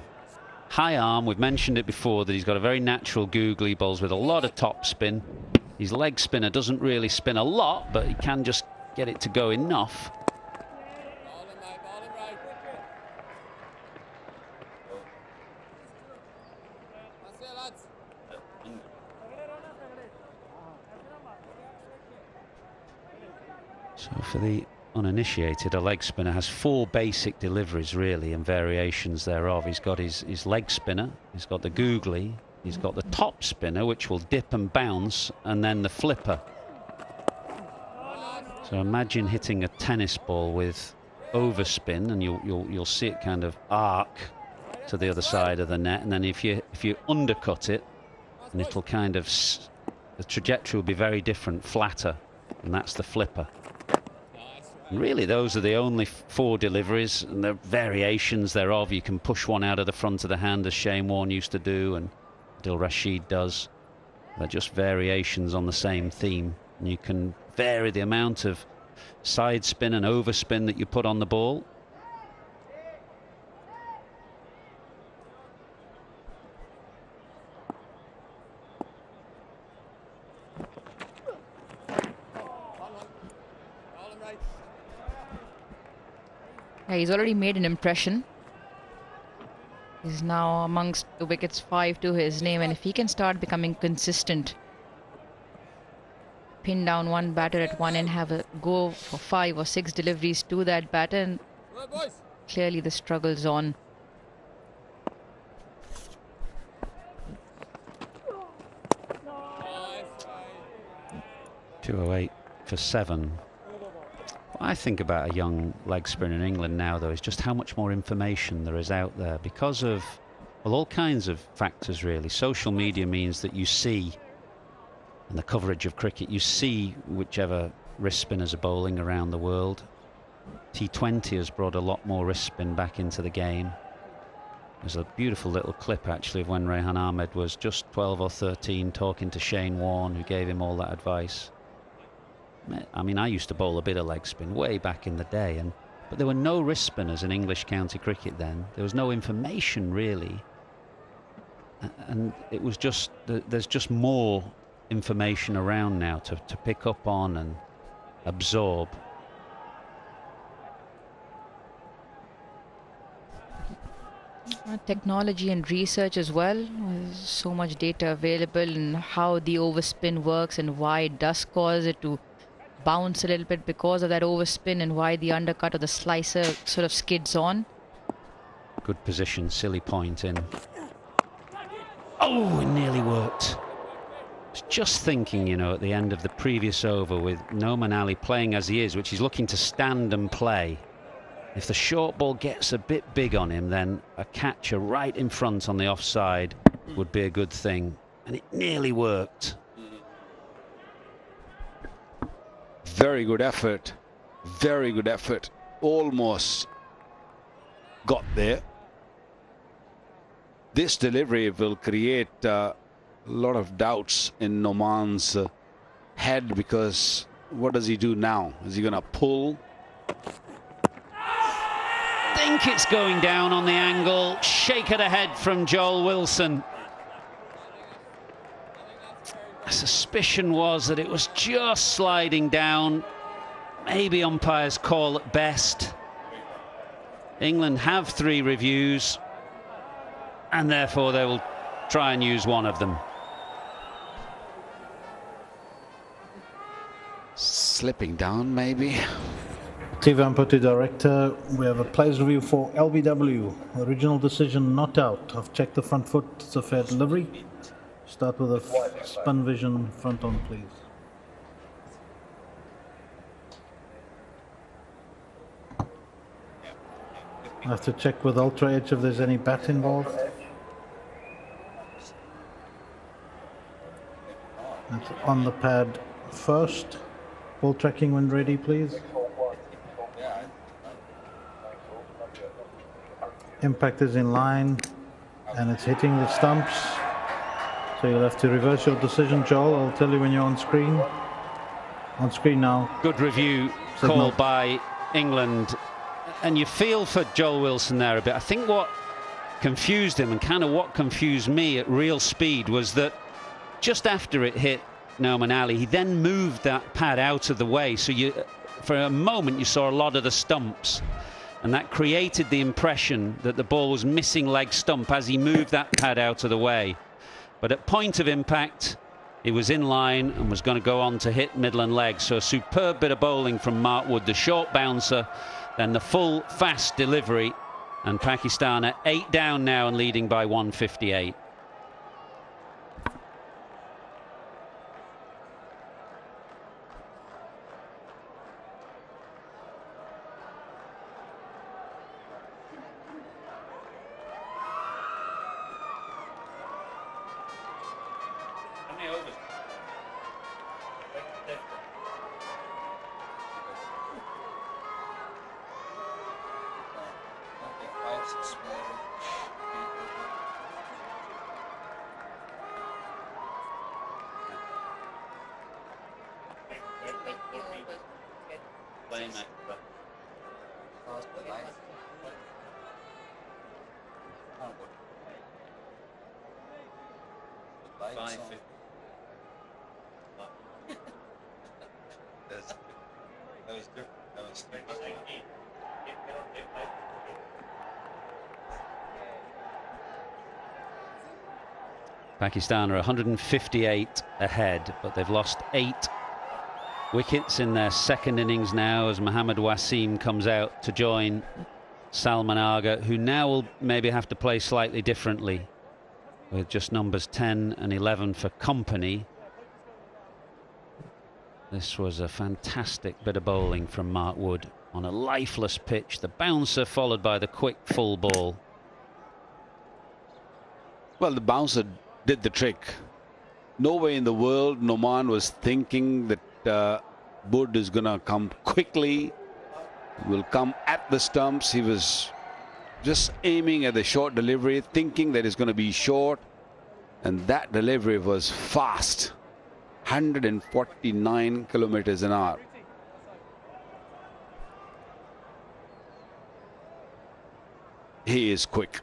High arm, we've mentioned it before that he's got a very natural googly, bowls with a lot of top spin. His leg spinner doesn't really spin a lot, but he can just get it to go enough. So for the uninitiated, a leg spinner has 4 basic deliveries really and variations thereof. He's got his leg spinner, he's got the googly, he's got the top spinner which will dip and bounce, and then the flipper. So imagine hitting a tennis ball with overspin, and you'll see it kind of arc to the other side of the net, and then if you undercut it, and it'll kind of the trajectory will be very different, flatter, and that's the flipper. And really those are the only 4 deliveries, and the variations thereof. You can push one out of the front of the hand as Shane Warne used to do and Adil Rashid does. They're just variations on the same theme, and you can vary the amount of side spin and overspin that you put on the ball. Yeah, he's already made an impression. He's now amongst the wickets, 5 to his name, and if he can start becoming consistent, pin down one batter at one end, have a go for 5 or 6 deliveries to that batter, and clearly the struggle's on. .208 for 7. What I think about a young leg spinner in England now, though, is just how much more information there is out there because of, well, all kinds of factors really. Social media means that you see, and the coverage of cricket, you see whichever wrist spinners are bowling around the world. T20 has brought a lot more wrist spin back into the game. There's a beautiful little clip actually of when Rehan Ahmed was just 12 or 13 talking to Shane Warne, who gave him all that advice. I mean, I used to bowl a bit of leg spin way back in the day, but there were no wrist spinners in English county cricket then. There was no information really, and it was just there's just more information around now to pick up on and absorb. Technology and research as well. There's so much data available and how the overspin works and why it does cause it to bounce a little bit because of that overspin, and why the undercut or the slicer sort of skids on. Good position, silly point in. Oh, it nearly worked. I was just thinking, you know, at the end of the previous over with Noman Ali playing as he is, which he's looking to stand and play. If the short ball gets a bit big on him, then a catcher right in front on the offside would be a good thing. And it nearly worked. Very good effort. Very good effort. Almost got there. This delivery will create a lot of doubts in Noman's head, because what does he do now? Is he going to pull? I think it's going down on the angle. Shake of the head from Joel Wilson. The suspicion was that it was just sliding down. Maybe umpire's call at best. England have 3 reviews, and therefore they will try and use one of them. Slipping down, maybe. TV Ampati Director, we have a players review for LBW. Original decision not out. I've checked the front foot, it's a fair delivery. Start with a spin vision front on, please. I have to check with Ultra Edge if there's any bat involved. That's on the pad first. Ball tracking when ready, please. Impact is in line and it's hitting the stumps. So you'll have to reverse your decision, Joel. I'll tell you when you're on screen. On screen now. Good review call by England. And you feel for Joel Wilson there a bit. I think what confused him, and kind of what confused me at real speed, was that just after it hit Noman Ali, he then moved that pad out of the way. So for a moment you saw a lot of the stumps. And that created the impression that the ball was missing leg stump as he moved that pad out of the way. But at point of impact, He was in line and was going to go on to hit middle and leg. So a superb bit of bowling from Mark Wood, the short bouncer, then the full fast delivery, and Pakistan are 8 down now and leading by 158. Pakistan are 158 ahead, but they've lost 8 wickets in their second innings now as Mohammad Wasim comes out to join Salman Agha, who now will maybe have to play slightly differently with just numbers 10 and 11 for company. This was a fantastic bit of bowling from Mark Wood on a lifeless pitch. The bouncer followed by the quick full ball. Well, the bouncer did the trick. Nowhere in the world Noman was thinking that Wood is going to come quickly, will come at the stumps. He was just aiming at the short delivery, thinking that it's going to be short, and that delivery was fast. 149 kilometers an hour. He is quick.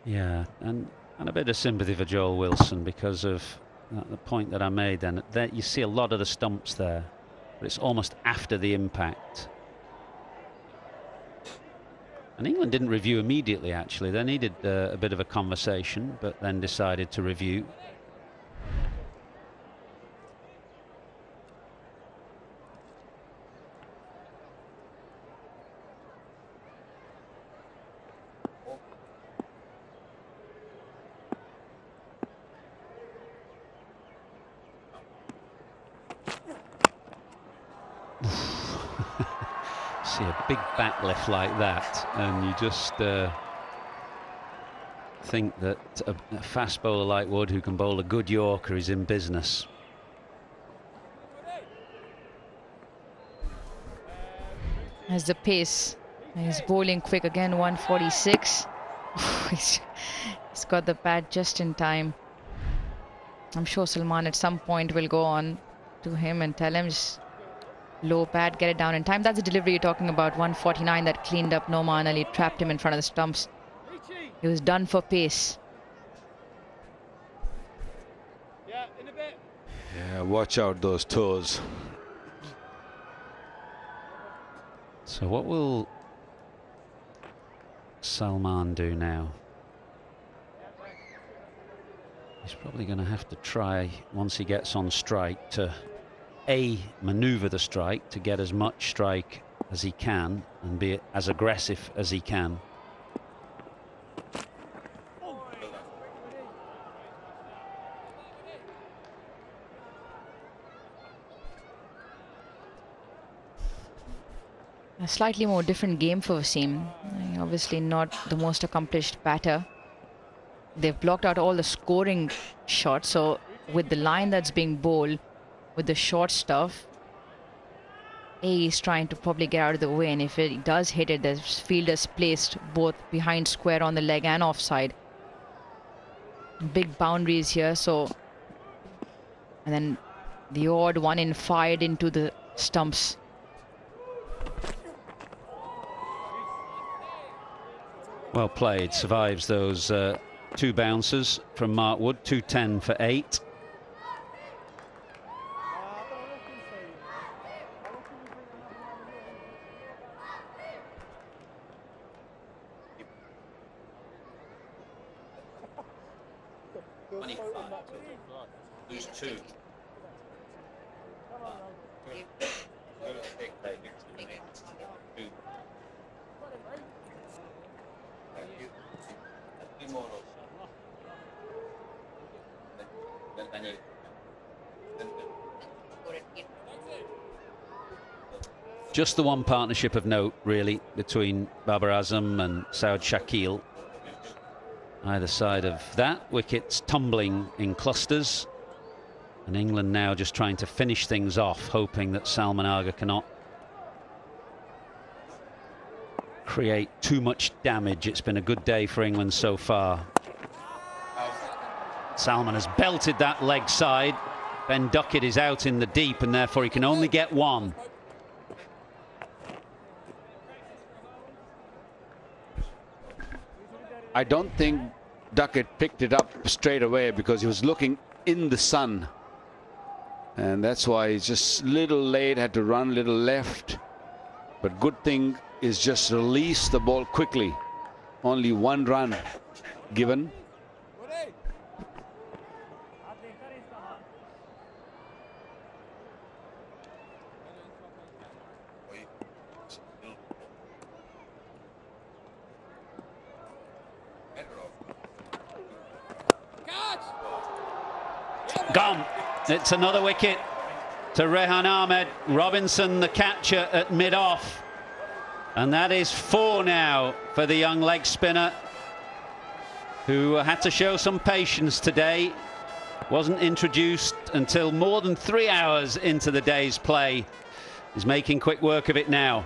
Yeah, and a bit of sympathy for Joel Wilson because of the point that I made then. There you see a lot of the stumps there, but it's almost after the impact. And England didn't review immediately, actually. They needed a bit of a conversation, but then decided to review. See a big back lift like that, and you just think that a fast bowler like Wood, who can bowl a good Yorker, is in business. As the pace, he's bowling quick again, 146. He's got the bat just in time. I'm sure Salman at some point will go on to him and tell him, just low pad, get it down in time. That's the delivery you're talking about. 149 that cleaned up Noman Ali, trapped him in front of the stumps. He was done for pace. Yeah, watch out those toes. So what will Salman do now? He's probably going to have to try, once he gets on strike, to manoeuvre the strike to get as much strike as he can and be as aggressive as he can. A slightly more different game for Wasim. Obviously not the most accomplished batter. They've blocked out all the scoring shots, so with the line that's being bowled, with the short stuff, is trying to probably get out of the way, and if it does hit it, the fielder's placed both behind square on the leg and offside. Big boundaries here, so, and then the odd one in fired into the stumps. Well played, survives those 2 bouncers from Mark Wood, 210 for 8. Lose 2. Just the one partnership of note, really, between Babar Azam and Saud Shakil. Either side of that, wickets tumbling in clusters. And England now just trying to finish things off, hoping that Salman Agha cannot create too much damage. It's been a good day for England so far. Salman has belted that leg side. Ben Duckett is out in the deep, and therefore he can only get 1. I don't think Duckett picked it up straight away because he was looking in the sun. And that's why he's just a little late, had to run a little left. But good thing is just release the ball quickly. Only 1 run given. Gone. It's another wicket to Rehan Ahmed. Robinson, the catcher, at mid-off. And that is 4 now for the young leg spinner, who had to show some patience today. Wasn't introduced until more than 3 hours into the day's play. He's making quick work of it now.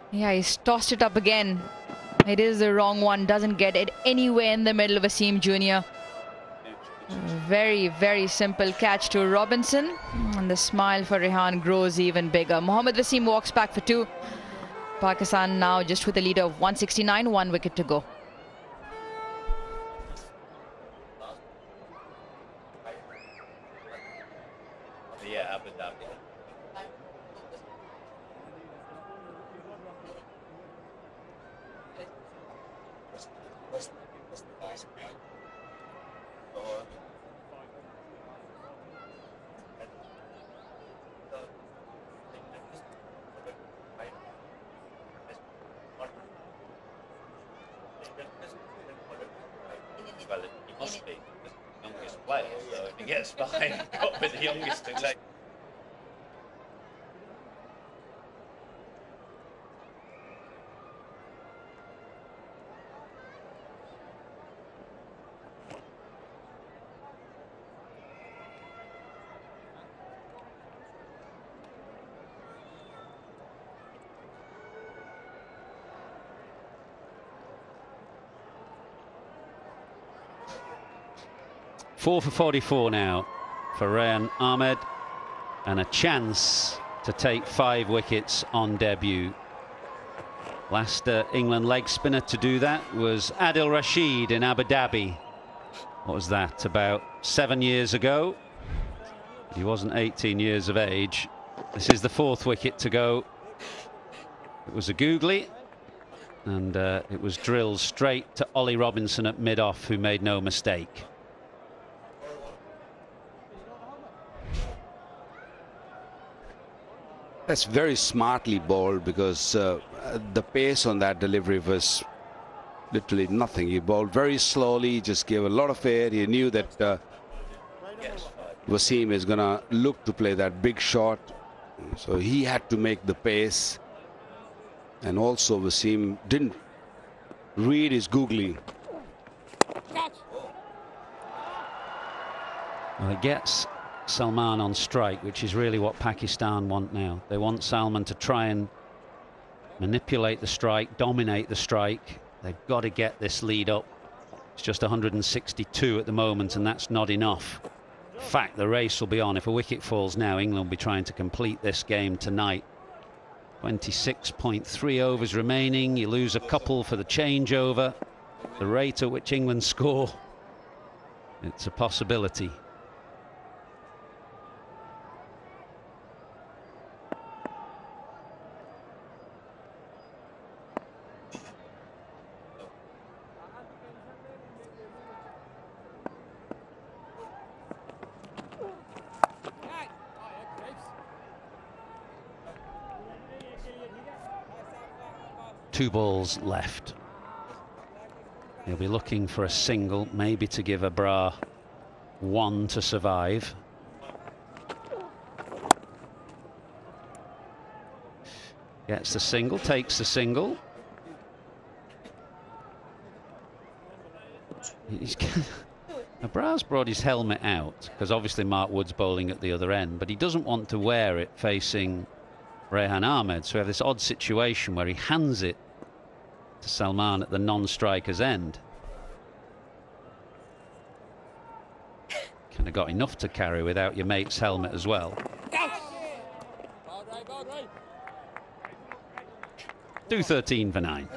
Yeah, he's tossed it up again. It is the wrong one. Doesn't get it anywhere in the middle of Wasim Jr. Very, very simple catch to Robinson. And the smile for Rehan grows even bigger. Mohammad Wasim walks back for 2. Pakistan now just with a lead of 169, 1 wicket to go. Yeah, Abu Dhabi. Well, he must be the youngest player, so if he gets behind, got to be the youngest to take. Four for 44 now for Rehan Ahmed, and a chance to take 5 wickets on debut. Last England leg spinner to do that was Adil Rashid in Abu Dhabi. What was that, about 7 years ago? He wasn't 18 years of age. This is the 4th wicket to go. It was a googly, and it was drilled straight to Ollie Robinson at mid-off, who made no mistake. That's very smartly bowled, because the pace on that delivery was literally nothing. He bowled very slowly, just gave a lot of air. He knew that Wasim is going to look to play that big shot, so he had to make the pace. And also Wasim didn't read his googly. Well, it gets Salman on strike, which is really what Pakistan want now. They want Salman to try and manipulate the strike, dominate the strike. They've got to get this lead up. It's just 162 at the moment, and that's not enough. In fact, the race will be on. If a wicket falls now, England will be trying to complete this game tonight. 26.3 overs remaining. You lose a couple for the changeover. The rate at which England score, it's a possibility. 2 balls left. He'll be looking for a single, maybe to give Abrar 1 to survive. Gets the single, takes the single. Abrar's brought his helmet out because obviously Mark Wood's bowling at the other end, but he doesn't want to wear it facing Rehan Ahmed, so we have this odd situation where he hands it to Salman at the non-striker's end. Kind of got enough to carry without your mate's helmet as well. Do 13 for 9.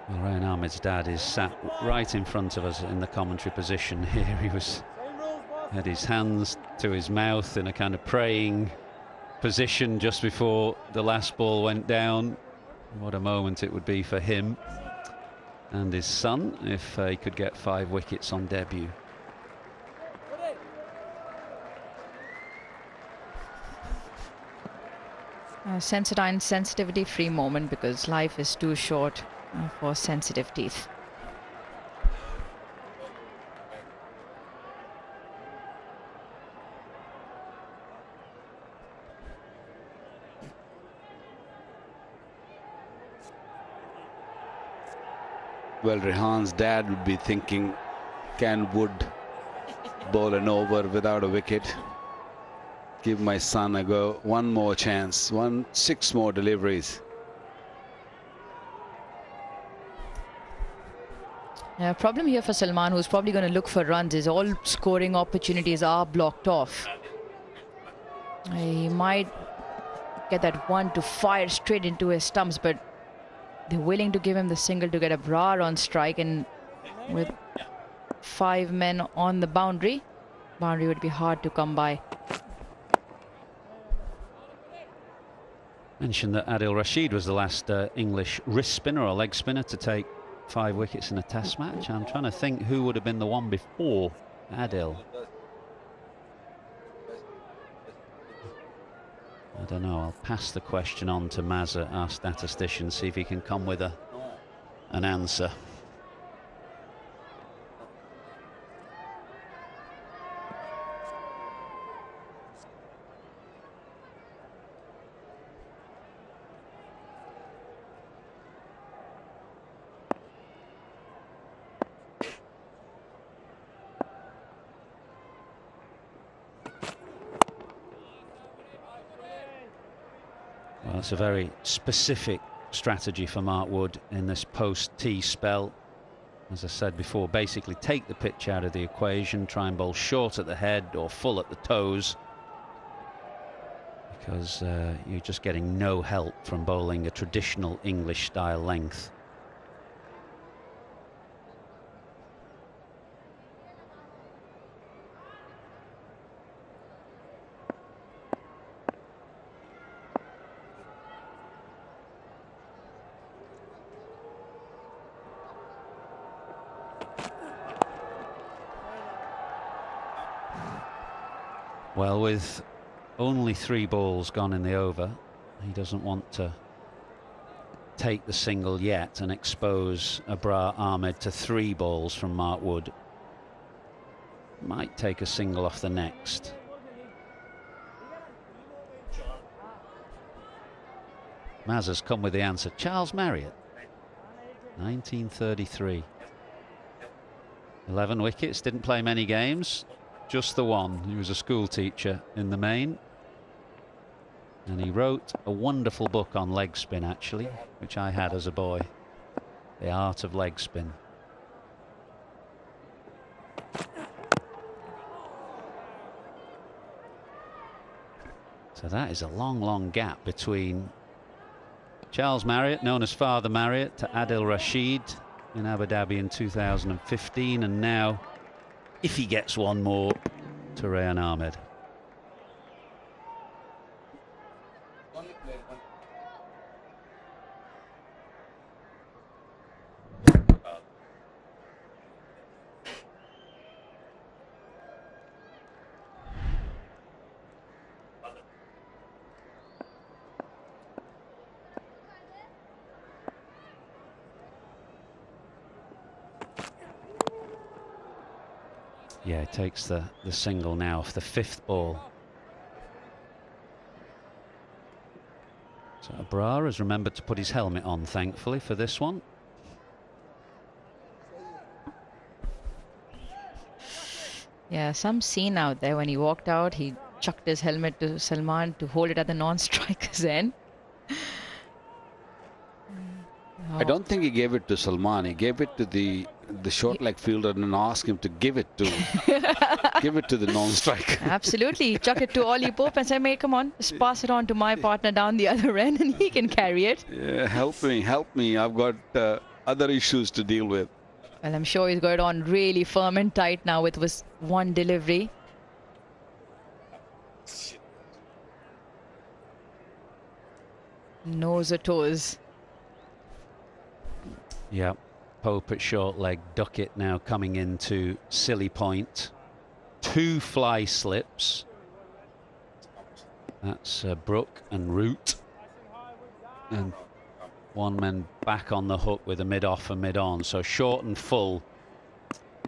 Well, Rehan Ahmed's dad is sat right in front of us in the commentary position here. He had his hands to his mouth in a kind of praying position just before the last ball went down. What a moment it would be for him and his son if he could get 5 wickets on debut. Sensodyne sensitivity free moment, because life is too short for sensitive teeth. Well, Rehan's dad would be thinking, can Wood bowl an over without a wicket? Give my son a go. One more chance. 6 more deliveries. Problem here for Salman, who's probably going to look for runs, is all scoring opportunities are blocked off. He might get that one to fire straight into his stumps, but they're willing to give him the single to get Abrar on strike, and with 5 men on the boundary would be hard to come by. Mentioned that Adil Rashid was the last English wrist spinner or leg spinner to take 5 wickets in a test match. I'm trying to think who would have been the one before Adil. I don't know. I'll pass the question on to Mazza, our statistician, see if he can come with an answer. Well, it's a very specific strategy for Mark Wood in this post-tee spell. As I said before, basically take the pitch out of the equation, try and bowl short at the head or full at the toes, because you're just getting no help from bowling a traditional English style length. Well, with only 3 balls gone in the over, he doesn't want to take the single yet and expose Abrar Ahmed to 3 balls from Mark Wood. Might take a single off the next. Maz has come with the answer. Charles Marriott, 1933. 11 wickets, didn't play many games. Just the one. He was a school teacher in the main, and he wrote a wonderful book on leg spin, actually, which I had as a boy, The Art of Leg Spin. So that is a long gap between Charles Marriott, known as Father Marriott, to Adil Rashid in Abu Dhabi in 2015, and now, if he gets one more, to Rehan Ahmed. Yeah, he takes the single now off the 5th ball. So Abrar has remembered to put his helmet on, thankfully, for this one. Yeah, some scene out there when he walked out, he chucked his helmet to Salman to hold it at the non-striker's end. I don't think he gave it to Salman. He gave it to the short leg fielder and asked him to give it to the non-striker. Absolutely. He chucked it to Ollie Pope and said, mate, come on, just pass it on to my partner down the other end and he can carry it. Yeah, help me. I've got other issues to deal with. Well, I'm sure he's got it on really firm and tight now with one delivery. Nose or toes. Yeah, Pope at short leg, Duckett now coming into silly point. 2 fly slips. That's Brook and Root. And 1 man back on the hook with a mid-off and mid-on. So short and full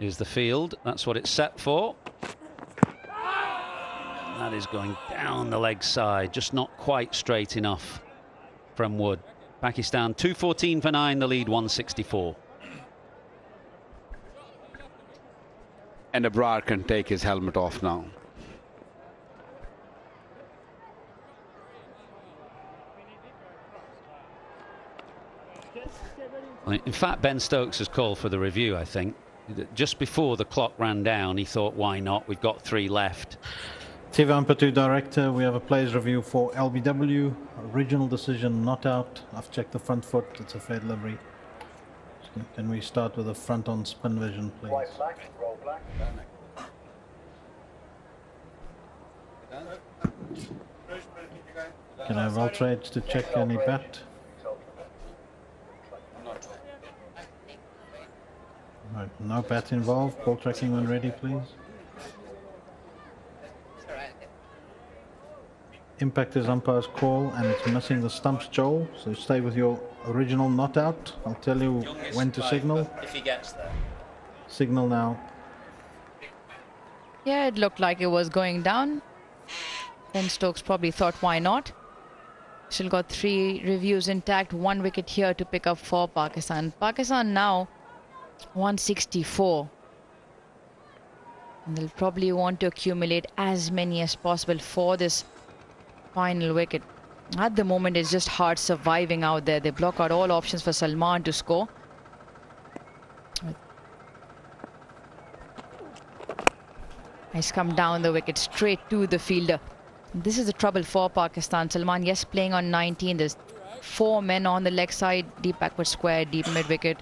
is the field. That's what it's set for. That is going down the leg side, just not quite straight enough from Wood. Pakistan 214 for 9, the lead 164. And Abrar can take his helmet off now. In fact, Ben Stokes has called for the review, I think. Just before the clock ran down, he thought, why not? We've got 3 left. TV Ampatu Director, we have a players review for LBW. Original decision not out. I've checked the front foot. It's a fair delivery. Can we start with the front on spin vision, please? White black, roll black. Can I have roll trades to check any bat? Right, no bat involved. Ball tracking when ready, please. Impact is umpire's call and it's missing the stumps, Joel. So stay with your original not out. I'll tell you when to signal. If he gets there. Signal now. Yeah, it looked like it was going down. Ben Stokes probably thought, why not? Still got 3 reviews intact. 1 wicket here to pick up for Pakistan. Pakistan now 164. And they'll probably want to accumulate as many as possible for this final wicket. At the moment, it's just hard surviving out there. They block out all options for Salman to score. Nice come down the wicket straight to the fielder. This is the trouble for Pakistan. Salman, yes, playing on 19. There's 4 men on the leg side. Deep backward square, deep mid wicket.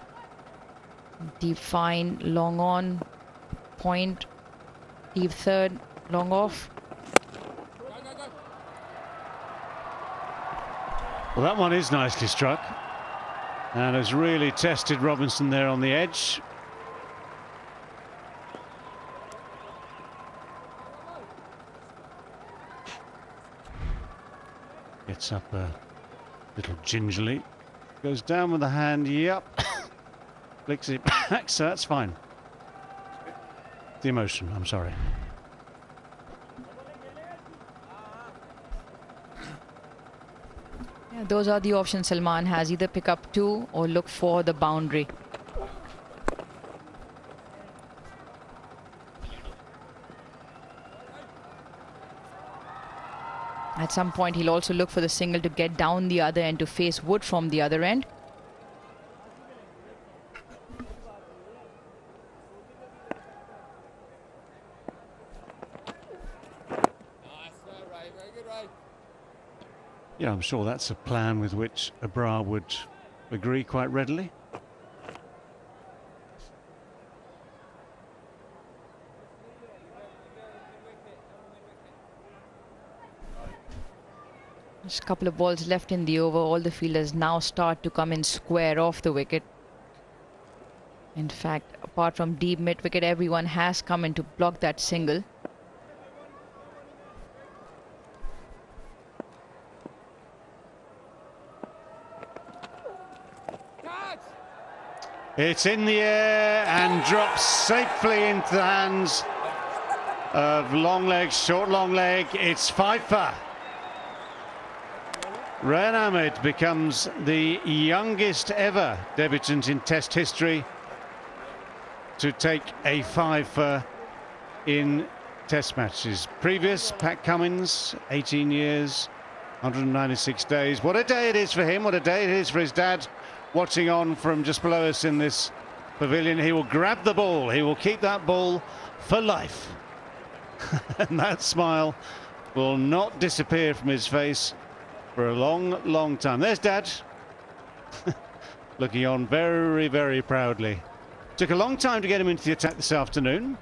Deep fine, long on, point, deep third, long off. Well, that one is nicely struck and has really tested Robinson there on the edge. Gets up a little gingerly, goes down with the hand, yep, flicks it back, so that's fine. The emotion, I'm sorry. Yeah, those are the options Salman has. Either pick up 2 or look for the boundary. At some point, he'll also look for the single to get down the other end to face Wood from the other end. Yeah, I'm sure that's a plan with which Abrar would agree quite readily. Just a couple of balls left in the over. All the fielders now start to come in square off the wicket. In fact, apart from deep mid wicket, everyone has come in to block that single. It's in the air and drops safely into the hands of long leg, short long leg. It's Pfeiffer. Rehan Ahmed becomes the youngest ever debutant in Test history to take a Pfeiffer in Test matches. Previous, Pat Cummins, 18 years, 196 days. What a day it is for him. What a day it is for his dad, watching on from just below us in this pavilion. He will grab the ball. He will keep that ball for life. And that smile will not disappear from his face for a long, long time. There's Dad, looking on very, very proudly. Took a long time to get him into the attack this afternoon.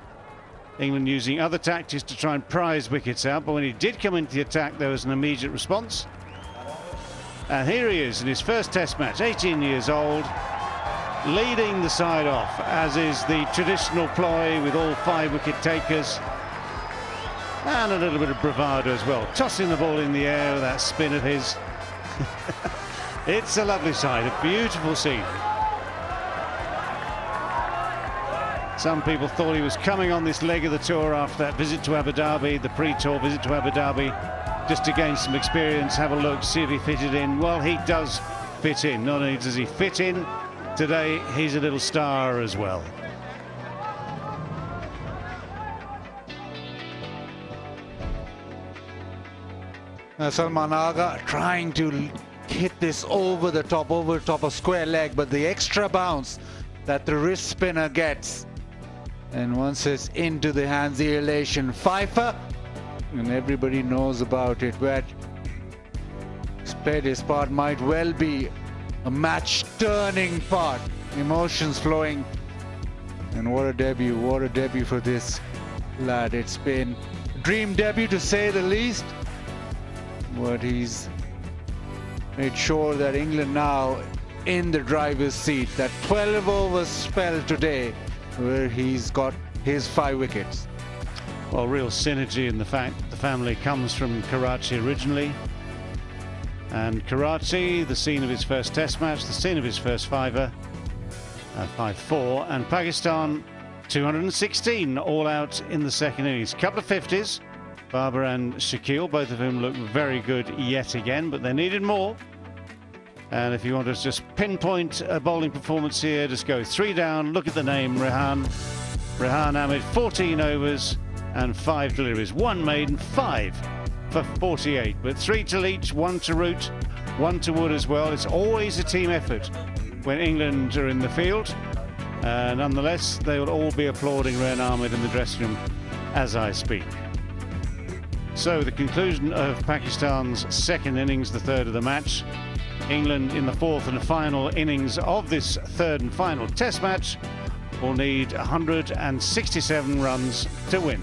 England using other tactics to try and prize wickets out, but when he did come into the attack, there was an immediate response. And here he is in his first Test match, 18 years old, leading the side off, as is the traditional ploy with all 5 wicket takers. And a little bit of bravado as well, tossing the ball in the air with that spin of his. It's a lovely sight, a beautiful scene. Some people thought he was coming on this leg of the tour after that visit to Abu Dhabi, the pre-tour visit to Abu Dhabi, just to gain some experience, have a look, see if he fitted in. Well, he does fit in. Not only does he fit in, today he's a little star as well. Salman Agha trying to hit this over the top of square leg, but the extra bounce that the wrist spinner gets, and once it's into the hands, the elation. Pfeiffer, and everybody knows about it, but his part might well be a match-turning part. Emotions flowing, and what a debut for this lad. It's been a dream debut to say the least, but he's made sure that England now in the driver's seat. That 12 overs spell today where he's got his 5 wickets. Well, real synergy in the fact that the family comes from Karachi originally. And Karachi, the scene of his first Test match, the scene of his first fiver, 5-4. And Pakistan, 216 all out in the second innings. Couple of 50s. Babar and Shakil, both of whom look very good yet again, but they needed more. And if you want to just pinpoint a bowling performance here, just go 3 down, look at the name, Rehan Ahmed, 14 overs and 5 deliveries. 1 maiden, 5 for 48, but 3 to Leach, 1 to Root, 1 to Wood as well. It's always a team effort when England are in the field. Nonetheless, they will all be applauding Rehan Ahmed in the dressing room as I speak. So the conclusion of Pakistan's second innings, the third of the match. England in the fourth and final innings of this third and final Test match will need 167 runs to win.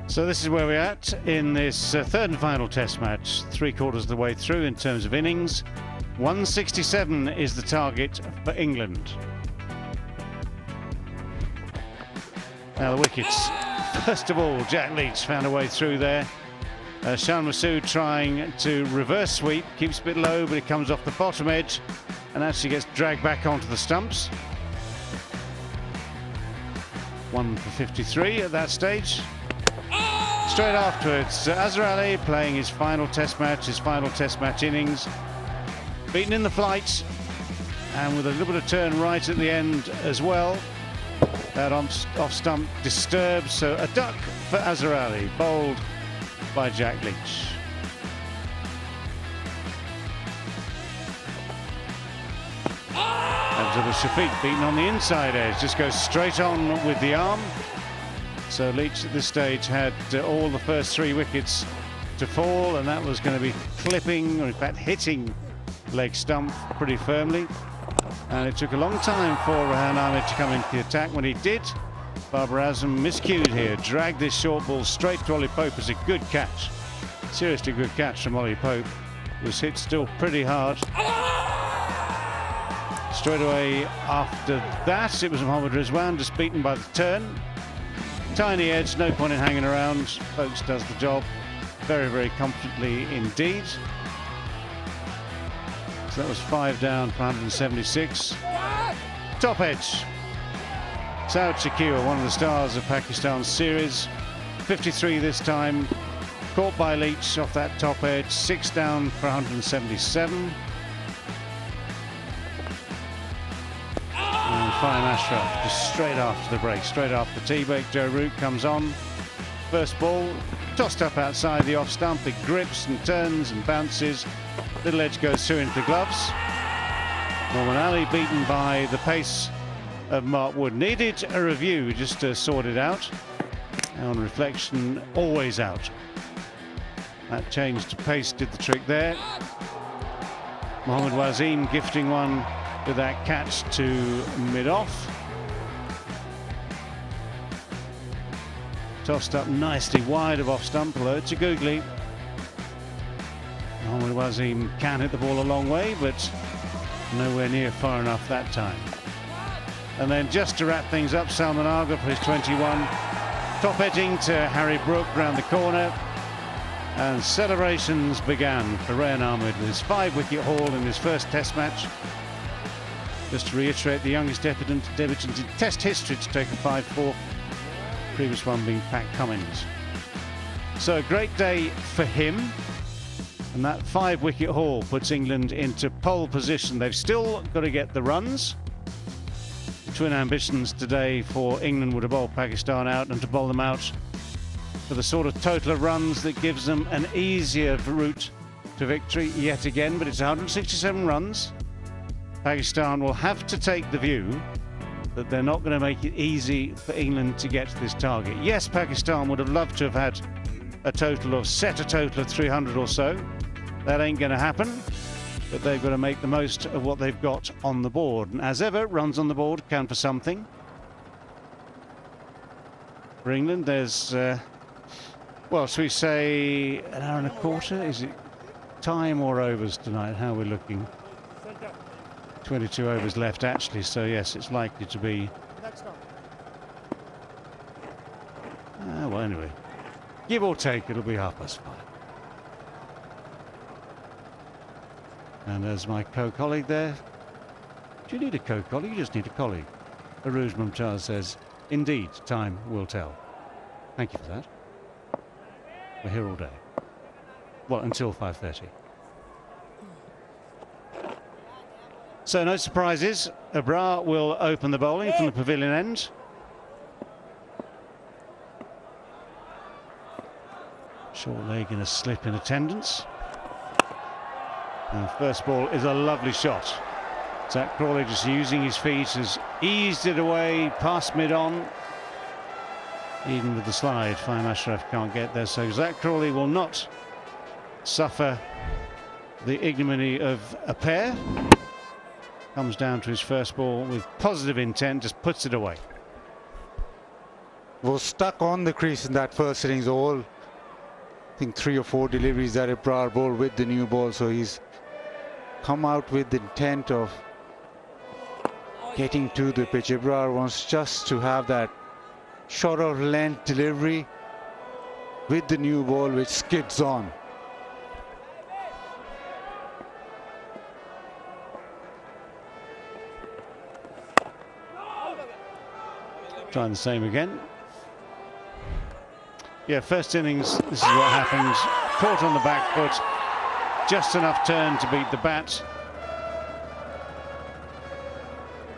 So this is where we're at in this third and final test match, 3/4 of the way through in terms of innings. 167 is the target for England. Now the wickets. First of all, Jack Leach found a way through there. Shan Masood trying to reverse sweep, keeps a bit low, but it comes off the bottom edge and actually gets dragged back onto the stumps. 1 for 53 at that stage. Straight afterwards, Azhar Ali playing his final test match innings. Beaten in the flight and with a little bit of turn right at the end as well. That off stump disturbed, so a duck for Azhar Ali, bowled by Jack Leach. Abdullah Shafiq beaten on the inside edge, just goes straight on with the arm. So Leach at this stage had all the first 3 wickets to fall, and that was going to be clipping, or in fact hitting leg stump pretty firmly. And it took a long time for Rehan Ahmed to come into the attack. When he did, Babar Azam miscued here, dragged this short ball straight to Ollie Pope as a good catch. Seriously good catch from Ollie Pope. Was hit still pretty hard. Straight away after that, it was Mohammad Rizwan, just beaten by the turn. Tiny edge, no point in hanging around. Folks does the job very, very comfortably indeed. So that was 5 down for 176. Top edge. Saud Shakir, one of the stars of Pakistan's series. 53 this time. Caught by Leach off that top edge. 6 down for 177. And Fahim Ashraf just straight after the break, straight after the tea break. Joe Root comes on. First ball tossed up outside the off stump. It grips and turns and bounces. Little edge goes through into the gloves. Norman Ali beaten by the pace of Mark Wood. Needed a review just to sort it out. On reflection, always out. That change to pace did the trick there. Mohammad Wasim gifting one with that catch to mid-off. Tossed up nicely wide of off stump, although it's a googly. Mohammad Wasim can hit the ball a long way, but nowhere near far enough that time. And then just to wrap things up, Salman Agha for his 21. Top edging to Harry Brook round the corner. And celebrations began for Rehan Ahmed with his 5-wicket haul in his first test match. Just to reiterate, the youngest debutant in test history to take a 5-4. Previous one being Pat Cummins. So a great day for him. And that 5-wicket haul puts England into pole position. They've still got to get the runs. The twin ambitions today for England were to bowl Pakistan out and to bowl them out for the sort of total of runs that gives them an easier route to victory yet again. But it's 167 runs. Pakistan will have to take the view that they're not going to make it easy for England to get to this target. Yes, Pakistan would have loved to have had a total of 300 or so. That ain't going to happen, but they've got to make the most of what they've got on the board. And as ever, runs on the board count for something. For England, there's, well, shall we say an hour and a quarter? Is it time or overs tonight? How we're looking? 22 overs left, actually, so yes, it's likely to be... well, anyway, give or take, it'll be 5:30. And as my co-colleague there, do you need a co-colleague? You just need a colleague. Aruj Mumtaz says, indeed, time will tell. Thank you for that. We're here all day. Well, until 5:30. So no surprises. Abrar will open the bowling from the pavilion end. Short leg in a slip in attendance. And first ball is a lovely shot. Zach Crawley just using his feet has eased it away past mid-on. Even with the slide, Fahim Ashraf can't get there. So Zach Crawley will not suffer the ignominy of a pair. Comes down to his first ball with positive intent, just puts it away. was stuck on the crease in that first innings. All, I think 3 or 4 deliveries that Ebrar bowled with the new ball. So he's come out with the intent of getting to the pitch. Ebrar wants just to have that shorter length delivery with the new ball which skids on. Trying the same again. Yeah, first innings, this is what happens. Caught on the back foot, just enough turn to beat the bat.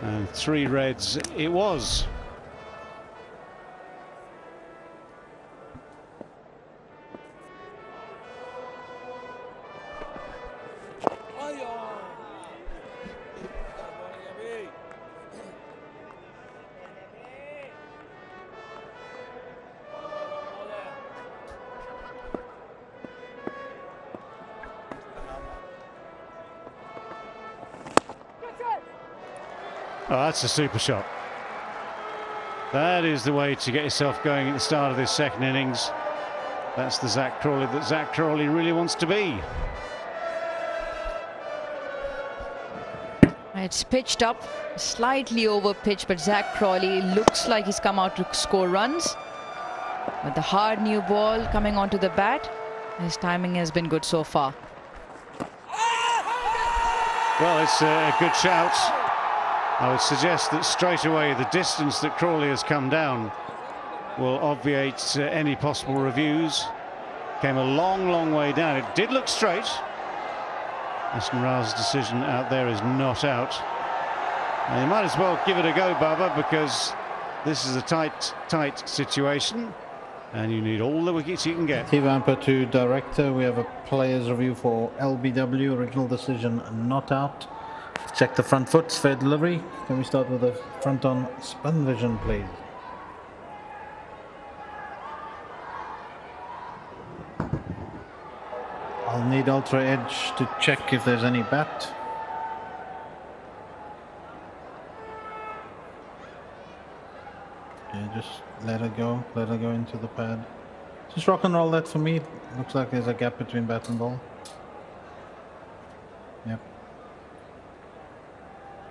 And 3 reds it was. Oh, that's a super shot. That is the way to get yourself going at the start of this second innings. That's the Zach Crawley that Zach Crawley really wants to be. It's pitched up, slightly over pitch, but Zach Crawley looks like he's come out to score runs. But the hard new ball coming onto the bat, his timing has been good so far. Well, it's a good shout. I would suggest that straight away the distance that Crawley has come down will obviate any possible reviews. Came a long, long way down. It did look straight. Aston Ra's decision out there is not out. Now, you might as well give it a go, Baba, because this is a tight situation and you need all the wickets you can get. Steve Amper to director. We have a players review for LBW. Original decision not out. Check the front foot, fair delivery. Can we start with the front on spin vision, please? I'll need ultra edge to check if there's any bat. Yeah, just let her go into the pad. Just rock and roll that for me. Looks like there's a gap between bat and ball. Yep.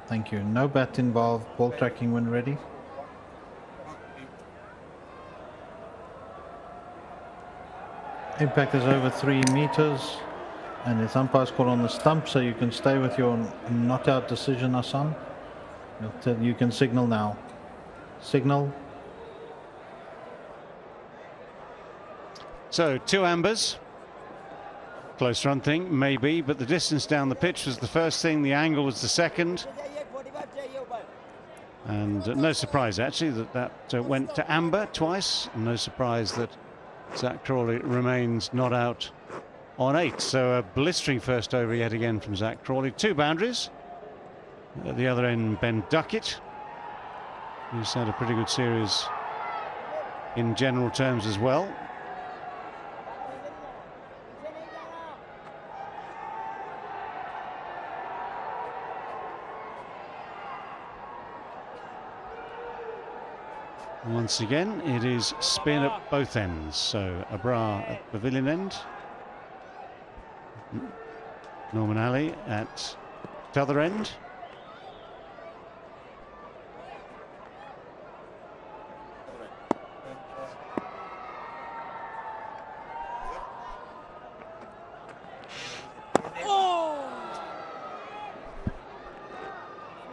Thank you. No bat involved. Ball tracking when ready. Impact is over 3 meters. And it's umpire's call on the stump, so you can stay with your not out decision, Hassan. You can signal now. Signal. So 2 ambers. Close run thing, maybe, but the distance down the pitch was the first thing, the angle was the second. And no surprise, actually, that went to amber twice. No surprise that Zach Crawley remains not out on 8. So a blistering first over yet again from Zach Crawley. 2 boundaries. At the other end, Ben Duckett, who's had a pretty good series in general terms as well. Once again, it is spin at both ends. So Abrar at pavilion end. Norman Ali at the other end.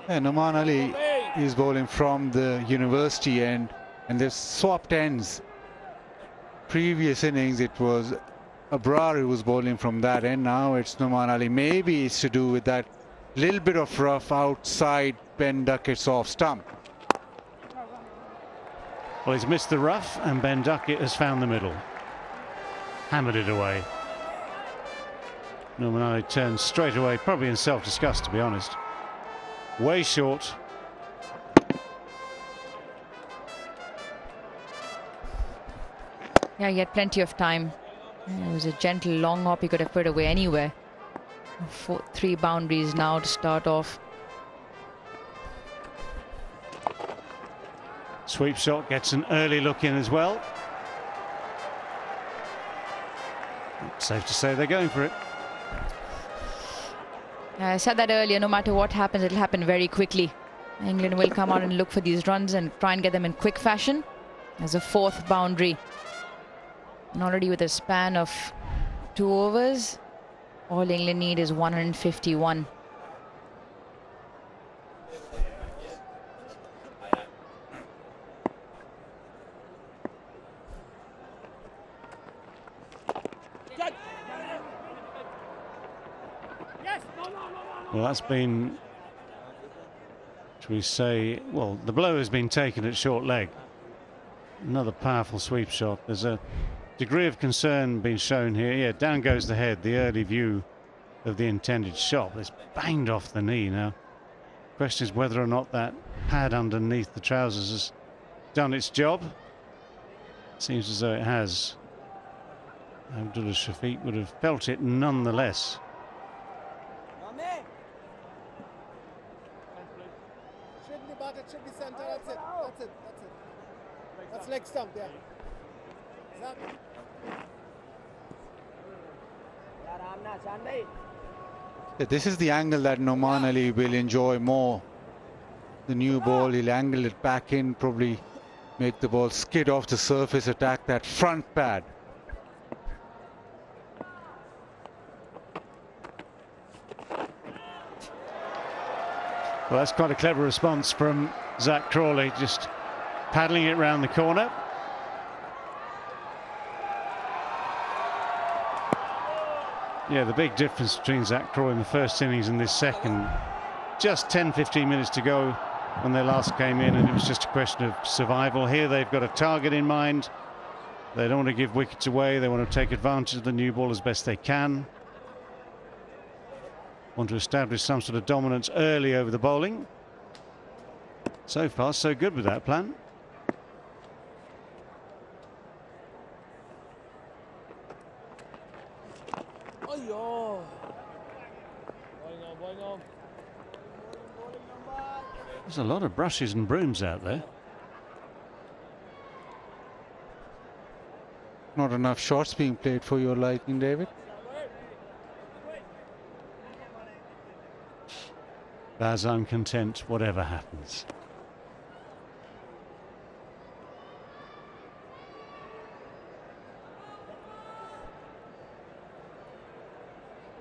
Yeah, Norman Ali is bowling from the university end, and they've swapped ends. Previous innings it was Abrar who was bowling from that end. Now it's Norman Ali. Maybe it's to do with that little bit of rough outside Ben Duckett's off stump. Well, he's missed the rough and Ben Duckett has found the middle. Hammered it away. Norman Ali turns straight away, probably in self-disgust, to be honest. Way short. Yeah, he had plenty of time. It was a gentle long hop, he could have put away anywhere. 3 boundaries now to start off. Sweep shot gets an early look in as well. Safe to say they're going for it. I said that earlier, no matter what happens, it'll happen very quickly. England will come out and look for these runs and try and get them in quick fashion. There's a fourth boundary. And already with a span of 2 overs, all England need is 151. Well, that's been, should we say, well, the blow has been taken at short leg. Another powerful sweep shot. There's a degree of concern being shown here. Yeah, down goes the head, the early view of the intended shot. It's banged off the knee now. Question is whether or not that pad underneath the trousers has done its job. Seems as though it has. Abdullah Shafiq would have felt it nonetheless. Should be center. That's it. That's it. That's it. That's leg stump. Yeah. This is the angle that Noman Ali will enjoy more. The new ball, he'll angle it back in, probably make the ball skid off the surface, attack that front pad. Well, that's quite a clever response from Zach Crawley, just paddling it round the corner. Yeah, the big difference between Zach Crawley in the first innings and this second, just 10-15 minutes to go when they last came in, and it was just a question of survival. Here they've got a target in mind. They don't want to give wickets away. They want to take advantage of the new ball as best they can. Want to establish some sort of dominance early over the bowling. So far, so good with that plan. There's a lot of brushes and brooms out there. Not enough shots being played for your liking, David. As I'm content, whatever happens.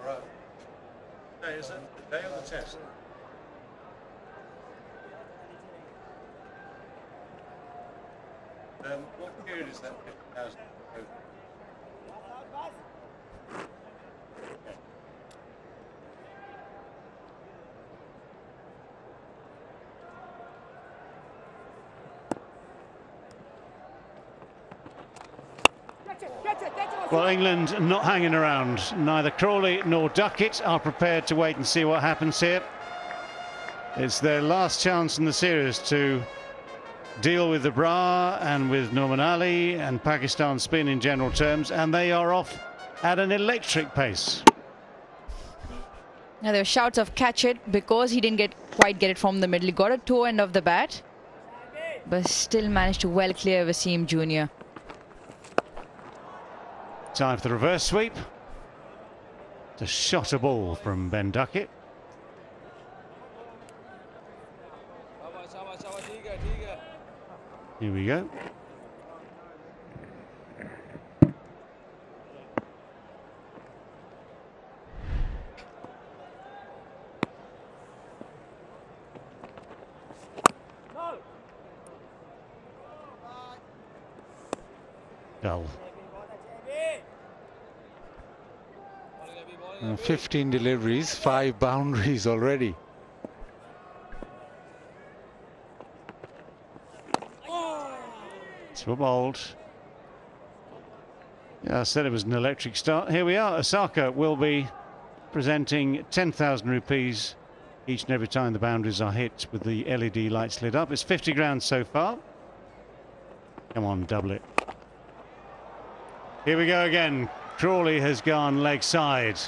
Right. Today is it? The day of the test. What period is that? 50,000. Well, England not hanging around. Neither Crawley nor Duckett are prepared to wait and see what happens here. It's their last chance in the series to deal with the Bra and with Norman Ali and Pakistan spin in general terms, and they are off at an electric pace. Now there were shouts of catch it because he didn't quite get it from the middle. He got a toe end of the bat, but still managed to well clear Wasim Jr. Time for the reverse sweep. It's a shot a ball from Ben Duckett. Here we go. Dull. 15 deliveries, 5 boundaries already. So bowled. Yeah, I said it was an electric start. Here we are. Osaka will be presenting 10,000 rupees each and every time the boundaries are hit with the LED lights lit up. It's 50 grand so far. Come on, double it. Here we go again. Crawley has gone leg side.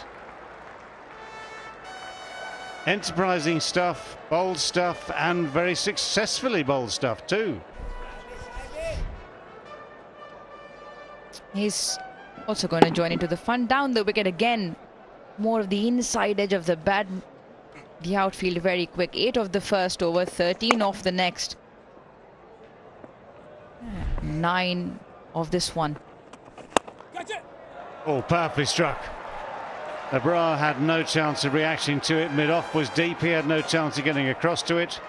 Enterprising stuff, bold stuff, and very successfully bold stuff too. He's also going to join into the fun. Down the wicket again. More of the inside edge of the bat. The outfield very quick. 8 of the first over, 13 off the next. 9 of this one. Oh, powerfully struck. Abrar had no chance of reacting to it. Mid-off was deep. He had no chance of getting across to it.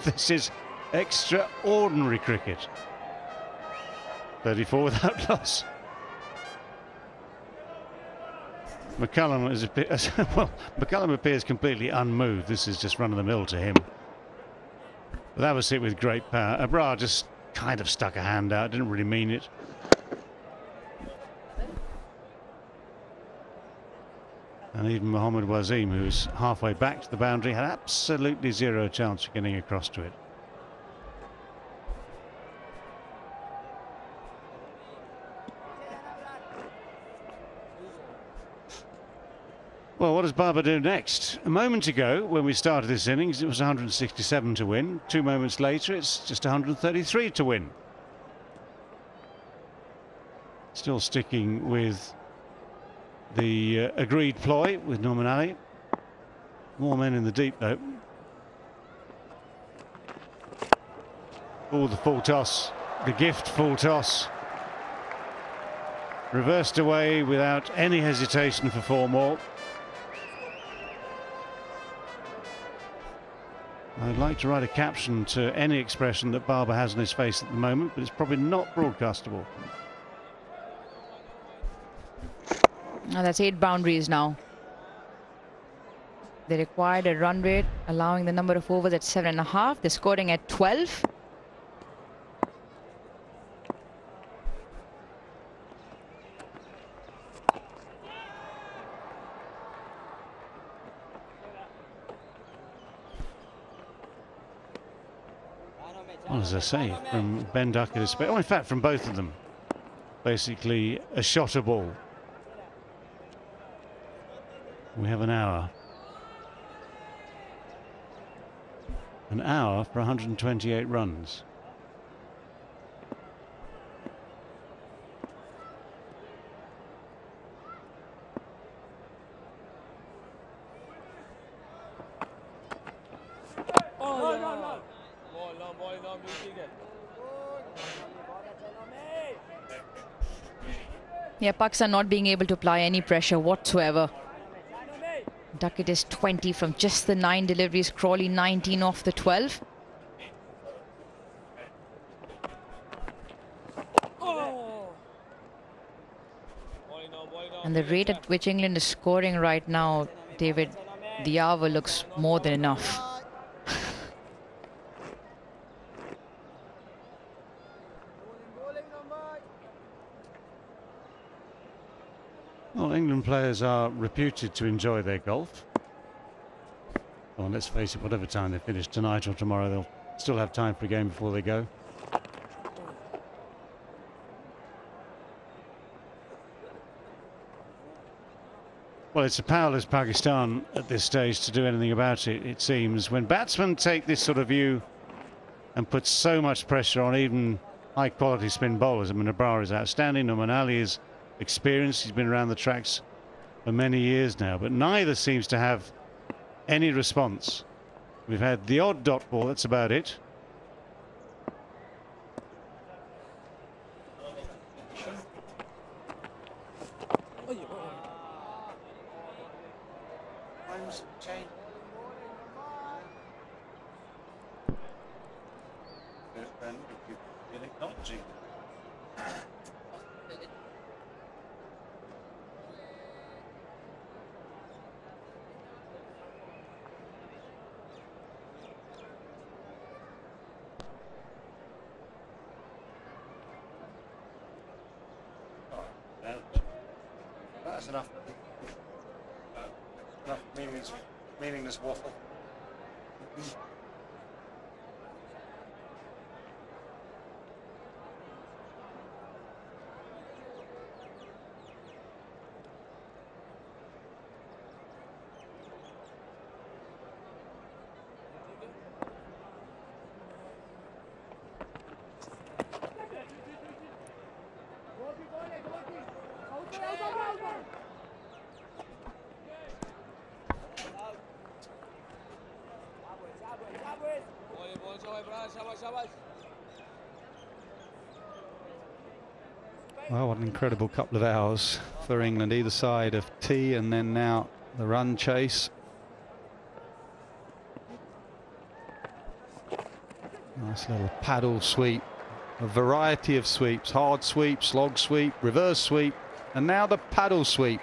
This is extraordinary cricket. 34 without loss. McCullum well, McCullum appears completely unmoved. This is just run-of-the-mill to him. But that was hit with great power. Abrar just kind of stuck a hand out, didn't really mean it. And even Mohammad Wasim, who's halfway back to the boundary, had absolutely zero chance of getting across to it. Well, what does Barber do next? A moment ago, when we started this innings, it was 167 to win. 2 moments later, it's just 133 to win. Still sticking with the agreed ploy with Norman Ali. More men in the deep, though. Oh, the full toss. The gift full toss. Reversed away without any hesitation for 4 more. I'd like to write a caption to any expression that Barber has on his face at the moment, but it's probably not broadcastable. Now that's 8 boundaries now. They required a run rate, allowing the number of overs at 7.5. They're scoring at 12. Well, as I say, from Ben Duckett, in fact, from both of them, basically a shot a ball. We have an hour. An hour for 128 runs. Yeah, Pakistan not being able to apply any pressure whatsoever. Duckett is 20 from just the 9 deliveries. Crawley 19 off the 12. And the rate at which England is scoring right now, David, the hour looks more than enough. Well, England players are reputed to enjoy their golf. Well, let's face it, whatever time they finish tonight or tomorrow, they'll still have time for a game before they go. Well, it's a powerless Pakistan at this stage to do anything about it, it seems. When batsmen take this sort of view and put so much pressure on even high-quality spin bowlers, I mean, Abrar is outstanding, Nouman Ali is experienced, he's been around the tracks for many years now, but neither seems to have any response. We've had the odd dot ball, that's about it. That's enough. Enough meaningless waffle. Well, what an incredible couple of hours for England, either side of tea, and then now the run chase. Nice little paddle sweep, a variety of sweeps, hard sweep, slog sweep, reverse sweep, and now the paddle sweep.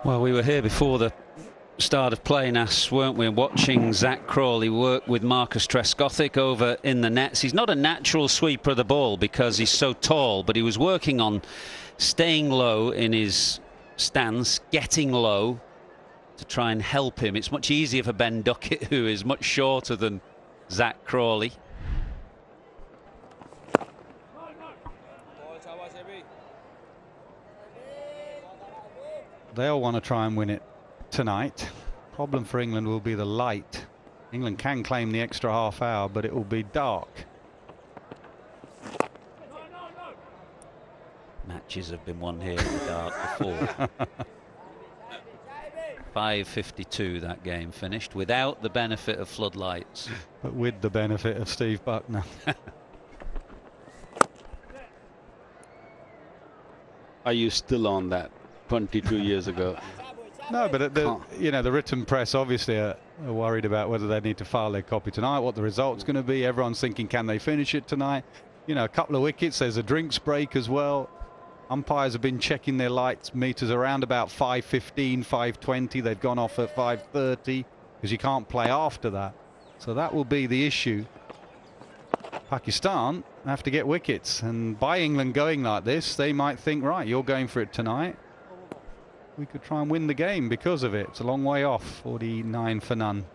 Well, we were here before the start of play, Nas, weren't we, watching Zach Crawley work with Marcus Trescothick over in the nets. He's not a natural sweeper of the ball because he's so tall, but he was working on staying low in his stance, getting low to try and help him. It's much easier for Ben Duckett, who is much shorter than Zach Crawley. They'll want to try and win it tonight. Problem for England will be the light. England can claim the extra half hour, but it will be dark. Matches have been won here in the dark before. 5:52 that game finished without the benefit of floodlights. But with the benefit of Steve Buckner. Are you still on that 22 years ago? No, but you know, the written press obviously are worried about whether they need to file their copy tonight, what the result's going to be. Everyone's thinking, can they finish it tonight? You know, a couple of wickets. There's a drinks break as well. Umpires have been checking their lights meters around about 5:15, 5:20. They've gone off at 5:30 because you can't play after that. So that will be the issue. Pakistan have to get wickets, and by England going like this, they might think, right, you're going for it tonight. We could try and win the game because of it. It's a long way off, 49 for none.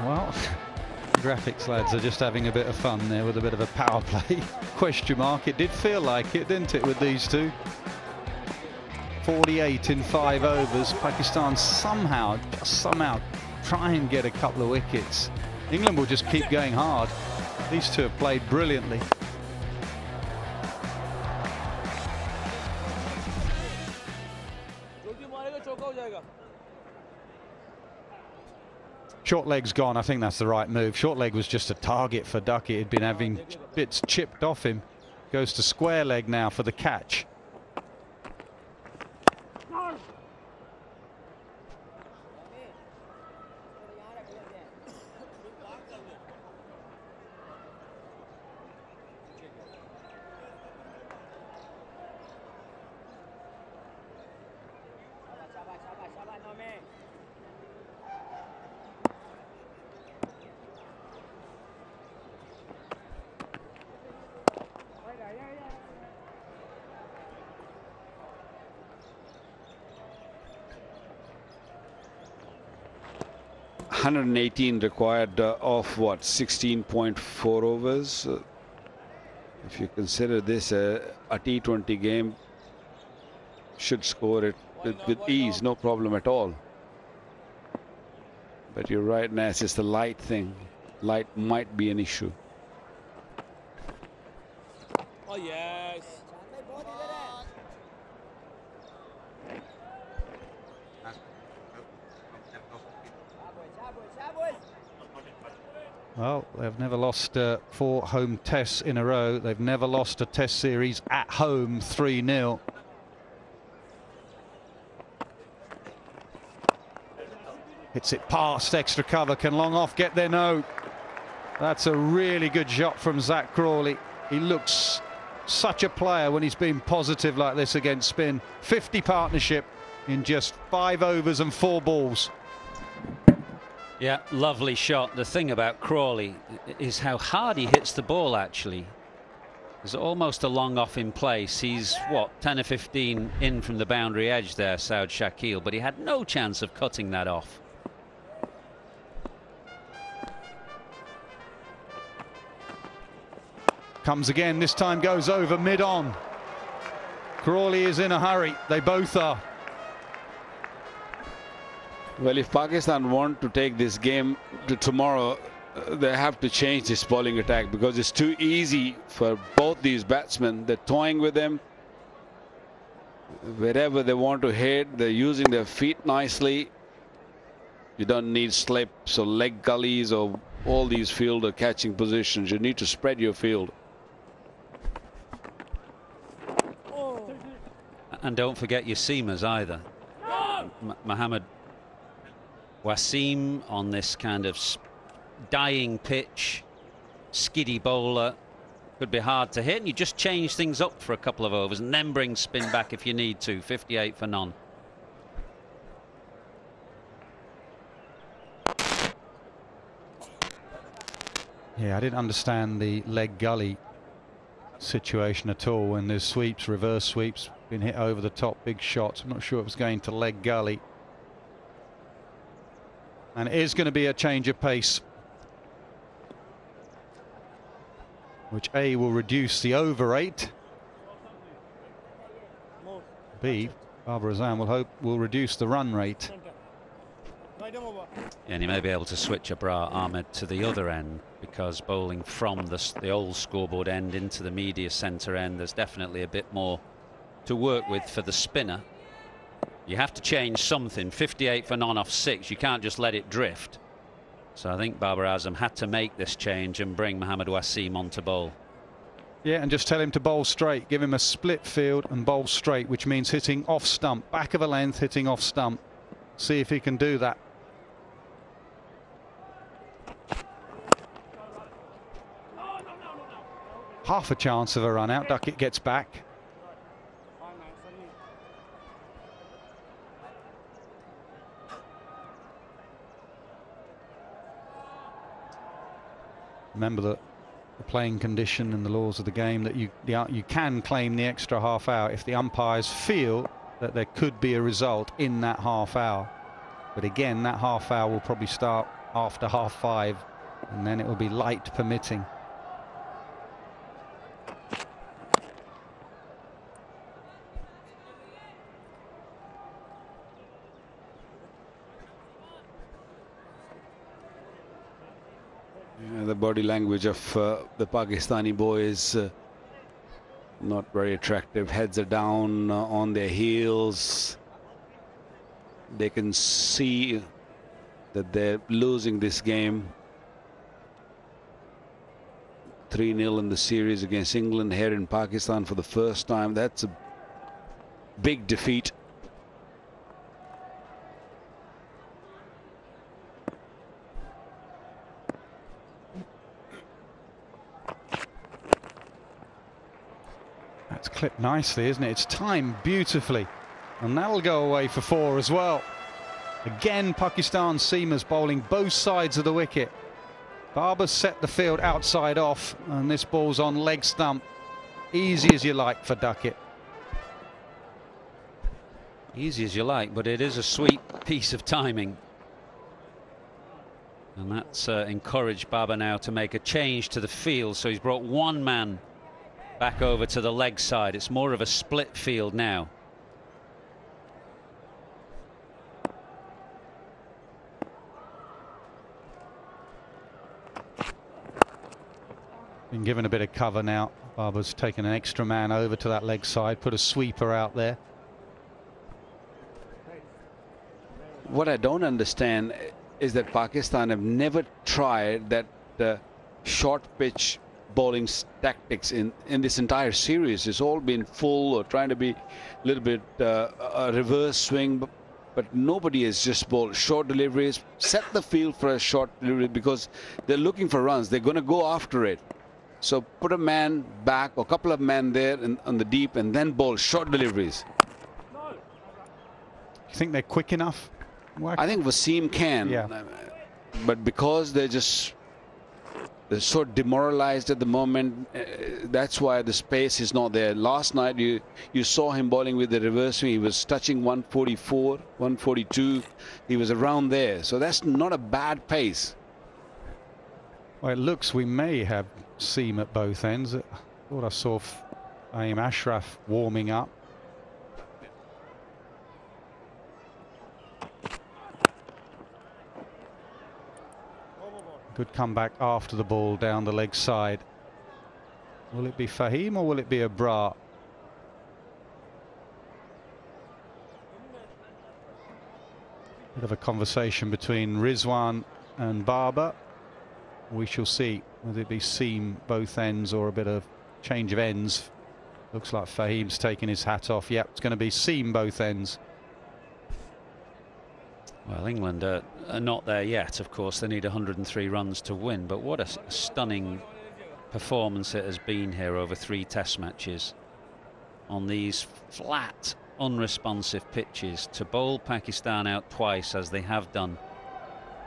Well, graphics lads are just having a bit of fun there with a bit of a power play question mark. It did feel like it, didn't it, with these two? 48 in 5 overs. Pakistan somehow try and get a couple of wickets. England will just keep going hard. These two have played brilliantly. Short leg's gone. I think that's the right move. Short leg was just a target for Duckett. He'd been having bits chipped off him. Goes to square leg now for the catch. $118 required of what, 16.4 overs. If you consider this a T20 game, should score it with ease, no problem at all. But you're right, Nas, it's the light thing. Light might be an issue. Oh yes. Well, they've never lost 4 home tests in a row. They've never lost a test series at home 3-0. Hits it past extra cover. Can long off get there? No. That's a really good shot from Zach Crawley. He looks such a player when he's been positive like this against spin. 50 partnership in just 5 overs and 4 balls. Yeah, lovely shot. The thing about Crawley is how hard he hits the ball, actually. There's almost a long off in place. He's, what, 10 or 15 in from the boundary edge there, Saud Shakil, but he had no chance of cutting that off. Comes again, this time goes over mid-on. Crawley is in a hurry, they both are. Well, if Pakistan want to take this game to tomorrow, they have to change this bowling attack because it's too easy for both these batsmen. They're toying with them. Wherever they want to hit, they're using their feet nicely. You don't need slips or leg gullies or all these fielder catching positions. You need to spread your field. And don't forget your seamers either. Mohammed Wasim on this kind of dying pitch, skiddy bowler, could be hard to hit, and you just change things up for a couple of overs and then bring spin back if you need to. 58 for none. Yeah, I didn't understand the leg gully situation at all when there's sweeps, reverse sweeps, been hit over the top, big shots. I'm not sure it was going to leg gully. And it is going to be a change of pace, which A, will reduce the over rate. B, Babar Azam will reduce the run rate. And he may be able to switch Abrar Ahmed to the other end, because bowling from the old scoreboard end into the media centre end, there's definitely a bit more to work with for the spinner. You have to change something. 58 for none off 6. You can't just let it drift. So I think Babar Azam had to make this change and bring Mohammed Wasim on to bowl. Yeah, and just tell him to bowl straight. Give him a split field and bowl straight, which means hitting off stump, back of a length, hitting off stump. See if he can do that. Half a chance of a run out. Duckett gets back. Remember that the playing condition and the laws of the game that you can claim the extra half hour if the umpires feel that there could be a result in that half hour. But again, that half hour will probably start after 5:30, and then it will be light permitting. The body language of the Pakistani boys not very attractive. Heads are down on their heels. They can see that they're losing this game. 3-0 in the series against England here in Pakistan for the first time. That's a big defeat. That's clipped nicely, isn't it? It's timed beautifully. And that'll go away for 4 as well. Again, Pakistan seamers bowling both sides of the wicket. Babar's set the field outside off, and this ball's on leg stump. Easy as you like for Duckett. Easy as you like, but it is a sweet piece of timing. And that's encouraged Babar now to make a change to the field. So he's brought one man back over to the leg side. It's more of a split field now. Been given a bit of cover now. Babar's taken an extra man over to that leg side, put a sweeper out there. What I don't understand is that Pakistan have never tried that short pitch bowling tactics in this entire series. It's all been full or trying to be a little bit a reverse swing, but nobody has just bowled short deliveries. Set the field for a short delivery because they're looking for runs. They're going to go after it. So put a man back or a couple of men there on the deep and then bowl short deliveries. You think they're quick enough? I think Wasim can. Yeah. But because they're just they're so demoralized at the moment. That's why the space is not there. Last night you saw him bowling with the reverse swing. He was touching 144, 142. He was around there. So that's not a bad pace. Well, it looks we may have seam at both ends. I thought I saw Fahim Ashraf warming up. Good comeback after the ball down the leg side. Will it be Fahim or will it be Abrar? Bit of a conversation between Rizwan and Barber. We shall see whether it be seam both ends or a bit of change of ends. Looks like Fahim's taking his hat off. Yep, it's going to be seam both ends. Well, England are not there yet, of course. They need 103 runs to win. But what a stunning performance it has been here over 3 test matches on these flat, unresponsive pitches. To bowl Pakistan out twice, as they have done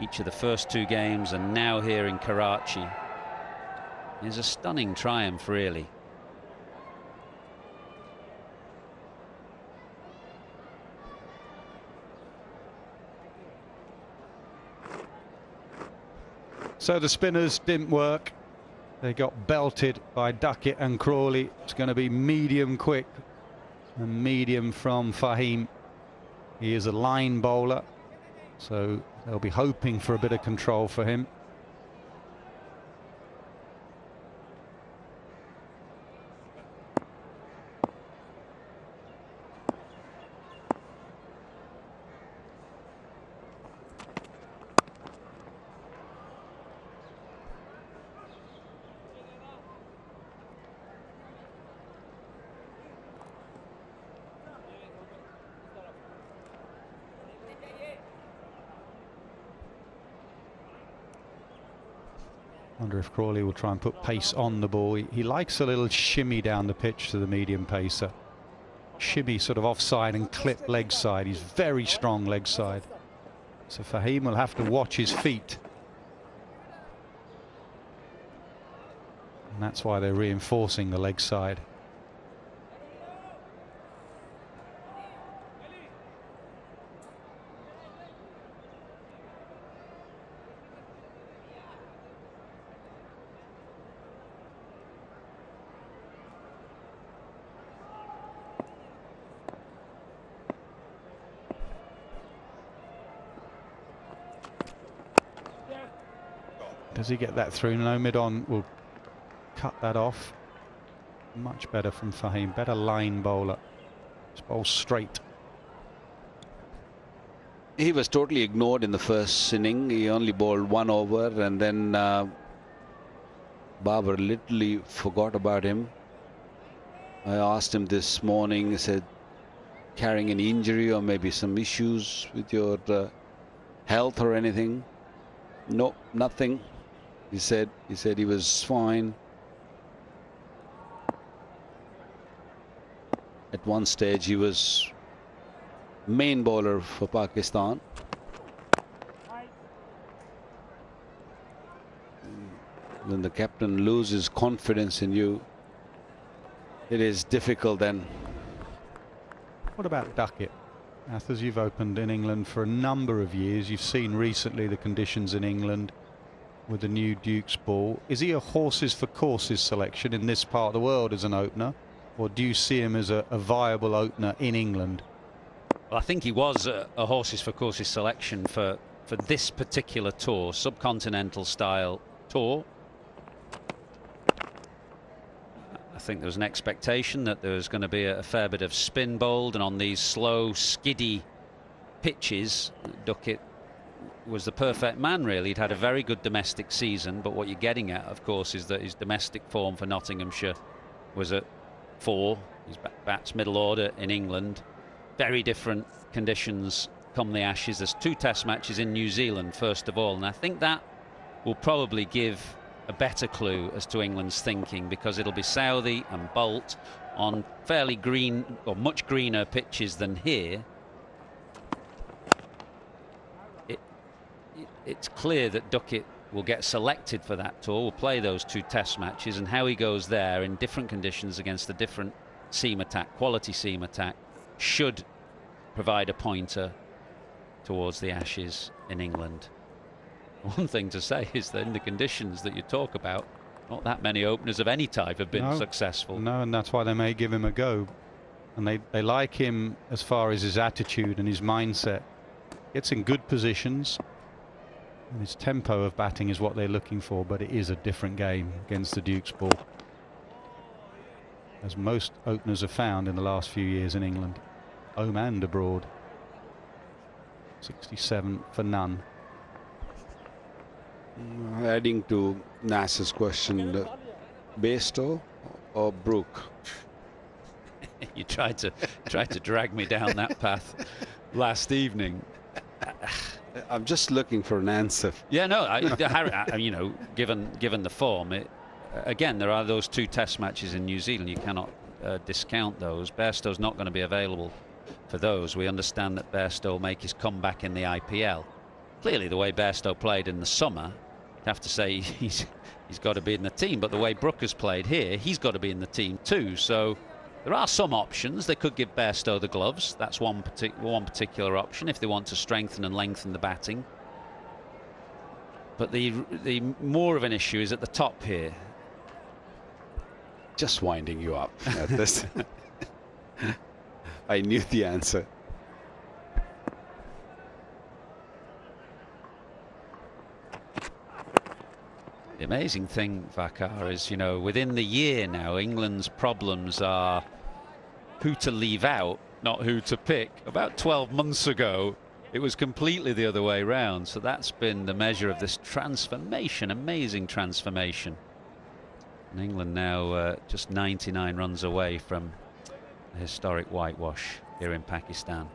each of the first 2 games and now here in Karachi, is a stunning triumph, really. So the spinners didn't work. They got belted by Duckett and Crawley. It's going to be medium quick and medium from Fahim. He is a line bowler, so they'll be hoping for a bit of control for him. Wonder if Crawley will try and put pace on the ball. He likes a little shimmy down the pitch to the medium pacer. Shimmy sort of offside and clip leg side. He's very strong leg side. So Fahim will have to watch his feet. And that's why they're reinforcing the leg side. Does he get that through? No, mid-on will cut that off. Much better from Fahim. Better line bowler. Just bowl straight. He was totally ignored in the first inning. He only bowled 1 over, and then Babar literally forgot about him. I asked him this morning, he said, carrying an injury or maybe some issues with your health or anything? No, nothing. He said he was fine. At one stage he was main bowler for Pakistan. When the captain loses confidence in you, it is difficult then. What about Duckett? As you've opened in England for a number of years, you've seen recently the conditions in England with the new Duke's ball. Is he a horses for courses selection in this part of the world as an opener, or do you see him as a viable opener in England? Well, I think he was a horses for courses selection for this particular tour, subcontinental style tour. I think there was an expectation that there was going to be a fair bit of spin bowled, and on these slow, skiddy pitches, Duckett was the perfect man, really. He'd had a very good domestic season, but what you're getting at, of course, is that his domestic form for Nottinghamshire was at 4. He's bats middle order in England. Very different conditions come the Ashes. There's 2 test matches in New Zealand, first of all, and I think that will probably give a better clue as to England's thinking, because it'll be Southey and Bolt on fairly green, or much greener pitches than here. It's clear that Duckett will get selected for that tour, will play those 2 test matches, and how he goes there in different conditions against a different seam attack, quality seam attack, should provide a pointer towards the Ashes in England. One thing to say is that in the conditions that you talk about, not that many openers of any type have been successful. No, and that's why they may give him a go. And they like him as far as his attitude and his mindset. Gets in good positions. And his tempo of batting is what they're looking for, but it is a different game against the Duke's ball, as most openers have found in the last few years in England, home and abroad. 67 for none. Adding to Nas's question, Bairstow or Brook? You tried to drag me down that path last evening. I'm just looking for an answer. Yeah, no, Harry, you know, given the form, again, there are those 2 test matches in New Zealand. You cannot discount those. Bairstow's not going to be available for those. We understand that Bairstow will make his comeback in the IPL. Clearly, the way Bairstow played in the summer, I'd have to say he's got to be in the team. But the way Brook has played here, he's got to be in the team too. So there are some options. They could give Bairstow the gloves. That's one particular option if they want to strengthen and lengthen the batting. But the more of an issue is at the top here. Just winding you up at this. I knew the answer. The amazing thing, Vakar, is, you know, within the year now, England's problems are who to leave out, not who to pick. About 12 months ago, it was completely the other way round. So that's been the measure of this transformation, amazing transformation. And England now just 99 runs away from a historic whitewash here in Pakistan.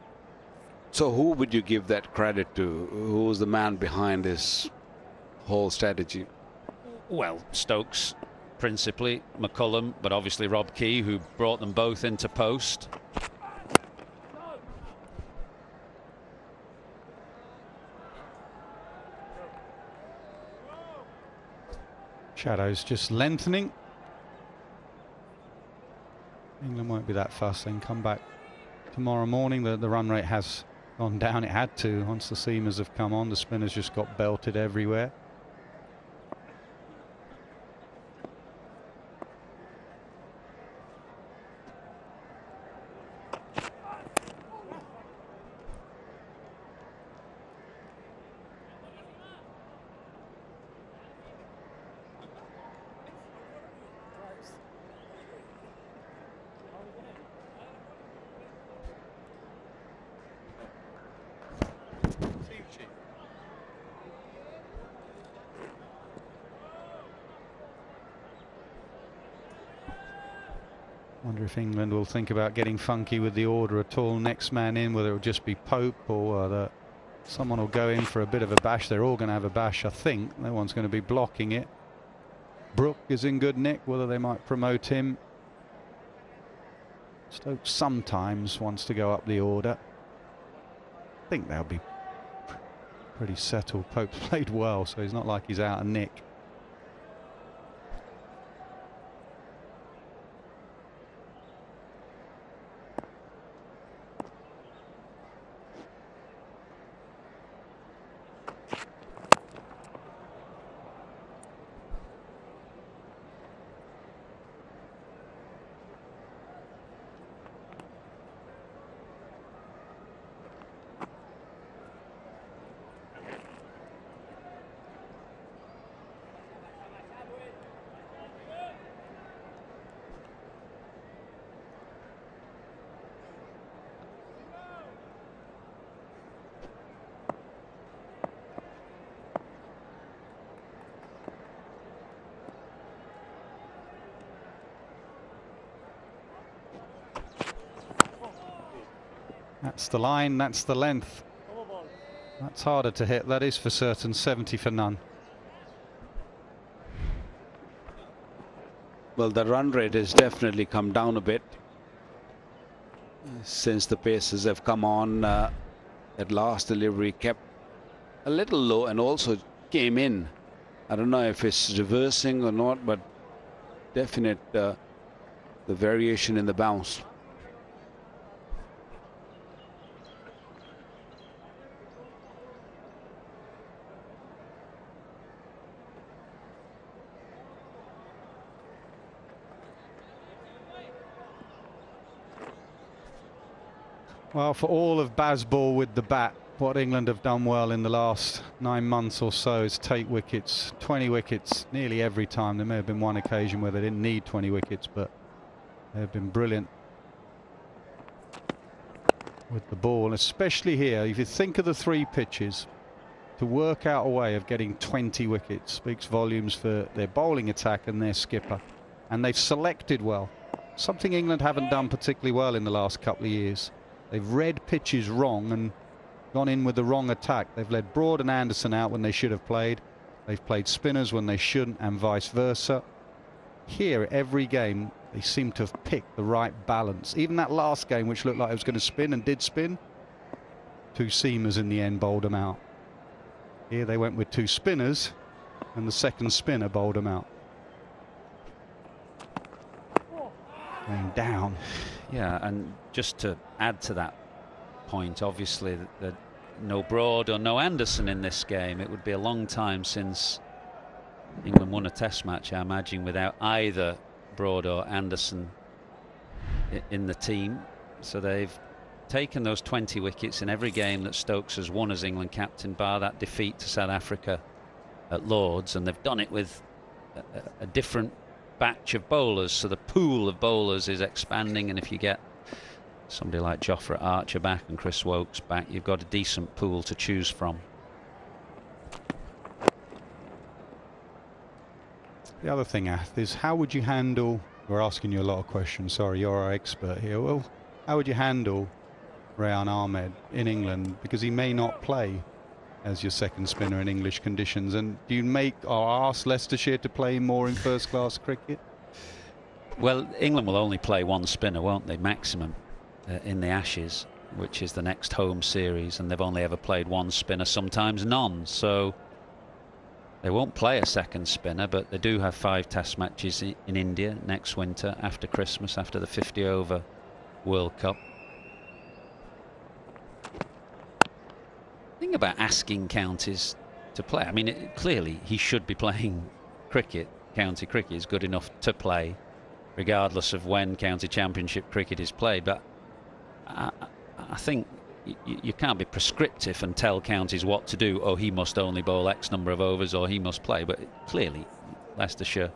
So who would you give that credit to? Who was the man behind this whole strategy? Well, Stokes principally, McCullum, but obviously Rob Key, who brought them both into post. Shadows just lengthening. England won't be that fast, then come back tomorrow morning. The run rate has gone down. It had to once the seamers have come on. The spinners just got belted everywhere. Wonder if England will think about getting funky with the order at all. Next man in, whether it will just be Pope or whether someone will go in for a bit of a bash. They're all going to have a bash, I think. No one's going to be blocking it. Brook is in good nick, whether they might promote him. Stokes sometimes wants to go up the order. I think they'll be pretty settled. Pope's played well, so he's not like he's out of nick. That's the line, that's the length. That's harder to hit, that is for certain. 70 for none. Well, the run rate has definitely come down a bit since the paces have come on. That last delivery kept a little low and also came in I don't know if it's reversing or not, but definite the variation in the bounce. Well, for all of Bazball with the bat, what England have done well in the last 9 months or so is take wickets, 20 wickets nearly every time. There may have been one occasion where they didn't need 20 wickets, but they've been brilliant with the ball, especially here. If you think of the 3 pitches, to work out a way of getting 20 wickets speaks volumes for their bowling attack and their skipper. And they've selected well, something England haven't done particularly well in the last couple of years. They've read pitches wrong and gone in with the wrong attack. They've led Broad and Anderson out when they should have played. They've played spinners when they shouldn't, and vice versa. Here, every game, they seem to have picked the right balance. Even that last game, which looked like it was going to spin and did spin, 2 seamers in the end bowled them out. Here they went with 2 spinners, and the second spinner bowled them out. Going down. Yeah, and just to add to that point, obviously, that no Broad or no Anderson in this game. It would be a long time since England won a Test match, I imagine, without either Broad or Anderson in the team. So they've taken those 20 wickets in every game that Stokes has won as England captain, bar that defeat to South Africa at Lords, and they've done it with a different batch of bowlers, so the pool of bowlers is expanding, and if you get somebody like Jofra Archer back and Chris Wokes back, you've got a decent pool to choose from. The other thing, Ath, is how would you handle, we're asking you a lot of questions, sorry, you're our expert here, well, how would you handle Rayan Ahmed in England, because he may not play as your second spinner in English conditions, and do you make or ask Leicestershire to play more in first class cricket? Well, England will only play 1 spinner, won't they, maximum, in the Ashes, which is the next home series, and they've only ever played 1 spinner, sometimes none, so they won't play a second spinner, but they do have 5 Test matches in India next winter, after Christmas, after the 50-over World Cup. Thing about asking counties to play, I mean, clearly he should be playing cricket. County cricket is good enough to play, regardless of when county championship cricket is played. But I think you can't be prescriptive and tell counties what to do. Oh, he must only bowl X number of overs, or he must play. But clearly, Leicestershire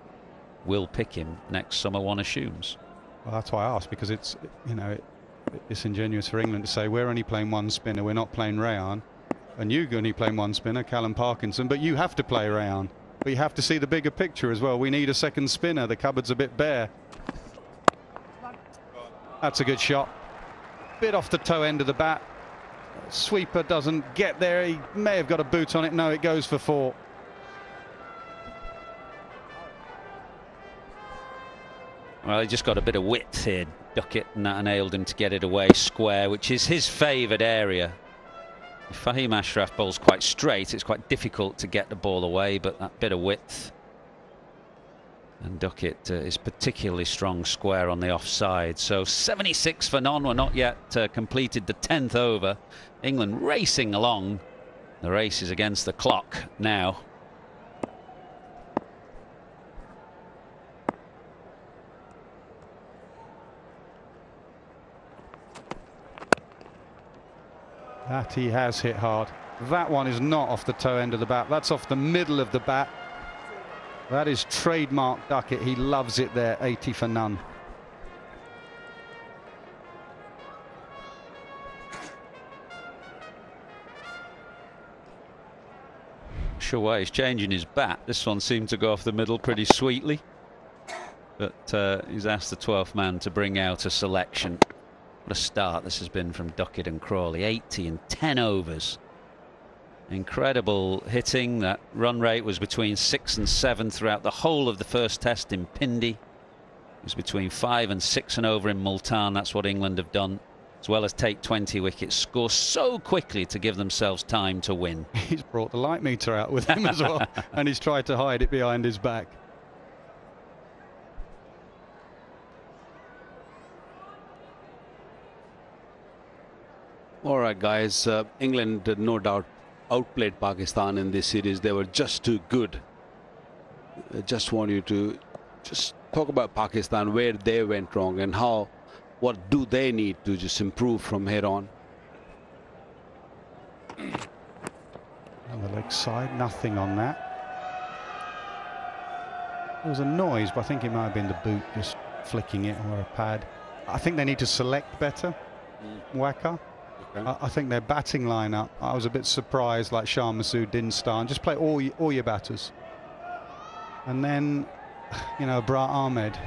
will pick him next summer, one assumes. Well, that's why I asked, because it's, you know, it's disingenuous for England to say we're only playing 1 spinner, we're not playing Rayan. And you're only playing 1 spinner, Callum Parkinson, but you have to play Rayan. But you have to see the bigger picture as well. We need a second spinner. The cupboard's a bit bare. That's a good shot. Bit off the toe end of the bat. Sweeper doesn't get there. He may have got a boot on it. No, it goes for 4. Well, he just got a bit of width here, Duckett, and that enabled him to get it away square, which is his favoured area. If Fahim Ashraf bowls quite straight, it's quite difficult to get the ball away, but that bit of width. And Duckett is particularly strong square on the offside. So 76 for none. We're not yet completed the 10th over. England racing along. The race is against the clock now. That he has hit hard. That one is not off the toe end of the bat. That's off the middle of the bat. That is trademark Duckett. He loves it there. 80 for none. Sure why he's changing his bat. This one seemed to go off the middle pretty sweetly. But he's asked the 12th man to bring out a selection. What a start this has been from Duckett and Crawley. 80 in 10 overs. Incredible hitting. That run rate was between 6 and 7 throughout the whole of the first test in Pindi. It was between 5 and 6 and over in Multan. That's what England have done as well as take 20 wickets, score so quickly to give themselves time to win. He's brought the light meter out with him as well, and he's tried to hide it behind his back. All right, guys. England no doubt outplayed Pakistan in this series. They were just too good. I just want you to just talk about Pakistan, where they went wrong and what do they need to just improve from here on. On the leg side, nothing on that. There was a noise, but I think it might have been the boot just flicking it or a pad. I think they need to select better, Waqar. Okay. I think their batting lineup, I was a bit surprised, like Shah Masood didn't start, and just play all your batters. And then, you know, Bra Ahmed,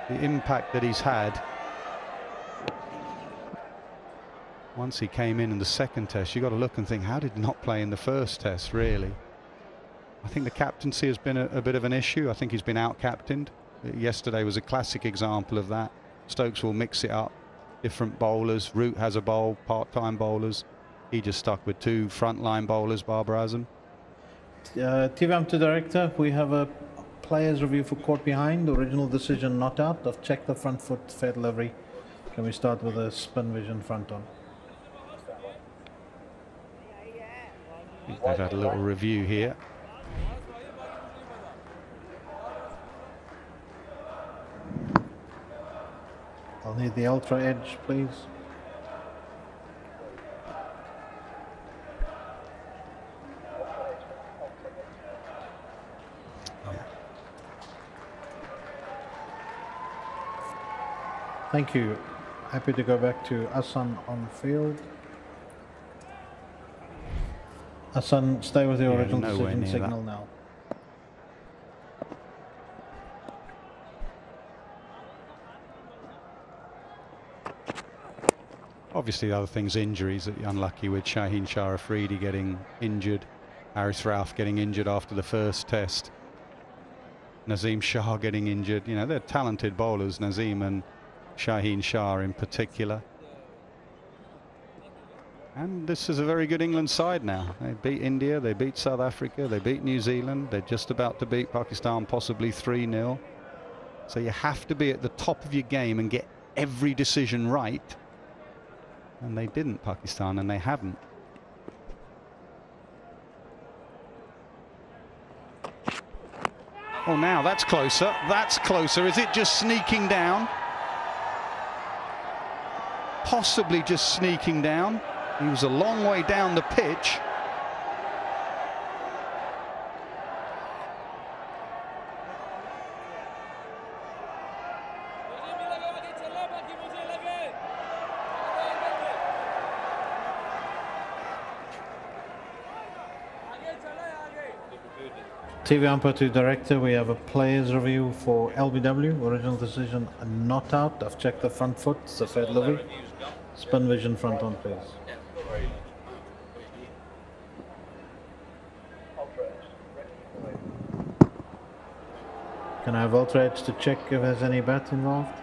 the impact that he's had. Once he came in the second test, you got to look and think, how did he not play in the first test, really? I think the captaincy has been a bit of an issue. I think he's been out-captained. Yesterday was a classic example of that. Stokes will mix it up. Different bowlers. Root has a bowl, part-time bowlers. He just stuck with 2 frontline bowlers, Babar Azam. TV Amateur Director, we have a players review for caught behind. Original decision not out. I've checked the front foot, fair delivery. Can we start with a spin vision front on? I think they've had a little review here. I'll need the ultra edge, please. Thank you. Happy to go back to Hassan on field. Hassan, stay with your original decision signal now. Obviously, the other things, injuries that you're unlucky with. Shaheen Shah Afridi getting injured. Haris Rauf getting injured after the first test. Nazim Shah getting injured. You know, they're talented bowlers, Nazim and Shaheen Shah in particular. And this is a very good England side now. They beat India, they beat South Africa, they beat New Zealand. They're just about to beat Pakistan, possibly 3-0. So you have to be at the top of your game and get every decision right. And they didn't, Pakistan, and they haven't. Oh, now that's closer. That's closer. Is it just sneaking down? Possibly just sneaking down. He was a long way down the pitch. TV Umpire Director, we have a players review for LBW. Original decision not out. I've checked the front foot, it's a fair delivery. Spin vision front on, please. Can I have ultra edge to check if there's any bat involved?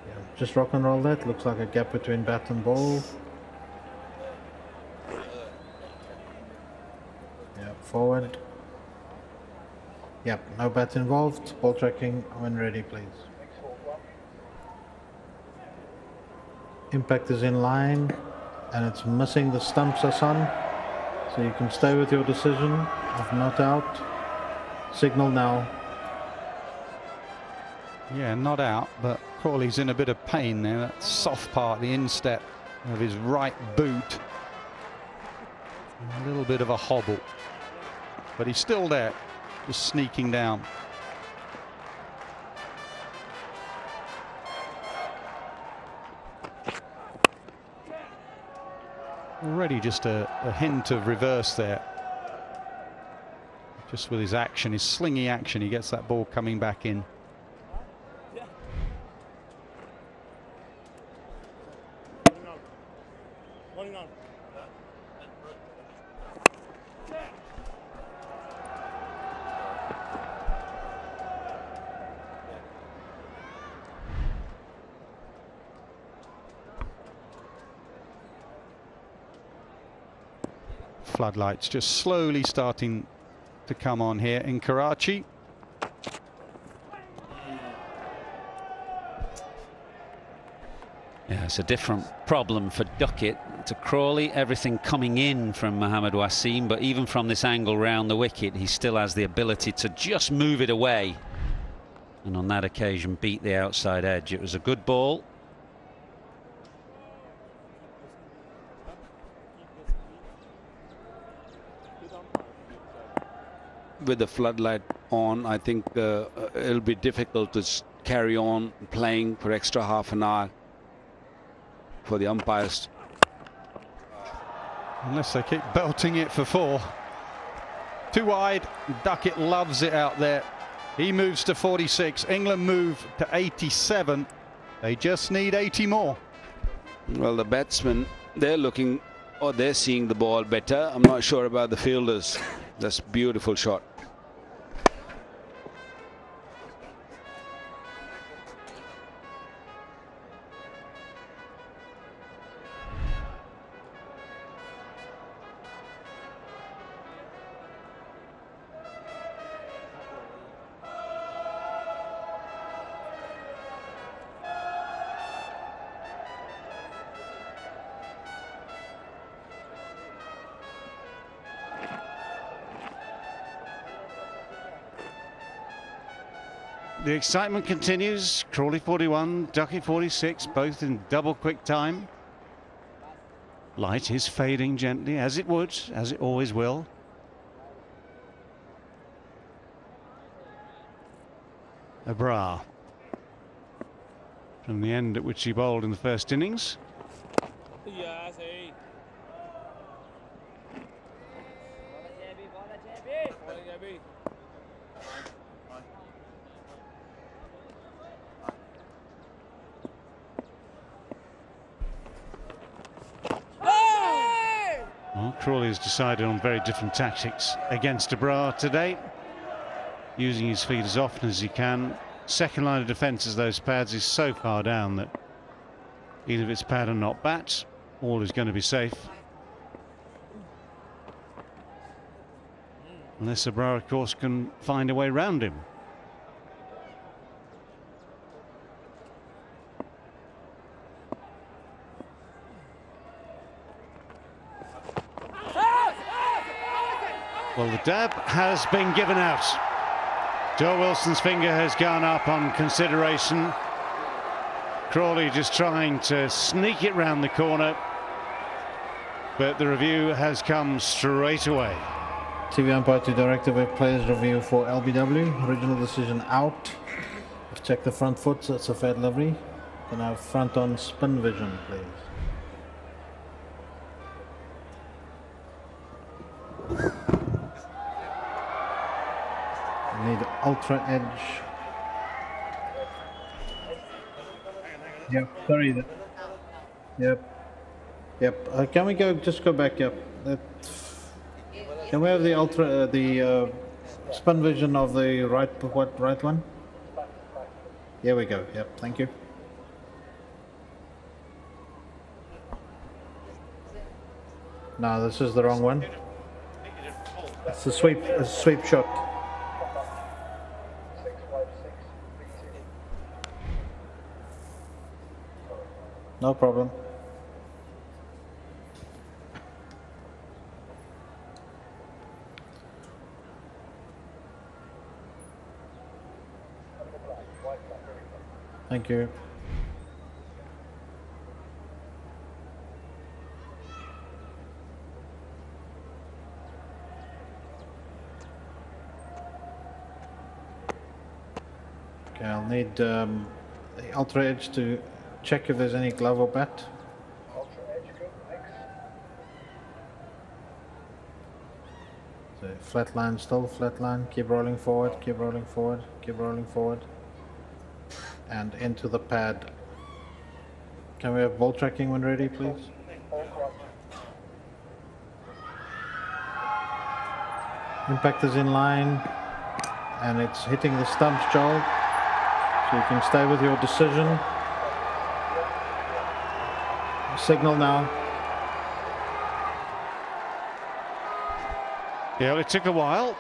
Yeah, just rock and roll that. Looks like a gap between bat and ball. Yeah, forward. Yep, no bat involved. Ball tracking when ready, please. Impact is in line. And it's missing the stumps, Hassan. So you can stay with your decision of not out. Signal now. Yeah, not out, but Crawley's in a bit of pain there. That soft part, the instep of his right boot. A little bit of a hobble. But he's still there, just sneaking down. Already just a hint of reverse there. Just with his action, his slingy action, he gets that ball coming back in. floodlights just slowly starting to come on here in Karachi. Yeah, it's a different problem for Duckett to Crawley. Everything coming in from Mohamed Wasim, but even from this angle round the wicket, he still has the ability to just move it away. And on that occasion, beat the outside edge. It was a good ball. With the floodlight on, I think it'll be difficult to carry on playing for extra half an hour for the umpires. Unless they keep belting it for 4. Too wide. Duckett loves it out there. He moves to 46. England move to 87. They just need 80 more. Well, the batsmen, they're looking, or they're seeing the ball better. I'm not sure about the fielders. That's a beautiful shot. The excitement continues. Crawley 41, Duckett 46, both in double quick time. Light is fading gently, as it would, as it always will. Abrar, from the end at which he bowled in the first innings. Well, Crawley has decided on very different tactics against Abrar today, using his feet as often as he can. Second line of defence as those pads is so far down that even if it's pad and not bat, all is going to be safe. Unless Abrar, of course, can find a way round him. Well, the dab has been given out. Joe Wilson's finger has gone up on consideration. Crawley just trying to sneak it round the corner, but the review has come straight away. TV umpire to director with players review for LBW. Original decision out. I've checked the front foot, so it's a fair delivery. Then I have front on spin vision, please. Need ultra edge. Yep, sorry. Yep. Can we just go back up? Can we have the ultra, spin vision of the right one? Here we go. Yep, thank you. No, this is the wrong one. It's a sweep shot. No problem. Thank you. Okay, I'll need the ultra edge to check if there's any glove or bat. So flat line still, flat line, keep rolling forward, keep rolling forward, keep rolling forward. And into the pad. Can we have ball tracking when ready, please? Impact is in line and it's hitting the stumps, Joel. So you can stay with your decision. Signal now. Yeah, well, it took a while.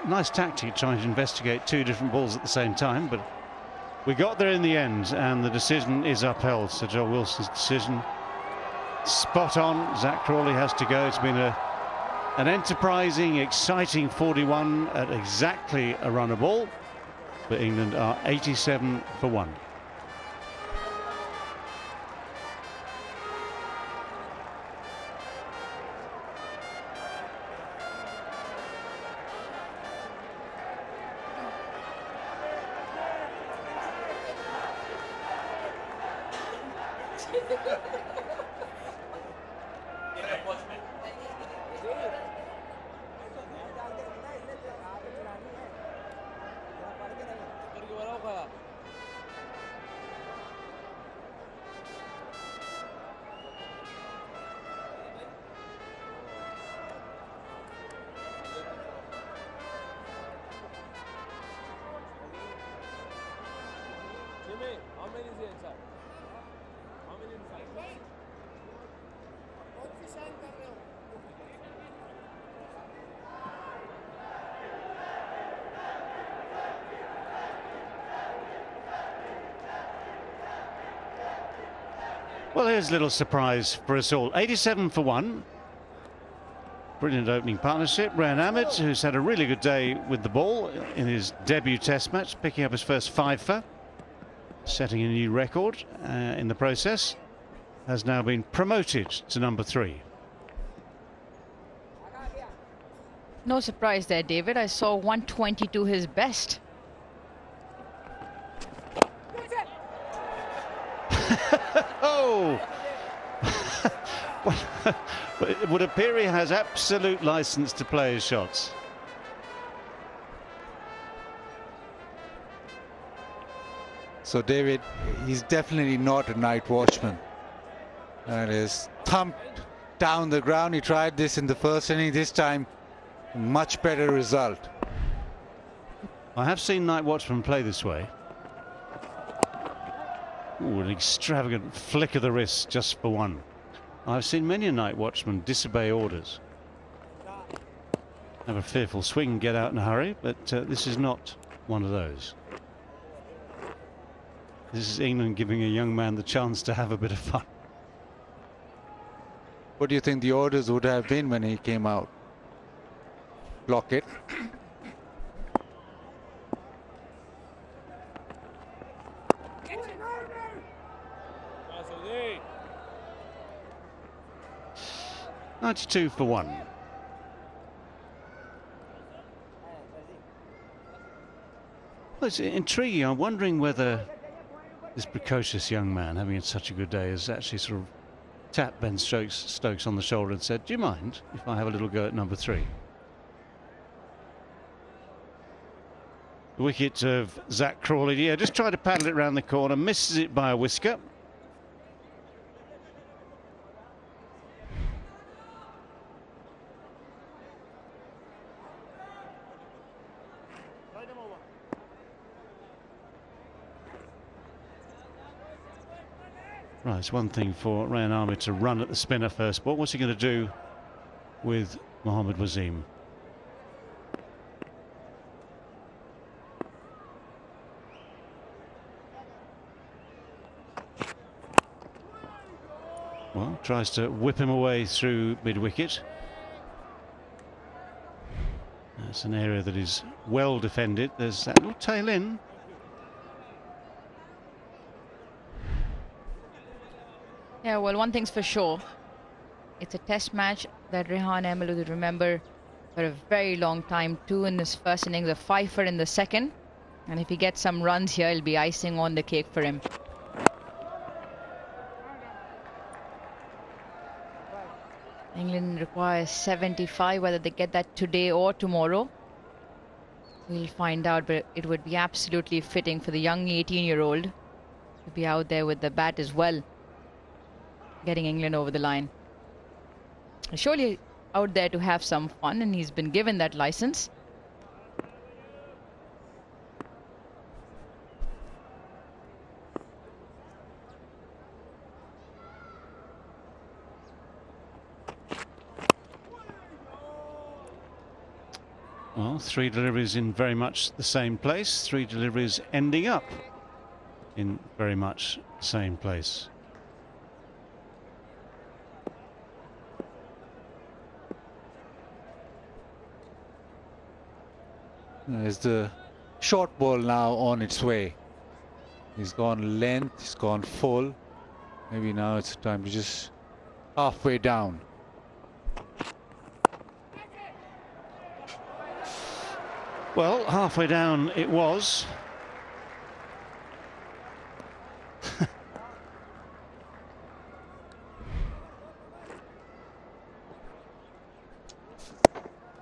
Nice tactic trying to investigate two different balls at the same time, but we got there in the end, and the decision is upheld. So Joe Wilson's decision, spot on. Zach Crawley has to go. It's been an enterprising, exciting 41 at exactly a runner ball, but England are 87 for 1. Well, here's a little surprise for us all. 87 for 1. Brilliant opening partnership. Ryan Ahmed, who's had a really good day with the ball in his debut test match, picking up his first 5-fer, setting a new record in the process, has now been promoted to number 3. No surprise there, David. I saw 122 his best. Oh! Well, it would appear he has absolute license to play his shots. So David, he's definitely not a night watchman. And is thumped down the ground. He tried this in the first inning. This time, much better result. I have seen night watchmen play this way. Ooh, an extravagant flick of the wrist just for 1. I've seen many a night watchman disobey orders. Have a fearful swing, get out in a hurry, but this is not one of those. This is England giving a young man the chance to have a bit of fun. What do you think the orders would have been when he came out? Block it. .92 for 1. Well, it's intriguing. I'm wondering whether this precocious young man, having had such a good day, has actually sort of tapped Ben Stokes on the shoulder and said, "Do you mind if I have a little go at number 3?" The wicket of Zach Crawley. Yeah, just tried to paddle it around the corner, misses it by a whisker. Right, it's one thing for Ryan Ahmed to run at the spinner first ball. What's he going to do with Mohammad Wasim? Well, tries to whip him away through mid-wicket. That's an area that is well defended. There's that little tail in. Yeah, well, one thing's for sure. It's a test match that Rehan Emil will remember for a very long time. 2 in his first innings, a 5-fer in the second. And if he gets some runs here, it'll be icing on the cake for him. England requires 75, whether they get that today or tomorrow. We'll find out, but it would be absolutely fitting for the young 18-year-old to be out there with the bat as well, getting England over the line. Surely out there to have some fun, and he's been given that license. Well, 3 deliveries in very much the same place, 3 deliveries ending up in very much the same place. Is the short ball now on its way? He's gone length, he's gone full. Maybe now it's time to just halfway down. Well, halfway down it was.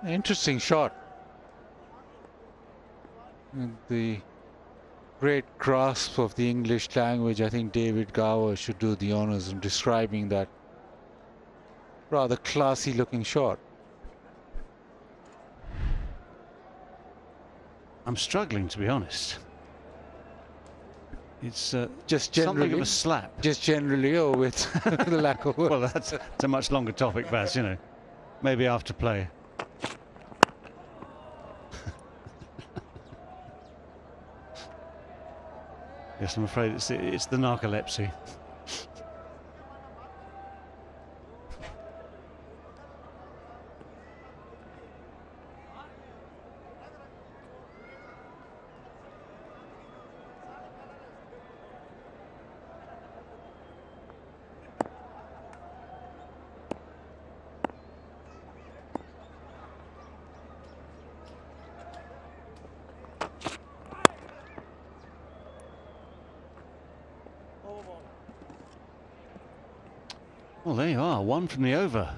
Interesting shot. And the great grasp of the English language, I think David Gower should do the honors in describing that rather classy looking shot. I'm struggling, to be honest. It's just something of a slap. Just generally, or with the lack of work. Well, that's a much longer topic, Baz, you know. Maybe after play. Yes, I'm afraid it's the narcolepsy. Well, there you are, 1 from the over.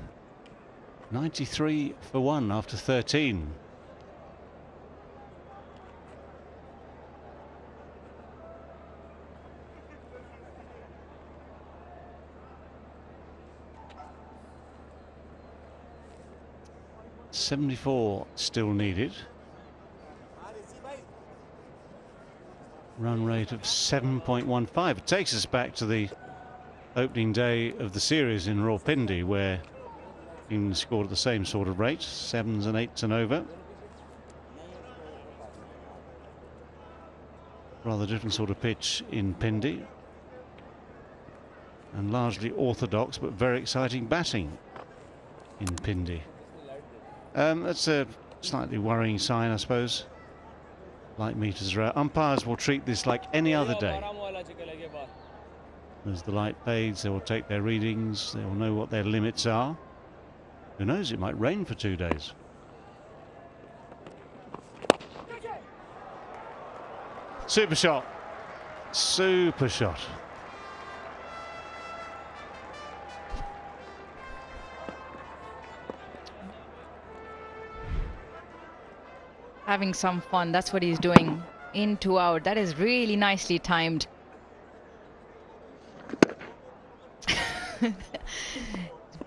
93 for 1 after 13. .74 still needed. Run rate of 7.15. It takes us back to the opening day of the series in Rawalpindi, where England scored at the same sort of rate, 7s and 8s and over. Rather different sort of pitch in Pindi, and largely orthodox but very exciting batting in Pindi. That's a slightly worrying sign, I suppose. Light meters are out. Umpires will treat this like any other day. As the light fades, they will take their readings, they will know what their limits are. Who knows, it might rain for 2 days. Super shot. Super shot. Having some fun, that's what he's doing. In 2 out, that is really nicely timed.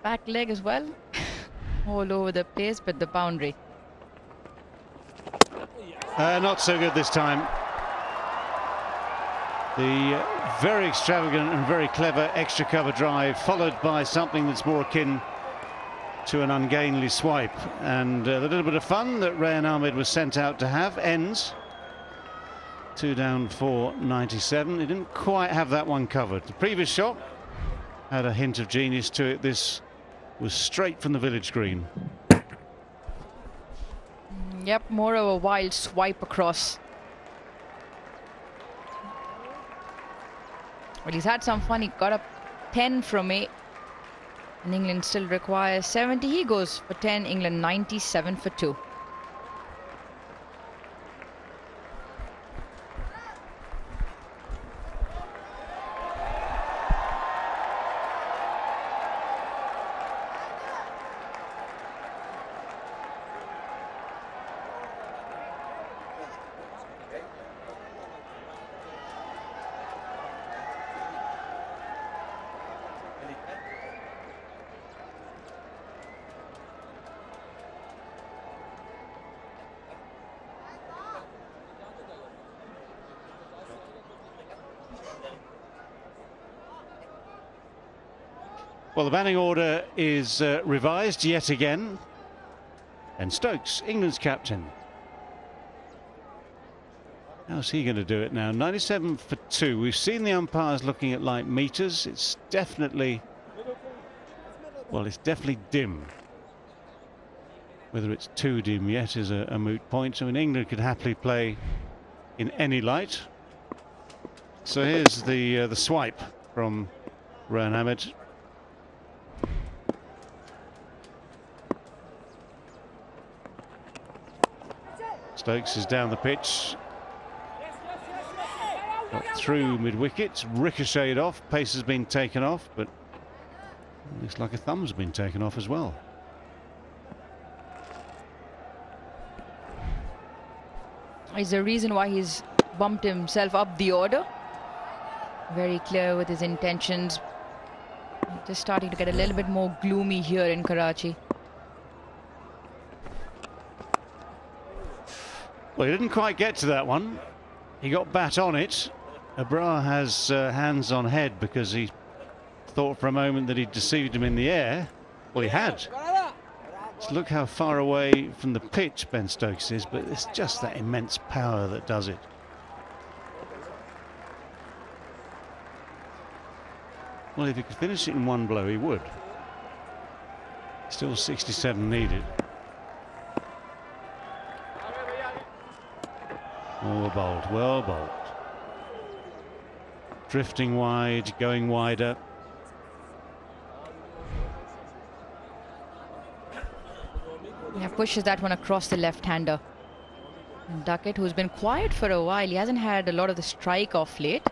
Back leg as well, all over the place, but the boundary. Not so good this time. The very extravagant and very clever extra cover drive, followed by something that's more akin to an ungainly swipe. And the little bit of fun that Rayan Ahmed was sent out to have ends. 2 down for 97. He didn't quite have that one covered. The previous shot had a hint of genius to it. This was straight from the village green. Yep, more of a wild swipe across. Well, he's had some fun. He got a 10 from me. And England still requires 70. He goes for 10. England 97 for 2. Well, the batting order is revised yet again. And Stokes, England's captain, How's he going to do it now? 97 for 2. We've seen the umpires looking at light meters. It's definitely, well, it's definitely dim. Whether it's too dim yet is a moot point. I mean, England could happily play in any light. So here's the swipe from Rohan Ahmed. Stokes is down the pitch. Got through mid-wicket, ricocheted off, pace has been taken off, but looks like a thumb's been taken off as well. Is the reason why he's bumped himself up the order. Very clear with his intentions. Just starting to get a little bit more gloomy here in Karachi. Well, he didn't quite get to that one. He got bat on it. Abrar has hands on head because he thought for a moment that he'd deceived him in the air. Well, he had. So look how far away from the pitch Ben Stokes is, but it's just that immense power that does it. Well, if he could finish it in one blow, he would. Still 67 needed. Oh, bowled, well bowled. Drifting wide, going wider. Yeah, pushes that one across the left-hander. And Duckett, who's been quiet for a while, he hasn't had a lot of the strike off late.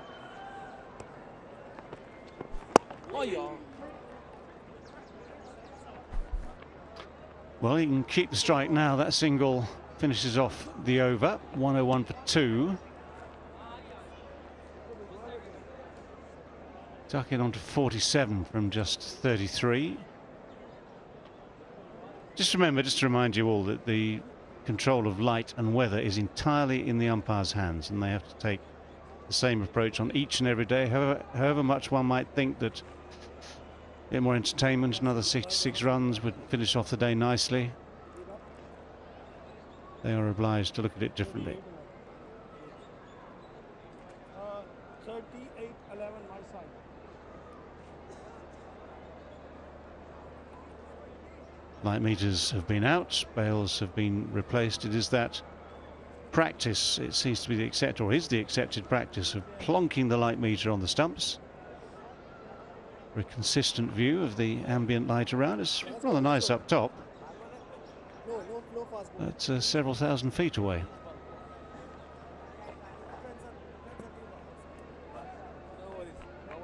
Well, he can keep the strike now. That single finishes off the over. 101 for 2. Duckett on to 47 from just 33. Just remember, just to remind you all, that the control of light and weather is entirely in the umpire's hands, and they have to take the same approach on each and every day. However much one might think that a bit more entertainment, another 66 runs would finish off the day nicely, they are obliged to look at it differently. 38-11 my side. Light meters have been out, bails have been replaced. It is that practice, it seems to be the accepted, or is the accepted practice, of plonking the light meter on the stumps for a consistent view of the ambient light around. It's rather nice up top, but several thousand feet away.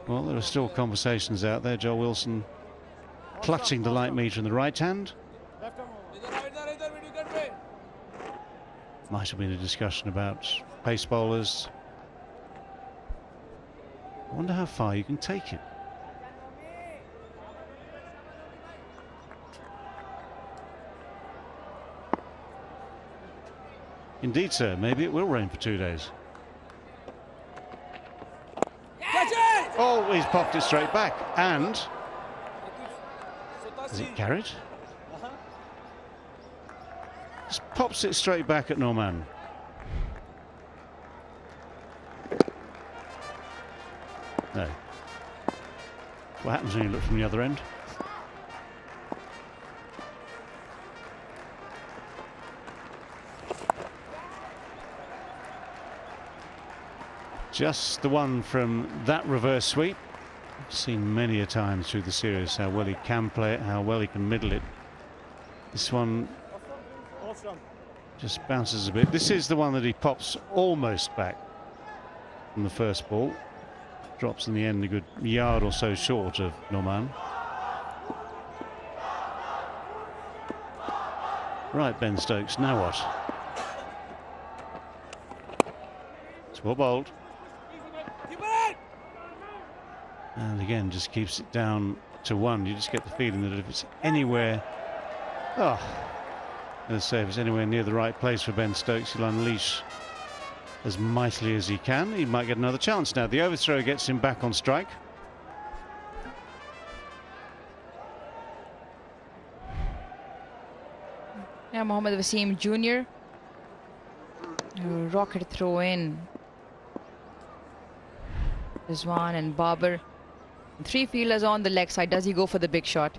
Well, there are still conversations out there. Joe Wilson clutching the light meter in the right hand. Might have been a discussion about pace bowlers. I wonder how far you can take it. Indeed, sir. Maybe it will rain for 2 days. Oh, he's popped it straight back. And is it carried? Just pops it straight back at Norman. No. What happens when you look from the other end? Just the one from that reverse sweep. I've seen many a time through the series how well he can play it, how well he can middle it. This one just bounces a bit. This is the one that he pops almost back from the first ball. Drops in the end a good yard or so short of Norman. Right, Ben Stokes, now what? It's well bowled. And again, just keeps it down to 1. You just get the feeling that if it's anywhere, let's say if it's anywhere near the right place for Ben Stokes, he'll unleash as mightily as he can. He might get another chance now. The overthrow gets him back on strike. Yeah, Mohammad Wasim Jr. Rocket throw in. Rizwan and Barber. 3 fielders on the leg side. Does he go for the big shot?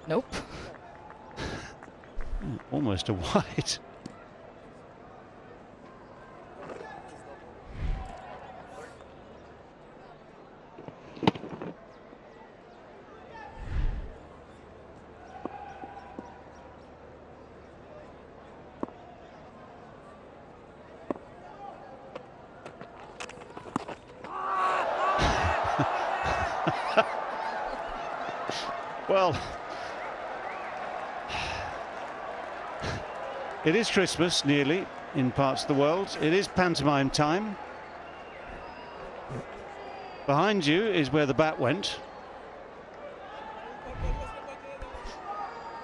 Nope. Almost a wide. Well, it is Christmas nearly in parts of the world. It is pantomime time. Behind you is where the bat went.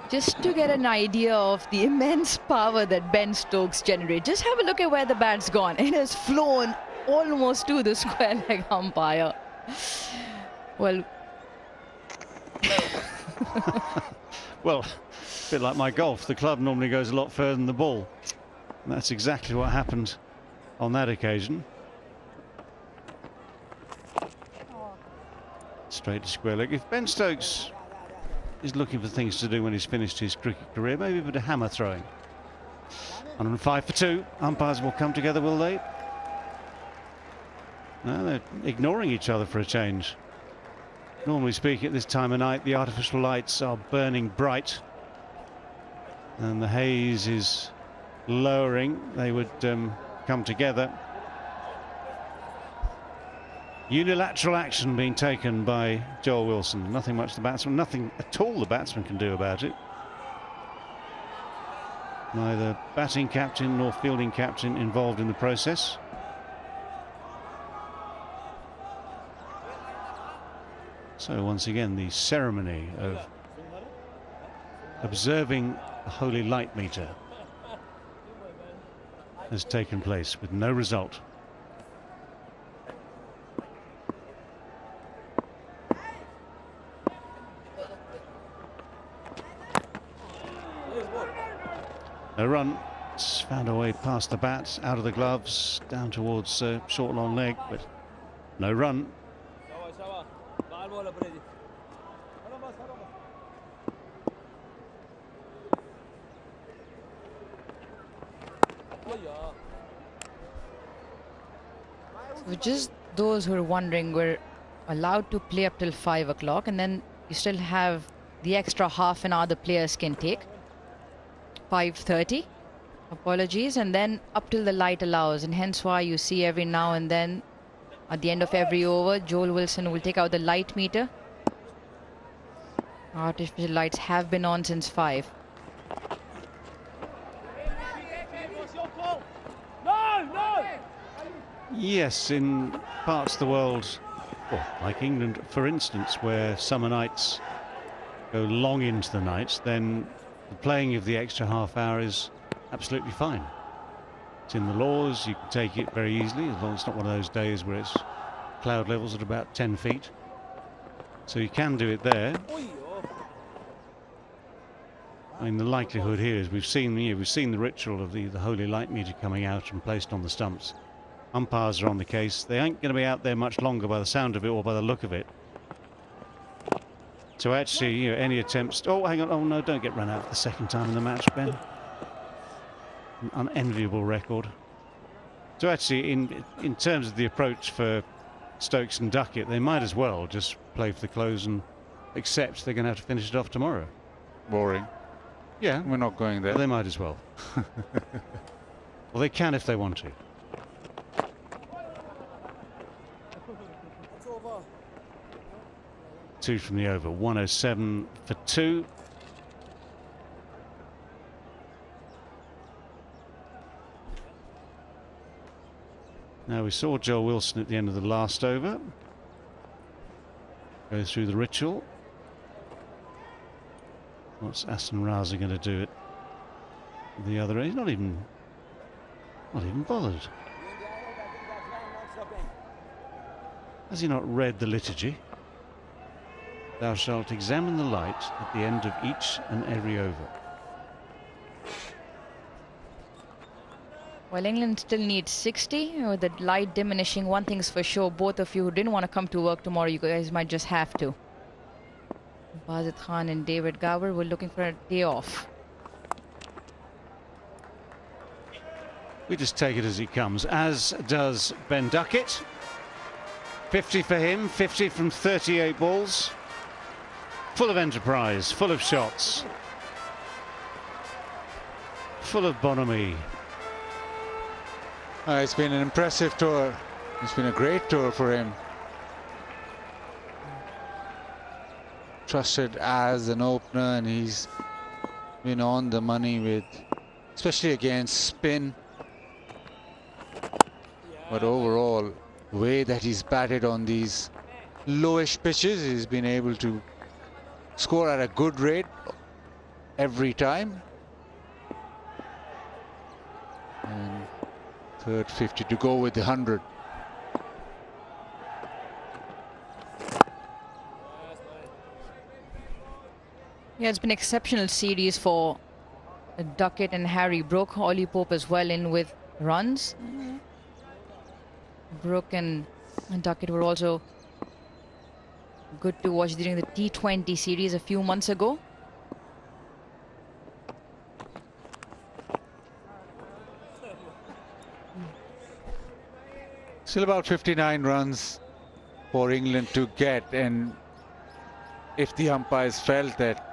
Just to get an idea of the immense power that Ben Stokes generates, just have a look at where the bat's gone. It has flown almost to the square leg umpire. Well, well, a bit like my golf. The club normally goes a lot further than the ball. And that's exactly what happened on that occasion. Straight to square leg. If Ben Stokes is looking for things to do when he's finished his cricket career, maybe a bit of hammer throwing. 105 for 2. Umpires will come together, will they? No, they're ignoring each other for a change. Normally speaking, at this time of night, the artificial lights are burning bright and the haze is lowering. They would come together. Unilateral action being taken by Joel Wilson. Nothing much the batsman, nothing at all the batsman can do about it. Neither batting captain nor fielding captain involved in the process. So once again, the ceremony of observing the holy light meter has taken place with no result. No run. It's found a way past the bat, out of the gloves, down towards short long leg, but no run. for just those who are wondering, we're allowed to play up till 5 o'clock, and then you still have the extra half an hour the players can take. 5:30, apologies, and then up till the light allows, and hence why you see every now and then at the end of every over, Joel Wilson will take out the light meter. Artificial lights have been on since 5. Yes, in parts of the world, well, like England, for instance, where summer nights go long into the night, then the playing of the extra half hour is absolutely fine. It's in the laws, you can take it very easily, as long as it's not one of those days where it's cloud levels at about 10 feet. So you can do it there. I mean, the likelihood here is we've seen the ritual of the holy light meter coming out and placed on the stumps. Umpires are on the case. They ain't going to be out there much longer by the sound of it or by the look of it. So actually, any attempts... Oh, hang on. Oh, no, don't get run out for the second time in the match, Ben. An unenviable record. So actually, in terms of the approach for Stokes and Duckett, they might as well just play for the close and accept they're going to have to finish it off tomorrow. Boring. Yeah. We're not going there. Well, they might as well. Well, they can if they want to. Two from the over, 107 for 2. Now we saw Joel Wilson at the end of the last over go through the ritual. What's Aston Raza going to do it the other end? He's not even bothered. Has he not read the liturgy? Thou shalt examine the light at the end of each and every over. Well, England still needs 60. With the light diminishing, one thing's for sure, both of you who didn't want to come to work tomorrow, you guys might just have to. Bazid Khan and David Gower were looking for a day off. We just take it as he comes, as does Ben Duckett. 50 for him, 50 from 38 balls. Full of enterprise, full of shots. Full of bonhomie. It's been an impressive tour. It's been a great tour for him. Trusted as an opener, and he's been on the money with, especially against spin. But overall, the way that he's batted on these lowish pitches, he's been able to score at a good rate every time. And third 50 to go with the 100. Yeah, it's been an exceptional series for Duckett and Harry Brook. Ollie Pope as well in with runs. Brook and Duckett were also good to watch during the T20 series a few months ago. Still about 59 runs for England to get, and if the umpires felt that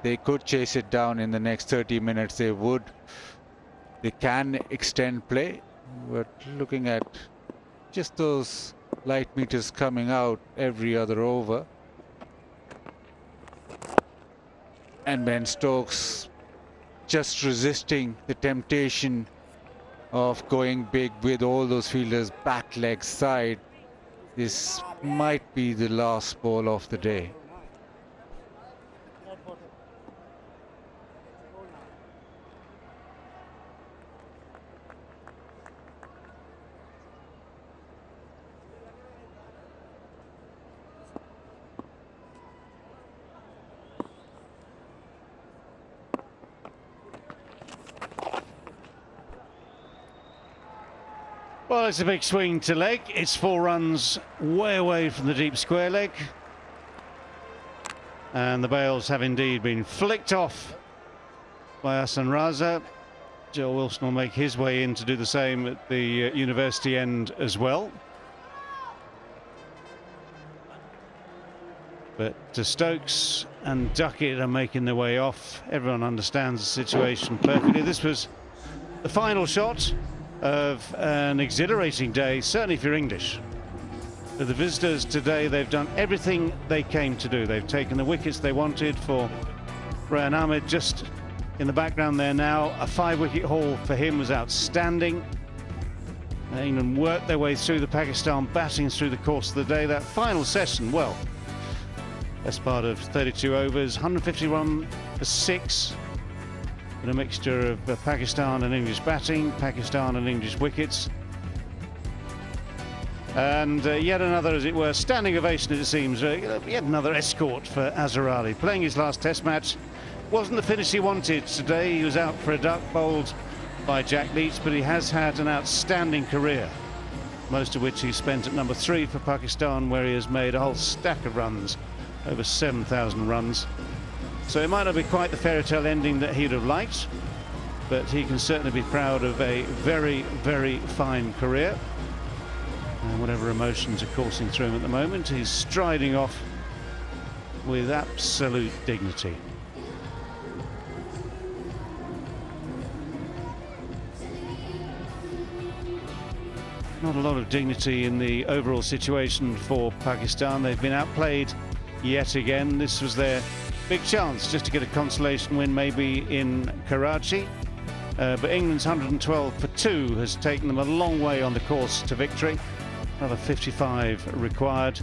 they could chase it down in the next 30 minutes, they would. They can extend play, but looking at just those light meters coming out every other over. And Ben Stokes just resisting the temptation of going big with all those fielders back leg side. This might be the last ball of the day. Well, it's a big swing to leg. It's 4 runs way away from the deep square leg. And the bails have indeed been flicked off by Hassan Raza. Joe Wilson will make his way in to do the same at the university end as well. But Stokes and Duckett are making their way off. Everyone understands the situation perfectly. This was the final shot of an exhilarating day, certainly if you're English. For the visitors today, they've done everything they came to do. They've taken the wickets they wanted for Rayan Ahmed. Just in the background there now, a 5-wicket haul for him was outstanding. England worked their way through the Pakistan batting through the course of the day. That final session, well, best part of 32 overs, 151 for 6. And a mixture of Pakistan and English batting, Pakistan and English wickets. And yet another, as it were, standing ovation, it seems. Yet another escort for Azhar Ali. Playing his last test match. Wasn't the finish he wanted today. He was out for a duck, bowled by Jack Leach, but he has had an outstanding career. Most of which he spent at number 3 for Pakistan, where he has made a whole stack of runs, over 7,000 runs. So it might not be quite the fairy tale ending that he'd have liked, but he can certainly be proud of a very, very fine career. And whatever emotions are coursing through him at the moment, he's striding off with absolute dignity. Not a lot of dignity in the overall situation for Pakistan. They've been outplayed yet again. This was their big chance just to get a consolation win maybe in Karachi. But England's 112 for 2 has taken them a long way on the course to victory. Another 55 required.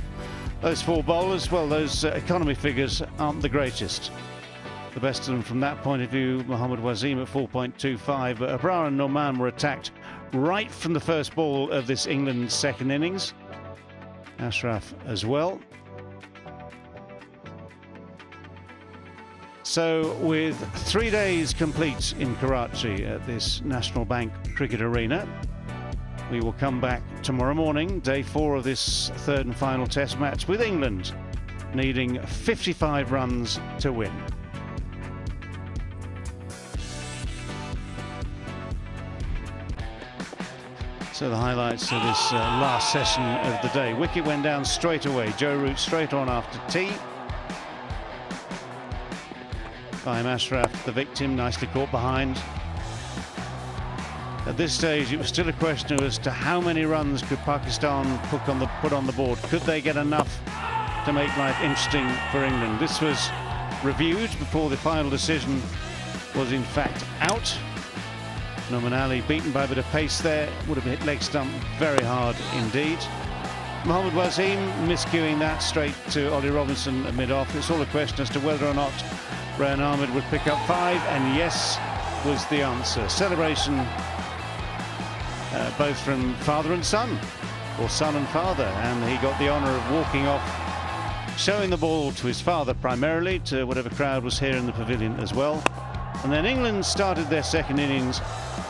Those 4 bowlers, well, those economy figures aren't the greatest. The best of them from that point of view, Mohammad Wasim at 4.25, but Abrar and Norman were attacked right from the first ball of this England second innings. Ashraf as well. So with 3 days complete in Karachi at this National Bank Cricket Arena, we will come back tomorrow morning, day 4 of this third and final test match with England, needing 55 runs to win. So the highlights of this last session of the day. Wicket went down straight away. Joe Root straight on after tea. By Ashraf, the victim, nicely caught behind. At this stage, it was still a question as to how many runs could Pakistan put on the board. Could they get enough to make life interesting for England? This was reviewed before the final decision was in fact out. Norman Ali beaten by a bit of pace there, would have hit leg stump very hard indeed. Mohammad Wasim miscuing that straight to Ollie Robinson at mid-off. It's all a question as to whether or not Rayan Ahmed would pick up 5, and yes was the answer. Celebration both from father and son, or son and father, and he got the honour of walking off, showing the ball to his father primarily, to whatever crowd was here in the pavilion as well. And then England started their second innings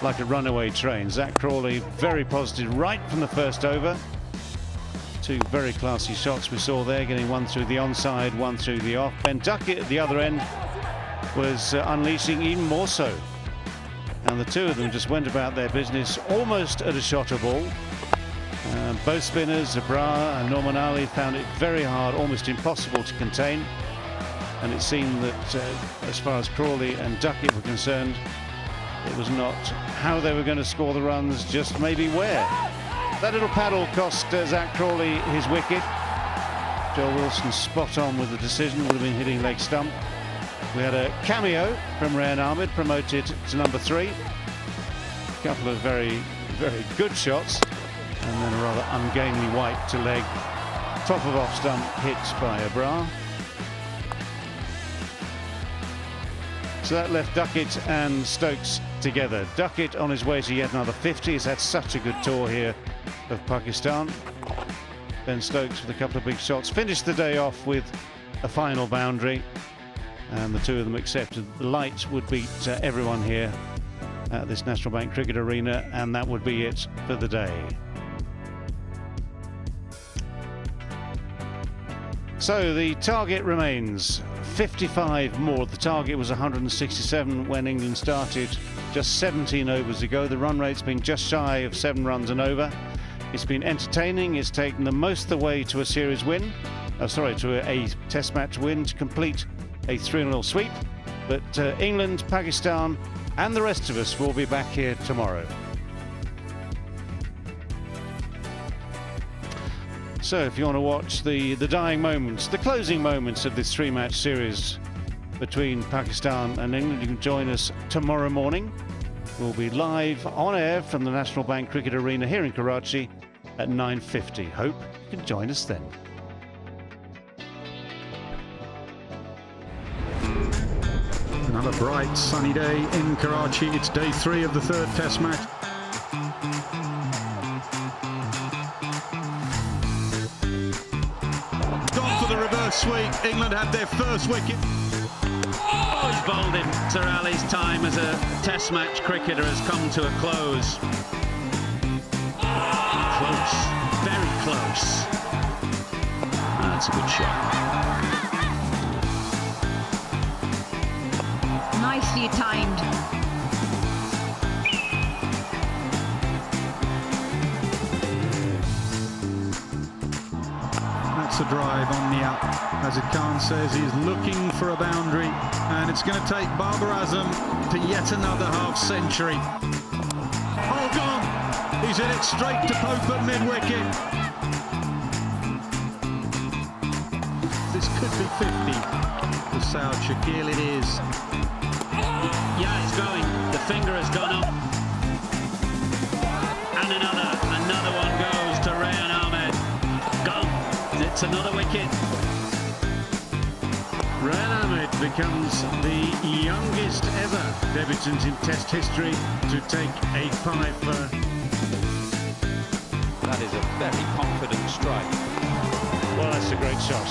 like a runaway train. Zach Crawley very positive right from the first over. 2 very classy shots we saw there, getting one through the onside, one through the off. Ben Duckett at the other end was unleashing even more so. And the two of them just went about their business almost at a shot of ball. Both spinners, Zabra and Norman Ali, found it very hard, almost impossible to contain. And it seemed that as far as Crawley and Duckett were concerned, it was not how they were going to score the runs, just maybe where. That little paddle cost Zach Crawley his wicket. Joel Wilson spot on with the decision, would have been hitting leg stump. We had a cameo from Rayan Ahmed, promoted to number 3. A couple of very, very good shots, and then a rather ungainly white to leg. Top of off stump hit by Abrar. So that left Duckett and Stokes together. Duckett on his way to yet another 50. He's had such a good tour here of Pakistan. Ben Stokes with a couple of big shots. Finished the day off with a final boundary. And the two of them accepted the light would beat everyone here at this National Bank Cricket Arena. And that would be it for the day. So the target remains 55 more. The target was 167 when England started just 17 overs ago. The run rate's been just shy of 7 runs and over. It's been entertaining. It's taken them most of the way to a series win. To a test match win to complete a 3-0 sweep. But England, Pakistan and the rest of us will be back here tomorrow. So if you want to watch the dying moments, the closing moments of this 3-match series between Pakistan and England, you can join us tomorrow morning. We'll be live on air from the National Bank Cricket Arena here in Karachi at 9:50. Hope you can join us then. Another bright sunny day in Karachi. It's day 3 of the third test match. The reverse sweep. England had their first wicket. Oh, he's bowled him. Sir Ali's time as a test match cricketer has come to a close. Close, very close. That's a good shot. Nicely timed. That's a drive on the up. As Khan says, he's looking for a boundary, and it's going to take Babar Azam to yet another half-century. Oh, gone! He's hit it straight to Pope at mid-wicket. This could be 50 for Saud Shakil. It is. Yeah, it's going. The finger has gone up. And another one goes to Rayan Ahmed. Gone. It's another wicket. Rayan Ahmed becomes the youngest ever debutant in Test history to take a 5. That is a very confident strike. Well, that's a great shot.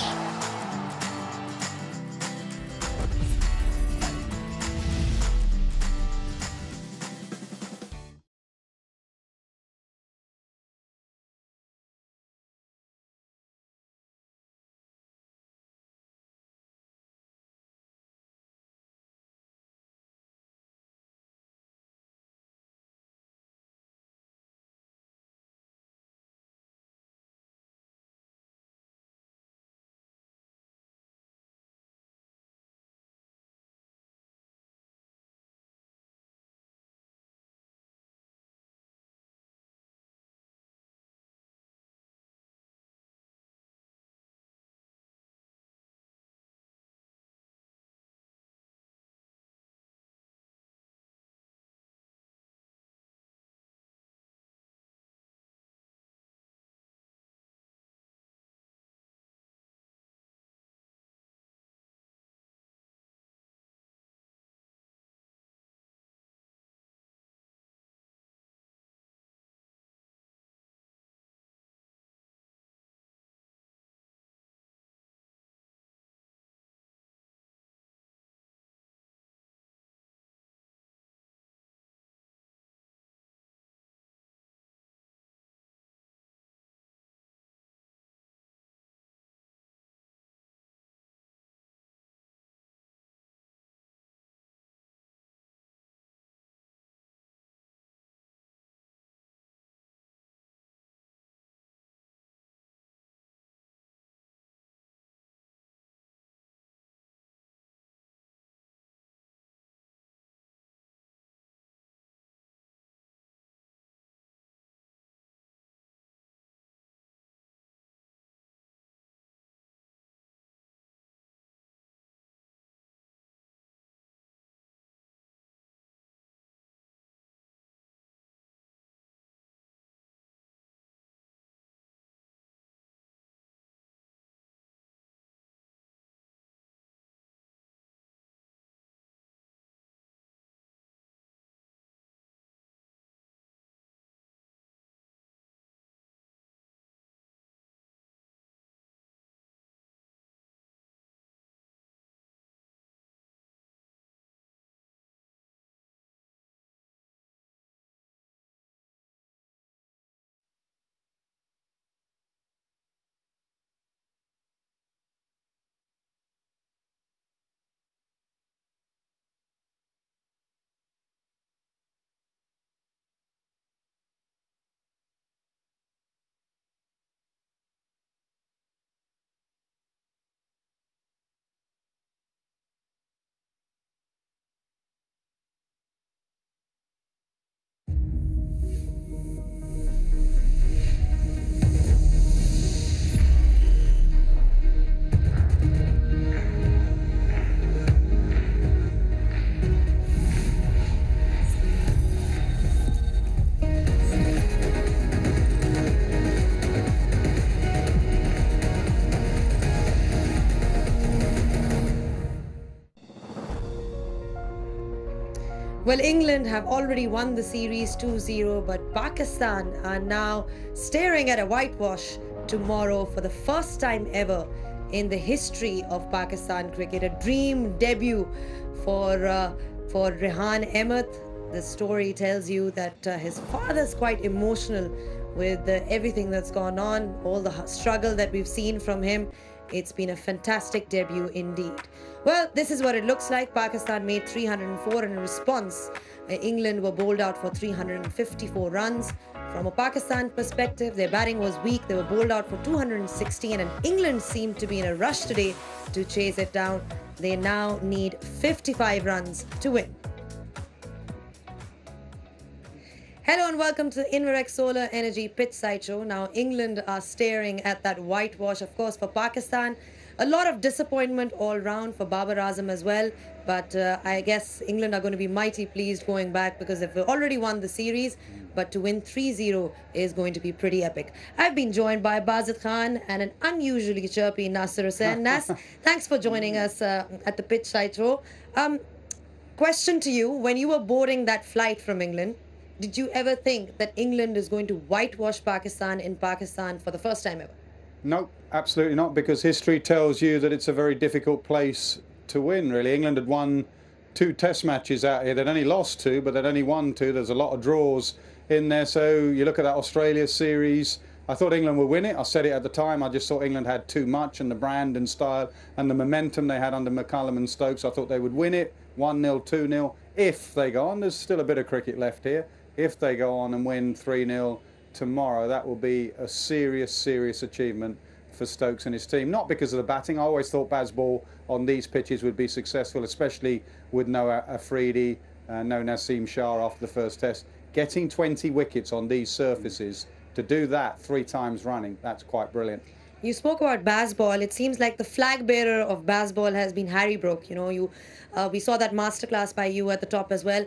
Well, England have already won the series 2-0, but Pakistan are now staring at a whitewash tomorrow for the first time ever in the history of Pakistan cricket. A dream debut for Rehan Ahmed. The story tells you that his father's quite emotional with everything that's gone on, all the struggle that we've seen from him. It's been a fantastic debut indeed. Well, this is what it looks like. Pakistan made 304 in response. England were bowled out for 354 runs. From a Pakistan perspective, their batting was weak. They were bowled out for 216, and England seemed to be in a rush today to chase it down. They now need 55 runs to win. Hello and welcome to the Inverex Solar Energy Pitch Side Show. Now, England are staring at that whitewash, of course, for Pakistan. A lot of disappointment all round for Babar Azam as well. But I guess England are going to be mighty pleased going back because they've already won the series. But to win 3-0 is going to be pretty epic. I've been joined by Bazid Khan and an unusually chirpy Nasser Hussain. Nas, thanks for joining us at the Pitch Side Show. Question to you, when you were boarding that flight from England, did you ever think that England is going to whitewash Pakistan in Pakistan for the first time ever? No, absolutely not, because history tells you that it's a very difficult place to win, really. England had won 2 test matches out here. They'd only lost 2, but they'd only won 2. There's a lot of draws in there. So you look at that Australia series, I thought England would win it. I said it at the time. I just thought England had too much, and the brand and style and the momentum they had under McCullum and Stokes, I thought they would win it 1-0, 2-0. If they go on, there's still a bit of cricket left here. If they go on and win 3-0 tomorrow, that will be a serious, serious achievement for Stokes and his team. Not because of the batting. I always thought Bazball on these pitches would be successful, especially with no Afridi, no Naseem Shah after the first test. Getting 20 wickets on these surfaces, to do that 3 times running, that's quite brilliant. You spoke about Bazball. It seems like the flag bearer of Bazball has been Harry Brook. You know, we saw that masterclass by you at the top as well.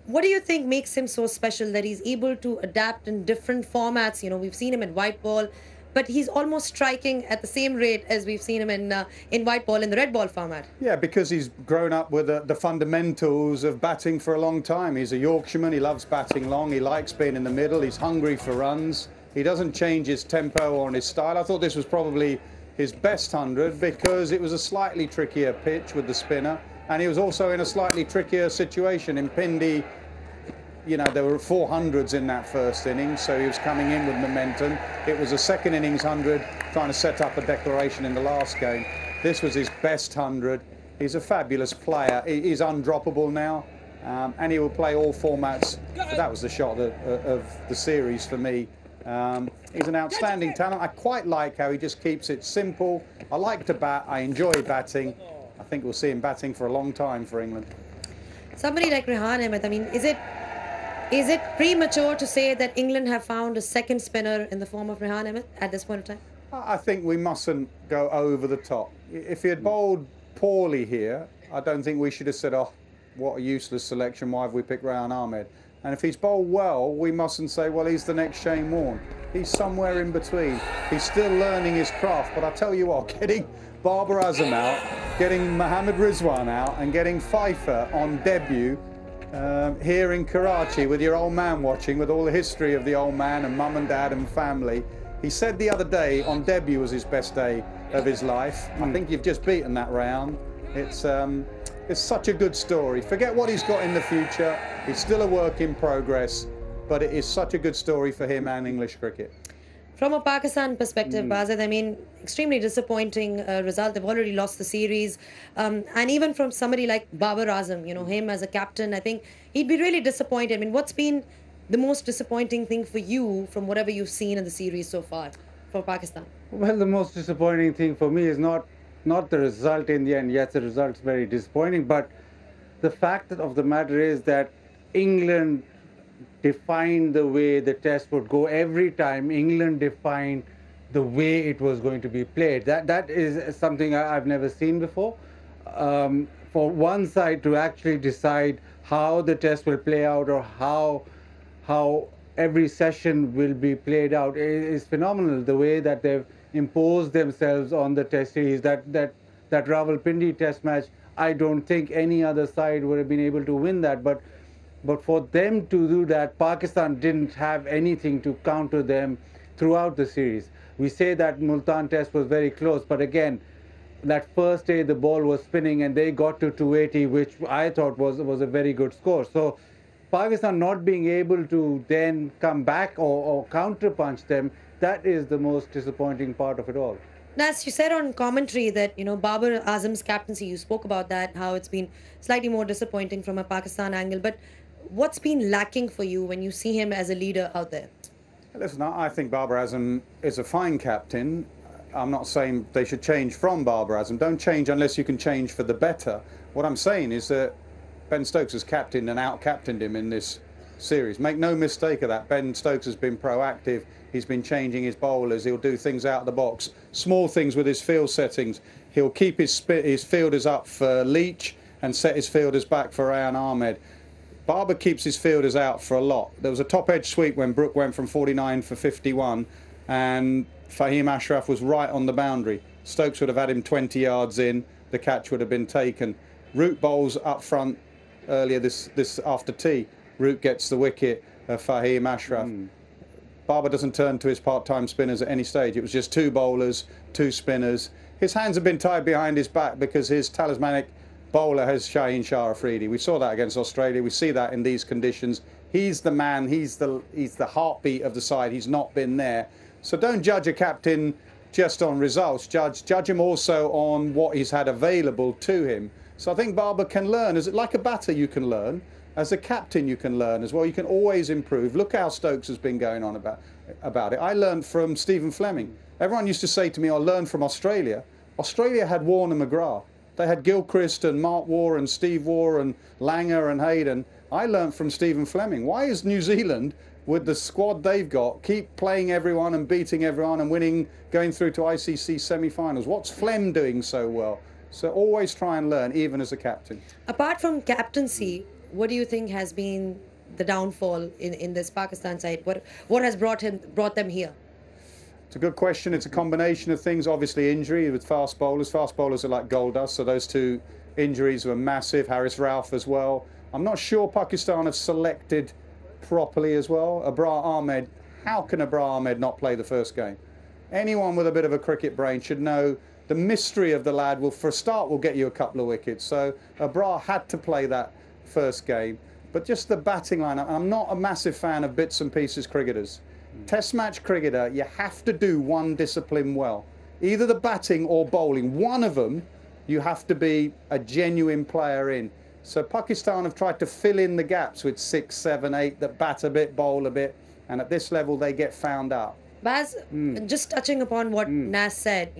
What do you think makes him so special, that he's able to adapt in different formats? You know, we've seen him in white ball, but he's almost striking at the same rate as we've seen him in white ball in the red ball format. Yeah, because he's grown up with the fundamentals of batting for a long time. He's a Yorkshireman. He loves batting long. He likes being in the middle. He's hungry for runs. He doesn't change his tempo or his style. I thought this was probably his best 100 because it was a slightly trickier pitch with the spinner. And he was also in a slightly trickier situation. In Pindi, you know, there were 400s in that first innings, so he was coming in with momentum. It was a second innings 100, trying to set up a declaration in the last game. This was his best 100. He's a fabulous player. He's undroppable now, and he will play all formats. That was the shot of the series for me. He's an outstanding talent. I quite like how he just keeps it simple. I like to bat. I enjoy batting. I think we'll see him batting for a long time for England. Somebody like Rehan Ahmed, I mean, is it premature to say that England have found a second spinner in the form of Rehan Ahmed at this point in time? I think we mustn't go over the top. If he had bowled poorly here, I don't think we should have said, oh, what a useless selection, why have we picked Rehan Ahmed? And if he's bowled well, we mustn't say, well, he's the next Shane Warne. He's somewhere in between. He's still learning his craft, but I tell you what, getting Babar Azam out, getting Mohammad Rizwan out, and getting Pfeiffer on debut here in Karachi with your old man watching, with all the history of the old man and mum and dad and family. He said the other day on debut was his best day of his life. I think you've just beaten that round. It's such a good story. Forget what he's got in the future. He's still a work in progress, but it is such a good story for him and English cricket. From a Pakistan perspective, Bazid, I mean, extremely disappointing result. They've already lost the series. And even from somebody like Babar Azam, you know, him as a captain, I think he'd be really disappointed. I mean, what's been the most disappointing thing for you from whatever you've seen in the series so far for Pakistan? Well, the most disappointing thing for me is not the result in the end. Yes, the result's very disappointing, but the fact of the matter is that England defined the way the test would go. Every time England defined the way it was going to be played. That is something I've never seen before. For one side to actually decide how the test will play out, or how every session will be played out, is phenomenal. The way that they've imposed themselves on the test series, that Rawalpindi test match, I don't think any other side would have been able to win that. But for them to do that, Pakistan didn't have anything to counter them throughout the series. We say that Multan test was very close, but again, that first day the ball was spinning and they got to 280, which I thought was a very good score. So Pakistan not being able to then come back or counterpunch them, that is the most disappointing part of it all. Nas, you said on commentary that, Babar Azam's captaincy, you spoke about that, how it's been slightly more disappointing from a Pakistan angle. But what's been lacking for you when you see him as a leader out there? Listen, I think Babar Azam is a fine captain. I'm not saying they should change from Babar Azam. Don't change unless you can change for the better. What I'm saying is that Ben Stokes has captained and out-captained him in this series. Make no mistake of that. Ben Stokes has been proactive. He's been changing his bowlers. He'll do things out of the box, small things with his field settings. He'll keep his fielders up for Leach and set his fielders back for Rayan Ahmed. Babar keeps his fielders out for a lot. There was a top edge sweep when Brook went from 49 for 51 and Fahim Ashraf was right on the boundary. Stokes would have had him 20 yards in. The catch would have been taken. Root bowls up front earlier this after tea. Root gets the wicket. Fahim Ashraf. Babar doesn't turn to his part-time spinners at any stage. It was just two bowlers, two spinners. His hands have been tied behind his back because his talismanic bowler has Shaheen Shah Afridi. We saw that against Australia. We see that in these conditions. He's the man. He's the heartbeat of the side. He's not been there. So don't judge a captain just on results. Judge him also on what he's had available to him. So I think Babar can learn. Like a batter, you can learn. As a captain, you can learn as well. You can always improve. Look how Stokes has been going on about it. I learned from Stephen Fleming. Everyone used to say to me, I learned from Australia. Australia had Warner McGrath. They had Gilchrist and Mark Waugh and Steve Waugh and Langer and Hayden. I learned from Stephen Fleming. Why is New Zealand, with the squad they've got, keep playing everyone and beating everyone and winning, going through to ICC semi-finals? What's Flem doing so well? So always try and learn, even as a captain. Apart from captaincy, what do you think has been the downfall in this Pakistan side? What has brought them here? It's a good question. It's a combination of things. Obviously, injury with fast bowlers. Fast bowlers are like gold dust, so those two injuries were massive. Harris Ralph as well. I'm not sure Pakistan have selected properly as well. Abrar Ahmed. How can Abrar Ahmed not play the first game? Anyone with a bit of a cricket brain should know the mystery of the lad for a start will get you a couple of wickets. So Abrar had to play that first game. But just the batting lineup, I'm not a massive fan of bits and pieces cricketers. Test match cricketer, you have to do one discipline well. Either the batting or bowling. One of them, you have to be a genuine player in. So Pakistan have tried to fill in the gaps with 6, 7, 8 that bat a bit, bowl a bit. And at this level, they get found out. Baz, just touching upon what Nas said,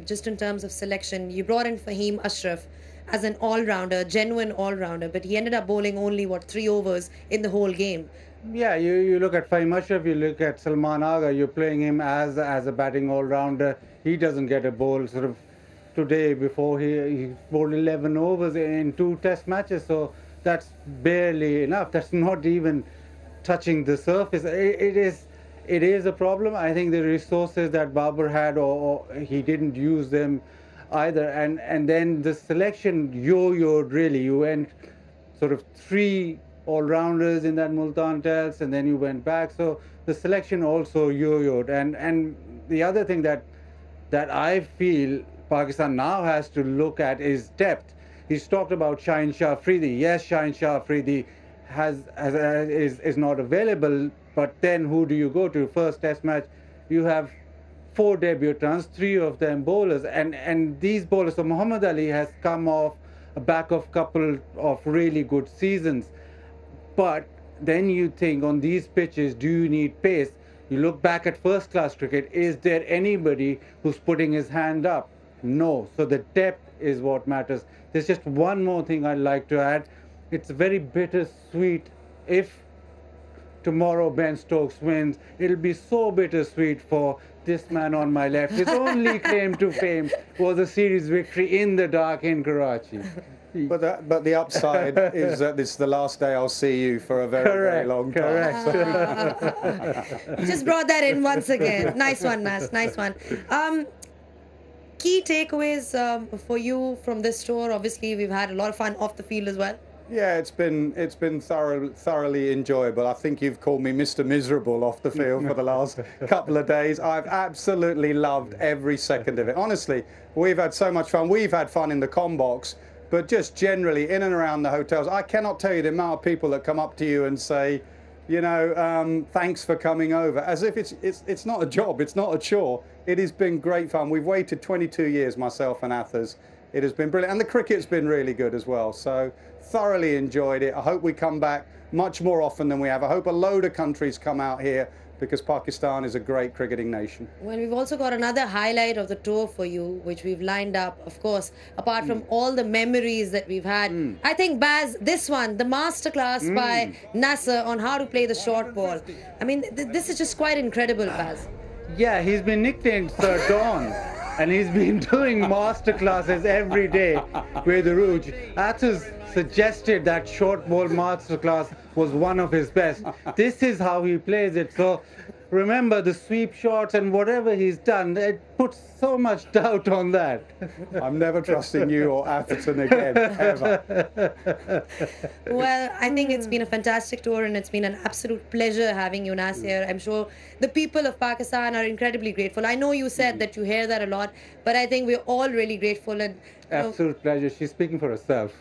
just in terms of selection, you brought in Fahim Ashraf as an all-rounder, genuine all-rounder, but he ended up bowling only, 3 overs in the whole game. Yeah, you look at Fahim Ashraf, you look at Salman Agha, you're playing him as a batting all-rounder. He doesn't get a bowl sort of today before he bowled 11 overs in 2 test matches, so that's barely enough. That's not even touching the surface. It is a problem. I think the resources that Babar had, or he didn't use them either, and then the selection yo-yoed really. You went sort of 3 all-rounders in that Multan test, and then you went back. So the selection also yo-yoed. And the other thing that I feel Pakistan now has to look at is depth. He's talked about Shaheen Shah Afridi. Yes, Shaheen Shah Afridi is not available, but then who do you go to? First test match, you have 4 debutants, 3 of them bowlers, and these bowlers. So Muhammad Ali has come off a back of couple of really good seasons, but then you think on these pitches, do you need pace? You look back at first class cricket, is there anybody who's putting his hand up? No. So the depth is what matters. There's just one more thing I'd like to add. It's very bittersweet if tomorrow Ben Stokes wins. It'll be so bittersweet for this man on my left. His only claim to fame was a series victory in the dark in Karachi. But the upside is that this is the last day I'll see you for a very long time. Just brought that in once again. Nice one, Nas. Nice one. key takeaways for you from this tour? Obviously, we've had a lot of fun off the field as well. Yeah, it's been thoroughly enjoyable. I think you've called me Mr. Miserable off the field for the last couple of days. I've absolutely loved every second of it. Honestly, we've had so much fun. We've had fun in the combox, but just generally in and around the hotels. I cannot tell you the amount of people that come up to you and say, you know, thanks for coming over, as if it's not a job, it's not a chore. It has been great fun. We've waited 22 years, myself and Athers. It has been brilliant, and the cricket's been really good as well. So thoroughly enjoyed it. I hope we come back much more often than we have. I hope a load of countries come out here, because Pakistan is a great cricketing nation. Well, we've also got another highlight of the tour for you, which we've lined up, of course, apart from all the memories that we've had. I think, Baz, this one, the masterclass by Nasser on how to play the short ball. I mean, this is just quite incredible, Baz. Yeah, he's been nicknamed Sir Don, and he's been doing master classes every day with the Rouge. Athos suggested that short ball master class was one of his best. This is how he plays it. So remember the sweep shots and whatever he's done, it puts so much doubt on that. I'm never trusting you or Atherton again, ever. Well, I think it's been a fantastic tour, and it's been an absolute pleasure having you, Nasir. I'm sure the people of Pakistan are incredibly grateful. I know you said that you hear that a lot, but I think we're all really grateful. And absolute pleasure. She's speaking for herself.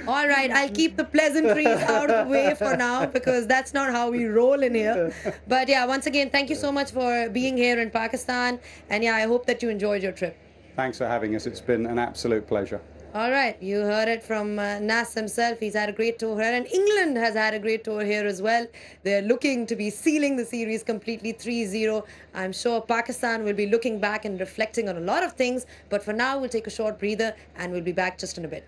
All right, I'll keep the pleasantries out of the way for now, because that's not how we roll in here. But yeah, once again, thank you so much for being here in Pakistan. And yeah, I hope that you enjoyed your trip. Thanks for having us. It's been an absolute pleasure. All right, you heard it from Nas himself. He's had a great tour here, and England has had a great tour here as well. They're looking to be sealing the series completely 3-0. I'm sure Pakistan will be looking back and reflecting on a lot of things. But for now, we'll take a short breather, and we'll be back just in a bit.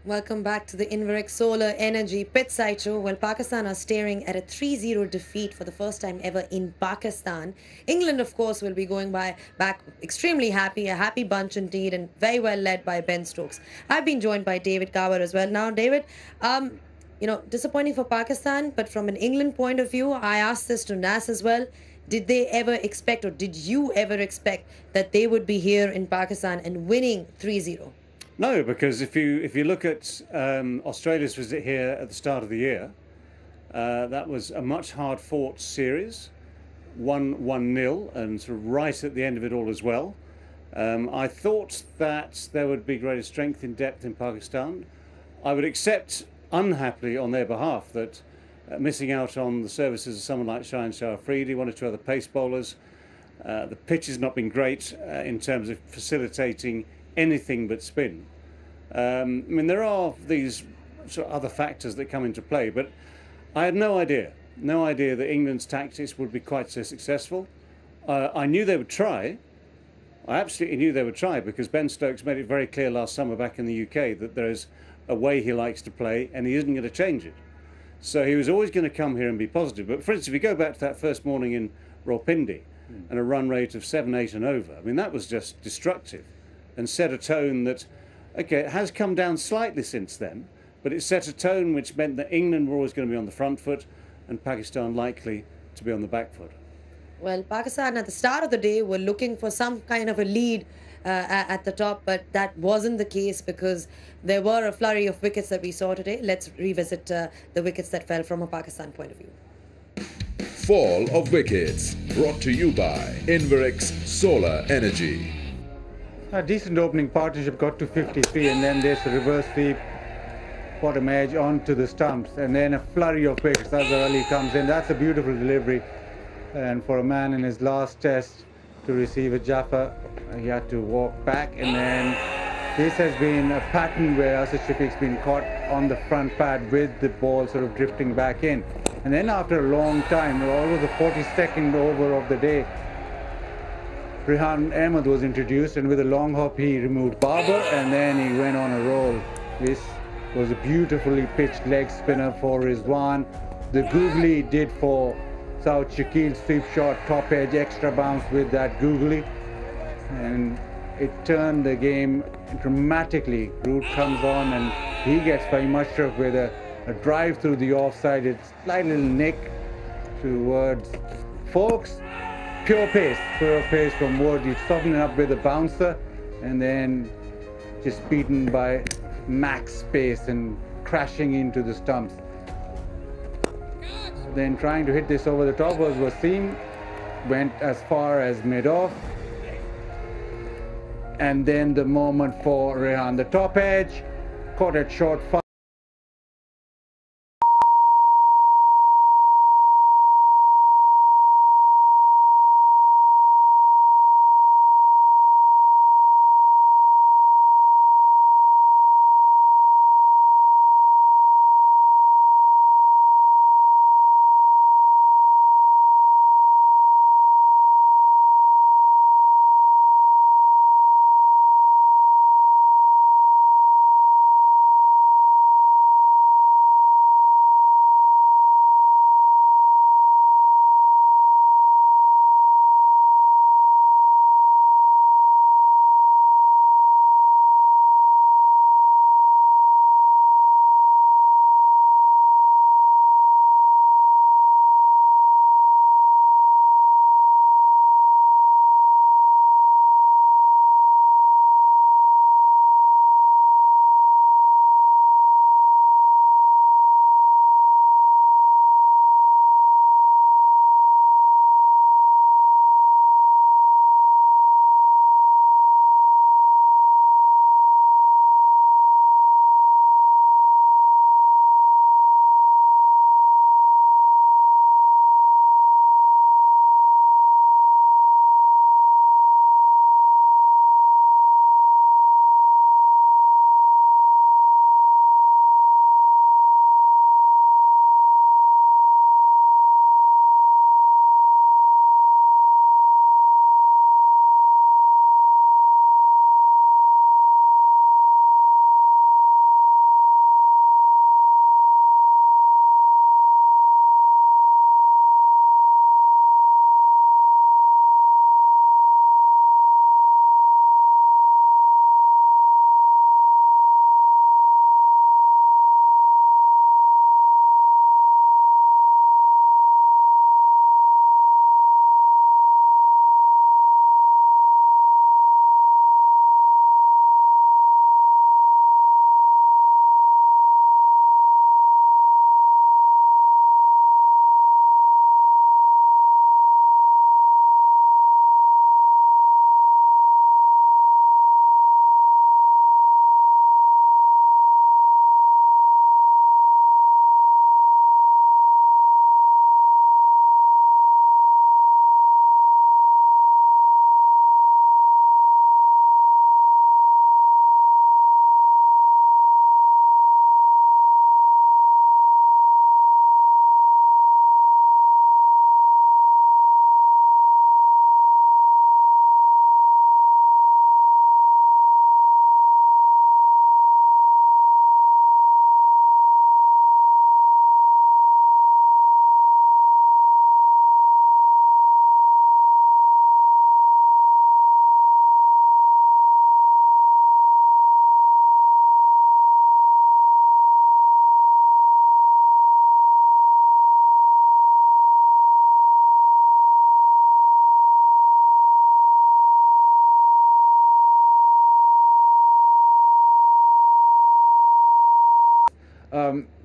Welcome back to the Inverex Solar Energy Pit Side Show. Well, Pakistan are staring at a 3-0 defeat for the first time ever in Pakistan. England, of course, will be going back extremely happy, a happy bunch indeed, and very well led by Ben Stokes. I've been joined by David Kawar as well. Now, David, disappointing for Pakistan, but from an England point of view, I asked this to Nas as well. Did they ever expect, or did you ever expect, that they would be here in Pakistan and winning 3-0? No, because if you look at Australia's visit here at the start of the year, that was a much hard-fought series, 1-0, and sort of right at the end of it all as well. I thought that there would be greater strength in depth in Pakistan. I would accept unhappily on their behalf that missing out on the services of someone like Shahin Shah Afridi, one or two other pace bowlers, the pitch has not been great in terms of facilitating anything but spin. I mean, there are these sort of other factors that come into play, but I had no idea that England's tactics would be quite so successful. I knew they would try. I absolutely knew they would try, because Ben Stokes made it very clear last summer back in the UK that there is a way he likes to play and he isn't going to change it. So he was always going to come here and be positive. But for instance, if you go back to that first morning in Rawalpindi and a run rate of 7, 8 and over, I mean, that was just destructive and set a tone that, okay, it has come down slightly since then, but it set a tone which meant that England were always going to be on the front foot and Pakistan likely to be on the back foot. Well, Pakistan at the start of the day were looking for some kind of a lead at the top, but that wasn't the case because there were a flurry of wickets that we saw today. Let's revisit the wickets that fell from a Pakistan point of view. Fall of wickets, brought to you by Inverex Solar Energy. A decent opening partnership, got to 53, and then there's a reverse sweep, bottom edge onto the stumps, and then a flurry of wickets. Azhar Ali comes in. That's a beautiful delivery. And for a man in his last test to receive a Jaffa, he had to walk back. And then this has been a pattern where Asad Shafiq's been caught on the front pad with the ball sort of drifting back in. And then after a long time, over the 42nd over of the day, Rehan Ahmed was introduced, and with a long hop he removed Babar, and then he went on a roll. This was a beautifully pitched leg spinner for Rizwan. The googly did for South Shakil's sweep shot, top edge, extra bounce with that googly, and it turned the game dramatically. Root comes on and he gets by Mushraf with a drive through the offside. It's slight little nick towards Folks. Pure pace from Wood. He's softening up with a bouncer and then just beaten by max pace and crashing into the stumps. Then trying to hit this over the top was Wasim, went as far as mid-off. And then the moment for Rehan, the top edge, caught at short foul.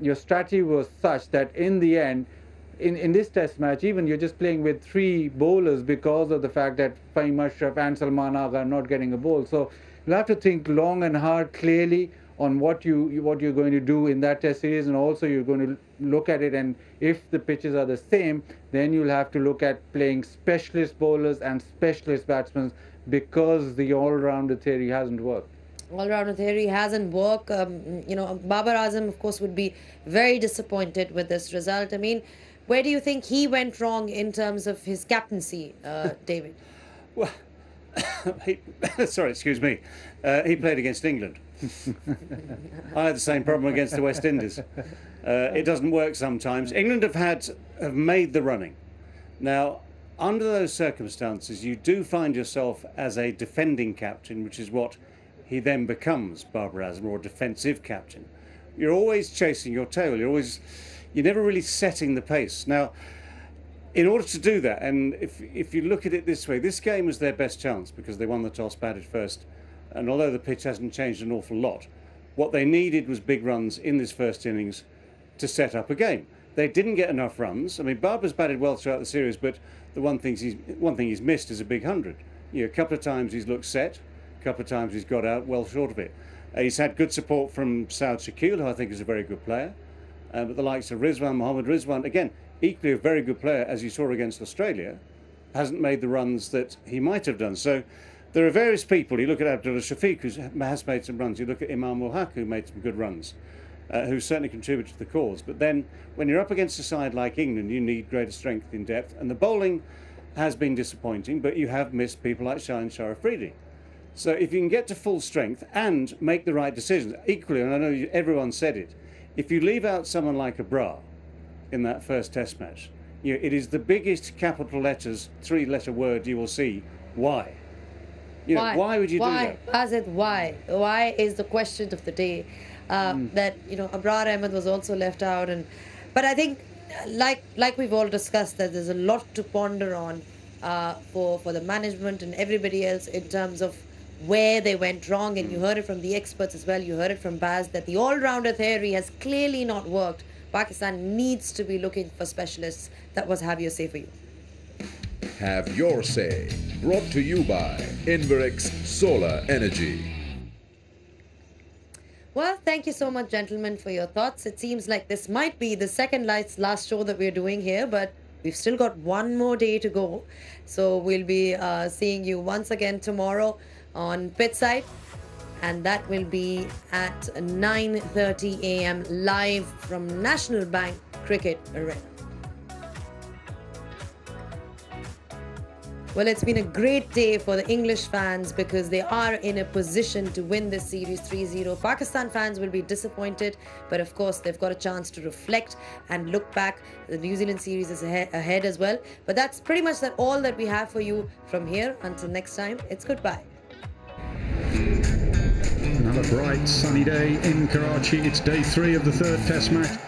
your strategy was such that in the end, in this test match, even you're just playing with 3 bowlers because of the fact that Fahim Ashraf and Salman Agha are not getting a bowl. So you'll have to think long and hard, clearly, on what you're going to do in that test series, and also you're going to look at it, and if the pitches are the same, then you'll have to look at playing specialist bowlers and specialist batsmen, because the all-rounder theory hasn't worked. All-rounder theory hasn't worked. You know, Babar Azam, of course, would be very disappointed with this result. I mean, where do you think he went wrong in terms of his captaincy, David? Well, sorry, excuse me. He played against England. I had the same problem against the West Indies. It doesn't work sometimes. England have made the running. Now, under those circumstances, you do find yourself as a defending captain, which is what he then becomes, Babar Azam, or a defensive captain. You're always chasing your tail. You're never really setting the pace. Now, in order to do that, and if you look at it this way, this game was their best chance because they won the toss, batted first, and although the pitch hasn't changed an awful lot, what they needed was big runs in this first innings to set up a game. They didn't get enough runs. I mean, Babar's batted well throughout the series, but the one thing he's missed is a big 100. You know, a couple of times he's looked set, a couple of times he's got out well short of it. He's had good support from Saud Shakil, who I think is a very good player. But the likes of Mohammad Rizwan, again, equally a very good player, as you saw against Australia, hasn't made the runs that he might have done. So there are various people. You look at Abdullah Shafiq, who has made some runs. You look at Imam ul Haq, who made some good runs, who certainly contributed to the cause. But then when you're up against a side like England, you need greater strength in depth. And the bowling has been disappointing, but you have missed people like Shaheen Sharafridi. So if you can get to full strength and make the right decisions, equally, and I know everyone said it, if you leave out someone like Abrar in that first test match, it is the biggest capital letters, 3-letter word you will see. Why? Why would you do that? Azad, why? Why is the question of the day. That, Abrar Ahmed was also left out. But I think, like we've all discussed, that there's a lot to ponder on for the management and everybody else in terms of where they went wrong. And you heard it from the experts as well. You heard it from Baz that the all-rounder theory has clearly not worked. Pakistan needs to be looking for specialists. That was Have Your Say for you. Have Your Say, brought to you by Inverex Solar Energy. Well, thank you so much, gentlemen, for your thoughts. It seems like this might be the second last show that we're doing here, but we've still got one more day to go. So we'll be seeing you once again tomorrow on Pitside, and that will be at 9:30 a.m. live from National Bank Cricket Arena. Well, it's been a great day for the English fans because they are in a position to win this series 3-0. Pakistan fans will be disappointed, but of course they've got a chance to reflect and look back. The New Zealand series is ahead as well. But that's pretty much all that we have for you from here. Until next time, it's goodbye. Another bright sunny day in Karachi. It's day 3 of the 3rd test match.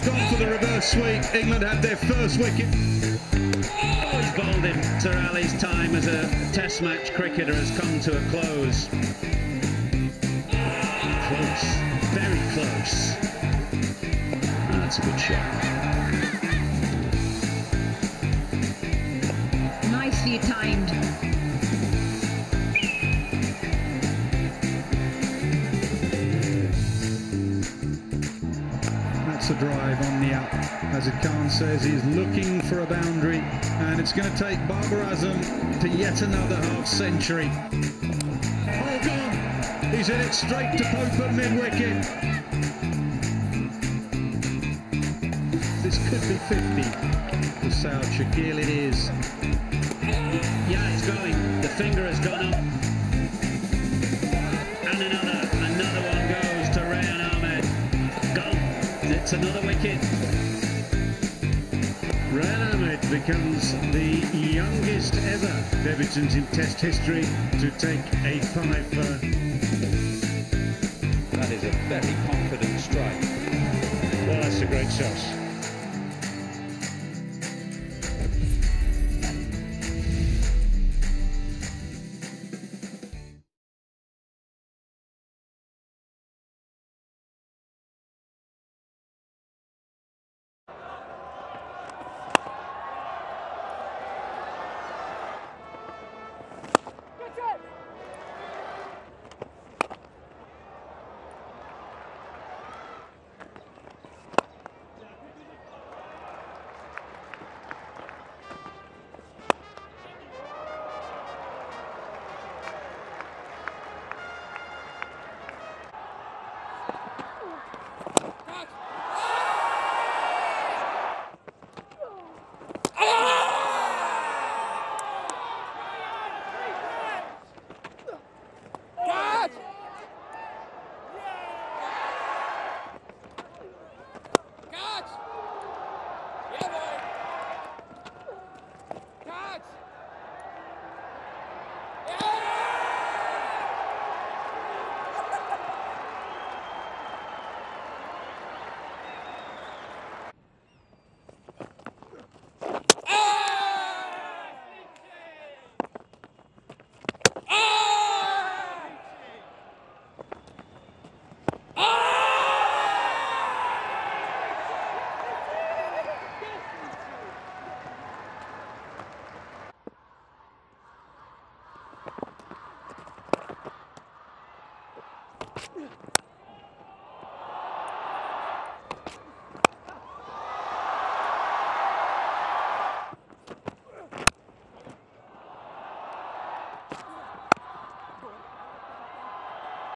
Gone for the reverse sweep. England had their first wicket. Oh, he's bowled him. Sir Ali's time as a test match cricketer has come to a close. Close, very close. That's a good shot. Nicely timed. That's a drive on the up. As Khan says, he's looking for a boundary, and it's going to take Babar Azam to yet another half-century. Oh, gone! He's hit it straight to Pope at mid-wicket. This could be 50 for Saud Shakil. It is. Yeah, it's going. The finger has gone up. And another one goes to Rayan Ahmed. Gone. It's another wicket. Rayan Ahmed becomes the youngest ever debutant in Test history to take a 5. That is a very confident strike. Well, that's a great shot.